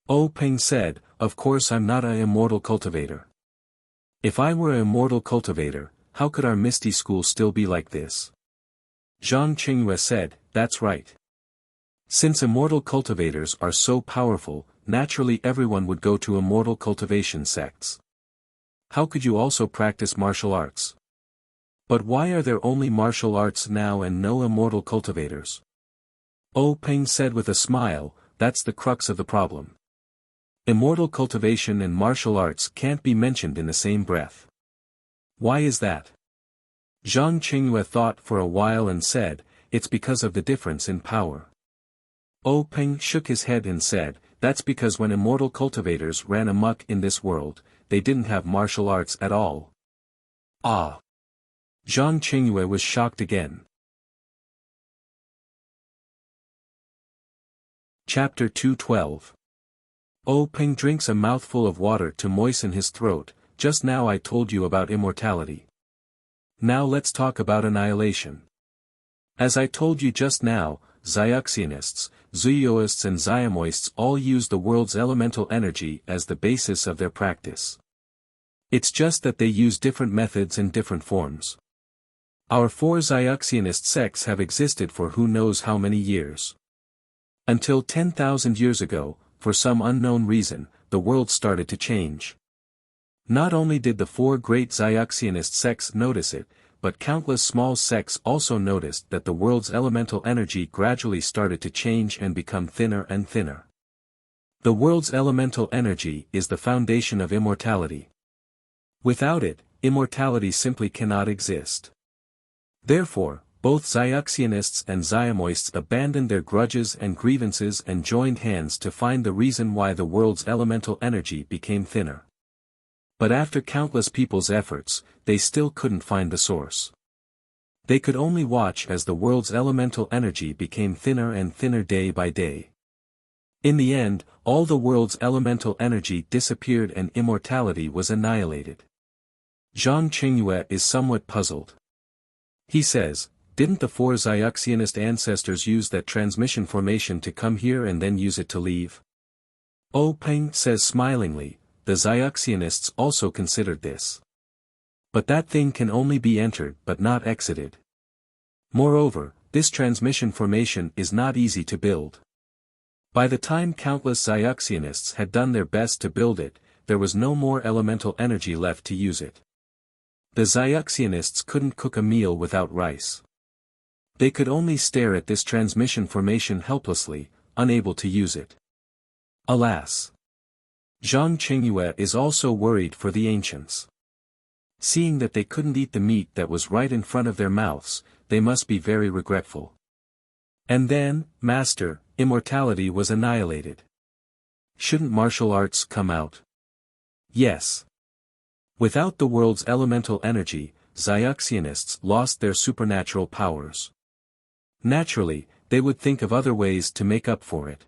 Peng said, of course I'm not an immortal cultivator. If I were an immortal cultivator, how could our Misty School still be like this? Zhang Qingyue said, that's right. Since immortal cultivators are so powerful, naturally everyone would go to immortal cultivation sects. How could you also practice martial arts? But why are there only martial arts now and no immortal cultivators? Peng said with a smile, that's the crux of the problem. Immortal cultivation and martial arts can't be mentioned in the same breath. Why is that? Zhang Qingyue thought for a while and said, it's because of the difference in power. Peng shook his head and said, that's because when immortal cultivators ran amok in this world, they didn't have martial arts at all. Ah! Zhang Qingyue was shocked again. Chapter 212. Peng drinks a mouthful of water to moisten his throat. Just now I told you about immortality. Now let's talk about annihilation. As I told you just now, Xiaxianists, Zooists and Xiamoists all use the world's elemental energy as the basis of their practice. It's just that they use different methods and different forms. Our 4 Xiaxianist sects have existed for who knows how many years. Until 10,000 years ago, for some unknown reason, the world started to change. Not only did the 4 great Xiaxianist sects notice it, but countless small sects also noticed that the world's elemental energy gradually started to change and become thinner and thinner. The world's elemental energy is the foundation of immortality. Without it, immortality simply cannot exist. Therefore, both Xiaxianists and Xiamoists abandoned their grudges and grievances and joined hands to find the reason why the world's elemental energy became thinner. But after countless people's efforts, they still couldn't find the source. They could only watch as the world's elemental energy became thinner and thinner day by day. In the end, all the world's elemental energy disappeared and immortality was annihilated. Zhang Qingyue is somewhat puzzled. He says, didn't the 4 Xiaxianist ancestors use that transmission formation to come here and then use it to leave? Peng says smilingly, the Xiaxianists also considered this. But that thing can only be entered but not exited. Moreover, this transmission formation is not easy to build. By the time countless Xiaxianists had done their best to build it, there was no more elemental energy left to use it. The Xiaxianists couldn't cook a meal without rice. They could only stare at this transmission formation helplessly, unable to use it. Alas! Zhang Qingyue is also worried for the ancients. Seeing that they couldn't eat the meat that was right in front of their mouths, they must be very regretful. And then, Master, immortality was annihilated. Shouldn't martial arts come out? Yes. Without the world's elemental energy, Xianxianists lost their supernatural powers. Naturally, they would think of other ways to make up for it.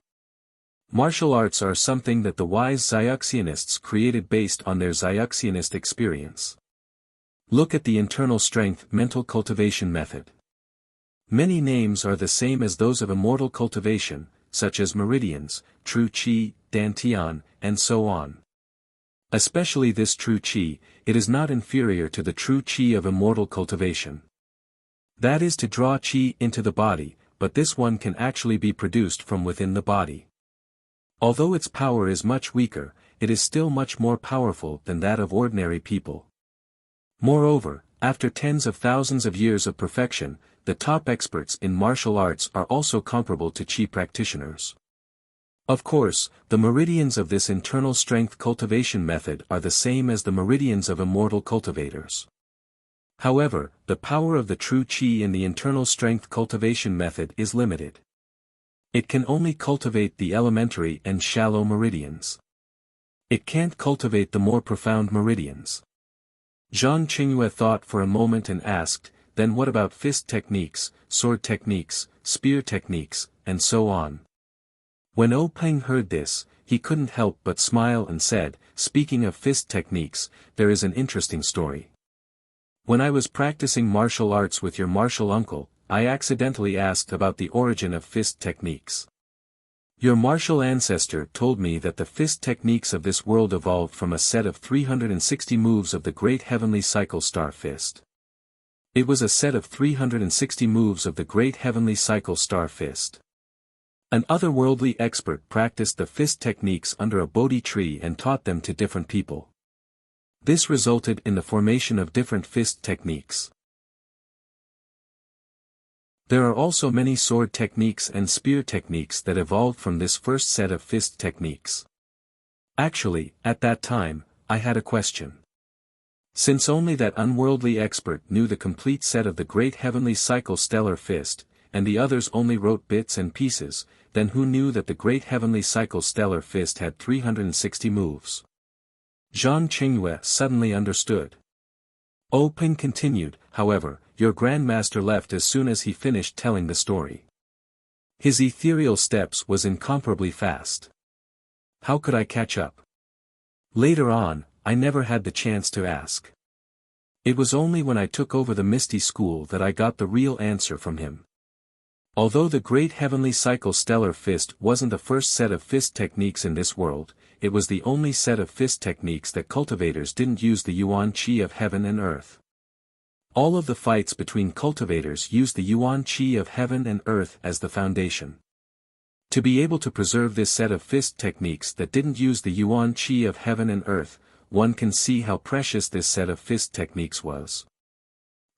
Martial arts are something that the wise Xianxianists created based on their Xianxianist experience. Look at the internal strength mental cultivation method. Many names are the same as those of immortal cultivation, such as meridians, true qi, dantian, and so on. Especially this true qi, it is not inferior to the true qi of immortal cultivation. That is to draw qi into the body, but this one can actually be produced from within the body. Although its power is much weaker, it is still much more powerful than that of ordinary people. Moreover, after tens of thousands of years of perfection, the top experts in martial arts are also comparable to qi practitioners. Of course, the meridians of this internal strength cultivation method are the same as the meridians of immortal cultivators. However, the power of the true qi in the internal strength cultivation method is limited. It can only cultivate the elementary and shallow meridians. It can't cultivate the more profound meridians. Zhang Qingyue thought for a moment and asked, then what about fist techniques, sword techniques, spear techniques, and so on? When Peng heard this, he couldn't help but smile and said, speaking of fist techniques, there is an interesting story. When I was practicing martial arts with your martial uncle, I accidentally asked about the origin of fist techniques. Your martial ancestor told me that the fist techniques of this world evolved from a set of 360 moves of the great heavenly cycle star fist. It was a set of 360 moves of the great heavenly cycle star fist. An otherworldly expert practiced the fist techniques under a Bodhi tree and taught them to different people. This resulted in the formation of different fist techniques. There are also many sword techniques and spear techniques that evolved from this first set of fist techniques. Actually, at that time, I had a question. Since only that unworldly expert knew the complete set of the great heavenly cycle stellar fist, and the others only wrote bits and pieces, then who knew that the great heavenly cycle stellar fist had 360 moves? Zhang Qingyue suddenly understood. Peng continued, however, your grandmaster left as soon as he finished telling the story. His ethereal steps was incomparably fast. How could I catch up? Later on, I never had the chance to ask. It was only when I took over the Misty School that I got the real answer from him. Although the great heavenly cycle stellar fist wasn't the first set of fist techniques in this world, it was the only set of fist techniques that cultivators didn't use the yuan qi of heaven and earth. All of the fights between cultivators used the yuan qi of heaven and earth as the foundation. To be able to preserve this set of fist techniques that didn't use the yuan qi of heaven and earth, one can see how precious this set of fist techniques was.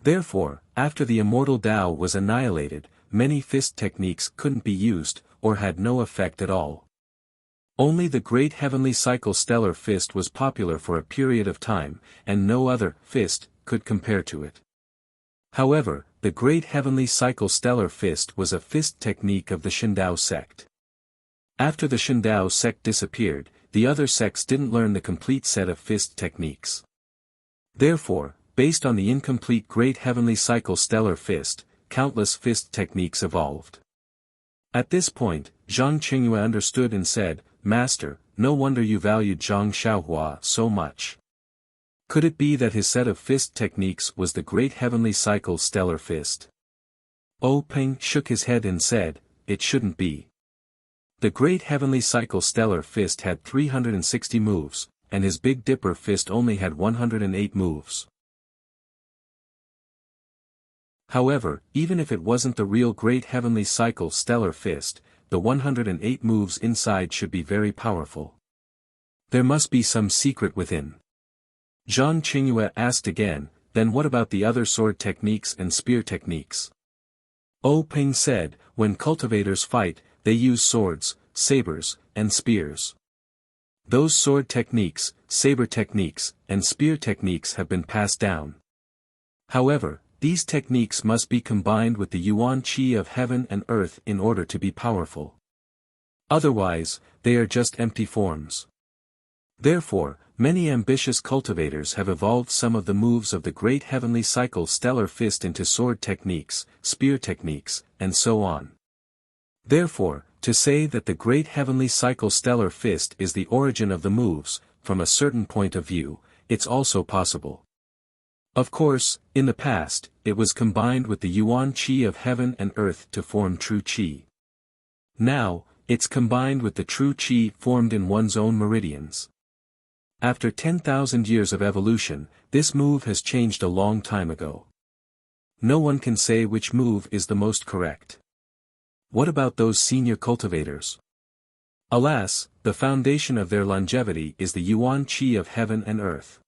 Therefore, after the immortal Tao was annihilated, many fist techniques couldn't be used, or had no effect at all. Only the great heavenly cycle stellar fist was popular for a period of time, and no other fist could compare to it. However, the great heavenly cycle stellar fist was a fist technique of the Shindao sect. After the Shindao sect disappeared, the other sects didn't learn the complete set of fist techniques. Therefore, based on the incomplete great heavenly cycle stellar fist, countless fist techniques evolved. At this point, Zhang Qingyue understood and said, Master, no wonder you valued Zhang Xiaohua so much. Could it be that his set of fist techniques was the great heavenly cycle stellar fist? Peng shook his head and said, it shouldn't be. The great heavenly cycle stellar fist had 360 moves, and his Big Dipper fist only had 108 moves. However, even if it wasn't the real great heavenly cycle stellar fist, the 108 moves inside should be very powerful. There must be some secret within. Zhang Qingyue asked again, then what about the other sword techniques and spear techniques? Ping said, when cultivators fight, they use swords, sabers, and spears. Those sword techniques, saber techniques, and spear techniques have been passed down. However, these techniques must be combined with the yuan qi of heaven and earth in order to be powerful. Otherwise, they are just empty forms. Therefore, many ambitious cultivators have evolved some of the moves of the great heavenly cycle stellar fist into sword techniques, spear techniques, and so on. Therefore, to say that the great heavenly cycle stellar fist is the origin of the moves, from a certain point of view, it's also possible. Of course, in the past, it was combined with the yuan qi of heaven and earth to form true qi. Now, it's combined with the true qi formed in one's own meridians. After 10,000 years of evolution, this move has changed a long time ago. No one can say which move is the most correct. What about those senior cultivators? Alas, the foundation of their longevity is the yuan qi of heaven and earth.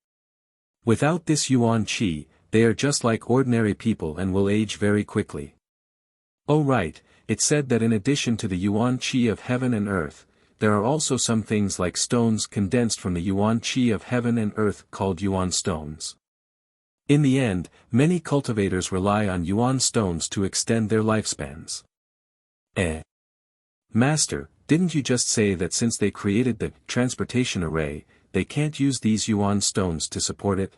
Without this yuan qi, they are just like ordinary people and will age very quickly. Oh right, it said that in addition to the yuan qi of heaven and earth, there are also some things like stones condensed from the yuan qi of heaven and earth called yuan stones. In the end, many cultivators rely on yuan stones to extend their lifespans. Master, didn't you just say that since they created the transportation array, they can't use these yuan stones to support it?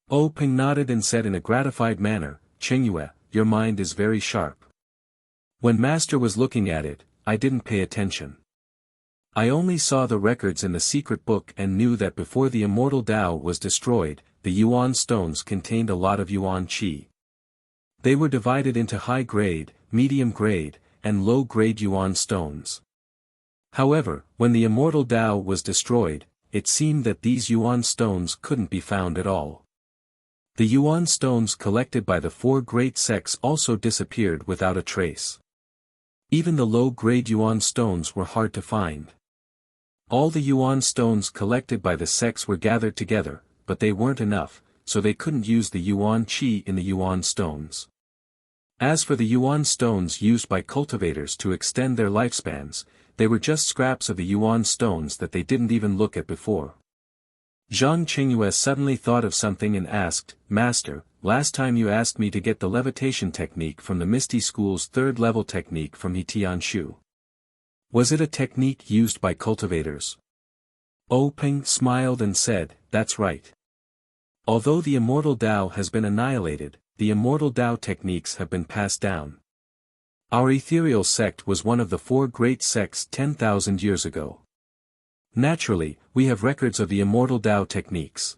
Ping nodded and said in a gratified manner, Qingyue, your mind is very sharp. When Master was looking at it, I didn't pay attention. I only saw the records in the secret book and knew that before the immortal Tao was destroyed, the yuan stones contained a lot of yuan qi. They were divided into high-grade, medium-grade, and low-grade yuan stones. However, when the immortal Tao was destroyed, it seemed that these yuan stones couldn't be found at all. The yuan stones collected by the four great sects also disappeared without a trace. Even the low-grade yuan stones were hard to find. All the yuan stones collected by the sects were gathered together, but they weren't enough, so they couldn't use the yuan qi in the yuan stones. As for the yuan stones used by cultivators to extend their lifespans, they were just scraps of the yuan stones that they didn't even look at before. Zhang Qingyue suddenly thought of something and asked, Master, last time you asked me to get the levitation technique from the Misty School's third-level technique from Hitianshu. Was it a technique used by cultivators? Ping smiled and said, that's right. Although the immortal Tao has been annihilated, the immortal Tao techniques have been passed down. Our ethereal sect was one of the four great sects 10,000 years ago. Naturally, we have records of the immortal Tao techniques.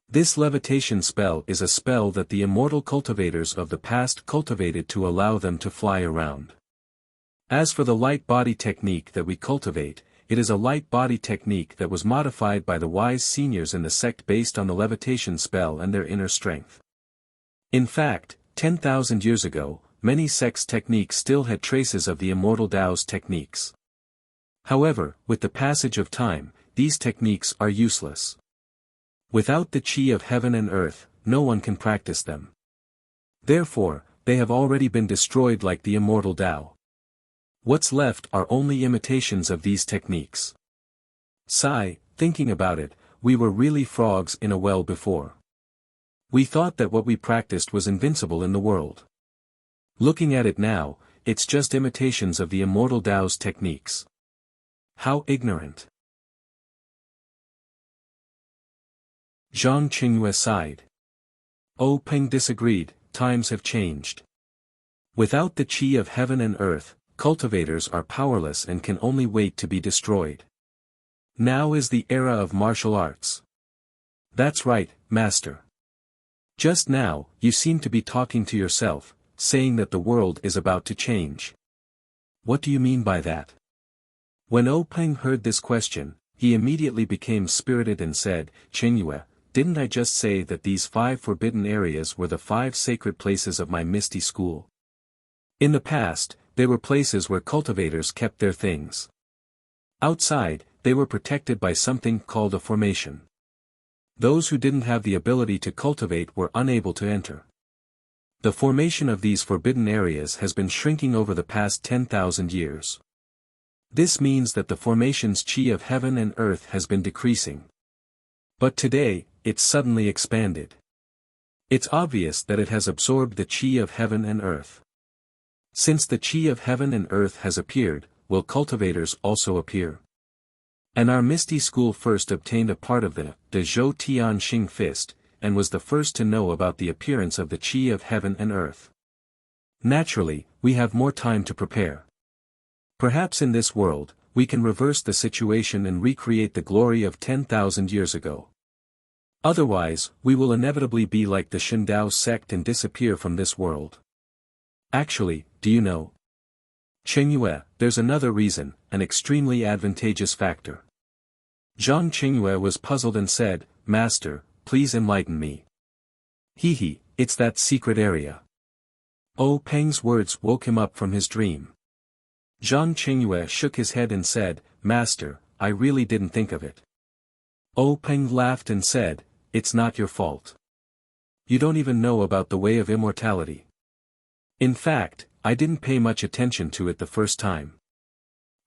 This levitation spell is a spell that the immortal cultivators of the past cultivated to allow them to fly around. As for the light body technique that we cultivate, it is a light body technique that was modified by the wise seniors in the sect based on the levitation spell and their inner strength. In fact, 10,000 years ago, many sects' techniques still had traces of the immortal Tao's techniques. However, with the passage of time, these techniques are useless. Without the qi of heaven and earth, no one can practice them. Therefore, they have already been destroyed like the immortal Tao. What's left are only imitations of these techniques. Sigh, thinking about it, we were really frogs in a well before. We thought that what we practiced was invincible in the world. Looking at it now, it's just imitations of the immortal Tao's techniques. How ignorant. Zhang Qingyue sighed. Ping disagreed, times have changed. Without the qi of heaven and earth, cultivators are powerless and can only wait to be destroyed. Now is the era of martial arts. That's right, Master. Just now, you seem to be talking to yourself, saying that the world is about to change. What do you mean by that? When Ping heard this question, he immediately became spirited and said, Qingyue, didn't I just say that these 5 forbidden areas were the 5 sacred places of my Misty School? In the past, they were places where cultivators kept their things. Outside, they were protected by something called a formation. Those who didn't have the ability to cultivate were unable to enter. The formation of these forbidden areas has been shrinking over the past 10,000 years. This means that the formation's chi of heaven and earth has been decreasing. But today, it's suddenly expanded. It's obvious that it has absorbed the chi of heaven and earth. Since the chi of heaven and earth has appeared, will cultivators also appear? And our Misty School first obtained a part of the Zhou Tian Xing fist, and was the first to know about the appearance of the chi of heaven and earth. Naturally, we have more time to prepare. Perhaps in this world, we can reverse the situation and recreate the glory of 10,000 years ago. Otherwise, we will inevitably be like the Shindao sect and disappear from this world. Actually, do you know? Qingyue, there's another reason, an extremely advantageous factor. Zhang Qingyue was puzzled and said, Master, please enlighten me. He, it's that secret area. Oh Peng's words woke him up from his dream. Zhang Qingyue shook his head and said, Master, I really didn't think of it. Oh Peng laughed and said, it's not your fault. You don't even know about the way of immortality. In fact, I didn't pay much attention to it the first time.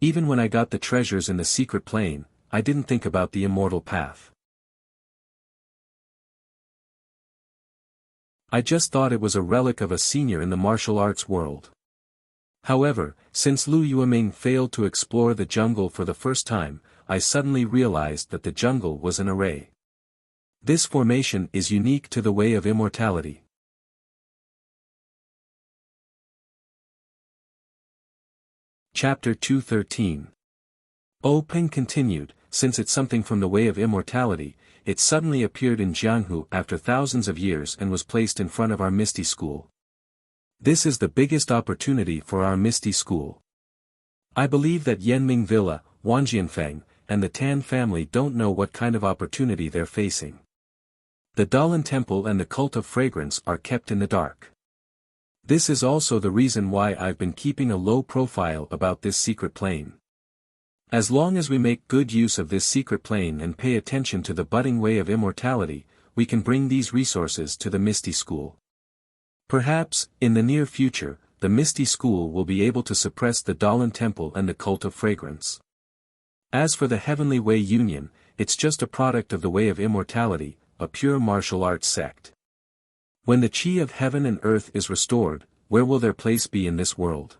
Even when I got the treasures in the secret plane, I didn't think about the immortal path. I just thought it was a relic of a senior in the martial arts world. However, since Lu Yueming failed to explore the jungle for the first time, I suddenly realized that the jungle was an array. This formation is unique to the way of immortality. Chapter 213. O Peng continued, since it's something from the way of immortality, it suddenly appeared in Jianghu after thousands of years and was placed in front of our Misty School. This is the biggest opportunity for our Misty School. I believe that Yanming Villa, Wanjianfeng, and the Tan family don't know what kind of opportunity they're facing. The Dalan Temple and the Cult of Fragrance are kept in the dark. This is also the reason why I've been keeping a low profile about this secret plane. As long as we make good use of this secret plane and pay attention to the budding way of immortality, we can bring these resources to the Misty School. Perhaps, in the near future, the Misty School will be able to suppress the Dalan Temple and the Cult of Fragrance. As for the Heavenly Way Union, it's just a product of the way of immortality, a pure martial arts sect. When the chi of heaven and earth is restored, where will their place be in this world?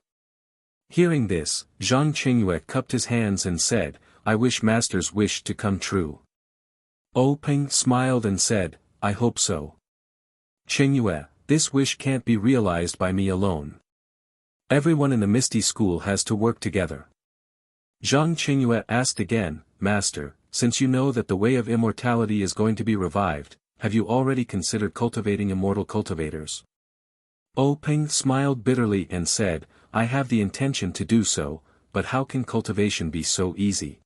Hearing this, Zhang Qingyue cupped his hands and said, I wish Master's wish to come true. O Peng smiled and said, I hope so. Qingyue, this wish can't be realized by me alone. Everyone in the Misty School has to work together. Zhang Qingyue asked again, Master, since you know that the way of immortality is going to be revived, have you already considered cultivating immortal cultivators? O Peng smiled bitterly and said, I have the intention to do so, but how can cultivation be so easy?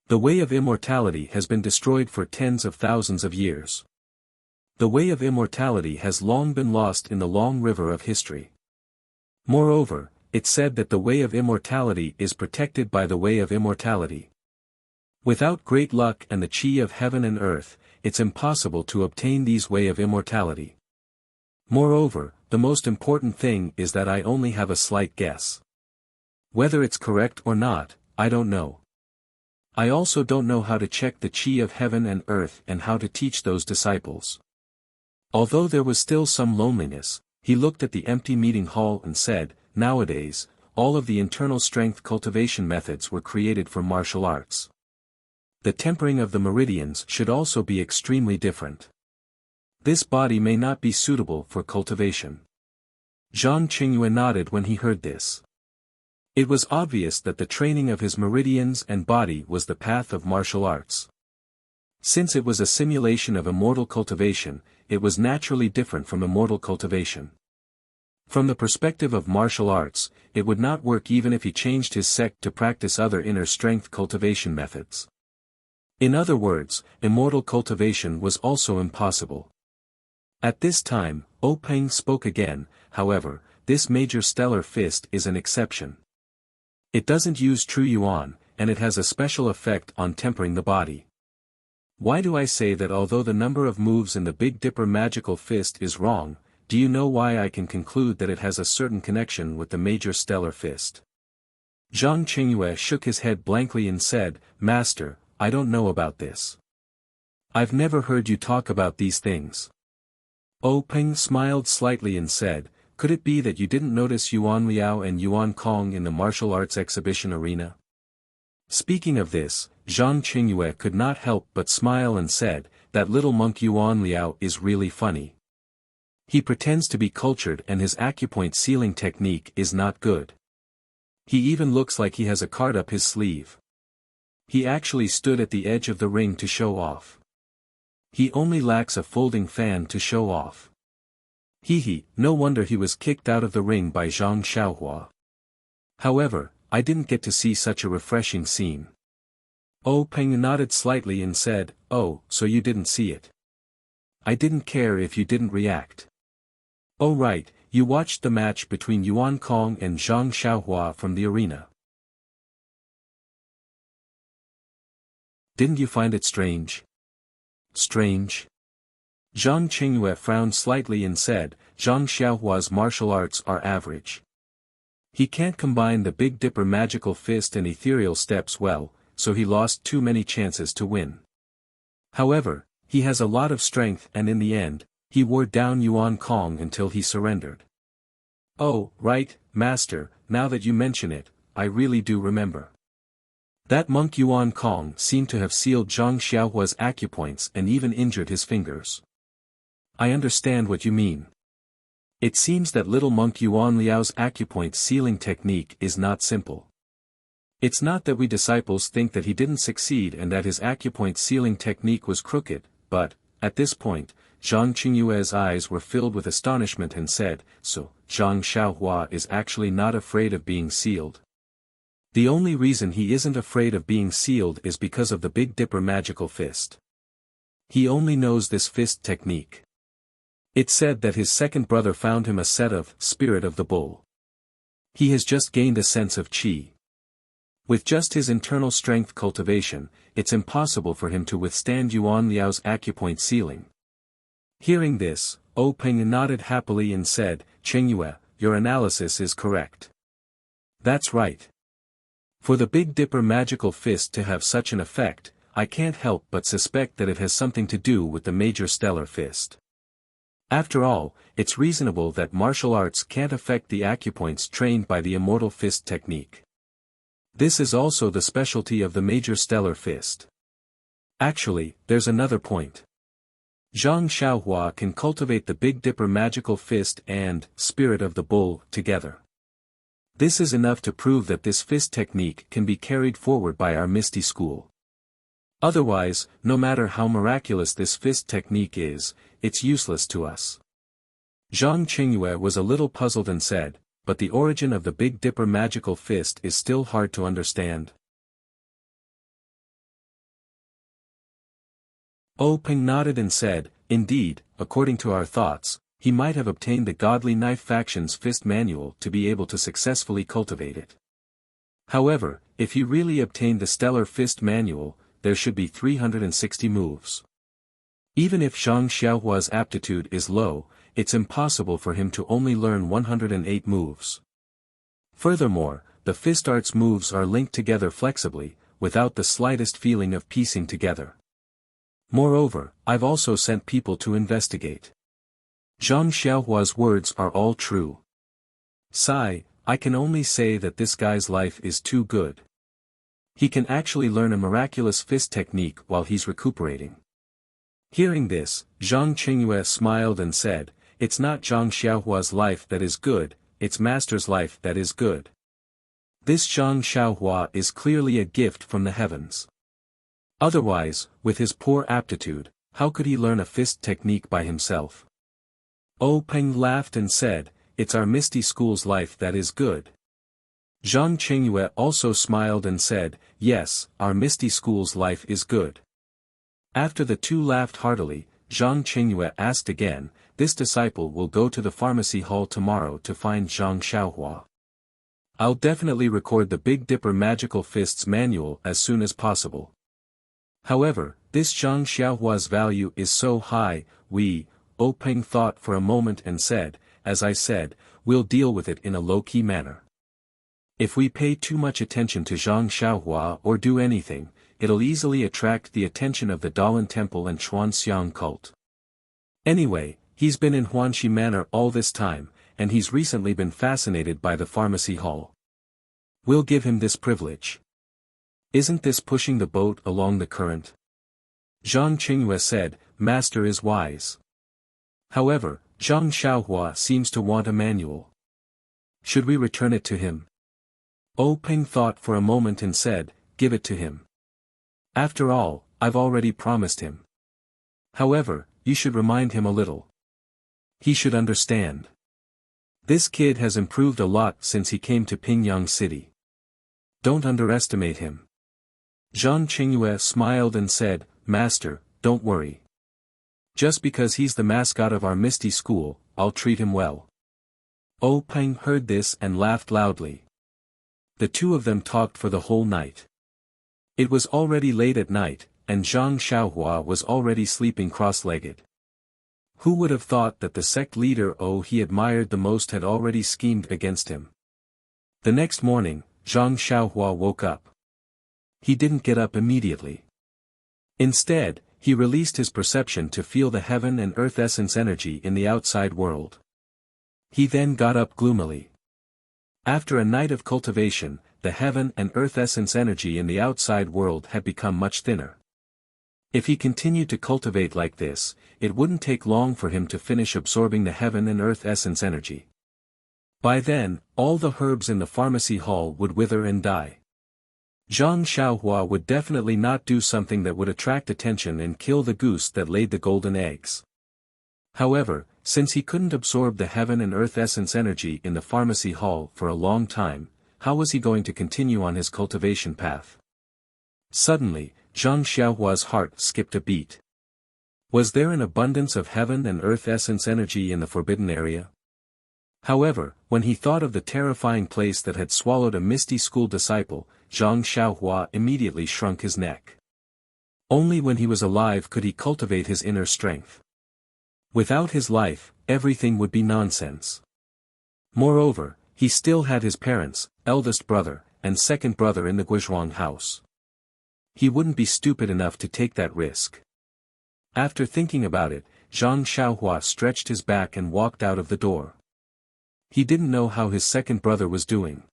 The way of immortality has been destroyed for tens of thousands of years. The way of immortality has long been lost in the long river of history. Moreover, it's said that the way of immortality is protected by the way of immortality. Without great luck and the chi of heaven and earth, it's impossible to obtain these way of immortality. Moreover, the most important thing is that I only have a slight guess. Whether it's correct or not, I don't know. I also don't know how to check the chi of heaven and earth and how to teach those disciples. Although there was still some loneliness, he looked at the empty meeting hall and said, nowadays, all of the internal strength cultivation methods were created for martial arts. The tempering of the meridians should also be extremely different. This body may not be suitable for cultivation. Zhang Qingyue nodded when he heard this. It was obvious that the training of his meridians and body was the path of martial arts. Since it was a simulation of immortal cultivation, it was naturally different from immortal cultivation. From the perspective of martial arts, it would not work even if he changed his sect to practice other inner strength cultivation methods. In other words, immortal cultivation was also impossible. At this time, O Peng spoke again, however, this major stellar fist is an exception. It doesn't use true yuan, and it has a special effect on tempering the body. Why do I say that although the number of moves in the Big Dipper magical fist is wrong, do you know why I can conclude that it has a certain connection with the major stellar fist? Zhang Qingyue shook his head blankly and said, Master, I don't know about this. I've never heard you talk about these things. Peng smiled slightly and said, could it be that you didn't notice Yuan Liao and Yuan Kong in the martial arts exhibition arena? Speaking of this, Zhang Qingyue could not help but smile and said, that little monk Yuan Liao is really funny. He pretends to be cultured and his acupoint sealing technique is not good. He even looks like he has a card up his sleeve. He actually stood at the edge of the ring to show off. He only lacks a folding fan to show off. No wonder he was kicked out of the ring by Zhang Xiaohua. However, I didn't get to see such a refreshing scene. Peng nodded slightly and said, oh, so you didn't see it. I didn't care if you didn't react. Oh right, you watched the match between Yuan Kong and Zhang Xiaohua from the arena. Didn't you find it strange? Strange? Zhang Qingyue frowned slightly and said, Zhang Xiaohua's martial arts are average. He can't combine the Big Dipper magical fist and ethereal steps well, so he lost too many chances to win. However, he has a lot of strength and in the end, he wore down Yuan Kong until he surrendered. Oh, right, Master, now that you mention it, I really do remember. That monk Yuan Kong seemed to have sealed Zhang Xiaohua's acupoints and even injured his fingers. I understand what you mean. It seems that little monk Yuan Liao's acupoint sealing technique is not simple. It's not that we disciples think that he didn't succeed and that his acupoint sealing technique was crooked, but, at this point, Zhang Qingyue's eyes were filled with astonishment and said, so, Zhang Xiaohua is actually not afraid of being sealed. The only reason he isn't afraid of being sealed is because of the Big Dipper magical fist. He only knows this fist technique. It's said that his second brother found him a set of Spirit of the Bull. He has just gained a sense of qi. With just his internal strength cultivation, it's impossible for him to withstand Yuan Liao's acupoint sealing. Hearing this, Peng nodded happily and said, Qingyue, your analysis is correct. That's right. For the Big Dipper magical fist to have such an effect, I can't help but suspect that it has something to do with the major stellar fist. After all, it's reasonable that martial arts can't affect the acupoints trained by the immortal fist technique. This is also the specialty of the major stellar fist. Actually, there's another point. Zhang Xiaohua can cultivate the Big Dipper magical fist and Spirit of the Bull together. This is enough to prove that this fist technique can be carried forward by our Misty School. Otherwise, no matter how miraculous this fist technique is, it's useless to us. Zhang Qingyue was a little puzzled and said, but the origin of the Big Dipper magical fist is still hard to understand. Peng nodded and said, indeed, according to our thoughts, he might have obtained the Godly Knife Faction's fist manual to be able to successfully cultivate it. However, if he really obtained the Stellar Fist manual, there should be 360 moves. Even if Zhang Xiaohua's aptitude is low, it's impossible for him to only learn 108 moves. Furthermore, the fist arts moves are linked together flexibly, without the slightest feeling of piecing together. Moreover, I've also sent people to investigate. Zhang Xiaohua's words are all true. Sigh, I can only say that this guy's life is too good. He can actually learn a miraculous fist technique while he's recuperating. Hearing this, Zhang Qingyue smiled and said, it's not Zhang Xiaohua's life that is good, it's Master's life that is good. This Zhang Xiaohua is clearly a gift from the heavens. Otherwise, with his poor aptitude, how could he learn a fist technique by himself? Peng laughed and said, it's our Misty School's life that is good. Zhang Qingyue also smiled and said, yes, our Misty School's life is good. After the two laughed heartily, Zhang Qingyue asked again, this disciple will go to the pharmacy hall tomorrow to find Zhang Xiaohua. I'll definitely record the Big Dipper Magical Fists manual as soon as possible. However, this Zhang Xiaohua's value is so high, Peng thought for a moment and said, as I said, we'll deal with it in a low-key manner. If we pay too much attention to Zhang Xiaohua or do anything, it'll easily attract the attention of the Dalan Temple and Xuanxiang cult. Anyway, he's been in Huanxi Manor all this time, and he's recently been fascinated by the pharmacy hall. We'll give him this privilege. Isn't this pushing the boat along the current? Zhang Qingyue said, Master is wise. However, Zhang Xiaohua seems to want a manual. Should we return it to him? Peng thought for a moment and said, give it to him. After all, I've already promised him. However, you should remind him a little. He should understand. This kid has improved a lot since he came to Pingyang City. Don't underestimate him. Zhang Qingyue smiled and said, Master, don't worry. Just because he's the mascot of our Misty School, I'll treat him well. Peng heard this and laughed loudly. The two of them talked for the whole night. It was already late at night, and Zhang Xiaohua was already sleeping cross-legged. Who would have thought that the sect leader he admired the most had already schemed against him? The next morning, Zhang Xiaohua woke up. He didn't get up immediately. Instead, he released his perception to feel the heaven and earth essence energy in the outside world. He then got up gloomily. After a night of cultivation, the heaven and earth essence energy in the outside world had become much thinner. If he continued to cultivate like this, it wouldn't take long for him to finish absorbing the heaven and earth essence energy. By then, all the herbs in the pharmacy hall would wither and die. Zhang Xiaohua would definitely not do something that would attract attention and kill the goose that laid the golden eggs. However, since he couldn't absorb the heaven and earth essence energy in the pharmacy hall for a long time, how was he going to continue on his cultivation path? Suddenly, Zhang Xiaohua's heart skipped a beat. Was there an abundance of heaven and earth essence energy in the forbidden area? However, when he thought of the terrifying place that had swallowed a Misty School disciple, Zhang Xiaohua immediately shrunk his neck. Only when he was alive could he cultivate his inner strength. Without his life, everything would be nonsense. Moreover, he still had his parents, eldest brother, and second brother in the Guizhuang house. He wouldn't be stupid enough to take that risk. After thinking about it, Zhang Xiaohua stretched his back and walked out of the door. He didn't know how his second brother was doing.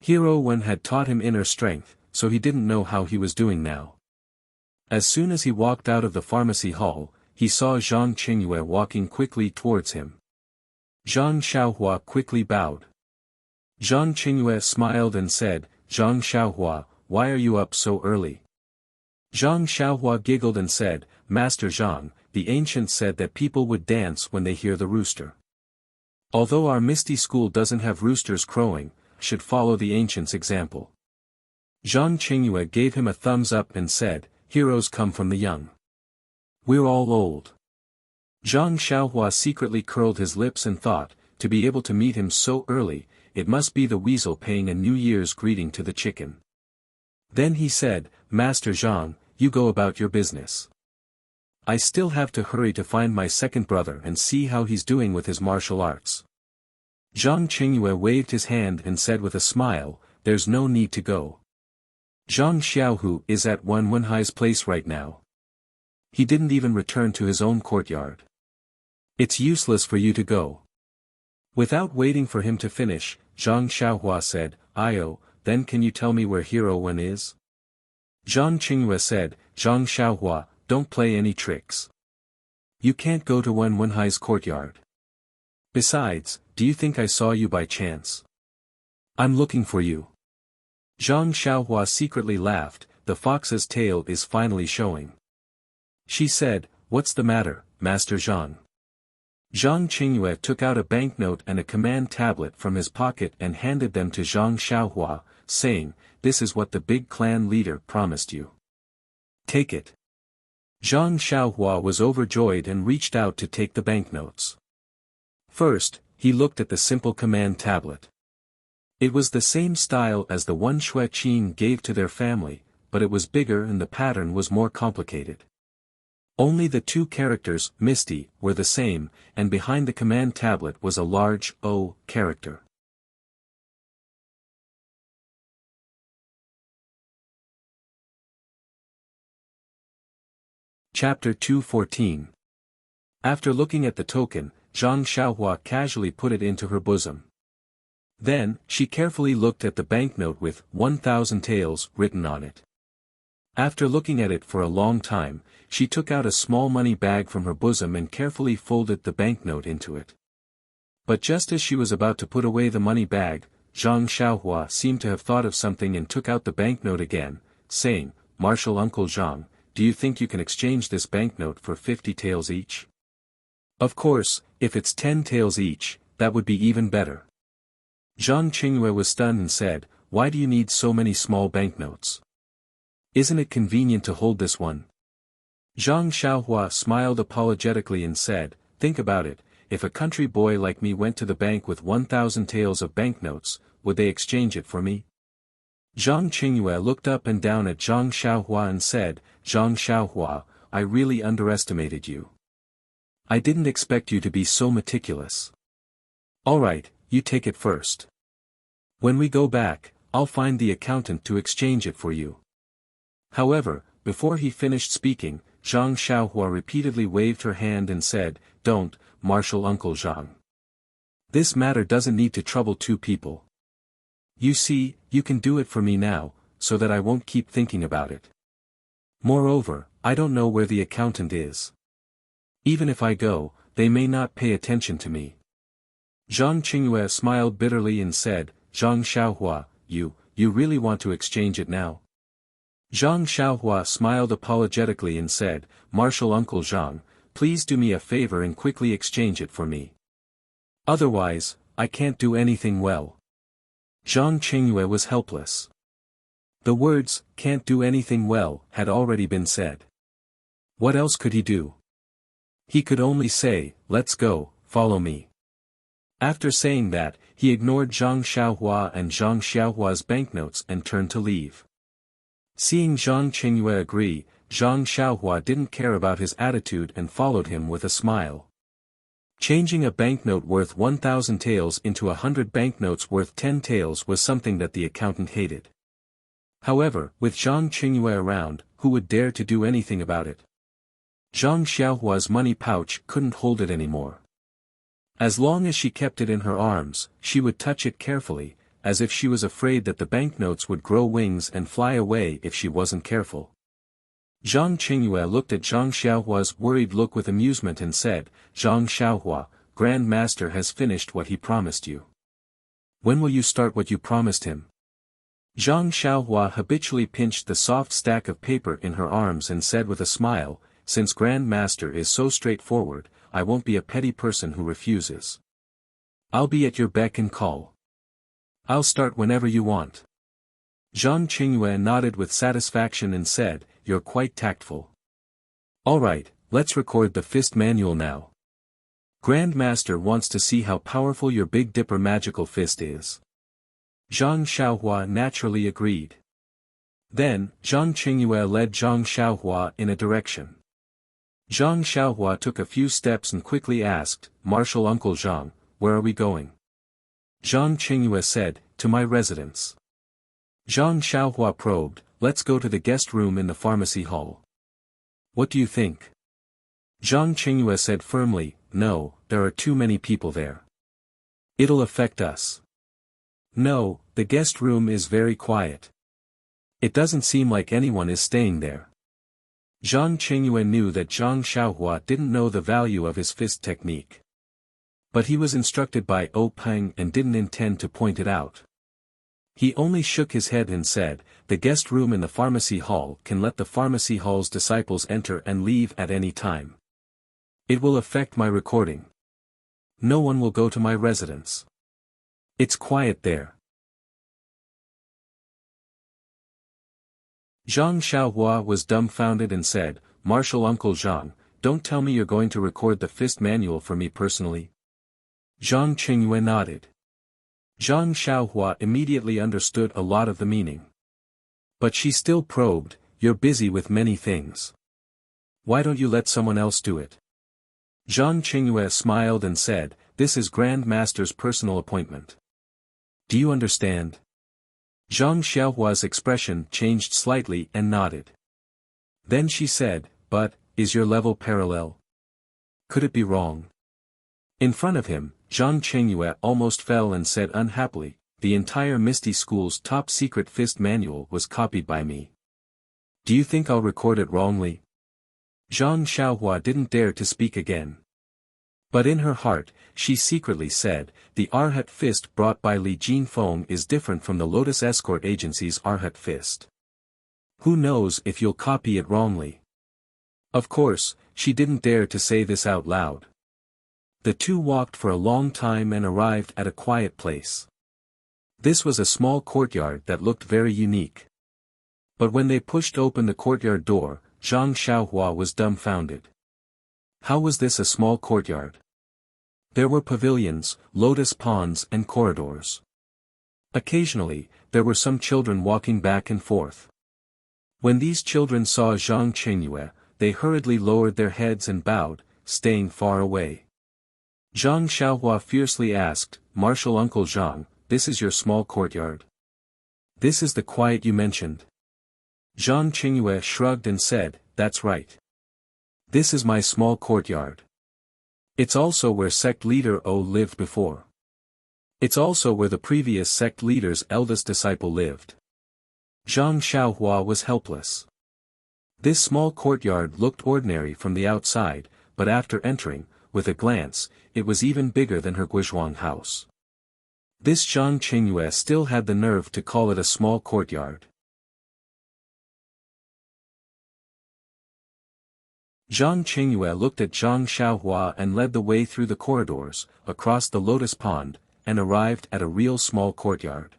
Hero Wen had taught him inner strength, so he didn't know how he was doing now. As soon as he walked out of the pharmacy hall, he saw Zhang Qingyue walking quickly towards him. Zhang Xiaohua quickly bowed. Zhang Qingyue smiled and said, Zhang Xiaohua, why are you up so early? Zhang Xiaohua giggled and said, Master Zhang, the ancients said that people would dance when they hear the rooster. Although our Misty School doesn't have roosters crowing, should follow the ancients' example. Zhang Qingyue gave him a thumbs up and said, heroes come from the young. We're all old. Zhang Xiaohua secretly curled his lips and thought, to be able to meet him so early, it must be the weasel paying a New Year's greeting to the chicken. Then he said, Master Zhang, you go about your business. I still have to hurry to find my second brother and see how he's doing with his martial arts. Zhang Qingyue waved his hand and said with a smile, there's no need to go. Zhang Xiaohu is at Wen Wenhai's place right now. He didn't even return to his own courtyard. It's useless for you to go. Without waiting for him to finish, Zhang Xiaohua said, Io, then can you tell me where Hero Wen is? Zhang Qingyue said, Zhang Xiaohua, don't play any tricks. You can't go to Wen Wenhai's courtyard. Besides, do you think I saw you by chance? I'm looking for you. Zhang Xiaohua secretly laughed, the fox's tail is finally showing. She said, what's the matter, Master Zhang? Zhang Qingyue took out a banknote and a command tablet from his pocket and handed them to Zhang Xiaohua, saying, this is what the big clan leader promised you. Take it. Zhang Xiaohua was overjoyed and reached out to take the banknotes. First, he looked at the simple command tablet. It was the same style as the one Xue Qin gave to their family, but it was bigger and the pattern was more complicated. Only the two characters, Misty, were the same, and behind the command tablet was a large O character. Chapter 214. After looking at the token, Zhang Xiaohua casually put it into her bosom. Then, she carefully looked at the banknote with 1,000 taels written on it. After looking at it for a long time, she took out a small money bag from her bosom and carefully folded the banknote into it. But just as she was about to put away the money bag, Zhang Xiaohua seemed to have thought of something and took out the banknote again, saying, "Martial Uncle Zhang, do you think you can exchange this banknote for 50 taels each?" "Of course, if it's 10 taels each, that would be even better." Zhang Qingyue was stunned and said, "Why do you need so many small banknotes? Isn't it convenient to hold this one?" Zhang Xiaohua smiled apologetically and said, "Think about it, if a country boy like me went to the bank with 1,000 taels of banknotes, would they exchange it for me?" Zhang Qingyue looked up and down at Zhang Xiaohua and said, "Zhang Xiaohua, I really underestimated you. I didn't expect you to be so meticulous. Alright, you take it first. When we go back, I'll find the accountant to exchange it for you." However, before he finished speaking, Zhang Xiaohua repeatedly waved her hand and said, "Don't, Martial Uncle Zhang. This matter doesn't need to trouble two people. You see, you can do it for me now, so that I won't keep thinking about it. Moreover, I don't know where the accountant is. Even if I go, they may not pay attention to me." Zhang Qingyue smiled bitterly and said, "Zhang Xiaohua, you really want to exchange it now?" Zhang Xiaohua smiled apologetically and said, "Martial Uncle Zhang, please do me a favor and quickly exchange it for me. Otherwise, I can't do anything well." Zhang Qingyue was helpless. The words, "can't do anything well," had already been said. What else could he do? He could only say, "Let's go, follow me." After saying that, he ignored Zhang Xiaohua and Zhang Xiaohua's banknotes and turned to leave. Seeing Zhang Qingyue agree, Zhang Xiaohua didn't care about his attitude and followed him with a smile. Changing a banknote worth 1,000 taels into 100 banknotes worth 10 taels was something that the accountant hated. However, with Zhang Qingyue around, who would dare to do anything about it? Zhang Xiaohua's money pouch couldn't hold it anymore. As long as she kept it in her arms, she would touch it carefully, as if she was afraid that the banknotes would grow wings and fly away if she wasn't careful. Zhang Qingyue looked at Zhang Xiaohua's worried look with amusement and said, "Zhang Xiaohua, Grand Master has finished what he promised you. When will you start what you promised him?" Zhang Xiaohua habitually pinched the soft stack of paper in her arms and said with a smile, "Since Grand Master is so straightforward, I won't be a petty person who refuses. I'll be at your beck and call. I'll start whenever you want." Zhang Qingyue nodded with satisfaction and said, "You're quite tactful. Alright, let's record the fist manual now. Grand Master wants to see how powerful your Big Dipper magical fist is." Zhang Xiaohua naturally agreed. Then, Zhang Qingyue led Zhang Xiaohua in a direction. Zhang Xiaohua took a few steps and quickly asked, "Martial Uncle Zhang, where are we going?" Zhang Qingyue said, "To my residence." Zhang Xiaohua probed, "Let's go to the guest room in the pharmacy hall. What do you think?" Zhang Qingyue said firmly, "No, there are too many people there. It'll affect us." "No, the guest room is very quiet. It doesn't seem like anyone is staying there." Zhang Qingyue knew that Zhang Xiaohua didn't know the value of his fist technique. But he was instructed by O Peng and didn't intend to point it out. He only shook his head and said, "The guest room in the pharmacy hall can let the pharmacy hall's disciples enter and leave at any time. It will affect my recording. No one will go to my residence. It's quiet there." Zhang Xiaohua was dumbfounded and said, "Martial Uncle Zhang, don't tell me you're going to record the fist manual for me personally?" Zhang Qingyue nodded. Zhang Xiaohua immediately understood a lot of the meaning. But she still probed, "You're busy with many things. Why don't you let someone else do it? Zhang Qingyue smiled and said, this is Grand Master's personal appointment. Do you understand? Zhang Xiaohua's expression changed slightly and nodded. Then she said, but, is your level parallel? Could it be wrong? In front of him, Zhang Qingyue almost fell and said unhappily, the entire Misty School's top secret fist manual was copied by me. Do you think I'll record it wrongly? Zhang Xiaohua didn't dare to speak again. But in her heart, she secretly said, the Arhat fist brought by Li Jinfeng is different from the Lotus Escort Agency's Arhat fist. Who knows if you'll copy it wrongly? Of course, she didn't dare to say this out loud. The two walked for a long time and arrived at a quiet place. This was a small courtyard that looked very unique. But when they pushed open the courtyard door, Zhang Xiaohua was dumbfounded. How was this a small courtyard? There were pavilions, lotus ponds and corridors. Occasionally, there were some children walking back and forth. When these children saw Zhang Qingyue, they hurriedly lowered their heads and bowed, staying far away. Zhang Xiaohua fiercely asked, Martial Uncle Zhang, this is your small courtyard? This is the quiet you mentioned? Zhang Qingyue shrugged and said, that's right. This is my small courtyard. It's also where sect leader O lived before. It's also where the previous sect leader's eldest disciple lived. Zhang Xiaohua was helpless. This small courtyard looked ordinary from the outside, but after entering, with a glance, it was even bigger than her Guizhuang house. This Zhang Qingyue still had the nerve to call it a small courtyard. Zhang Qingyue looked at Zhang Xiaohua and led the way through the corridors, across the lotus pond, and arrived at a real small courtyard.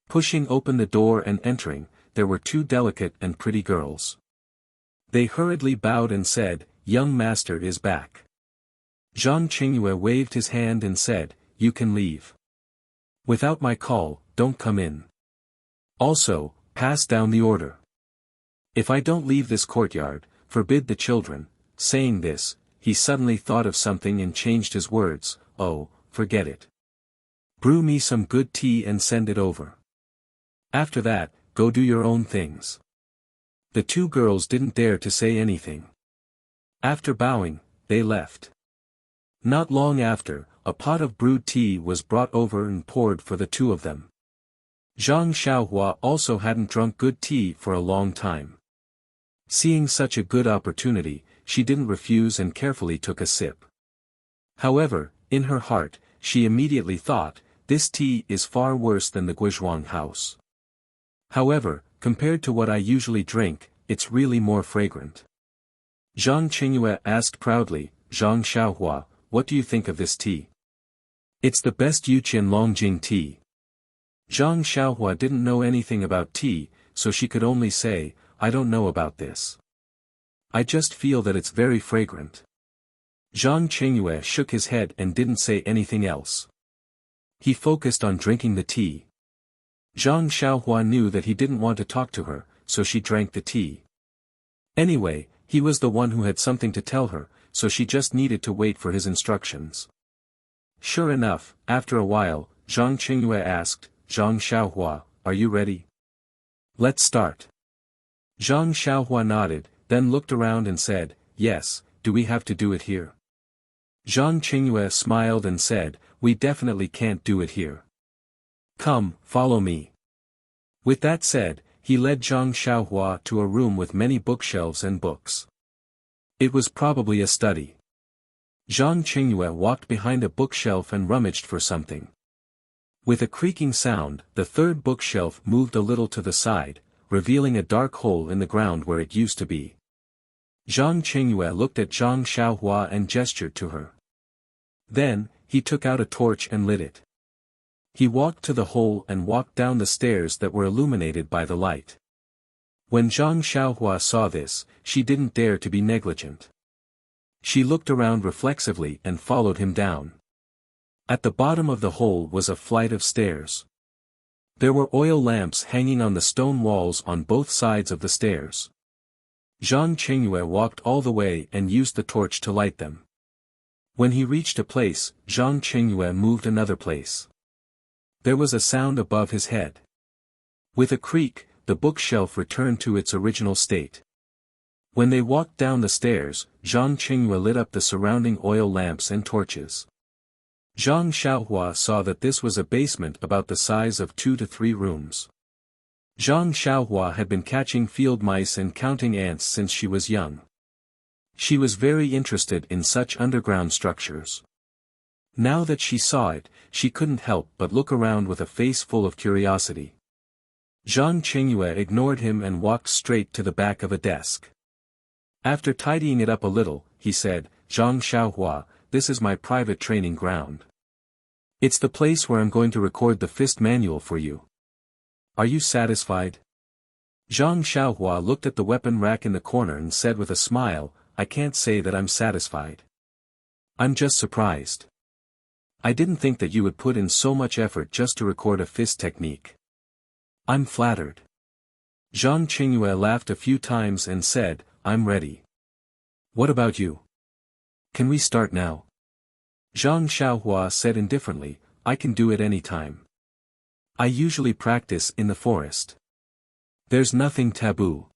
Pushing open the door and entering, there were two delicate and pretty girls. They hurriedly bowed and said, young master is back. Zhang Qingyue waved his hand and said, you can leave. Without my call, don't come in. Also, pass down the order. If I don't leave this courtyard, forbid the children. Saying this, he suddenly thought of something and changed his words, oh, forget it. Brew me some good tea and send it over. After that, go do your own things. The two girls didn't dare to say anything. After bowing, they left. Not long after, a pot of brewed tea was brought over and poured for the two of them. Zhang Xiaohua also hadn't drunk good tea for a long time. Seeing such a good opportunity, she didn't refuse and carefully took a sip. However, in her heart, she immediately thought, this tea is far worse than the Guizhuang house. However, compared to what I usually drink, it's really more fragrant. Zhang Qingyue asked proudly, Zhang Xiaohua, what do you think of this tea? It's the best Yuqian Longjing tea. Zhang Xiaohua didn't know anything about tea, so she could only say, I don't know about this. I just feel that it's very fragrant. Zhang Qingyue shook his head and didn't say anything else. He focused on drinking the tea. Zhang Xiaohua knew that he didn't want to talk to her, so she drank the tea. Anyway, he was the one who had something to tell her, so she just needed to wait for his instructions. Sure enough, after a while, Zhang Qingyue asked, Zhang Xiaohua, are you ready? Let's start. Zhang Xiaohua nodded, then looked around and said, yes, do we have to do it here? Zhang Qingyue smiled and said, we definitely can't do it here. Come, follow me. With that said, he led Zhang Xiaohua to a room with many bookshelves and books. It was probably a study. Zhang Qingyue walked behind a bookshelf and rummaged for something. With a creaking sound, the third bookshelf moved a little to the side, revealing a dark hole in the ground where it used to be. Zhang Qingyue looked at Zhang Xiaohua and gestured to her. Then, he took out a torch and lit it. He walked to the hole and walked down the stairs that were illuminated by the light. When Zhang Xiaohua saw this, she didn't dare to be negligent. She looked around reflexively and followed him down. At the bottom of the hole was a flight of stairs. There were oil lamps hanging on the stone walls on both sides of the stairs. Zhang Qingyue walked all the way and used the torch to light them. When he reached a place, Zhang Qingyue moved another place. There was a sound above his head. With a creak, the bookshelf returned to its original state. When they walked down the stairs, Zhang Qingyue lit up the surrounding oil lamps and torches. Zhang Xiaohua saw that this was a basement about the size of 2 to 3 rooms. Zhang Xiaohua had been catching field mice and counting ants since she was young. She was very interested in such underground structures. Now that she saw it, she couldn't help but look around with a face full of curiosity. Zhang Qingyue ignored him and walked straight to the back of a desk. After tidying it up a little, he said, "Zhang Xiaohua, this is my private training ground. It's the place where I'm going to record the fist manual for you. Are you satisfied?" Zhang Xiaohua looked at the weapon rack in the corner and said with a smile, "I can't say that I'm satisfied. I'm just surprised. I didn't think that you would put in so much effort just to record a fist technique. I'm flattered." Zhang Qingyue laughed a few times and said, "I'm ready. What about you? Can we start now?" Zhang Xiaohua said indifferently, "I can do it any time. I usually practice in the forest. There's nothing taboo."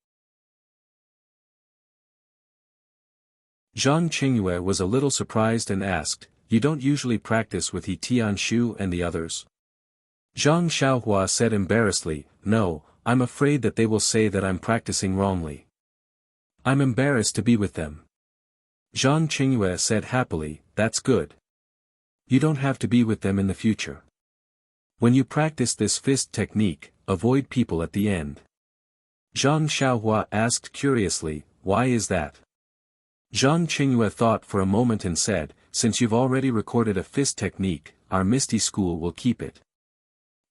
Zhang Qingyue was a little surprised and asked, "You don't usually practice with He Tianshu and the others?" Zhang Xiaohua said embarrassedly, "No, I'm afraid that they will say that I'm practicing wrongly. I'm embarrassed to be with them." Zhang Qingyue said happily, "That's good. You don't have to be with them in the future. When you practice this fist technique, avoid people at the end." Zhang Xiaohua asked curiously, "Why is that?" Zhang Qingyue thought for a moment and said, "Since you've already recorded a fist technique, our Misty School will keep it.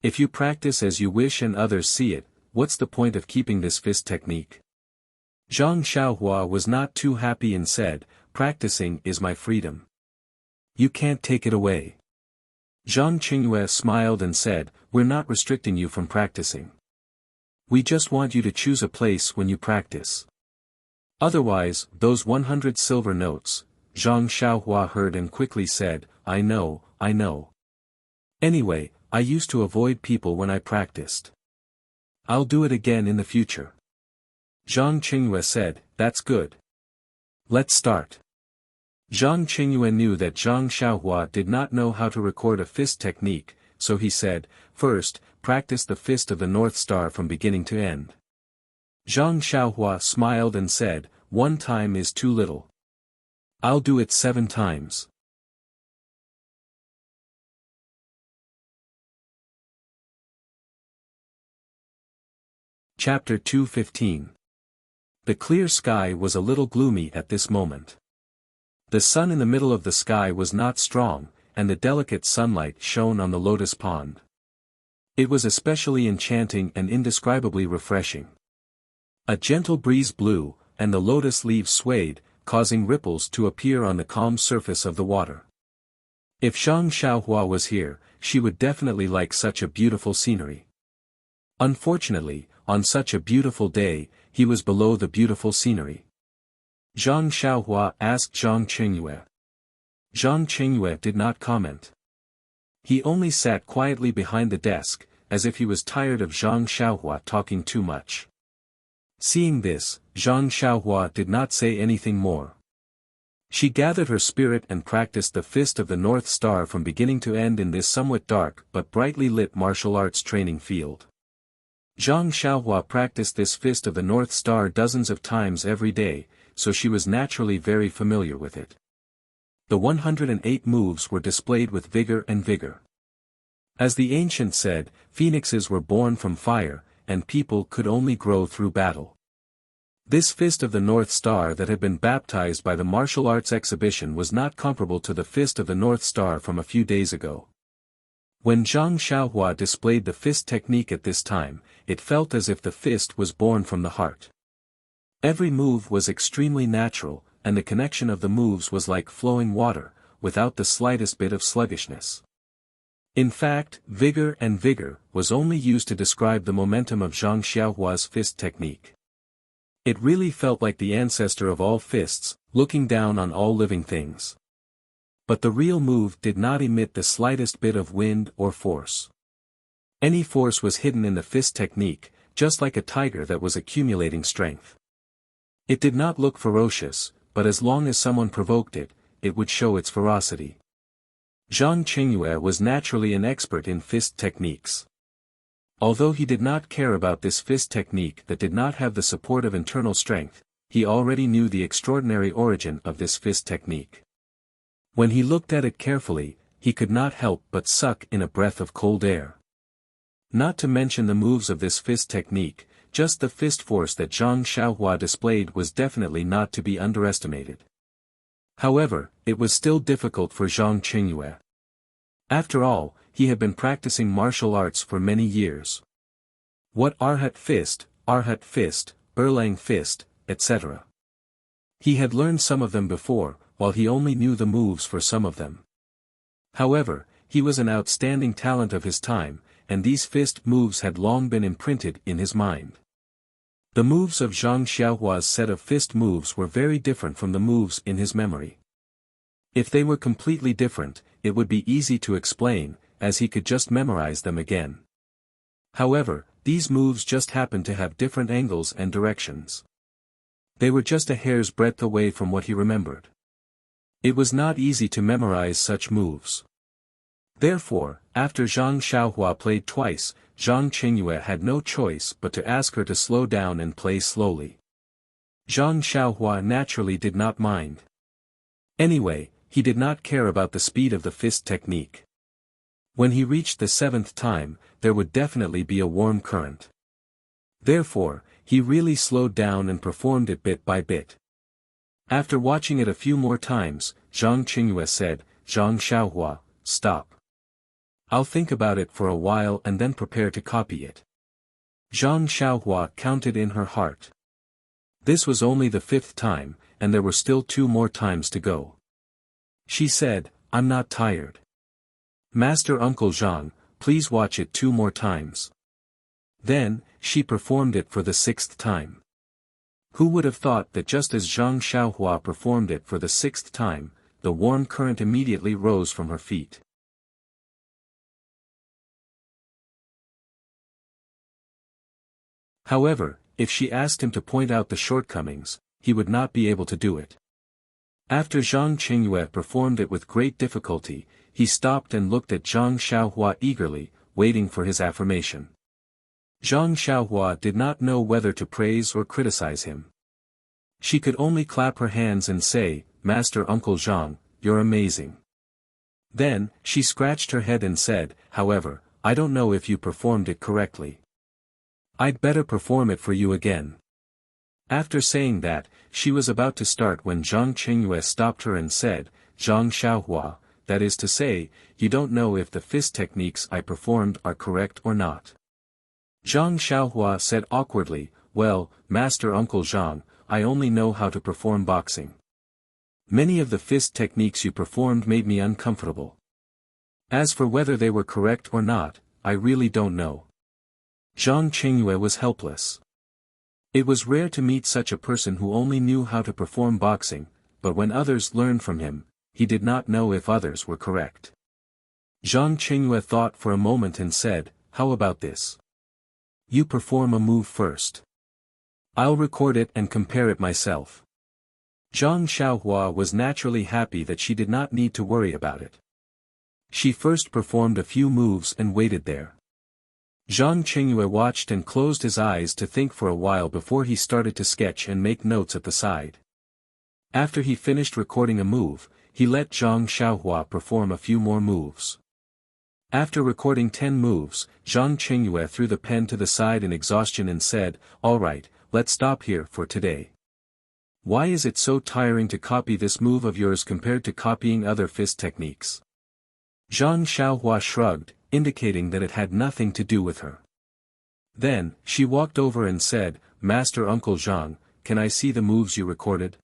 If you practice as you wish and others see it, what's the point of keeping this fist technique?" Zhang Xiaohua was not too happy and said, "Practicing is my freedom. You can't take it away." Zhang Qingyue smiled and said, "We're not restricting you from practicing. We just want you to choose a place when you practice. Otherwise, those 100 silver notes." Zhang Xiaohua heard and quickly said, I know. Anyway, I used to avoid people when I practiced. I'll do it again in the future." Zhang Qingyue said, "That's good. Let's start." Zhang Qingyue knew that Zhang Xiaohua did not know how to record a fist technique, so he said, "First, practice the fist of the North Star from beginning to end." Zhang Xiaohua smiled and said, "1 time is too little. I'll do it 7 times. Chapter 2:15. The clear sky was a little gloomy at this moment. The sun in the middle of the sky was not strong, and the delicate sunlight shone on the lotus pond. It was especially enchanting and indescribably refreshing. A gentle breeze blew, and the lotus leaves swayed, causing ripples to appear on the calm surface of the water. If Zhang Xiaohua was here, she would definitely like such a beautiful scenery. Unfortunately, on such a beautiful day, he was below the beautiful scenery. Zhang Xiaohua asked Zhang Qingyue. Zhang Qingyue did not comment. He only sat quietly behind the desk, as if he was tired of Zhang Xiaohua talking too much. Seeing this, Zhang Xiaohua did not say anything more. She gathered her spirit and practiced the fist of the North Star from beginning to end in this somewhat dark but brightly lit martial arts training field. Zhang Xiaohua practiced this fist of the North Star dozens of times every day, so she was naturally very familiar with it. The 108 moves were displayed with vigor and vigor. As the ancient said, phoenixes were born from fire, and people could only grow through battle. This fist of the North Star that had been baptized by the martial arts exhibition was not comparable to the fist of the North Star from a few days ago. When Zhang Xiaohua displayed the fist technique at this time, it felt as if the fist was born from the heart. Every move was extremely natural, and the connection of the moves was like flowing water, without the slightest bit of sluggishness. In fact, vigor and vigor was only used to describe the momentum of Zhang Xiaohua's fist technique. It really felt like the ancestor of all fists, looking down on all living things. But the real move did not emit the slightest bit of wind or force. Any force was hidden in the fist technique, just like a tiger that was accumulating strength. It did not look ferocious, but as long as someone provoked it, it would show its ferocity. Zhang Qingyue was naturally an expert in fist techniques. Although he did not care about this fist technique that did not have the support of internal strength, he already knew the extraordinary origin of this fist technique. When he looked at it carefully, he could not help but suck in a breath of cold air. Not to mention the moves of this fist technique, just the fist force that Zhang Xiaohua displayed was definitely not to be underestimated. However, it was still difficult for Zhang Qingyue. After all, he had been practicing martial arts for many years. What Arhat fist, Erlang fist, etc. He had learned some of them before, while he only knew the moves for some of them. However, he was an outstanding talent of his time, and these fist moves had long been imprinted in his mind. The moves of Zhang Xiaohua's set of fist moves were very different from the moves in his memory. If they were completely different, it would be easy to explain, as he could just memorize them again. However, these moves just happened to have different angles and directions. They were just a hair's breadth away from what he remembered. It was not easy to memorize such moves. Therefore, after Zhang Xiaohua played twice, Zhang Qingyue had no choice but to ask her to slow down and play slowly. Zhang Xiaohua naturally did not mind. Anyway, he did not care about the speed of the fist technique. When he reached the 7th time, there would definitely be a warm current. Therefore, he really slowed down and performed it bit by bit. After watching it a few more times, Zhang Qingyue said, "Zhang Xiaohua, stop. I'll think about it for a while and then prepare to copy it." Zhang Xiaohua counted in her heart. This was only the 5th time, and there were still 2 more times to go. She said, "I'm not tired. Master Uncle Zhang, please watch it 2 more times." Then, she performed it for the 6th time. Who would have thought that just as Zhang Xiaohua performed it for the 6th time, the warm current immediately rose from her feet. However, if she asked him to point out the shortcomings, he would not be able to do it. After Zhang Qingyue performed it with great difficulty, he stopped and looked at Zhang Xiaohua eagerly, waiting for his affirmation. Zhang Xiaohua did not know whether to praise or criticize him. She could only clap her hands and say, "Master Uncle Zhang, you're amazing." Then, she scratched her head and said, "However, I don't know if you performed it correctly. I'd better perform it for you again." After saying that, she was about to start when Zhang Qingyue stopped her and said, "Zhang Xiaohua, that is to say, you don't know if the fist techniques I performed are correct or not." Zhang Xiaohua said awkwardly, "Well, Master Uncle Zhang, I only know how to perform boxing. Many of the fist techniques you performed made me uncomfortable. As for whether they were correct or not, I really don't know." Zhang Qingyue was helpless. It was rare to meet such a person who only knew how to perform boxing, but when others learned from him, he did not know if others were correct. Zhang Qingyue thought for a moment and said, "How about this? You perform a move first. I'll record it and compare it myself." Zhang Xiaohua was naturally happy that she did not need to worry about it. She first performed a few moves and waited there. Zhang Qingyue watched and closed his eyes to think for a while before he started to sketch and make notes at the side. After he finished recording a move, he let Zhang Xiaohua perform a few more moves. After recording 10 moves, Zhang Qingyue threw the pen to the side in exhaustion and said, "All right, let's stop here for today. Why is it so tiring to copy this move of yours compared to copying other fist techniques?" Zhang Xiaohua shrugged, indicating that it had nothing to do with her. Then, she walked over and said, "Master Uncle Zhang, can I see the moves you recorded?"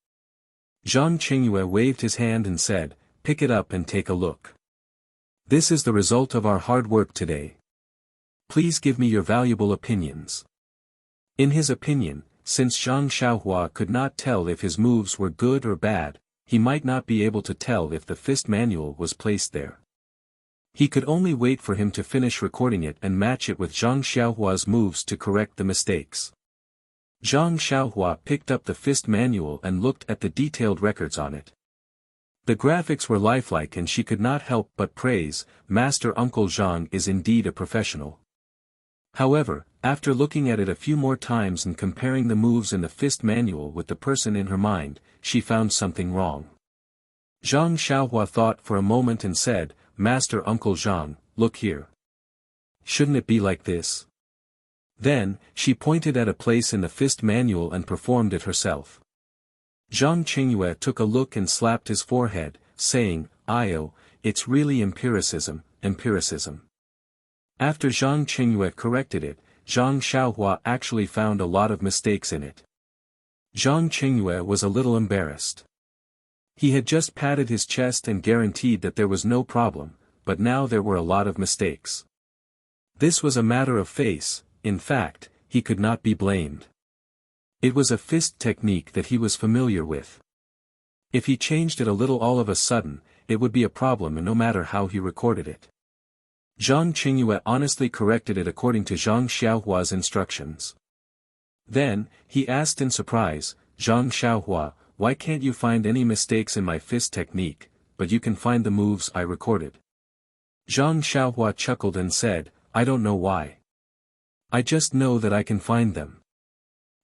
Zhang Qingyue waved his hand and said, "Pick it up and take a look. This is the result of our hard work today. Please give me your valuable opinions." In his opinion, since Zhang Xiaohua could not tell if his moves were good or bad, he might not be able to tell if the fist manual was placed there. He could only wait for him to finish recording it and match it with Zhang Xiaohua's moves to correct the mistakes. Zhang Xiaohua picked up the fist manual and looked at the detailed records on it. The graphics were lifelike and she could not help but praise, Master Uncle Zhang is indeed a professional. However, after looking at it a few more times and comparing the moves in the fist manual with the person in her mind, she found something wrong. Zhang Xiaohua thought for a moment and said, Master Uncle Zhang, look here. Shouldn't it be like this? Then, she pointed at a place in the fist manual and performed it herself. Zhang Qingyue took a look and slapped his forehead, saying, "Io, it's really empiricism, empiricism." After Zhang Qingyue corrected it, Zhang Xiaohua actually found a lot of mistakes in it. Zhang Qingyue was a little embarrassed. He had just patted his chest and guaranteed that there was no problem, but now there were a lot of mistakes. This was a matter of face, in fact, he could not be blamed. It was a fist technique that he was familiar with. If he changed it a little all of a sudden, it would be a problem no matter how he recorded it. Zhang Qingyue honestly corrected it according to Zhang Xiaohua's instructions. Then, he asked in surprise, Zhang Xiaohua, why can't you find any mistakes in my fist technique, but you can find the moves I recorded? Zhang Xiaohua chuckled and said, I don't know why. I just know that I can find them.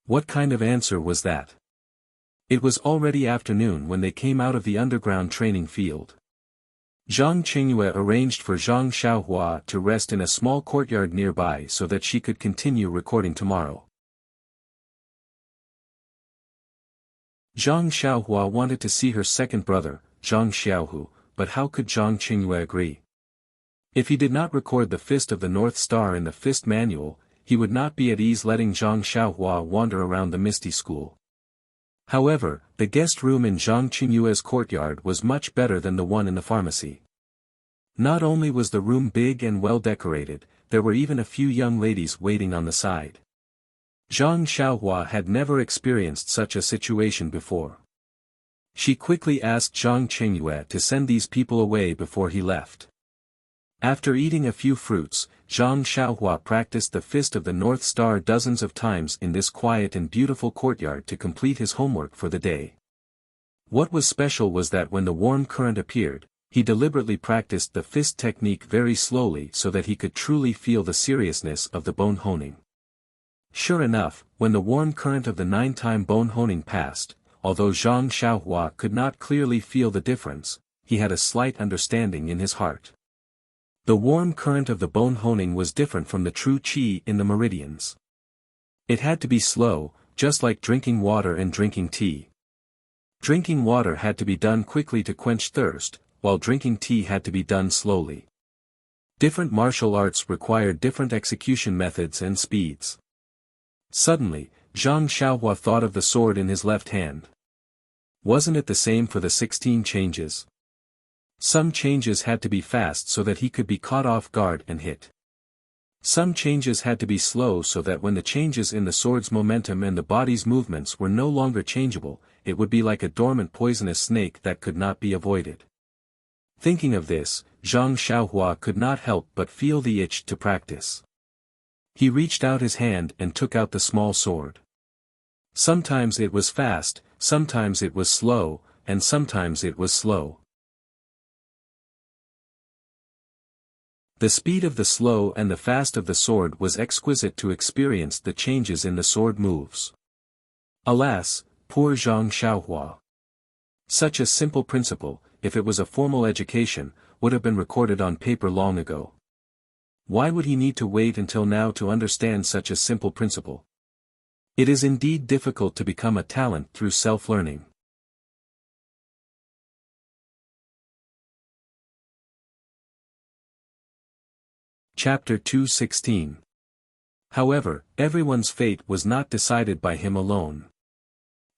What kind of answer was that? It was already afternoon when they came out of the underground training field. Zhang Qingyue arranged for Zhang Xiaohua to rest in a small courtyard nearby so that she could continue recording tomorrow. Zhang Xiaohua wanted to see her second brother, Zhang Xiaohu, but how could Zhang Qingyue agree? If he did not record the Fist of the North Star in the Fist Manual, he would not be at ease letting Zhang Xiaohua wander around the Misty School. However, the guest room in Zhang Qingyue's courtyard was much better than the one in the pharmacy. Not only was the room big and well decorated, there were even a few young ladies waiting on the side. Zhang Xiaohua had never experienced such a situation before. She quickly asked Zhang Qingyue to send these people away before he left. After eating a few fruits, Zhang Xiaohua practiced the Fist of the North Star dozens of times in this quiet and beautiful courtyard to complete his homework for the day. What was special was that when the warm current appeared, he deliberately practiced the fist technique very slowly so that he could truly feel the seriousness of the bone honing. Sure enough, when the warm current of the 9-time bone honing passed, although Zhang Xiaohua could not clearly feel the difference, he had a slight understanding in his heart. The warm current of the bone honing was different from the true qi in the meridians. It had to be slow, just like drinking water and drinking tea. Drinking water had to be done quickly to quench thirst, while drinking tea had to be done slowly. Different martial arts required different execution methods and speeds. Suddenly, Zhang Xiaohua thought of the sword in his left hand. Wasn't it the same for the 16 changes? Some changes had to be fast so that he could be caught off guard and hit. Some changes had to be slow so that when the changes in the sword's momentum and the body's movements were no longer changeable, it would be like a dormant poisonous snake that could not be avoided. Thinking of this, Zhang Xiaohua could not help but feel the itch to practice. He reached out his hand and took out the small sword. Sometimes it was fast, sometimes it was slow, and sometimes it was slow. The speed of the slow and the fast of the sword was exquisite to experience the changes in the sword moves. Alas, poor Zhang Xiaohua. Such a simple principle, if it was a formal education, would have been recorded on paper long ago. Why would he need to wait until now to understand such a simple principle? It is indeed difficult to become a talent through self-learning. Chapter 216. However, everyone's fate was not decided by him alone.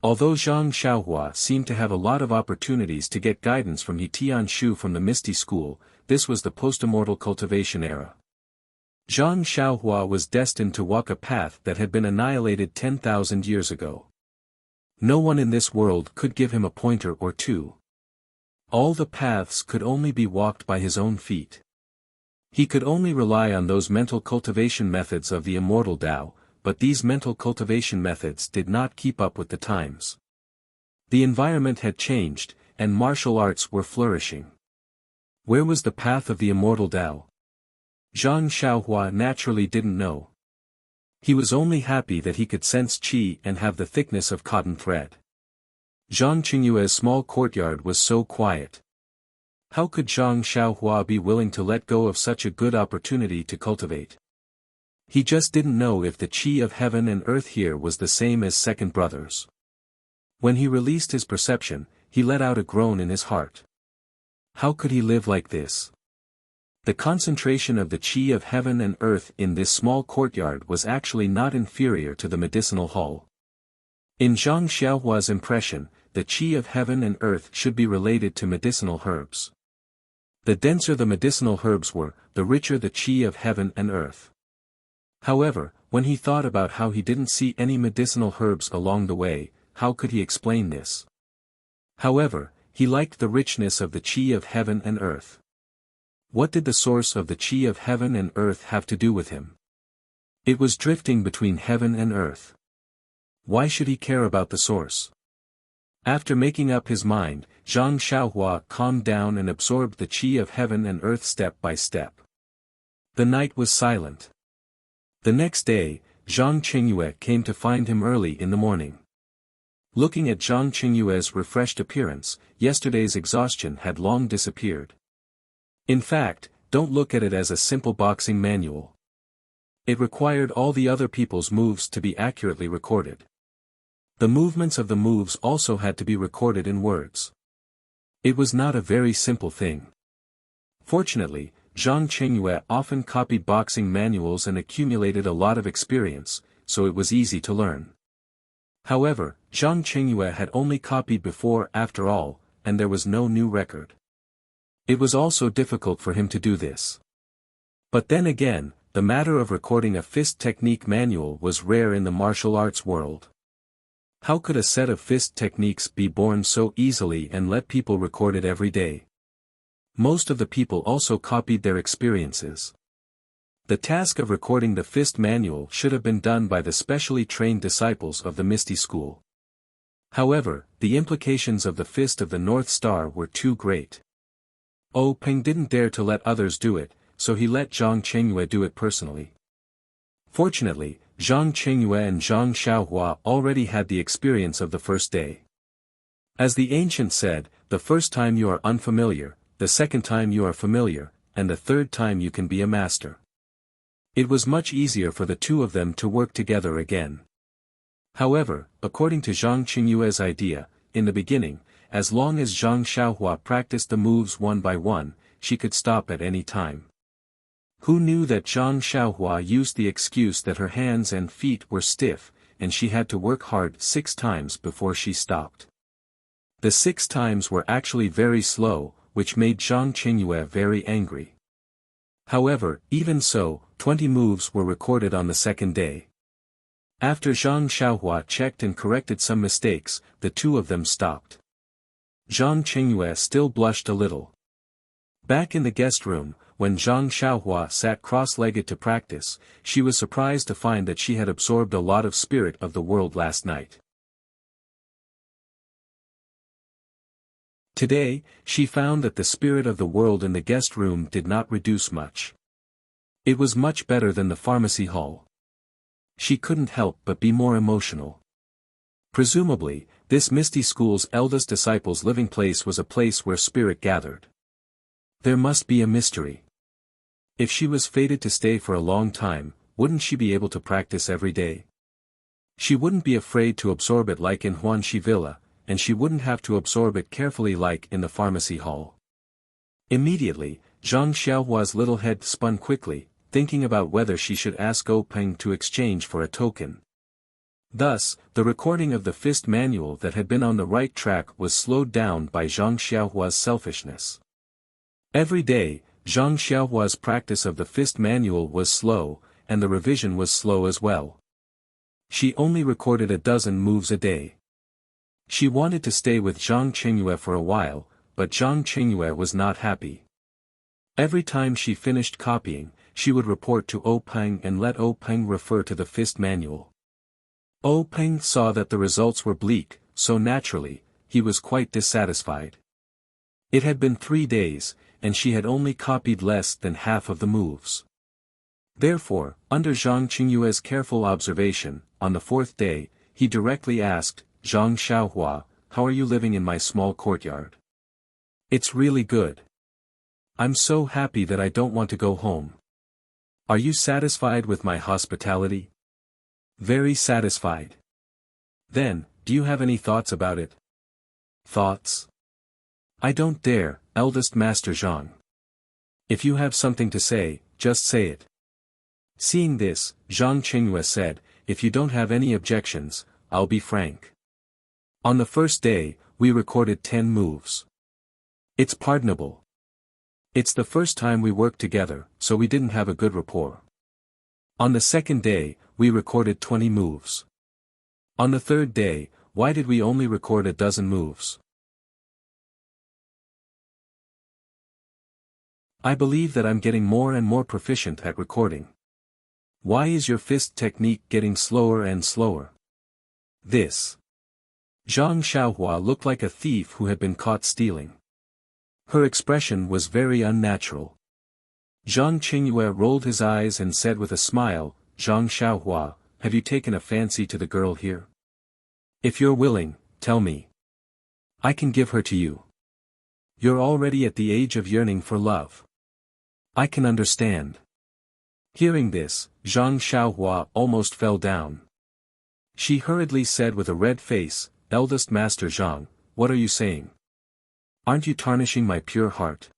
Although Zhang Xiaohua seemed to have a lot of opportunities to get guidance from He Tianshu from the Misty School, this was the post-immortal cultivation era. Zhang Xiaohua was destined to walk a path that had been annihilated 10,000 years ago. No one in this world could give him a pointer or two. All the paths could only be walked by his own feet. He could only rely on those mental cultivation methods of the immortal Tao, but these mental cultivation methods did not keep up with the times. The environment had changed, and martial arts were flourishing. Where was the path of the immortal Tao? Zhang Xiaohua naturally didn't know. He was only happy that he could sense qi and have the thickness of cotton thread. Zhang Qingyue's small courtyard was so quiet. How could Zhang Xiaohua be willing to let go of such a good opportunity to cultivate? He just didn't know if the qi of heaven and earth here was the same as second brothers. When he released his perception, he let out a groan in his heart. How could he live like this? The concentration of the qi of heaven and earth in this small courtyard was actually not inferior to the medicinal hall. In Zhang Xiaohua's impression, the qi of heaven and earth should be related to medicinal herbs. The denser the medicinal herbs were, the richer the qi of heaven and earth. However, when he thought about how he didn't see any medicinal herbs along the way, how could he explain this? However, he liked the richness of the qi of heaven and earth. What did the source of the qi of heaven and earth have to do with him? It was drifting between heaven and earth. Why should he care about the source? After making up his mind, Zhang Xiaohua calmed down and absorbed the qi of heaven and earth step by step. The night was silent. The next day, Zhang Qingyue came to find him early in the morning. Looking at Zhang Qingyue's refreshed appearance, yesterday's exhaustion had long disappeared. In fact, don't look at it as a simple boxing manual. It required all the other people's moves to be accurately recorded. The movements of the moves also had to be recorded in words. It was not a very simple thing. Fortunately, Zhang Qingyue often copied boxing manuals and accumulated a lot of experience, so it was easy to learn. However, Zhang Qingyue had only copied before after all, and there was no new record. It was also difficult for him to do this. But then again, the matter of recording a fist technique manual was rare in the martial arts world. How could a set of fist techniques be born so easily and let people record it every day? Most of the people also copied their experiences. The task of recording the fist manual should have been done by the specially trained disciples of the Misty School. However, the implications of the fist of the North Star were too great. Peng didn't dare to let others do it, so he let Zhang Qingyue do it personally. Fortunately, Zhang Qingyue and Zhang Xiaohua already had the experience of the first day. As the ancient said, the first time you are unfamiliar, the second time you are familiar, and the third time you can be a master. It was much easier for the two of them to work together again. However, according to Zhang Qingyue's idea, in the beginning, as long as Zhang Xiaohua practiced the moves one by one, she could stop at any time. Who knew that Zhang Xiaohua used the excuse that her hands and feet were stiff, and she had to work hard 6 times before she stopped. The 6 times were actually very slow, which made Zhang Qingyue very angry. However, even so, 20 moves were recorded on the second day. After Zhang Xiaohua checked and corrected some mistakes, the two of them stopped. Zhang Qingyue still blushed a little. Back in the guest room, when Zhang Xiaohua sat cross-legged to practice, she was surprised to find that she had absorbed a lot of spirit of the world last night. Today, she found that the spirit of the world in the guest room did not reduce much. It was much better than the pharmacy hall. She couldn't help but be more emotional. Presumably, this Misty School's eldest disciple's living place was a place where spirit gathered. There must be a mystery. If she was fated to stay for a long time, wouldn't she be able to practice every day? She wouldn't be afraid to absorb it like in Huanxi Villa, and she wouldn't have to absorb it carefully like in the pharmacy hall. Immediately, Zhang Xiaohua's little head spun quickly, thinking about whether she should ask Peng to exchange for a token. Thus, the recording of the fist manual that had been on the right track was slowed down by Zhang Xiaohua's selfishness. Every day, Zhang Xiaohua's practice of the fist manual was slow, and the revision was slow as well. She only recorded a dozen moves a day. She wanted to stay with Zhang Qingyue for a while, but Zhang Qingyue was not happy. Every time she finished copying, she would report to O Peng and let O Peng refer to the fist manual. O Peng saw that the results were bleak, so naturally, he was quite dissatisfied. It had been 3 days, and she had only copied less than half of the moves. Therefore, under Zhang Qingyue's careful observation, on the 4th day, he directly asked, "Zhang Xiaohua, how are you living in my small courtyard?" "It's really good. I'm so happy that I don't want to go home." "Are you satisfied with my hospitality?" "Very satisfied." "Then, do you have any thoughts about it?" "Thoughts? I don't dare, eldest Master Zhang. If you have something to say, just say it." Seeing this, Zhang Qingyue said, "If you don't have any objections, I'll be frank. On the first day, we recorded 10 moves. It's pardonable. It's the first time we worked together, so we didn't have a good rapport. On the second day, we recorded 20 moves. On the third day, why did we only record a dozen moves?" "I believe that I'm getting more and more proficient at recording." "Why is your fist technique getting slower and slower?" "This." Zhang Xiaohua looked like a thief who had been caught stealing. Her expression was very unnatural. Zhang Qingyue rolled his eyes and said with a smile, "Zhang Xiaohua, have you taken a fancy to the girl here? If you're willing, tell me. I can give her to you. You're already at the age of yearning for love. I can understand." Hearing this, Zhang Xiaohua almost fell down. She hurriedly said with a red face, "Eldest Master Zhang, what are you saying? Aren't you tarnishing my pure heart?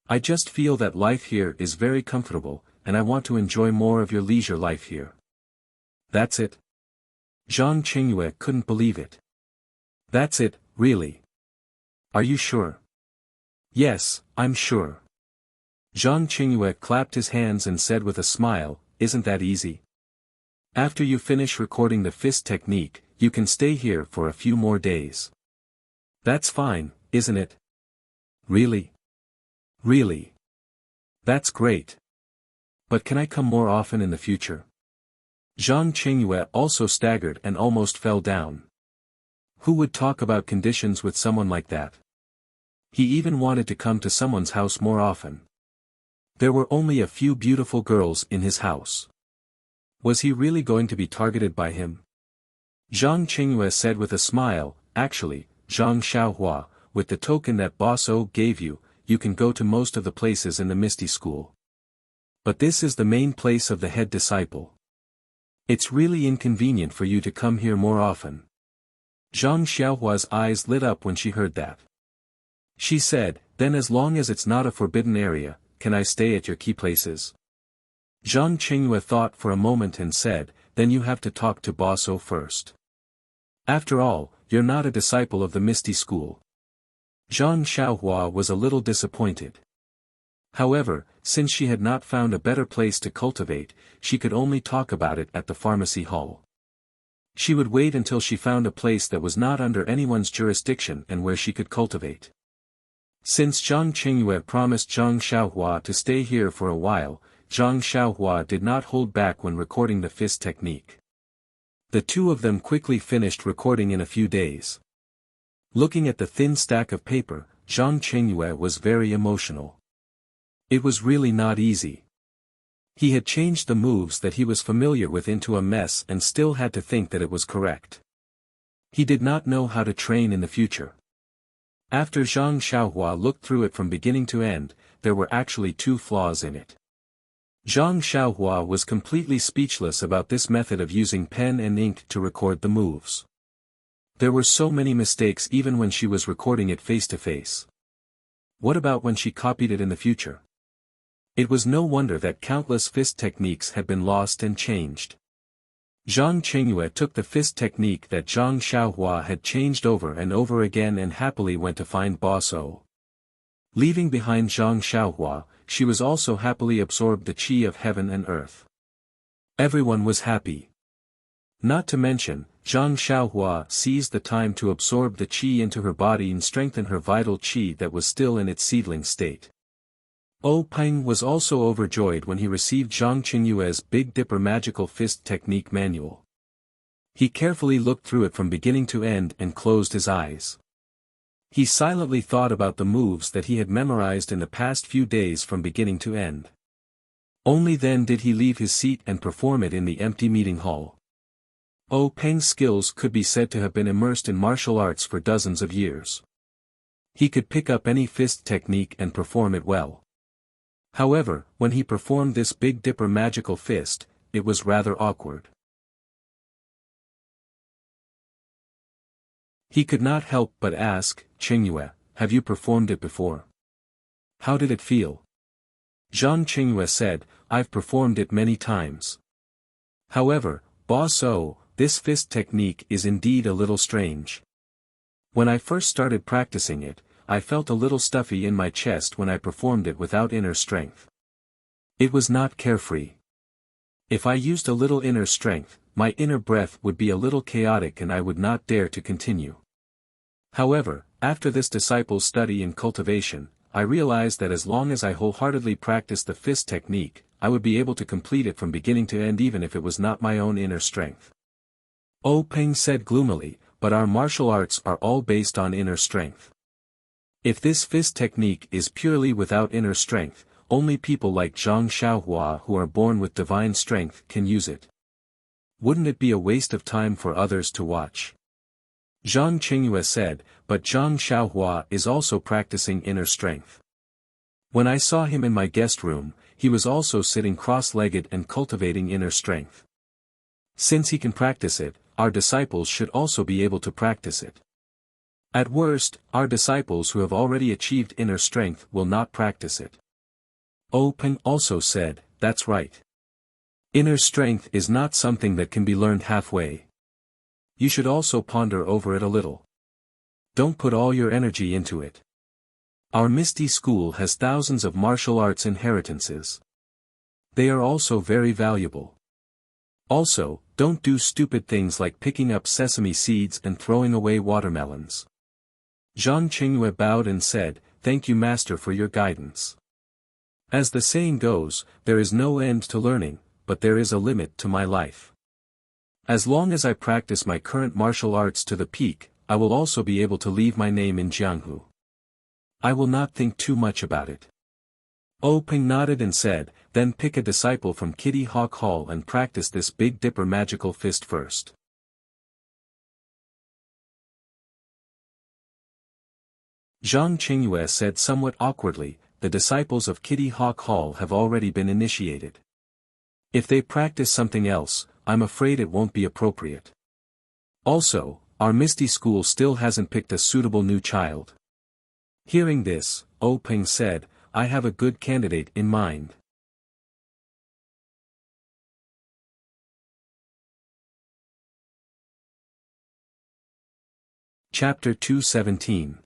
I just feel that life here is very comfortable, and I want to enjoy more of your leisure life here." "That's it?" Zhang Qingyue couldn't believe it. "That's it, really? Are you sure?" "Yes, I'm sure." Zhang Qingyue clapped his hands and said with a smile, "Isn't that easy? After you finish recording the fist technique, you can stay here for a few more days." "That's fine, isn't it?" "Really? Really? That's great. But can I come more often in the future?" Zhang Qingyue also staggered and almost fell down. Who would talk about conditions with someone like that? He even wanted to come to someone's house more often. There were only a few beautiful girls in his house. Was he really going to be targeted by him? Zhang Qingyue said with a smile, "Actually, Zhang Xiaohua, with the token that Boss O gave you, you can go to most of the places in the Misty School. But this is the main place of the head disciple. It's really inconvenient for you to come here more often." Zhang Xiaohua's eyes lit up when she heard that. She said, "Then as long as it's not a forbidden area, can I stay at your key places?" Zhang Qingyue thought for a moment and said, "Then you have to talk to Boss O first. After all, you're not a disciple of the Misty School." Zhang Xiaohua was a little disappointed. However, since she had not found a better place to cultivate, she could only talk about it at the pharmacy hall. She would wait until she found a place that was not under anyone's jurisdiction and where she could cultivate. Since Zhang Qingyue promised Zhang Xiaohua to stay here for a while, Zhang Xiaohua did not hold back when recording the fist technique. The two of them quickly finished recording in a few days. Looking at the thin stack of paper, Zhang Qingyue was very emotional. It was really not easy. He had changed the moves that he was familiar with into a mess and still had to think that it was correct. He did not know how to train in the future. After Zhang Xiaohua looked through it from beginning to end, there were actually 2 flaws in it. Zhang Xiaohua was completely speechless about this method of using pen and ink to record the moves. There were so many mistakes even when she was recording it face to face. What about when she copied it in the future? It was no wonder that countless fist techniques had been lost and changed. Zhang Qingyue took the fist technique that Zhang Xiaohua had changed over and over again and happily went to find Boss O. Leaving behind Zhang Xiaohua, she was also happily absorbed the qi of heaven and earth. Everyone was happy. Not to mention, Zhang Xiaohua seized the time to absorb the qi into her body and strengthen her vital qi that was still in its seedling state. Peng was also overjoyed when he received Zhang Qingyue's Big Dipper Magical Fist Technique Manual. He carefully looked through it from beginning to end and closed his eyes. He silently thought about the moves that he had memorized in the past few days from beginning to end. Only then did he leave his seat and perform it in the empty meeting hall. Peng's skills could be said to have been immersed in martial arts for dozens of years. He could pick up any fist technique and perform it well. However, when he performed this Big Dipper magical fist, it was rather awkward. He could not help but ask, "Qingyue, have you performed it before? How did it feel?" Zhang Qingyue said, "I've performed it many times. However, Boss O, this fist technique is indeed a little strange. When I first started practicing it, I felt a little stuffy in my chest when I performed it without inner strength. It was not carefree. If I used a little inner strength, my inner breath would be a little chaotic and I would not dare to continue. However, after this disciple's study in cultivation, I realized that as long as I wholeheartedly practiced the fist technique, I would be able to complete it from beginning to end even if it was not my own inner strength." Peng said gloomily, "But our martial arts are all based on inner strength. If this fist technique is purely without inner strength, only people like Zhang Xiaohua who are born with divine strength can use it. Wouldn't it be a waste of time for others to watch?" Zhang Qingyue said, "But Zhang Xiaohua is also practicing inner strength. When I saw him in my guest room, he was also sitting cross-legged and cultivating inner strength. Since he can practice it, our disciples should also be able to practice it. At worst, our disciples who have already achieved inner strength will not practice it." Peng also said, "That's right. Inner strength is not something that can be learned halfway. You should also ponder over it a little. Don't put all your energy into it. Our Misty School has thousands of martial arts inheritances. They are also very valuable. Also, don't do stupid things like picking up sesame seeds and throwing away watermelons." Zhang Qingyue bowed and said, "Thank you Master for your guidance. As the saying goes, there is no end to learning, but there is a limit to my life. As long as I practice my current martial arts to the peak, I will also be able to leave my name in Jianghu. I will not think too much about it." Peng nodded and said, "Then pick a disciple from Kitty Hawk Hall and practice this Big Dipper magical fist first." Zhang Qingyue said somewhat awkwardly, "The disciples of Kitty Hawk Hall have already been initiated. If they practice something else, I'm afraid it won't be appropriate. Also, our Misty School still hasn't picked a suitable new child." Hearing this, Peng said, "I have a good candidate in mind." Chapter 217.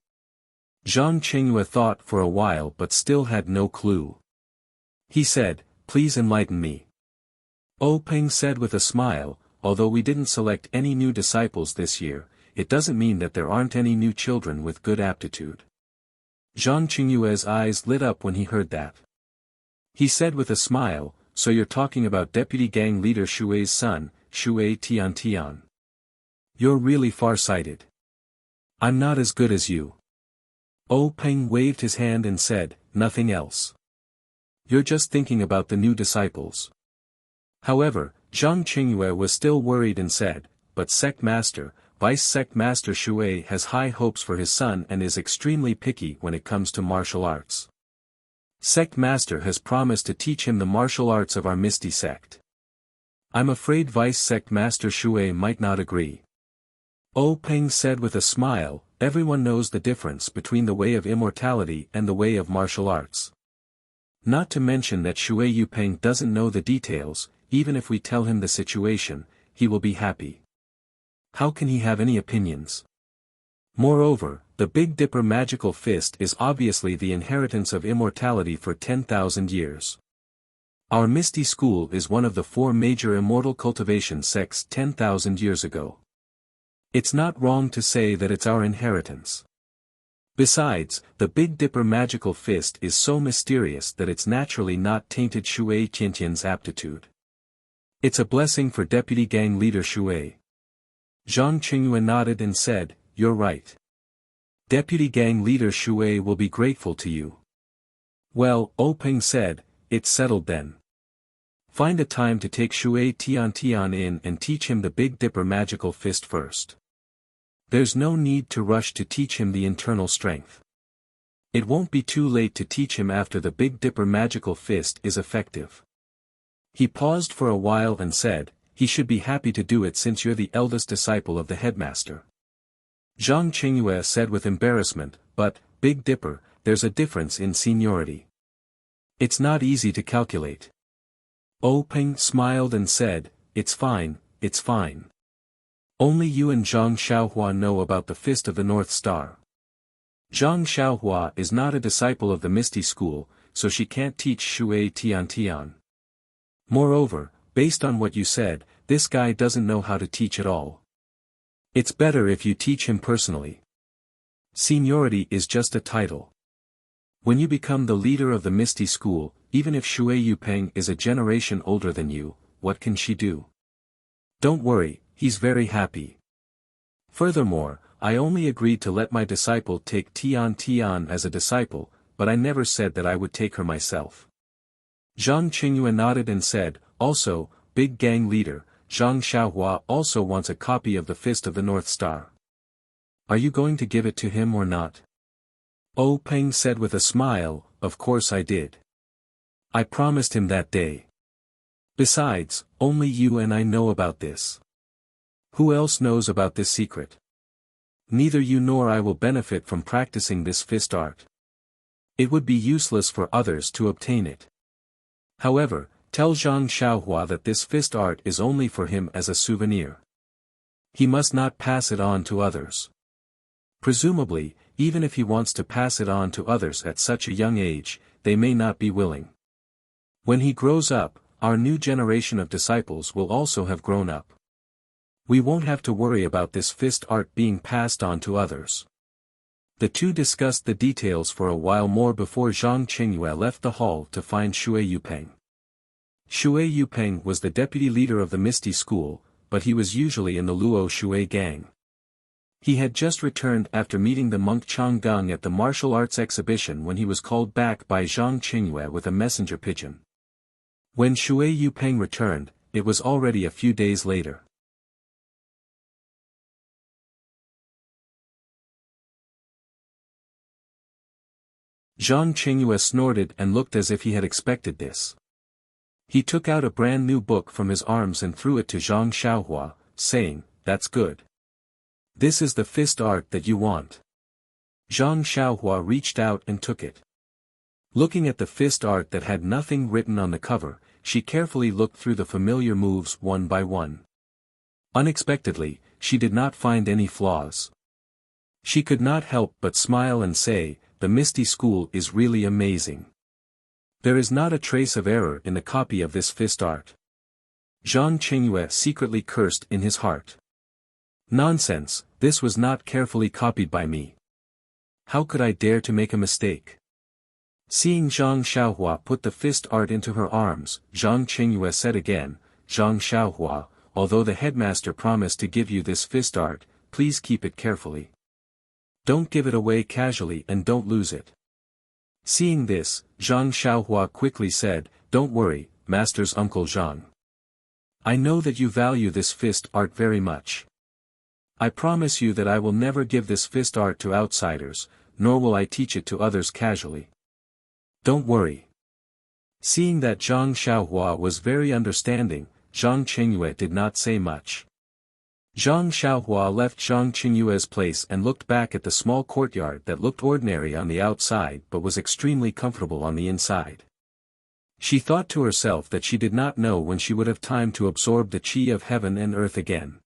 Zhang Qingyue thought for a while but still had no clue. He said, "Please enlighten me." Peng said with a smile, "Although we didn't select any new disciples this year, it doesn't mean that there aren't any new children with good aptitude." Zhang Qingyue's eyes lit up when he heard that. He said with a smile, "So you're talking about Deputy Gang Leader Shui's son, Shui Tiantian. You're really far-sighted. I'm not as good as you." Peng waved his hand and said, "Nothing else. You're just thinking about the new disciples." However, Zhang Qingyue was still worried and said, "But Sect Master, Vice Sect Master Shui has high hopes for his son and is extremely picky when it comes to martial arts. Sect Master has promised to teach him the martial arts of our Misty Sect. I'm afraid Vice Sect Master Shui might not agree." Peng said with a smile, "Everyone knows the difference between the way of immortality and the way of martial arts. Not to mention that Shui Yupeng doesn't know the details. Even if we tell him the situation, he will be happy. How can he have any opinions? Moreover, the Big Dipper magical fist is obviously the inheritance of immortality for 10,000 years. Our Misty School is one of the 4 major immortal cultivation sects 10,000 years ago. It's not wrong to say that it's our inheritance. Besides, the Big Dipper magical fist is so mysterious that it's naturally not tainted Shui Qianqian's aptitude. It's a blessing for Deputy Gang Leader Shui. Zhang Qingyue nodded and said, "You're right. Deputy Gang Leader Shui will be grateful to you." "Well," Peng said, "it's settled then. Find a time to take Shui Tian in and teach him the Big Dipper magical fist first. There's no need to rush to teach him the internal strength. It won't be too late to teach him after the Big Dipper magical fist is effective." He paused for a while and said, "He should be happy to do it since you're the eldest disciple of the headmaster." Zhang Qingyue said with embarrassment, "But, Big Dipper, there's a difference in seniority. It's not easy to calculate." Peng smiled and said, it's fine. Only you and Zhang Xiaohua know about the Fist of the North Star. Zhang Xiaohua is not a disciple of the Misty School, so she can't teach Shui Tian. Moreover, based on what you said, this guy doesn't know how to teach at all. It's better if you teach him personally. Seniority is just a title. When you become the leader of the Misty School, even if Shui Yupeng is a generation older than you, what can she do? Don't worry, he's very happy. Furthermore, I only agreed to let my disciple take Tian as a disciple, but I never said that I would take her myself. Zhang Qingyue nodded and said, "Also, Big Gang Leader, Zhang Xiaohua also wants a copy of the Fist of the North Star. Are you going to give it to him or not?" Peng said with a smile, "Of course I did. I promised him that day. Besides, only you and I know about this. Who else knows about this secret? Neither you nor I will benefit from practicing this fist art. It would be useless for others to obtain it. However, tell Zhang Xiaohua that this fist art is only for him as a souvenir. He must not pass it on to others. Presumably, even if he wants to pass it on to others at such a young age, they may not be willing. When he grows up, our new generation of disciples will also have grown up. We won't have to worry about this fist art being passed on to others." The two discussed the details for a while more before Zhang Qingyue left the hall to find Shui Yupeng. Shui Yupeng was the deputy leader of the Misty School, but he was usually in the Luo Shui gang. He had just returned after meeting the monk Changgang at the martial arts exhibition when he was called back by Zhang Qingyue with a messenger pigeon. When Shui Yupeng returned, it was already a few days later. Zhang Qingyue snorted and looked as if he had expected this. He took out a brand new book from his arms and threw it to Zhang Xiaohua, saying, "That's good. This is the fist art that you want." Zhang Xiaohua reached out and took it. Looking at the fist art that had nothing written on the cover, she carefully looked through the familiar moves one by one. Unexpectedly, she did not find any flaws. She could not help but smile and say, "The Misty School is really amazing. There is not a trace of error in the copy of this fist art." Zhang Qingyue secretly cursed in his heart. Nonsense, this was not carefully copied by me. How could I dare to make a mistake? Seeing Zhang Xiaohua put the fist art into her arms, Zhang Qingyue said again, "Zhang Xiaohua, although the headmaster promised to give you this fist art, please keep it carefully. Don't give it away casually and don't lose it." Seeing this, Zhang Xiaohua quickly said, "Don't worry, Master's Uncle Zhang. I know that you value this fist art very much. I promise you that I will never give this fist art to outsiders, nor will I teach it to others casually. Don't worry." Seeing that Zhang Xiaohua was very understanding, Zhang Qingyue did not say much. Zhang Xiaohua left Zhang Qingyue's place and looked back at the small courtyard that looked ordinary on the outside but was extremely comfortable on the inside. She thought to herself that she did not know when she would have time to absorb the qi of heaven and earth again.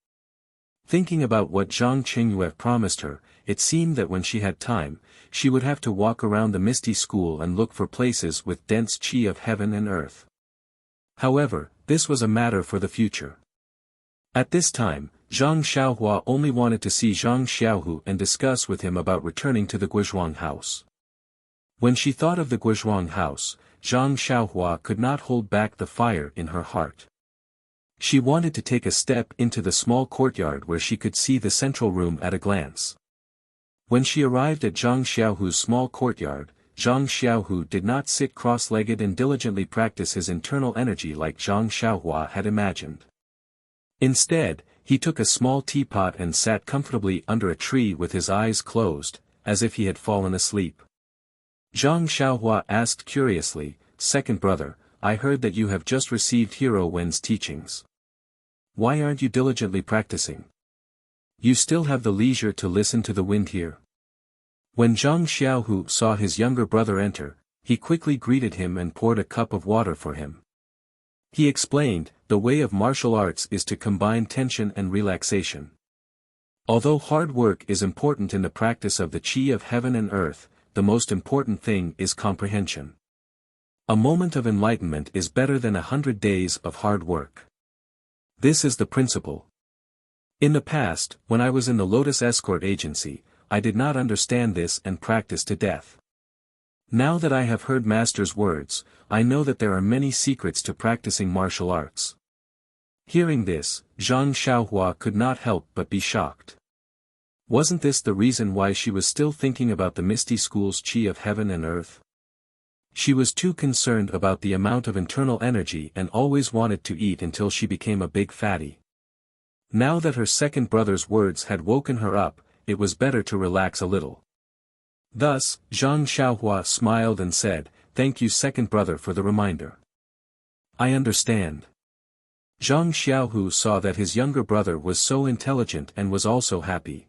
Thinking about what Zhang Qingyue promised her, it seemed that when she had time, she would have to walk around the misty school and look for places with dense qi of heaven and earth. However, this was a matter for the future. At this time, Zhang Xiaohua only wanted to see Zhang Xiaohu and discuss with him about returning to the Guizhuang house. When she thought of the Guizhuang house, Zhang Xiaohua could not hold back the fire in her heart. She wanted to take a step into the small courtyard where she could see the central room at a glance. When she arrived at Zhang Xiaohu's small courtyard, Zhang Xiaohu did not sit cross-legged and diligently practice his internal energy like Zhang Xiaohua had imagined. Instead, he took a small teapot and sat comfortably under a tree with his eyes closed, as if he had fallen asleep. Zhang Xiaohua asked curiously, "Second brother, I heard that you have just received Hero Wen's teachings. Why aren't you diligently practicing? You still have the leisure to listen to the wind here." When Zhang Xiaohu saw his younger brother enter, he quickly greeted him and poured a cup of water for him. He explained, "The way of martial arts is to combine tension and relaxation. Although hard work is important in the practice of the qi of heaven and earth, the most important thing is comprehension. A moment of enlightenment is better than 100 days of hard work. This is the principle. In the past, when I was in the Lotus Escort Agency, I did not understand this and practiced to death. Now that I have heard Master's words, I know that there are many secrets to practicing martial arts." Hearing this, Zhang Xiaohua could not help but be shocked. Wasn't this the reason why she was still thinking about the Misty School's qi of heaven and earth? She was too concerned about the amount of internal energy and always wanted to eat until she became a big fatty. Now that her second brother's words had woken her up, it was better to relax a little. Thus, Zhang Xiaohua smiled and said, "Thank you second brother for the reminder. I understand." Zhang Xiaohu saw that his younger brother was so intelligent and was also happy.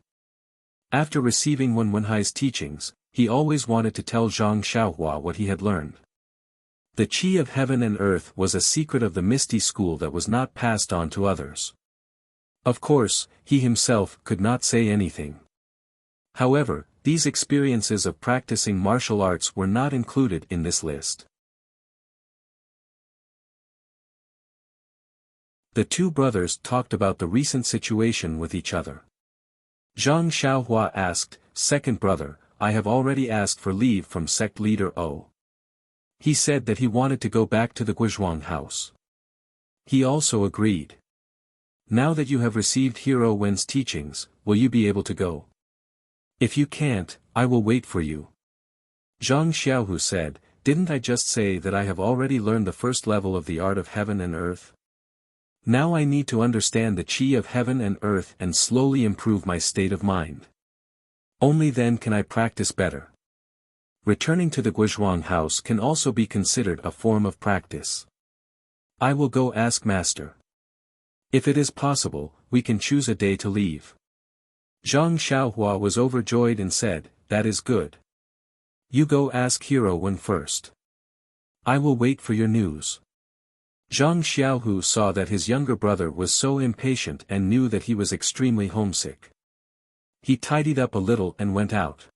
After receiving Wen Wenhai's teachings, he always wanted to tell Zhang Xiaohua what he had learned. The qi of heaven and earth was a secret of the Misty School that was not passed on to others. Of course, he himself could not say anything. However, these experiences of practicing martial arts were not included in this list. The two brothers talked about the recent situation with each other. Zhang Xiaohua asked, "Second brother, I have already asked for leave from sect leader O. He said that he wanted to go back to the Guizhuang house. He also agreed. Now that you have received Hero Wen's teachings, will you be able to go? If you can't, I will wait for you." Zhang Xiaohu said, "Didn't I just say that I have already learned the first level of the art of heaven and earth? Now I need to understand the qi of heaven and earth and slowly improve my state of mind. Only then can I practice better." Returning to the Guizhuang house can also be considered a form of practice. I will go ask Master. If it is possible, we can choose a day to leave. Zhang Xiaohua was overjoyed and said, "That is good. You go ask Hero Wen first. I will wait for your news." Zhang Xiaohu saw that his younger brother was so impatient and knew that he was extremely homesick. He tidied up a little and went out.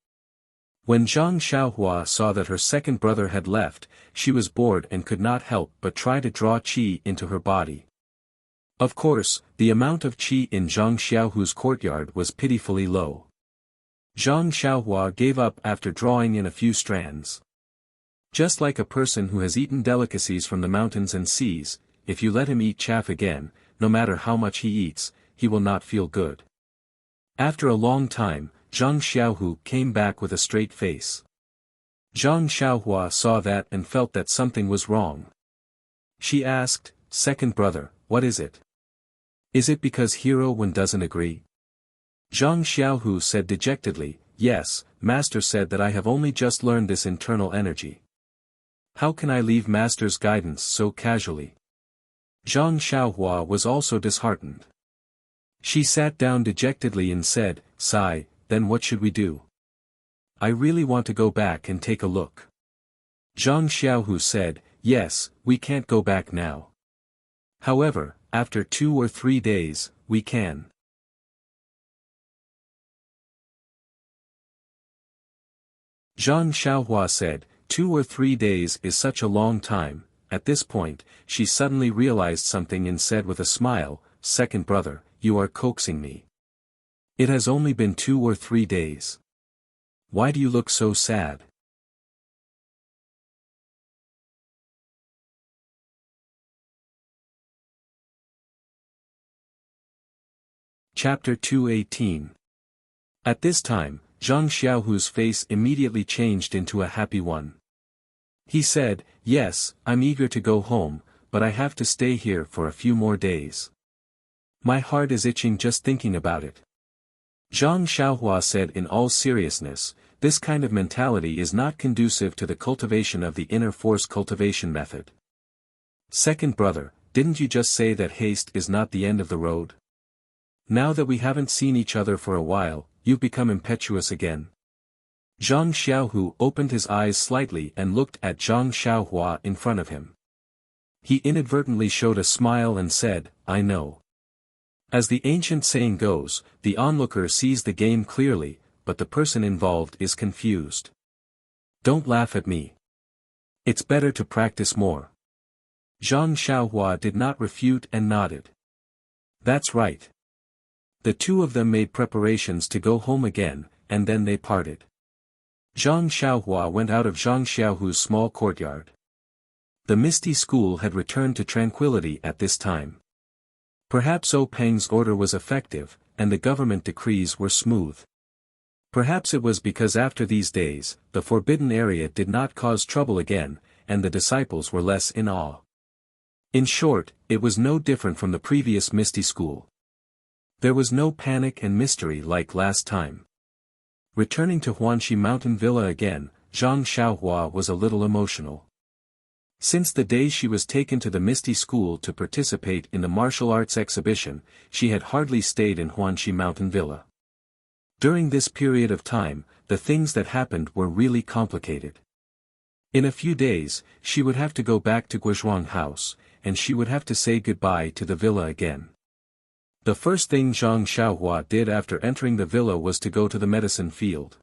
When Zhang Xiaohua saw that her second brother had left, she was bored and could not help but try to draw qi into her body. Of course, the amount of qi in Zhang Xiaohu's courtyard was pitifully low. Zhang Xiaohua gave up after drawing in a few strands. Just like a person who has eaten delicacies from the mountains and seas, if you let him eat chaff again, no matter how much he eats, he will not feel good. After a long time, Zhang Xiaohu came back with a straight face. Zhang Xiaohua saw that and felt that something was wrong. She asked, "Second brother, what is it? Is it because Hero Wen doesn't agree?" Zhang Xiaohu said dejectedly, "Yes, Master said that I have only just learned this internal energy. How can I leave Master's guidance so casually?" Zhang Xiaohua was also disheartened. She sat down dejectedly and said, "Sigh, then what should we do? I really want to go back and take a look." Zhang Xiaohu said, "Yes, we can't go back now. However, after 2 or 3 days, we can." Zhang Xiaohua said, 2 or 3 days is such a long time. At this point, she suddenly realized something and said with a smile, second brother, you are coaxing me. It has only been 2 or 3 days. Why do you look so sad? Chapter 218. At this time, Zhang Xiaohu's face immediately changed into a happy one. He said, yes, I'm eager to go home, but I have to stay here for a few more days. My heart is itching just thinking about it. Zhang Xiaohua said in all seriousness, this kind of mentality is not conducive to the cultivation of the inner force cultivation method. Second brother, didn't you just say that haste is not the end of the road? Now that we haven't seen each other for a while, you've become impetuous again. Zhang Xiaohu opened his eyes slightly and looked at Zhang Xiaohua in front of him. He inadvertently showed a smile and said, I know. As the ancient saying goes, the onlooker sees the game clearly, but the person involved is confused. Don't laugh at me. It's better to practice more. Zhang Xiaohua did not refute and nodded. That's right. The two of them made preparations to go home again, and then they parted. Zhang Xiaohua went out of Zhang Xiaohu's small courtyard. The misty school had returned to tranquility at this time. Perhaps O Peng's order was effective, and the government decrees were smooth. Perhaps it was because after these days, the forbidden area did not cause trouble again, and the disciples were less in awe. In short, it was no different from the previous misty school. There was no panic and mystery like last time. Returning to Huanxi Mountain Villa again, Zhang Xiaohua was a little emotional. Since the day she was taken to the Misty School to participate in the martial arts exhibition, she had hardly stayed in Huanxi Mountain Villa. During this period of time, the things that happened were really complicated. In a few days, she would have to go back to Guizhuang House, and she would have to say goodbye to the villa again. The first thing Zhang Xiaohua did after entering the villa was to go to the medicine field.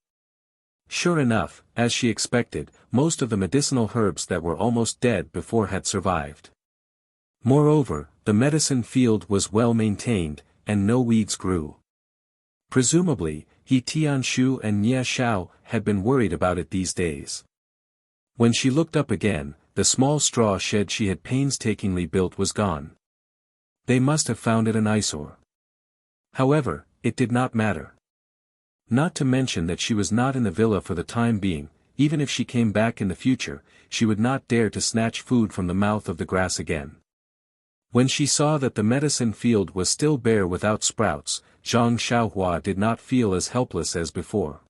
Sure enough, as she expected, most of the medicinal herbs that were almost dead before had survived. Moreover, the medicine field was well maintained, and no weeds grew. Presumably, He Tianshu and Nye Xiao had been worried about it these days. When she looked up again, the small straw shed she had painstakingly built was gone. They must have found it an eyesore. However, it did not matter. Not to mention that she was not in the villa for the time being. Even if she came back in the future, she would not dare to snatch food from the mouth of the grass again. When she saw that the medicine field was still bare without sprouts, Zhang Xiaohua did not feel as helpless as before.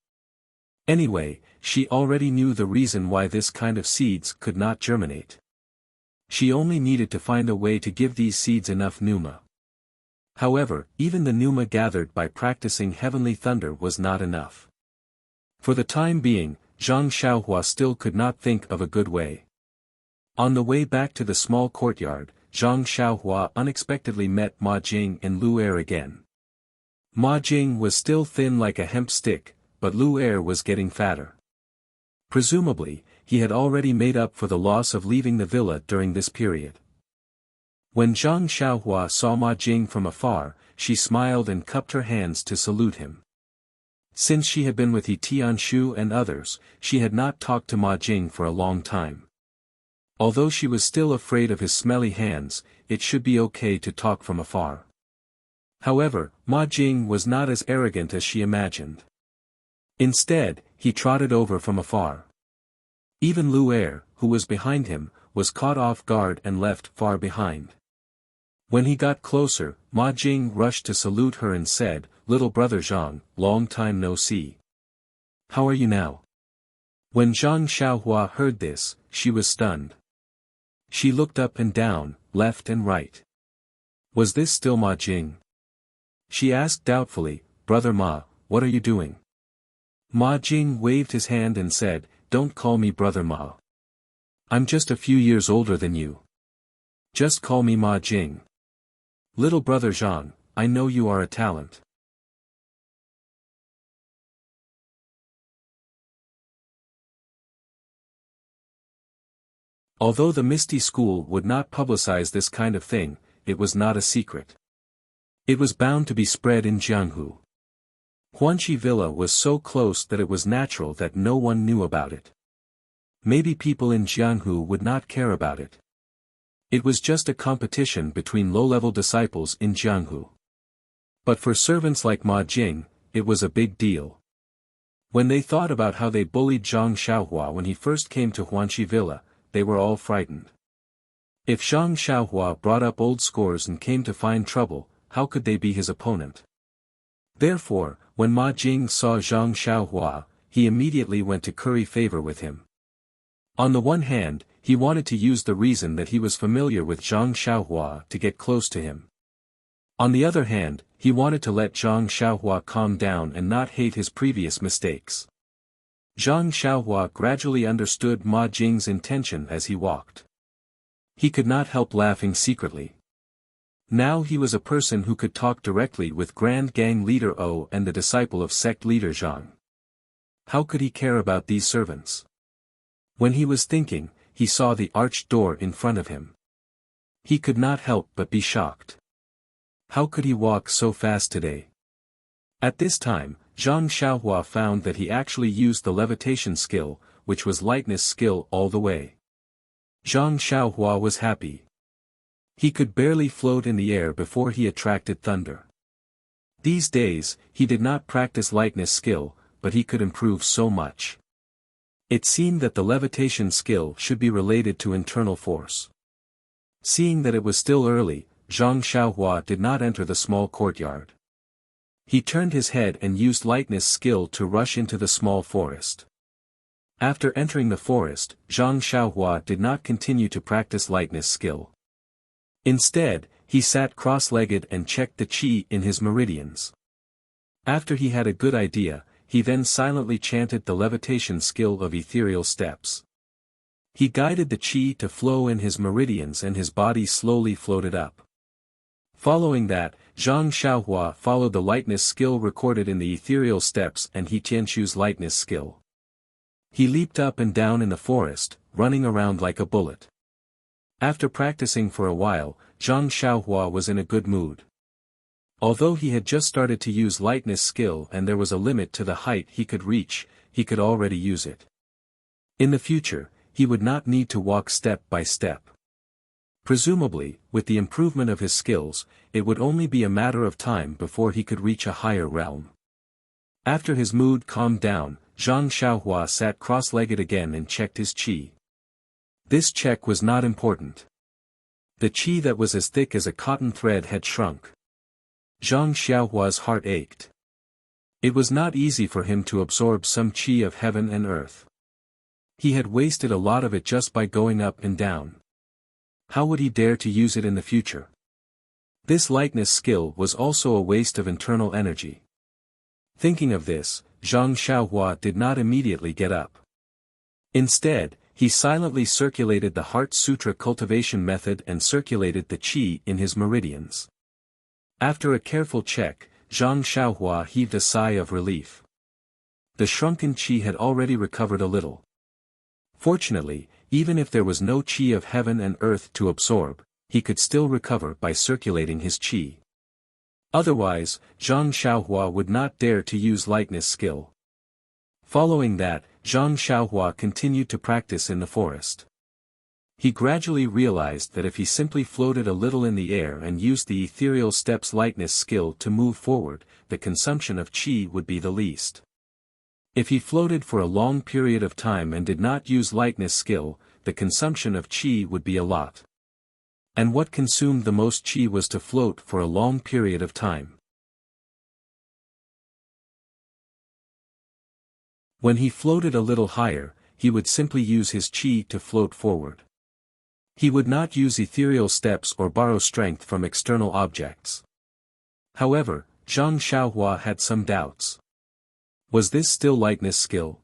Anyway, she already knew the reason why this kind of seeds could not germinate. She only needed to find a way to give these seeds enough pneuma. However, even the pneuma gathered by practicing heavenly thunder was not enough. For the time being, Zhang Xiaohua still could not think of a good way. On the way back to the small courtyard, Zhang Xiaohua unexpectedly met Ma Jing and Lu Er again. Ma Jing was still thin like a hemp stick, but Lu Er was getting fatter. Presumably, he had already made up for the loss of leaving the villa during this period. When Zhang Xiaohua saw Ma Jing from afar, she smiled and cupped her hands to salute him. Since she had been with He Tianshu and others, she had not talked to Ma Jing for a long time. Although she was still afraid of his smelly hands, it should be okay to talk from afar. However, Ma Jing was not as arrogant as she imagined. Instead, he trotted over from afar. Even Lu Er, who was behind him, was caught off guard and left far behind. When he got closer, Ma Jing rushed to salute her and said, "Little brother Zhang, long time no see. How are you now?" When Zhang Xiaohua heard this, she was stunned. She looked up and down, left and right. Was this still Ma Jing? She asked doubtfully, "Brother Ma, what are you doing?" Ma Jing waved his hand and said, "Don't call me Brother Ma. I'm just a few years older than you. Just call me Ma Jing. Little brother Zhang, I know you are a talent." Although the Misty School would not publicize this kind of thing, it was not a secret. It was bound to be spread in Jianghu. Huanqi Villa was so close that it was natural that no one knew about it. Maybe people in Jianghu would not care about it. It was just a competition between low-level disciples in Jianghu. But for servants like Ma Jing, it was a big deal. When they thought about how they bullied Zhang Xiaohua when he first came to Huanqi Villa, they were all frightened. If Zhang Xiaohua brought up old scores and came to find trouble, how could they be his opponent? Therefore, when Ma Jing saw Zhang Xiaohua, he immediately went to curry favor with him. On the one hand, he wanted to use the reason that he was familiar with Zhang Xiaohua to get close to him. On the other hand, he wanted to let Zhang Xiaohua calm down and not hate his previous mistakes. Zhang Xiaohua gradually understood Ma Jing's intention as he walked. He could not help laughing secretly. Now he was a person who could talk directly with Grand Gang Leader O and the disciple of sect leader Zhang. How could he care about these servants? When he was thinking, he saw the arched door in front of him. He could not help but be shocked. How could he walk so fast today? At this time, Zhang Xiaohua found that he actually used the levitation skill, which was lightness skill all the way. Zhang Xiaohua was happy. He could barely float in the air before he attracted thunder. These days, he did not practice lightness skill, but he could improve so much. It seemed that the levitation skill should be related to internal force. Seeing that it was still early, Zhang Xiaohua did not enter the small courtyard. He turned his head and used lightness skill to rush into the small forest. After entering the forest, Zhang Xiaohua did not continue to practice lightness skill. Instead, he sat cross-legged and checked the qi in his meridians. After he had a good idea, he then silently chanted the levitation skill of ethereal steps. He guided the qi to flow in his meridians and his body slowly floated up. Following that, Zhang Xiaohua followed the lightness skill recorded in the ethereal steps and He Tianqu's lightness skill. He leaped up and down in the forest, running around like a bullet. After practicing for a while, Zhang Xiaohua was in a good mood. Although he had just started to use lightness skill and there was a limit to the height he could reach, he could already use it. In the future, he would not need to walk step by step. Presumably, with the improvement of his skills, it would only be a matter of time before he could reach a higher realm. After his mood calmed down, Zhang Xiaohua sat cross-legged again and checked his qi. This check was not important. The qi that was as thick as a cotton thread had shrunk. Zhang Xiaohua's heart ached. It was not easy for him to absorb some qi of heaven and earth. He had wasted a lot of it just by going up and down. How would he dare to use it in the future? This lightness skill was also a waste of internal energy. Thinking of this, Zhang Xiaohua did not immediately get up. Instead, he silently circulated the Heart Sutra cultivation method and circulated the qi in his meridians. After a careful check, Zhang Xiaohua heaved a sigh of relief. The shrunken qi had already recovered a little. Fortunately, even if there was no qi of heaven and earth to absorb, he could still recover by circulating his qi. Otherwise, Zhang Xiaohua would not dare to use lightness skill. Following that, Zhang Xiaohua continued to practice in the forest. He gradually realized that if he simply floated a little in the air and used the ethereal steps lightness skill to move forward, the consumption of qi would be the least. If he floated for a long period of time and did not use lightness skill, the consumption of qi would be a lot. And what consumed the most qi was to float for a long period of time. When he floated a little higher, he would simply use his qi to float forward. He would not use ethereal steps or borrow strength from external objects. However, Zhang Xiaohua had some doubts. Was this still lightness skill?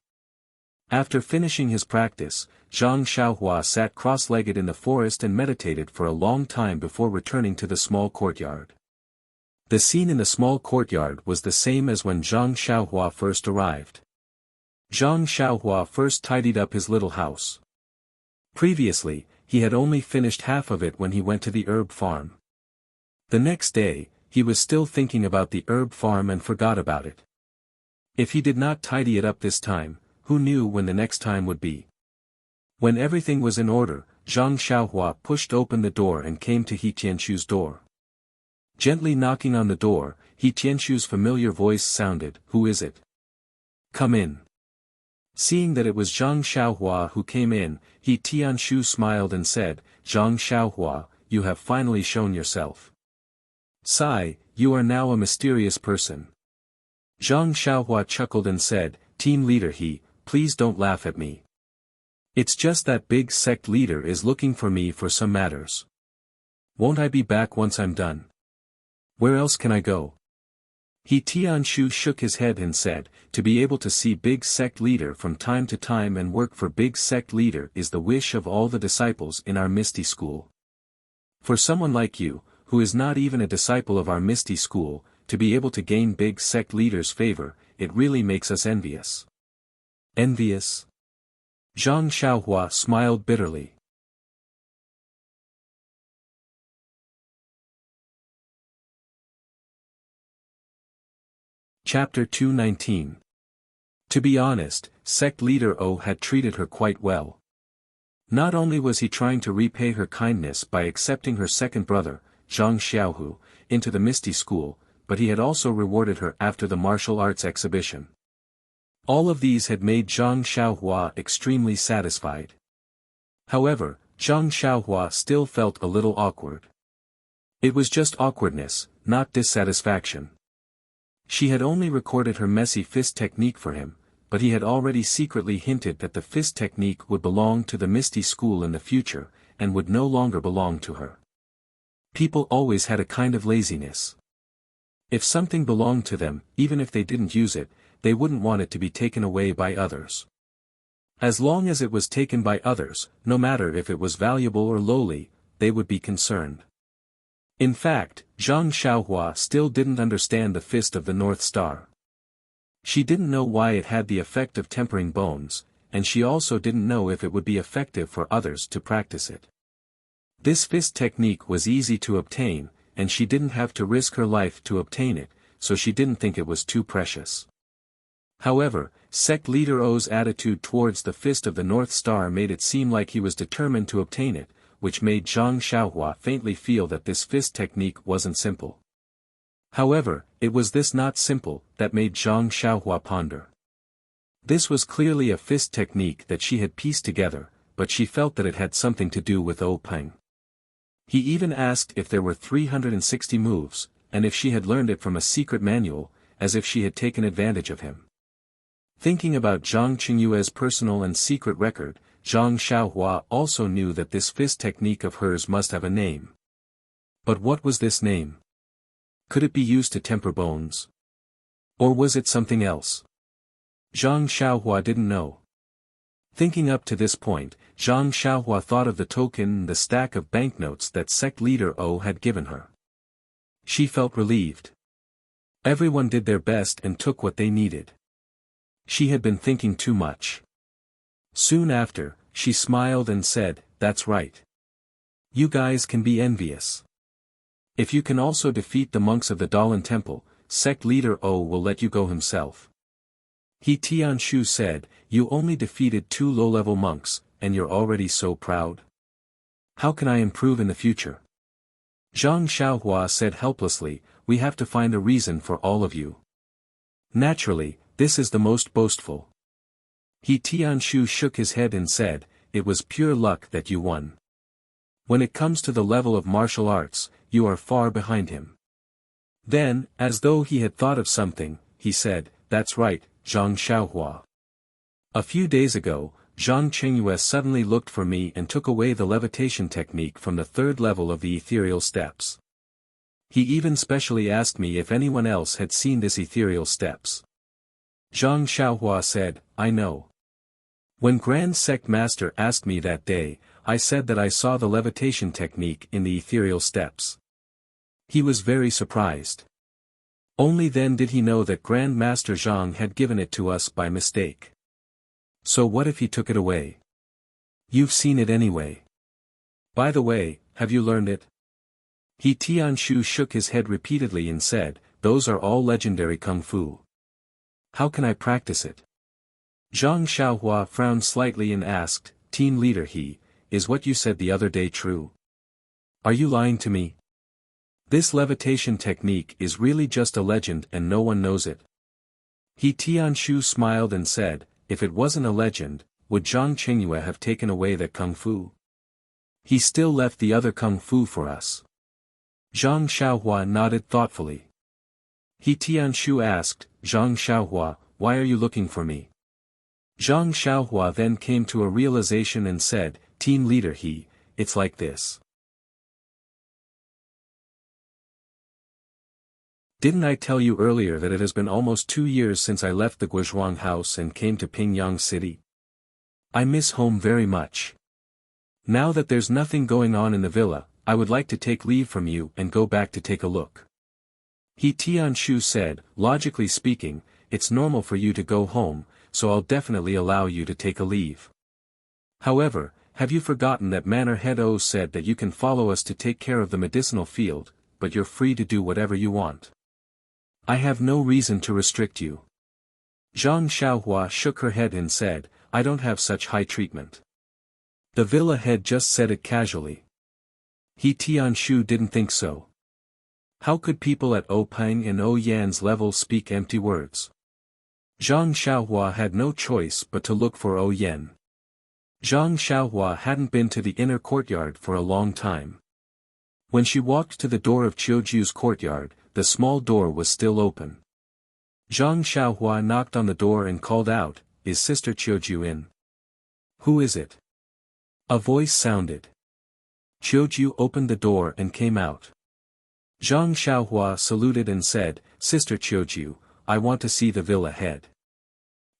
After finishing his practice, Zhang Xiaohua sat cross-legged in the forest and meditated for a long time before returning to the small courtyard. The scene in the small courtyard was the same as when Zhang Xiaohua first arrived. Zhang Xiaohua first tidied up his little house. Previously, he had only finished half of it when he went to the herb farm. The next day, he was still thinking about the herb farm and forgot about it. If he did not tidy it up this time, who knew when the next time would be? When everything was in order, Zhang Xiaohua pushed open the door and came to He Tianxu's door. Gently knocking on the door, He Tianxu's familiar voice sounded, "Who is it? Come in." Seeing that it was Zhang Xiaohua who came in, He Tianxu smiled and said, "Zhang Xiaohua, you have finally shown yourself. Sigh, you are now a mysterious person." Zhang Xiaohua chuckled and said, "Team leader He, please don't laugh at me. It's just that big sect leader is looking for me for some matters. Won't I be back once I'm done? Where else can I go?" He Tianxu shook his head and said, "To be able to see big sect leader from time to time and work for big sect leader is the wish of all the disciples in our Misty School. For someone like you, who is not even a disciple of our Misty School, to be able to gain big sect leader's favor, it really makes us envious." Envious? Zhang Xiaohua smiled bitterly. Chapter 219. To be honest, sect leader O had treated her quite well. Not only was he trying to repay her kindness by accepting her second brother, Zhang Xiaohu, into the Misty School, but he had also rewarded her after the martial arts exhibition. All of these had made Zhang Xiaohua extremely satisfied. However, Zhang Xiaohua still felt a little awkward. It was just awkwardness, not dissatisfaction. She had only recorded her messy fist technique for him, but he had already secretly hinted that the fist technique would belong to the Misty School in the future, and would no longer belong to her. People always had a kind of laziness. If something belonged to them, even if they didn't use it, they wouldn't want it to be taken away by others. As long as it was taken by others, no matter if it was valuable or lowly, they would be concerned. In fact, Zhang Xiaohua still didn't understand the fist of the North Star. She didn't know why it had the effect of tempering bones, and she also didn't know if it would be effective for others to practice it. This fist technique was easy to obtain, and she didn't have to risk her life to obtain it, so she didn't think it was too precious. However, sect leader O's attitude towards the fist of the North Star made it seem like he was determined to obtain it, which made Zhang Xiaohua faintly feel that this fist technique wasn't simple. However, it was this not simple that made Zhang Xiaohua ponder. This was clearly a fist technique that she had pieced together, but she felt that it had something to do with O Peng. He even asked if there were 360 moves, and if she had learned it from a secret manual, as if she had taken advantage of him. Thinking about Zhang Qingyue's personal and secret record, Zhang Xiaohua also knew that this fist technique of hers must have a name. But what was this name? Could it be used to temper bones? Or was it something else? Zhang Xiaohua didn't know. Thinking up to this point, Zhang Xiaohua thought of the token, the stack of banknotes that sect leader O had given her. She felt relieved. Everyone did their best and took what they needed. She had been thinking too much. Soon after, she smiled and said, "That's right. You guys can be envious. If you can also defeat the monks of the Dalan Temple, sect leader O will let you go himself." He Tianshu said, "You only defeated 2 low-level monks, and you're already so proud. How can I improve in the future?" Zhang Xiaohua said helplessly, "We have to find a reason for all of you. Naturally, this is the most boastful." He Tianshu shook his head and said, "It was pure luck that you won. When it comes to the level of martial arts, you are far behind him." Then, as though he had thought of something, he said, "That's right, Zhang Xiaohua. A few days ago, Zhang Qingyue suddenly looked for me and took away the levitation technique from the 3rd level of the ethereal steps. He even specially asked me if anyone else had seen this ethereal steps." Zhang Xiaohua said, "I know. When Grand Sect Master asked me that day, I said that I saw the levitation technique in the ethereal steps. He was very surprised. Only then did he know that Grand Master Zhang had given it to us by mistake. So what if he took it away? You've seen it anyway. By the way, have you learned it? He Tianshu shook his head repeatedly and said, those are all legendary kung fu. How can I practice it? Zhang Xiaohua frowned slightly and asked, Team leader is what you said the other day true? Are you lying to me? This levitation technique is really just a legend and no one knows it. He Tianshu smiled and said, if it wasn't a legend, would Zhang Qingyue have taken away that kung fu? He still left the other kung fu for us. Zhang Xiaohua nodded thoughtfully. He Tianshu asked, Zhang Xiaohua, why are you looking for me? Zhang Xiaohua then came to a realization and said, Team leader it's like this. Didn't I tell you earlier that it has been almost 2 years since I left the Guizhuang house and came to Pingyang City? I miss home very much. Now that there's nothing going on in the villa, I would like to take leave from you and go back to take a look. He Tianshu said, logically speaking, it's normal for you to go home, so I'll definitely allow you to take a leave. However, have you forgotten that Manor Head O said that you can follow us to take care of the medicinal field, but you're free to do whatever you want. I have no reason to restrict you. Zhang Xiaohua shook her head and said, I don't have such high treatment. The villa head just said it casually. He Tianshu didn't think so. How could people at O Peng and O Yan's level speak empty words? Zhang Xiaohua had no choice but to look for O Yan. Zhang Xiaohua hadn't been to the inner courtyard for a long time. When she walked to the door of Qiuju's courtyard, the small door was still open. Zhang Xiaohua knocked on the door and called out, is Sister Qiuju in? Who is it? A voice sounded. Qiuju opened the door and came out. Zhang Xiaohua saluted and said, Sister Qiuju, I want to see the villa head.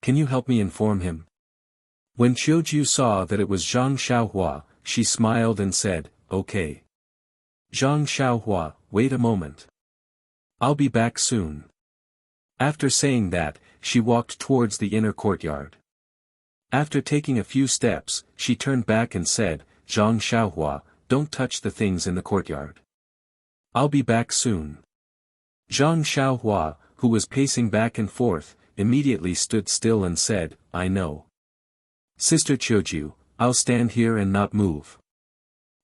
Can you help me inform him? When Qiuju saw that it was Zhang Xiaohua, she smiled and said, okay. Zhang Xiaohua, wait a moment. I'll be back soon. After saying that, she walked towards the inner courtyard. After taking a few steps, she turned back and said, Zhang Xiaohua, don't touch the things in the courtyard. I'll be back soon. Zhang Xiaohua, who was pacing back and forth, immediately stood still and said, I know. Sister Qiuju, I'll stand here and not move.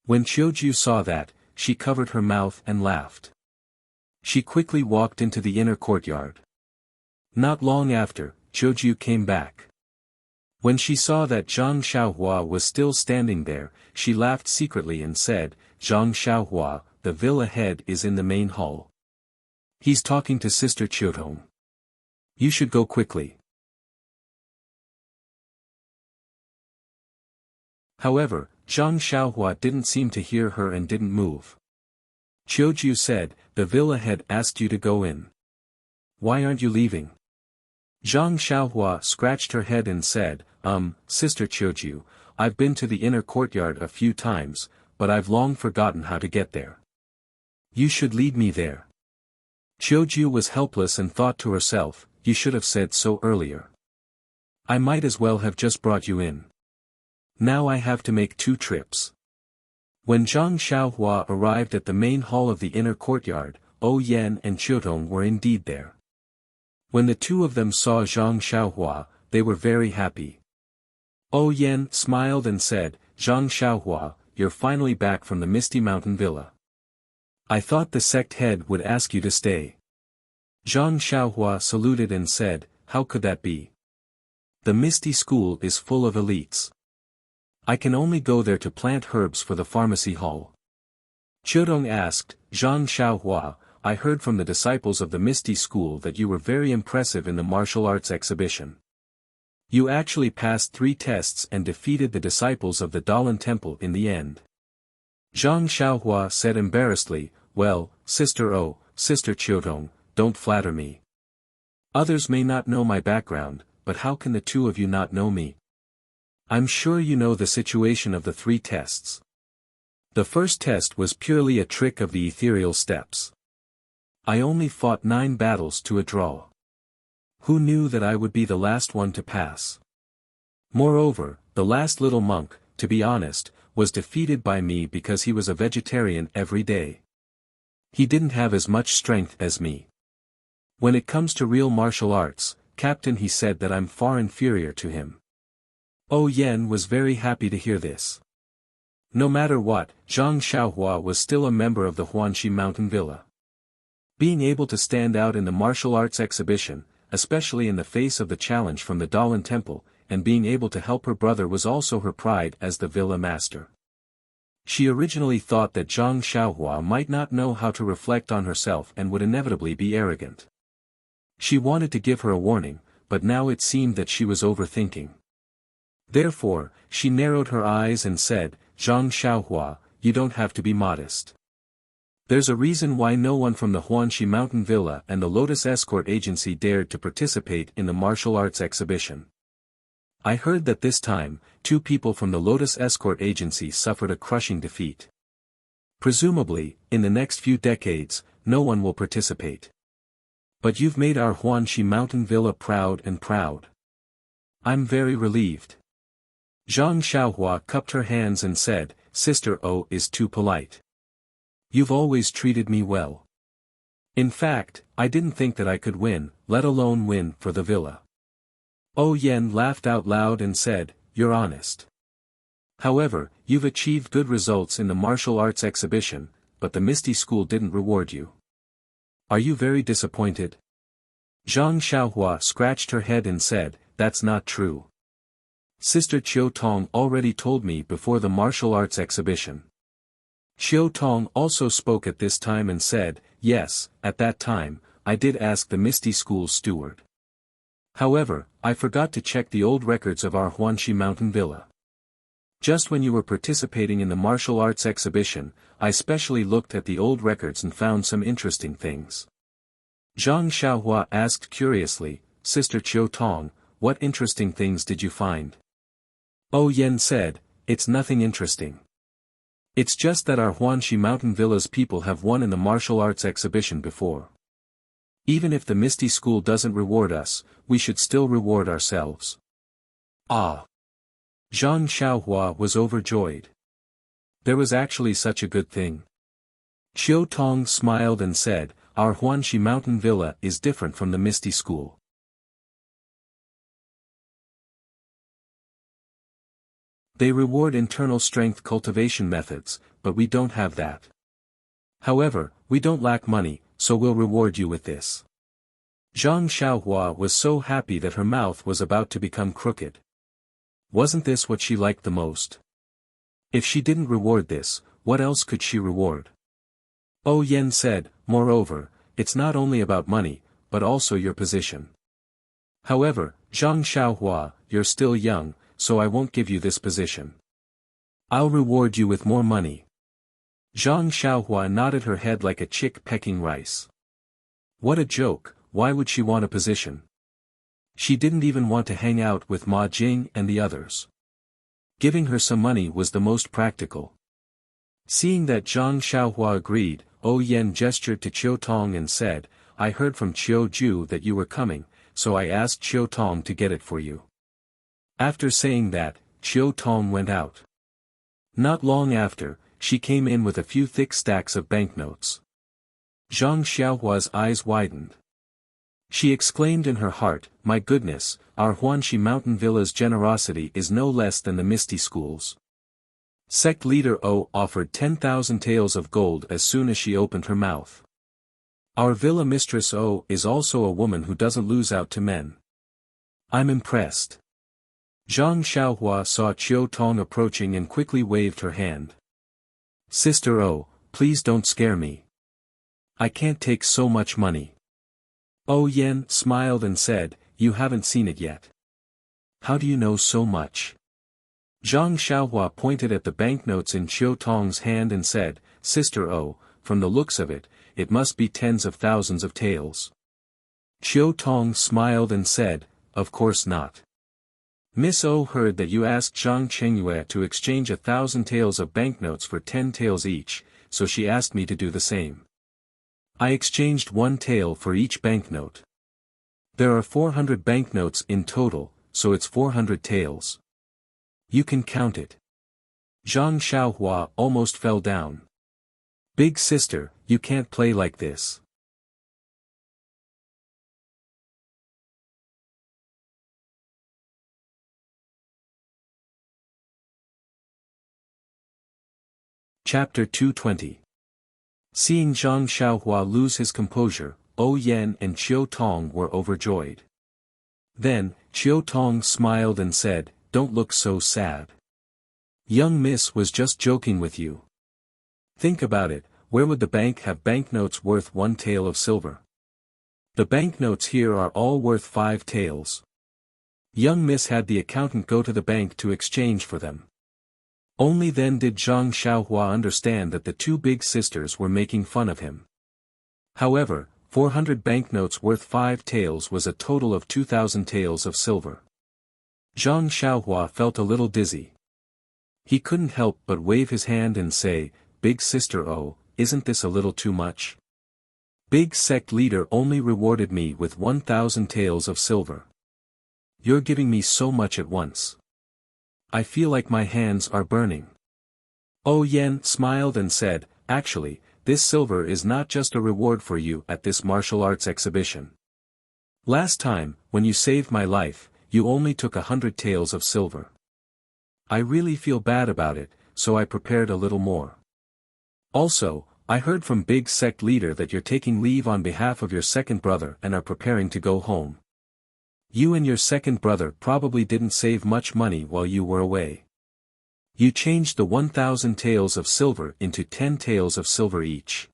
When Qiuju saw that, she covered her mouth and laughed. She quickly walked into the inner courtyard. Not long after, Qiuju came back. When she saw that Zhang Xiaohua was still standing there, she laughed secretly and said, Zhang Xiaohua, the villa head is in the main hall. He's talking to Sister Qiuju. You should go quickly. However, Zhang Xiaohua didn't seem to hear her and didn't move. Qiuju said, the villa head asked you to go in. Why aren't you leaving? Zhang Xiaohua scratched her head and said, Sister Qiuju, I've been to the inner courtyard a few times, but I've long forgotten how to get there. You should lead me there. Qiuju was helpless and thought to herself, you should have said so earlier. I might as well have just brought you in. Now I have to make 2 trips. When Zhang Xiaohua arrived at the main hall of the inner courtyard, O Yan and Qiuju were indeed there. When the 2 of them saw Zhang Xiaohua, they were very happy. O Yan smiled and said, Zhang Xiaohua, you're finally back from the Misty Mountain Villa. I thought the sect head would ask you to stay. Zhang Xiaohua saluted and said, how could that be? The Misty School is full of elites. I can only go there to plant herbs for the pharmacy hall. Qiuju asked, Zhang Xiaohua, I heard from the disciples of the Misty School that you were very impressive in the martial arts exhibition. You actually passed 3 tests and defeated the disciples of the Dalan Temple in the end. Zhang Xiaohua said embarrassedly, well, Sister Qiuju, don't flatter me. Others may not know my background, but how can the 2 of you not know me? I'm sure you know the situation of the 3 tests. The first test was purely a trick of the ethereal steps. I only fought 9 battles to a draw. Who knew that I would be the last one to pass? Moreover, the last little monk, to be honest, was defeated by me because he was a vegetarian every day. He didn't have as much strength as me. When it comes to real martial arts, Captain, he said that I'm far inferior to him. Oh Yen was very happy to hear this. No matter what, Zhang Xiaohua was still a member of the Huanxi Mountain Villa. Being able to stand out in the martial arts exhibition, especially in the face of the challenge from the Dalan Temple, and being able to help her brother was also her pride as the villa master. She originally thought that Zhang Xiaohua might not know how to reflect on herself and would inevitably be arrogant. She wanted to give her a warning, but now it seemed that she was overthinking. Therefore, she narrowed her eyes and said, Zhang Xiaohua, you don't have to be modest. There's a reason why no one from the Huanxi Mountain Villa and the Lotus Escort Agency dared to participate in the martial arts exhibition. I heard that this time, 2 people from the Lotus Escort Agency suffered a crushing defeat. Presumably, in the next few decades, no one will participate. But you've made our Huanxi Mountain Villa proud and proud. I'm very relieved. Zhang Xiaohua cupped her hands and said, Sister O is too polite. You've always treated me well. In fact, I didn't think that I could win, let alone win for the villa. Oh Yen laughed out loud and said, You're honest. However, you've achieved good results in the martial arts exhibition, but the Misty School didn't reward you. Are you very disappointed? Zhang Xiaohua scratched her head and said, That's not true. Sister Qiu Tong already told me before the martial arts exhibition. Qiu Tong also spoke at this time and said, Yes, at that time, I did ask the Misty School's steward. However, I forgot to check the old records of our Huanxi Mountain Villa. Just when you were participating in the martial arts exhibition, I specially looked at the old records and found some interesting things. Zhang Xiaohua asked curiously, Sister Qiu Tong, what interesting things did you find? Oh Yen said, It's nothing interesting. It's just that our Huanxi Mountain Villa's people have won in the martial arts exhibition before. Even if the Misty School doesn't reward us, we should still reward ourselves. Ah! Zhang Xiaohua was overjoyed. There was actually such a good thing. Qiu Tong smiled and said, Our Huanxi Mountain Villa is different from the Misty School. They reward internal strength cultivation methods, but we don't have that. However, we don't lack money, so we'll reward you with this. Zhang Xiaohua was so happy that her mouth was about to become crooked. Wasn't this what she liked the most? If she didn't reward this, what else could she reward? Oh Yen said, Moreover, it's not only about money, but also your position. However, Zhang Xiaohua, you're still young, so I won't give you this position. I'll reward you with more money. Zhang Xiaohua nodded her head like a chick pecking rice. What a joke, why would she want a position? She didn't even want to hang out with Ma Jing and the others. Giving her some money was the most practical. Seeing that Zhang Xiaohua agreed, Oh Yen gestured to Qiu Tong and said, I heard from Qiu Ju that you were coming, so I asked Qiu Tong to get it for you. After saying that, Qiu Tong went out. Not long after, she came in with a few thick stacks of banknotes. Zhang Xiaohua's eyes widened. She exclaimed in her heart, My goodness, our Huanxi Mountain Villa's generosity is no less than the Misty School's. Sect leader O offered 10,000 taels of gold as soon as she opened her mouth. Our villa mistress O is also a woman who doesn't lose out to men. I'm impressed. Zhang Xiaohua saw Qiu Tong approaching and quickly waved her hand. Sister O, please don't scare me. I can't take so much money. Oh Yen smiled and said, You haven't seen it yet. How do you know so much? Zhang Xiaohua pointed at the banknotes in Qiu Tong's hand and said, Sister O, from the looks of it, it must be tens of thousands of taels. Qiu Tong smiled and said, Of course not. Miss O heard that you asked Zhang Chengyue to exchange 1,000 taels of banknotes for 10 taels each, so she asked me to do the same. I exchanged 1 tael for each banknote. There are 400 banknotes in total, so it's 400 taels. You can count it. Zhang Xiaohua almost fell down. Big sister, you can't play like this. Chapter 220. Seeing Zhang Xiaohua lose his composure, Yan and Qiu Tong were overjoyed. Then, Qiu Tong smiled and said, "Don't look so sad. Young miss was just joking with you. Think about it, where would the bank have banknotes worth 1 tael of silver? The banknotes here are all worth 5 taels. Young miss had the accountant go to the bank to exchange for them." Only then did Zhang Xiaohua understand that the two big sisters were making fun of him. However, 400 banknotes worth 5 taels was a total of 2,000 taels of silver. Zhang Xiaohua felt a little dizzy. He couldn't help but wave his hand and say, "Big sister, oh, isn't this a little too much? Big sect leader only rewarded me with 1,000 taels of silver. You're giving me so much at once. I feel like my hands are burning." Yan smiled and said, "Actually, this silver is not just a reward for you at this martial arts exhibition. Last time, when you saved my life, you only took 100 taels of silver. I really feel bad about it, so I prepared a little more. Also, I heard from big sect leader that you're taking leave on behalf of your second brother and are preparing to go home. You and your second brother probably didn't save much money while you were away. You changed the 1,000 taels of silver into 10 taels of silver each.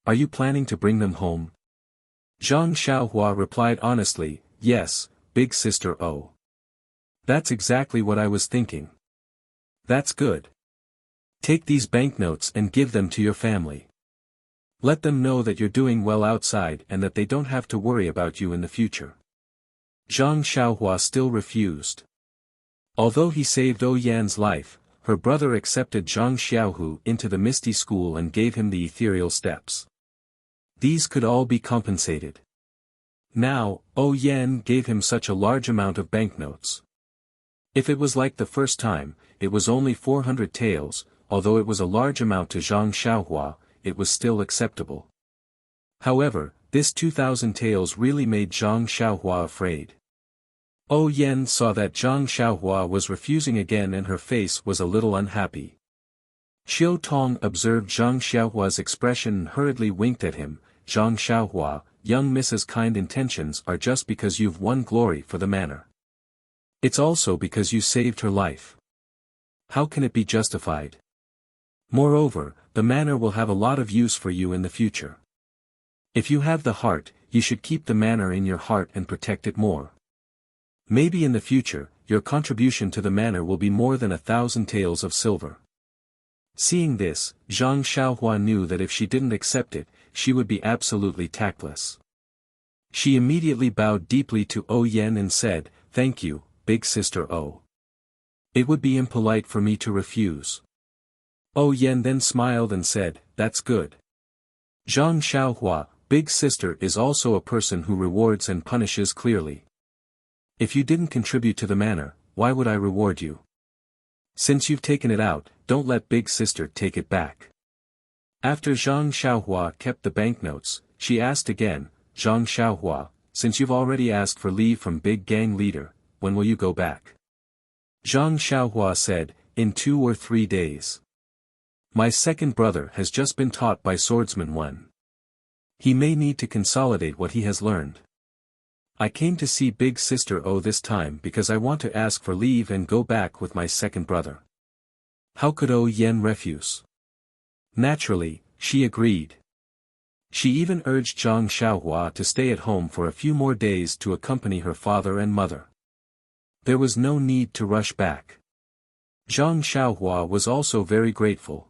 Are you planning to bring them home?" Zhang Xiaohua replied honestly, "Yes, big sister, oh. That's exactly what I was thinking." "That's good. Take these banknotes and give them to your family. Let them know that you're doing well outside and that they don't have to worry about you in the future." Zhang Xiaohua still refused. Although he saved Yan's life, her brother accepted Zhang Xiaohu into the Misty School and gave him the ethereal steps. These could all be compensated. Now, Yan gave him such a large amount of banknotes. If it was like the first time, it was only 400 taels, although it was a large amount to Zhang Xiaohua, it was still acceptable. However, this 2,000 taels really made Zhang Xiaohua afraid. Yan saw that Zhang Xiaohua was refusing again and her face was a little unhappy. Qiu Tong observed Zhang Xiaohua's expression and hurriedly winked at him. "Zhang Xiaohua, young Mrs. kind intentions are just because you've won glory for the manor. It's also because you saved her life. How can it be justified? Moreover, the manor will have a lot of use for you in the future. If you have the heart, you should keep the manor in your heart and protect it more. Maybe in the future, your contribution to the manor will be more than 1,000 taels of silver." Seeing this, Zhang Xiaohua knew that if she didn't accept it, she would be absolutely tactless. She immediately bowed deeply to Yan and said, "Thank you, big sister O. It would be impolite for me to refuse." Yan then smiled and said, "That's good. Zhang Xiaohua, big sister is also a person who rewards and punishes clearly. If you didn't contribute to the manor, why would I reward you? Since you've taken it out, don't let big sister take it back." After Zhang Xiaohua kept the banknotes, she asked again, "Zhang Xiaohua, since you've already asked for leave from big gang leader, when will you go back?" Zhang Xiaohua said, "In 2 or 3 days. My second brother has just been taught by swordsman Wen. He may need to consolidate what he has learned. I came to see big sister O this time because I want to ask for leave and go back with my second brother." How could Yan refuse? Naturally, she agreed. She even urged Zhang Xiaohua to stay at home for a few more days to accompany her father and mother. There was no need to rush back. Zhang Xiaohua was also very grateful.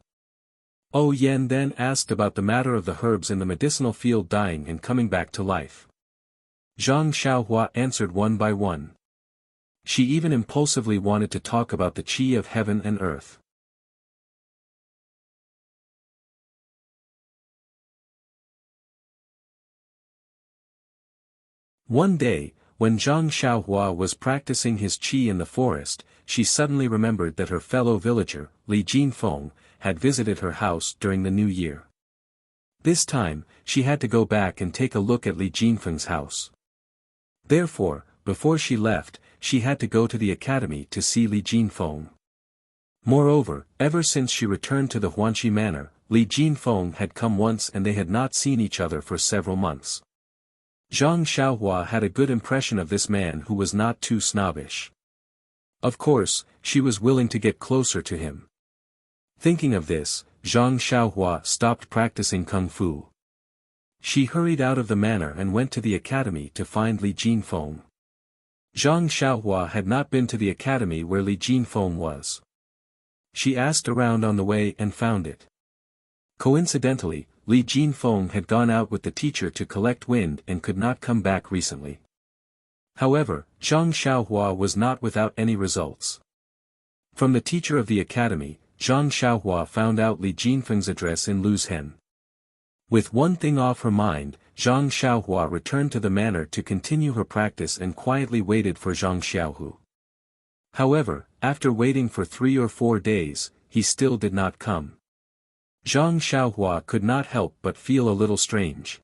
Yan then asked about the matter of the herbs in the medicinal field dying and coming back to life. Zhang Xiaohua answered one by one. She even impulsively wanted to talk about the qi of heaven and earth. One day, when Zhang Xiaohua was practicing his qi in the forest, she suddenly remembered that her fellow villager, Li Jinfeng, had visited her house during the new year. This time, she had to go back and take a look at Li Jinfeng's house. Therefore, before she left, she had to go to the academy to see Li Jinfeng. Moreover, ever since she returned to the Huanxi manor, Li Jinfeng had come once and they had not seen each other for several months. Zhang Xiaohua had a good impression of this man who was not too snobbish. Of course, she was willing to get closer to him. Thinking of this, Zhang Xiaohua stopped practicing kung fu. She hurried out of the manor and went to the academy to find Li Jinfeng. Zhang Xiaohua had not been to the academy where Li Jinfeng was. She asked around on the way and found it. Coincidentally, Li Jinfeng had gone out with the teacher to collect wind and could not come back recently. However, Zhang Xiaohua was not without any results. From the teacher of the academy, Zhang Xiaohua found out Li Jinfeng's address in Luzhen. With one thing off her mind, Zhang Xiaohua returned to the manor to continue her practice and quietly waited for Zhang Xiaohu. However, after waiting for 3 or 4 days, he still did not come. Zhang Xiaohua could not help but feel a little strange.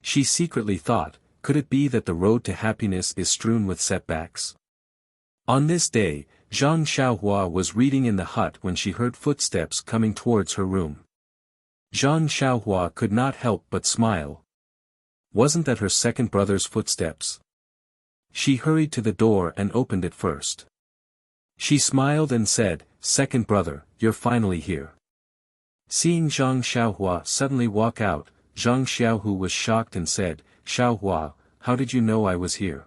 She secretly thought, could it be that the road to happiness is strewn with setbacks? On this day, Zhang Xiaohua was reading in the hut when she heard footsteps coming towards her room. Zhang Xiaohua could not help but smile. Wasn't that her second brother's footsteps? She hurried to the door and opened it first. She smiled and said, "Second brother, you're finally here." Seeing Zhang Xiaohua suddenly walk out, Zhang Xiaohu was shocked and said, "Xiaohua, how did you know I was here?"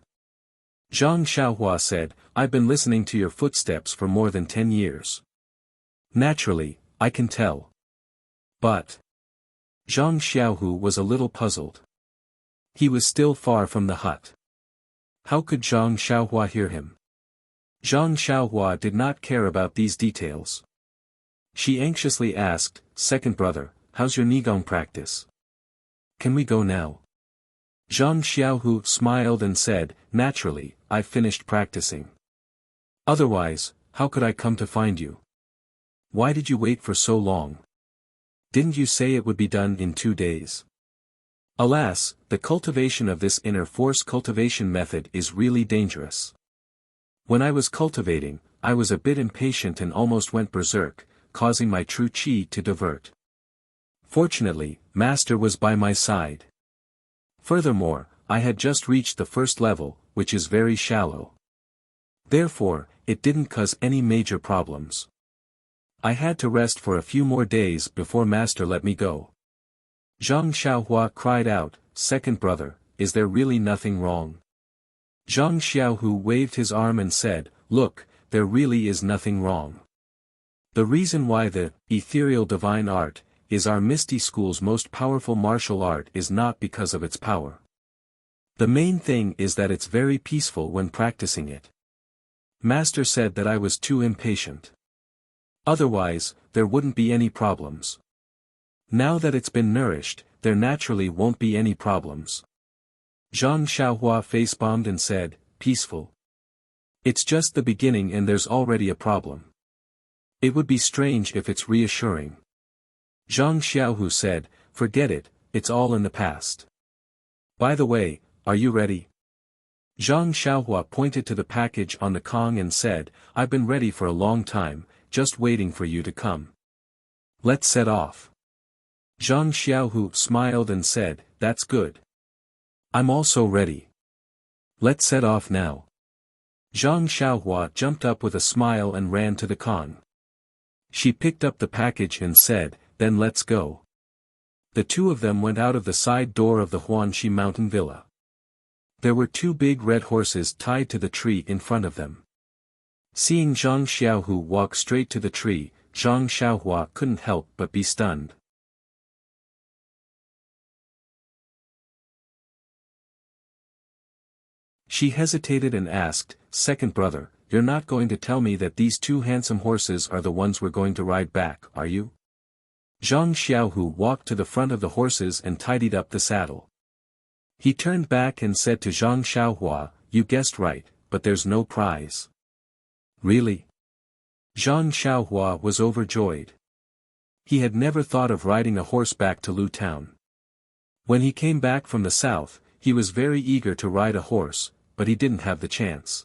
Zhang Xiaohua said, "I've been listening to your footsteps for more than 10 years. Naturally, I can tell." But Zhang Xiaohu was a little puzzled. He was still far from the hut. How could Zhang Xiaohua hear him? Zhang Xiaohua did not care about these details. She anxiously asked, "Second brother, how's your Nigong practice? Can we go now?" Zhang Xiaohu smiled and said, "Naturally, I've finished practicing. Otherwise, how could I come to find you? Why did you wait for so long? Didn't you say it would be done in 2 days? Alas, the cultivation of this inner force cultivation method is really dangerous. When I was cultivating, I was a bit impatient and almost went berserk, causing my true qi to divert. Fortunately, Master was by my side. Furthermore, I had just reached the first level, which is very shallow. Therefore, it didn't cause any major problems. I had to rest for a few more days before Master let me go." Zhang Xiaohua cried out, "Second brother, is there really nothing wrong?" Zhang Xiaohu waved his arm and said, "Look, there really is nothing wrong. The reason why the ethereal divine art is our Misty School's most powerful martial art is not because of its power. The main thing is that it's very peaceful when practicing it. Master said that I was too impatient. Otherwise, there wouldn't be any problems. Now that it's been nourished, there naturally won't be any problems." Zhang Xiaohua face-bombed and said, "Peaceful? It's just the beginning and there's already a problem. It would be strange if it's reassuring." Zhang Xiaohu said, "Forget it, it's all in the past. By the way, are you ready?" Zhang Xiaohua pointed to the package on the Kong and said, "I've been ready for a long time, just waiting for you to come. Let's set off." Zhang Xiaohu smiled and said, "That's good. I'm also ready. Let's set off now." Zhang Xiaohua jumped up with a smile and ran to the Kong. She picked up the package and said, "Then let's go." The two of them went out of the side door of the Huanxi mountain villa. There were 2 big red horses tied to the tree in front of them. Seeing Zhang Xiaohu walk straight to the tree, Zhang Xiaohua couldn't help but be stunned. She hesitated and asked, "Second brother, you're not going to tell me that these 2 handsome horses are the ones we're going to ride back, are you?" Zhang Xiaohu walked to the front of the horses and tidied up the saddle. He turned back and said to Zhang Xiaohua, "You guessed right, but there's no prize. Really? Zhang Xiaohua was overjoyed. He had never thought of riding a horse back to Lu Town. When he came back from the south, he was very eager to ride a horse, but he didn't have the chance.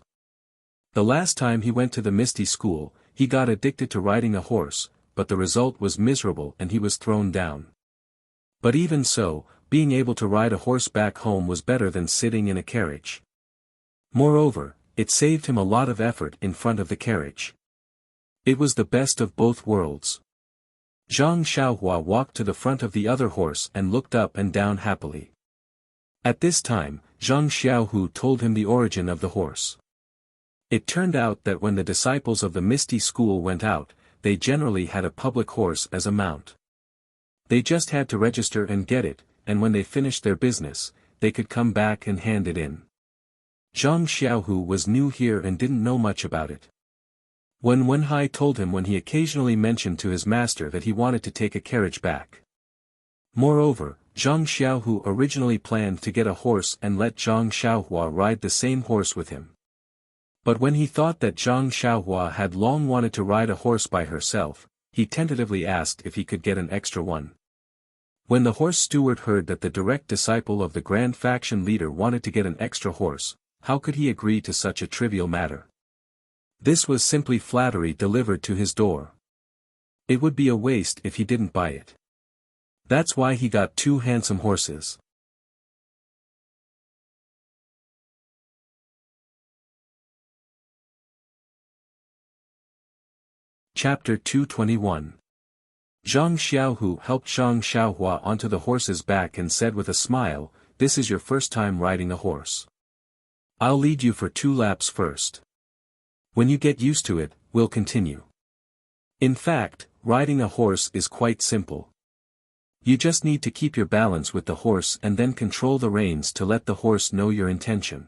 The last time he went to the Misty School, he got addicted to riding a horse, but the result was miserable and he was thrown down. But even so, being able to ride a horse back home was better than sitting in a carriage. Moreover, it saved him a lot of effort in front of the carriage. It was the best of both worlds. Zhang Xiaohua walked to the front of the other horse and looked up and down happily. At this time, Zhang Xiaohu told him the origin of the horse. It turned out that when the disciples of the Misty School went out, they generally had a public horse as a mount. They just had to register and get it, and when they finished their business, they could come back and hand it in. Zhang Xiaohu was new here and didn't know much about it. When Wenhai told him when he occasionally mentioned to his master that he wanted to take a carriage back. Moreover, Zhang Xiaohu originally planned to get a horse and let Zhang Xiaohua ride the same horse with him. But when he thought that Zhang Xiaohua had long wanted to ride a horse by herself, he tentatively asked if he could get an extra one. When the horse steward heard that the direct disciple of the grand faction leader wanted to get an extra horse, how could he agree to such a trivial matter? This was simply flattery delivered to his door. It would be a waste if he didn't buy it. That's why he got two handsome horses. Chapter 221. Zhang Xiaohu helped Zhang Xiaohua onto the horse's back and said with a smile, "This is your first time riding a horse. I'll lead you for 2 laps first. When you get used to it, we'll continue." In fact, riding a horse is quite simple. You just need to keep your balance with the horse and then control the reins to let the horse know your intention.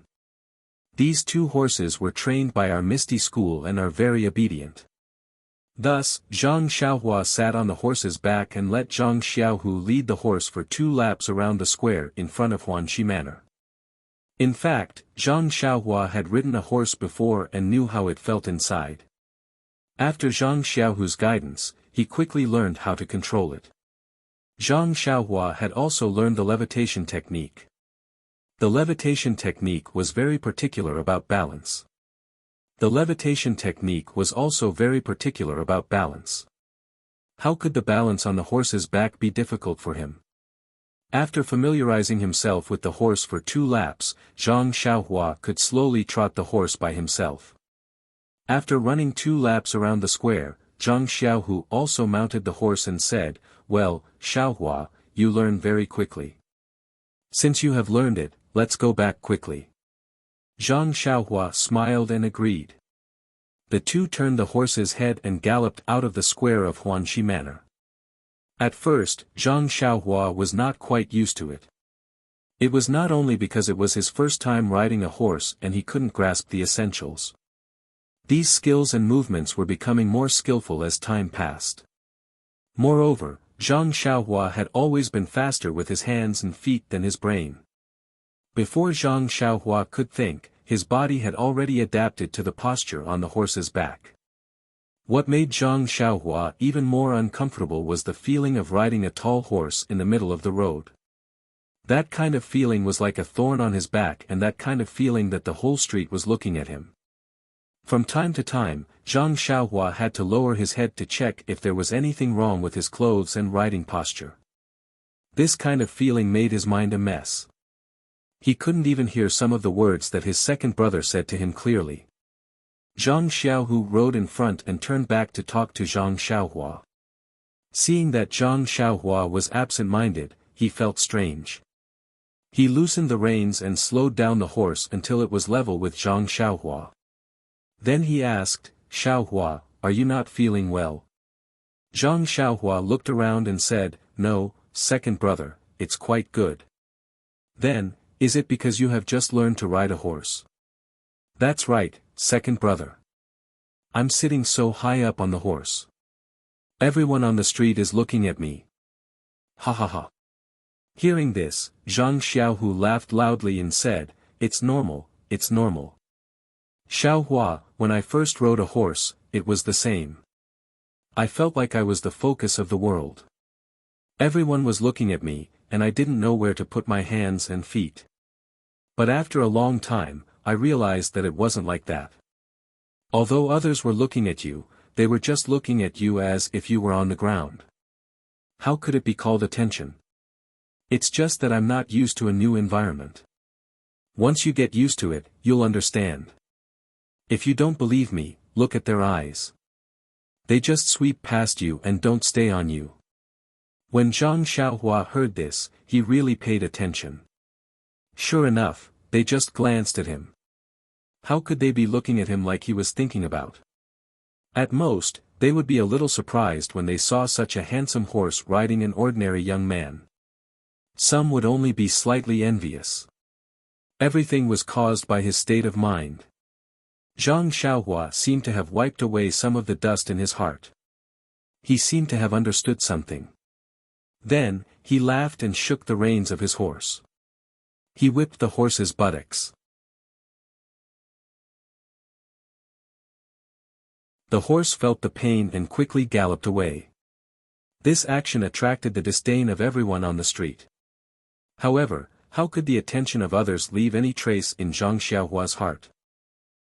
These 2 horses were trained by our Misty School and are very obedient. Thus, Zhang Xiaohua sat on the horse's back and let Zhang Xiaohu lead the horse for 2 laps around the square in front of Huanxi Manor. In fact, Zhang Xiaohua had ridden a horse before and knew how it felt inside. After Zhang Xiaohu's guidance, he quickly learned how to control it. Zhang Xiaohua had also learned the levitation technique. The levitation technique was very particular about balance. The levitation technique was also very particular about balance. How could the balance on the horse's back be difficult for him? After familiarizing himself with the horse for 2 laps, Zhang Xiaohua could slowly trot the horse by himself. After running 2 laps around the square, Zhang Xiaohu also mounted the horse and said, "Well, Xiaohua, you learn very quickly. Since you have learned it, let's go back quickly." Zhang Xiaohua smiled and agreed. The 2 turned the horse's head and galloped out of the square of Huanxi Manor. At first, Zhang Xiaohua was not quite used to it. It was not only because it was his first time riding a horse and he couldn't grasp the essentials. These skills and movements were becoming more skillful as time passed. Moreover, Zhang Xiaohua had always been faster with his hands and feet than his brain. Before Zhang Xiaohua could think, his body had already adapted to the posture on the horse's back. What made Zhang Xiaohua even more uncomfortable was the feeling of riding a tall horse in the middle of the road. That kind of feeling was like a thorn on his back, and that kind of feeling that the whole street was looking at him. From time to time, Zhang Xiaohua had to lower his head to check if there was anything wrong with his clothes and riding posture. This kind of feeling made his mind a mess. He couldn't even hear some of the words that his second brother said to him clearly. Zhang Xiaohu rode in front and turned back to talk to Zhang Xiaohua. Seeing that Zhang Xiaohua was absent-minded, he felt strange. He loosened the reins and slowed down the horse until it was level with Zhang Xiaohua. Then he asked, "Xiaohua, are you not feeling well?" Zhang Xiaohua looked around and said, "No, second brother, it's quite good." "Then, is it because you have just learned to ride a horse?" "That's right, second brother. I'm sitting so high up on the horse. Everyone on the street is looking at me. Ha ha ha." Hearing this, Zhang Xiaohu laughed loudly and said, "It's normal, it's normal. Xiaohua, when I first rode a horse, it was the same. I felt like I was the focus of the world. Everyone was looking at me, and I didn't know where to put my hands and feet. But after a long time, I realized that it wasn't like that. Although others were looking at you, they were just looking at you as if you were on the ground. How could it be called attention? It's just that I'm not used to a new environment. Once you get used to it, you'll understand. If you don't believe me, look at their eyes. They just sweep past you and don't stay on you. When Zhang Xiaohua heard this, he really paid attention. Sure enough, they just glanced at him. How could they be looking at him like he was thinking about? At most, they would be a little surprised when they saw such a handsome horse riding an ordinary young man. Some would only be slightly envious. Everything was caused by his state of mind. Zhang Xiaohua seemed to have wiped away some of the dust in his heart. He seemed to have understood something. Then, he laughed and shook the reins of his horse. He whipped the horse's buttocks. The horse felt the pain and quickly galloped away. This action attracted the disdain of everyone on the street. However, how could the attention of others leave any trace in Zhang Xiaohua's heart?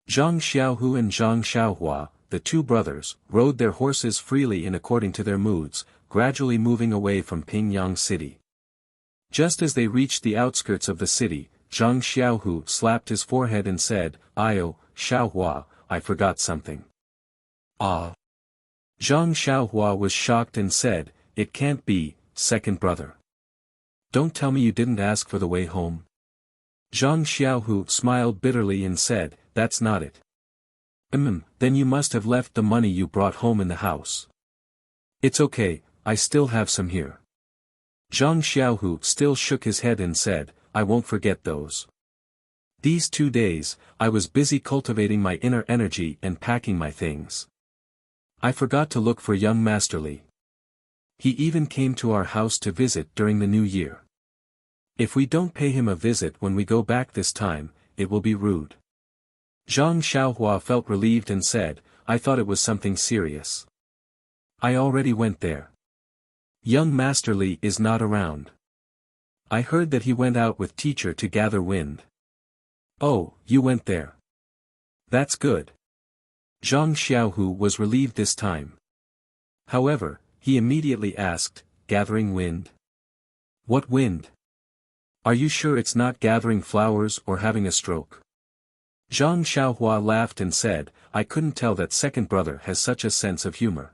Zhang Xiaohu and Zhang Xiaohua, the two brothers, rode their horses freely in according to their moods, gradually moving away from Pingyang City. Just as they reached the outskirts of the city, Zhang Xiaohu slapped his forehead and said, "Ayo, Xiaohua, I forgot something." Ah! Zhang Xiaohua was shocked and said, "It can't be, second brother. Don't tell me you didn't ask for the way home." Zhang Xiaohu smiled bitterly and said, "That's not it." Then you must have left the money you brought home in the house." "It's okay, I still have some here." Zhang Xiaohu still shook his head and said, "I won't forget those. These 2 days, I was busy cultivating my inner energy and packing my things. I forgot to look for young Master Li. He even came to our house to visit during the new year. If we don't pay him a visit when we go back this time, it will be rude." Zhang Xiaohua felt relieved and said, "I thought it was something serious. I already went there. Young Master Li is not around. I heard that he went out with teacher to gather wind." "Oh, you went there. That's good." Zhang Xiaohu was relieved this time. However, he immediately asked, "Gathering wind? What wind? Are you sure it's not gathering flowers or having a stroke?" Zhang Xiaohua laughed and said, "I couldn't tell that second brother has such a sense of humor.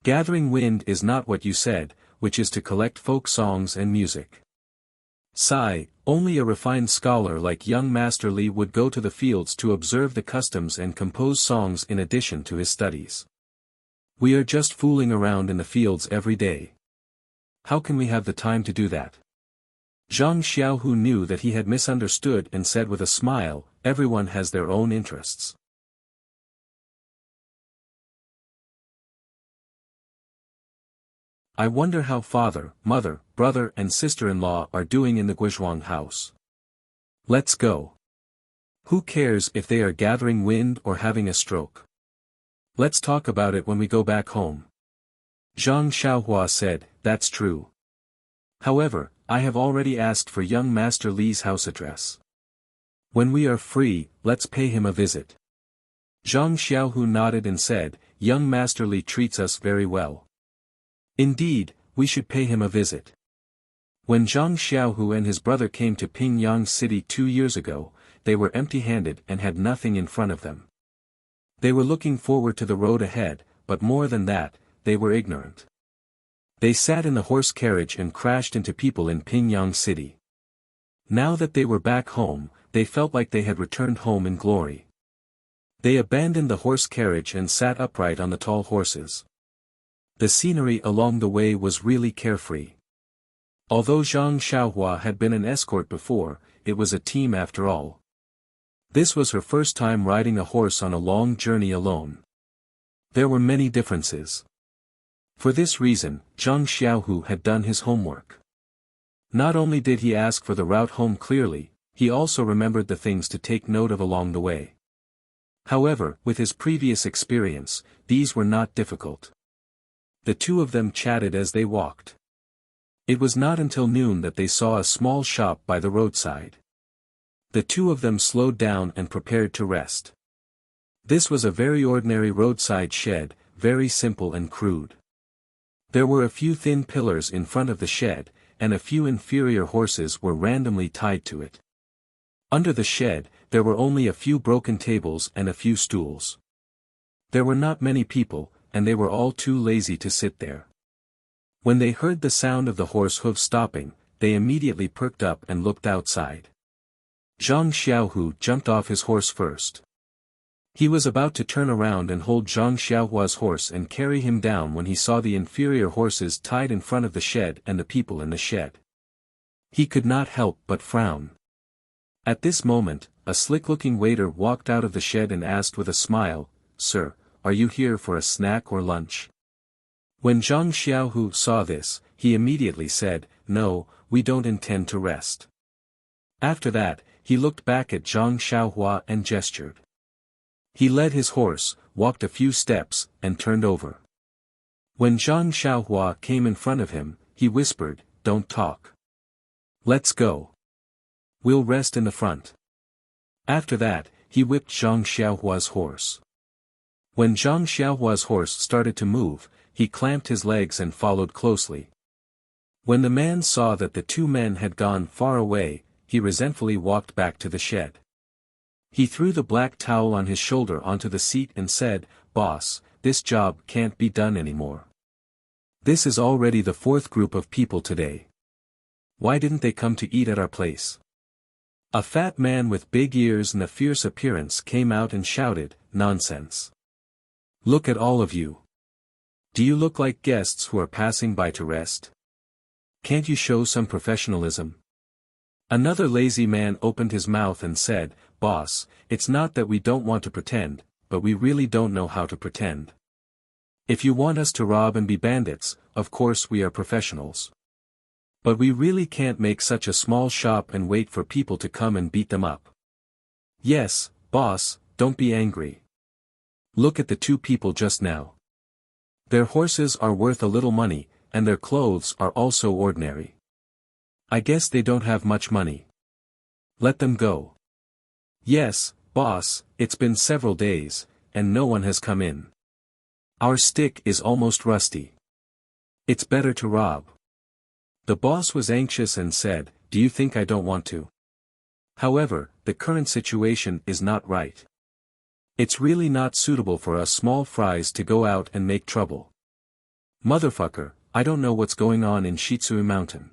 Gathering wind is not what you said, which is to collect folk songs and music. Sigh, only a refined scholar like young Master Li would go to the fields to observe the customs and compose songs in addition to his studies. We are just fooling around in the fields every day. How can we have the time to do that?" Zhang Xiaohu knew that he had misunderstood and said with a smile, "Everyone has their own interests." I wonder how father, mother, brother and sister-in-law are doing in the Guizhuang house. Let's go. Who cares if they are gathering wind or having a stroke? Let's talk about it when we go back home. Zhang Xiaohua said, "That's true. However, I have already asked for young Master Li's house address. When we are free, let's pay him a visit." Zhang Xiaohu nodded and said, "Young Master Li treats us very well. Indeed, we should pay him a visit." When Zhang Xiaohu and his brother came to Pingyang City 2 years ago, they were empty-handed and had nothing in front of them. They were looking forward to the road ahead, but more than that, they were ignorant. They sat in the horse carriage and crashed into people in Pingyang City. Now that they were back home, they felt like they had returned home in glory. They abandoned the horse carriage and sat upright on the tall horses. The scenery along the way was really carefree. Although Zhang Xiaohua had been an escort before, it was a team after all. This was her first time riding a horse on a long journey alone. There were many differences. For this reason, Zhang Xiaohu had done his homework. Not only did he ask for the route home clearly, he also remembered the things to take note of along the way. However, with his previous experience, these were not difficult. The two of them chatted as they walked. It was not until noon that they saw a small shop by the roadside. The two of them slowed down and prepared to rest. This was a very ordinary roadside shed, very simple and crude. There were a few thin pillars in front of the shed, and a few inferior horses were randomly tied to it. Under the shed, there were only a few broken tables and a few stools. There were not many people, and they were all too lazy to sit there. When they heard the sound of the horse hooves stopping, they immediately perked up and looked outside. Zhang Xiaohu jumped off his horse first. He was about to turn around and hold Zhang Xiaohua's horse and carry him down when he saw the inferior horses tied in front of the shed and the people in the shed. He could not help but frown. At this moment, a slick-looking waiter walked out of the shed and asked with a smile, "Sir, are you here for a snack or lunch?" When Zhang Xiaohu saw this, he immediately said, "No, we don't intend to rest." After that, he looked back at Zhang Xiaohua and gestured. He led his horse, walked a few steps, and turned over. When Zhang Xiaohua came in front of him, he whispered, "Don't talk. Let's go. We'll rest in the front." After that, he whipped Zhang Xiaohua's horse. When Zhang Xiaohua's horse started to move, he clamped his legs and followed closely. When the man saw that the two men had gone far away, he resentfully walked back to the shed. He threw the black towel on his shoulder onto the seat and said, "Boss, this job can't be done anymore. This is already the fourth group of people today. Why didn't they come to eat at our place?" A fat man with big ears and a fierce appearance came out and shouted, "Nonsense. Look at all of you. Do you look like guests who are passing by to rest? Can't you show some professionalism?" Another lazy man opened his mouth and said, "Boss, it's not that we don't want to pretend, but we really don't know how to pretend. If you want us to rob and be bandits, of course we are professionals. But we really can't make such a small shop and wait for people to come and beat them up. Yes, boss, don't be angry. Look at the two people just now. Their horses are worth a little money, and their clothes are also ordinary. I guess they don't have much money. Let them go." "Yes, boss, it's been several days, and no one has come in. Our stick is almost rusty. It's better to rob." The boss was anxious and said, "Do you think I don't want to? However, the current situation is not right. It's really not suitable for us small fries to go out and make trouble. Motherfucker, I don't know what's going on in Shitsui Mountain.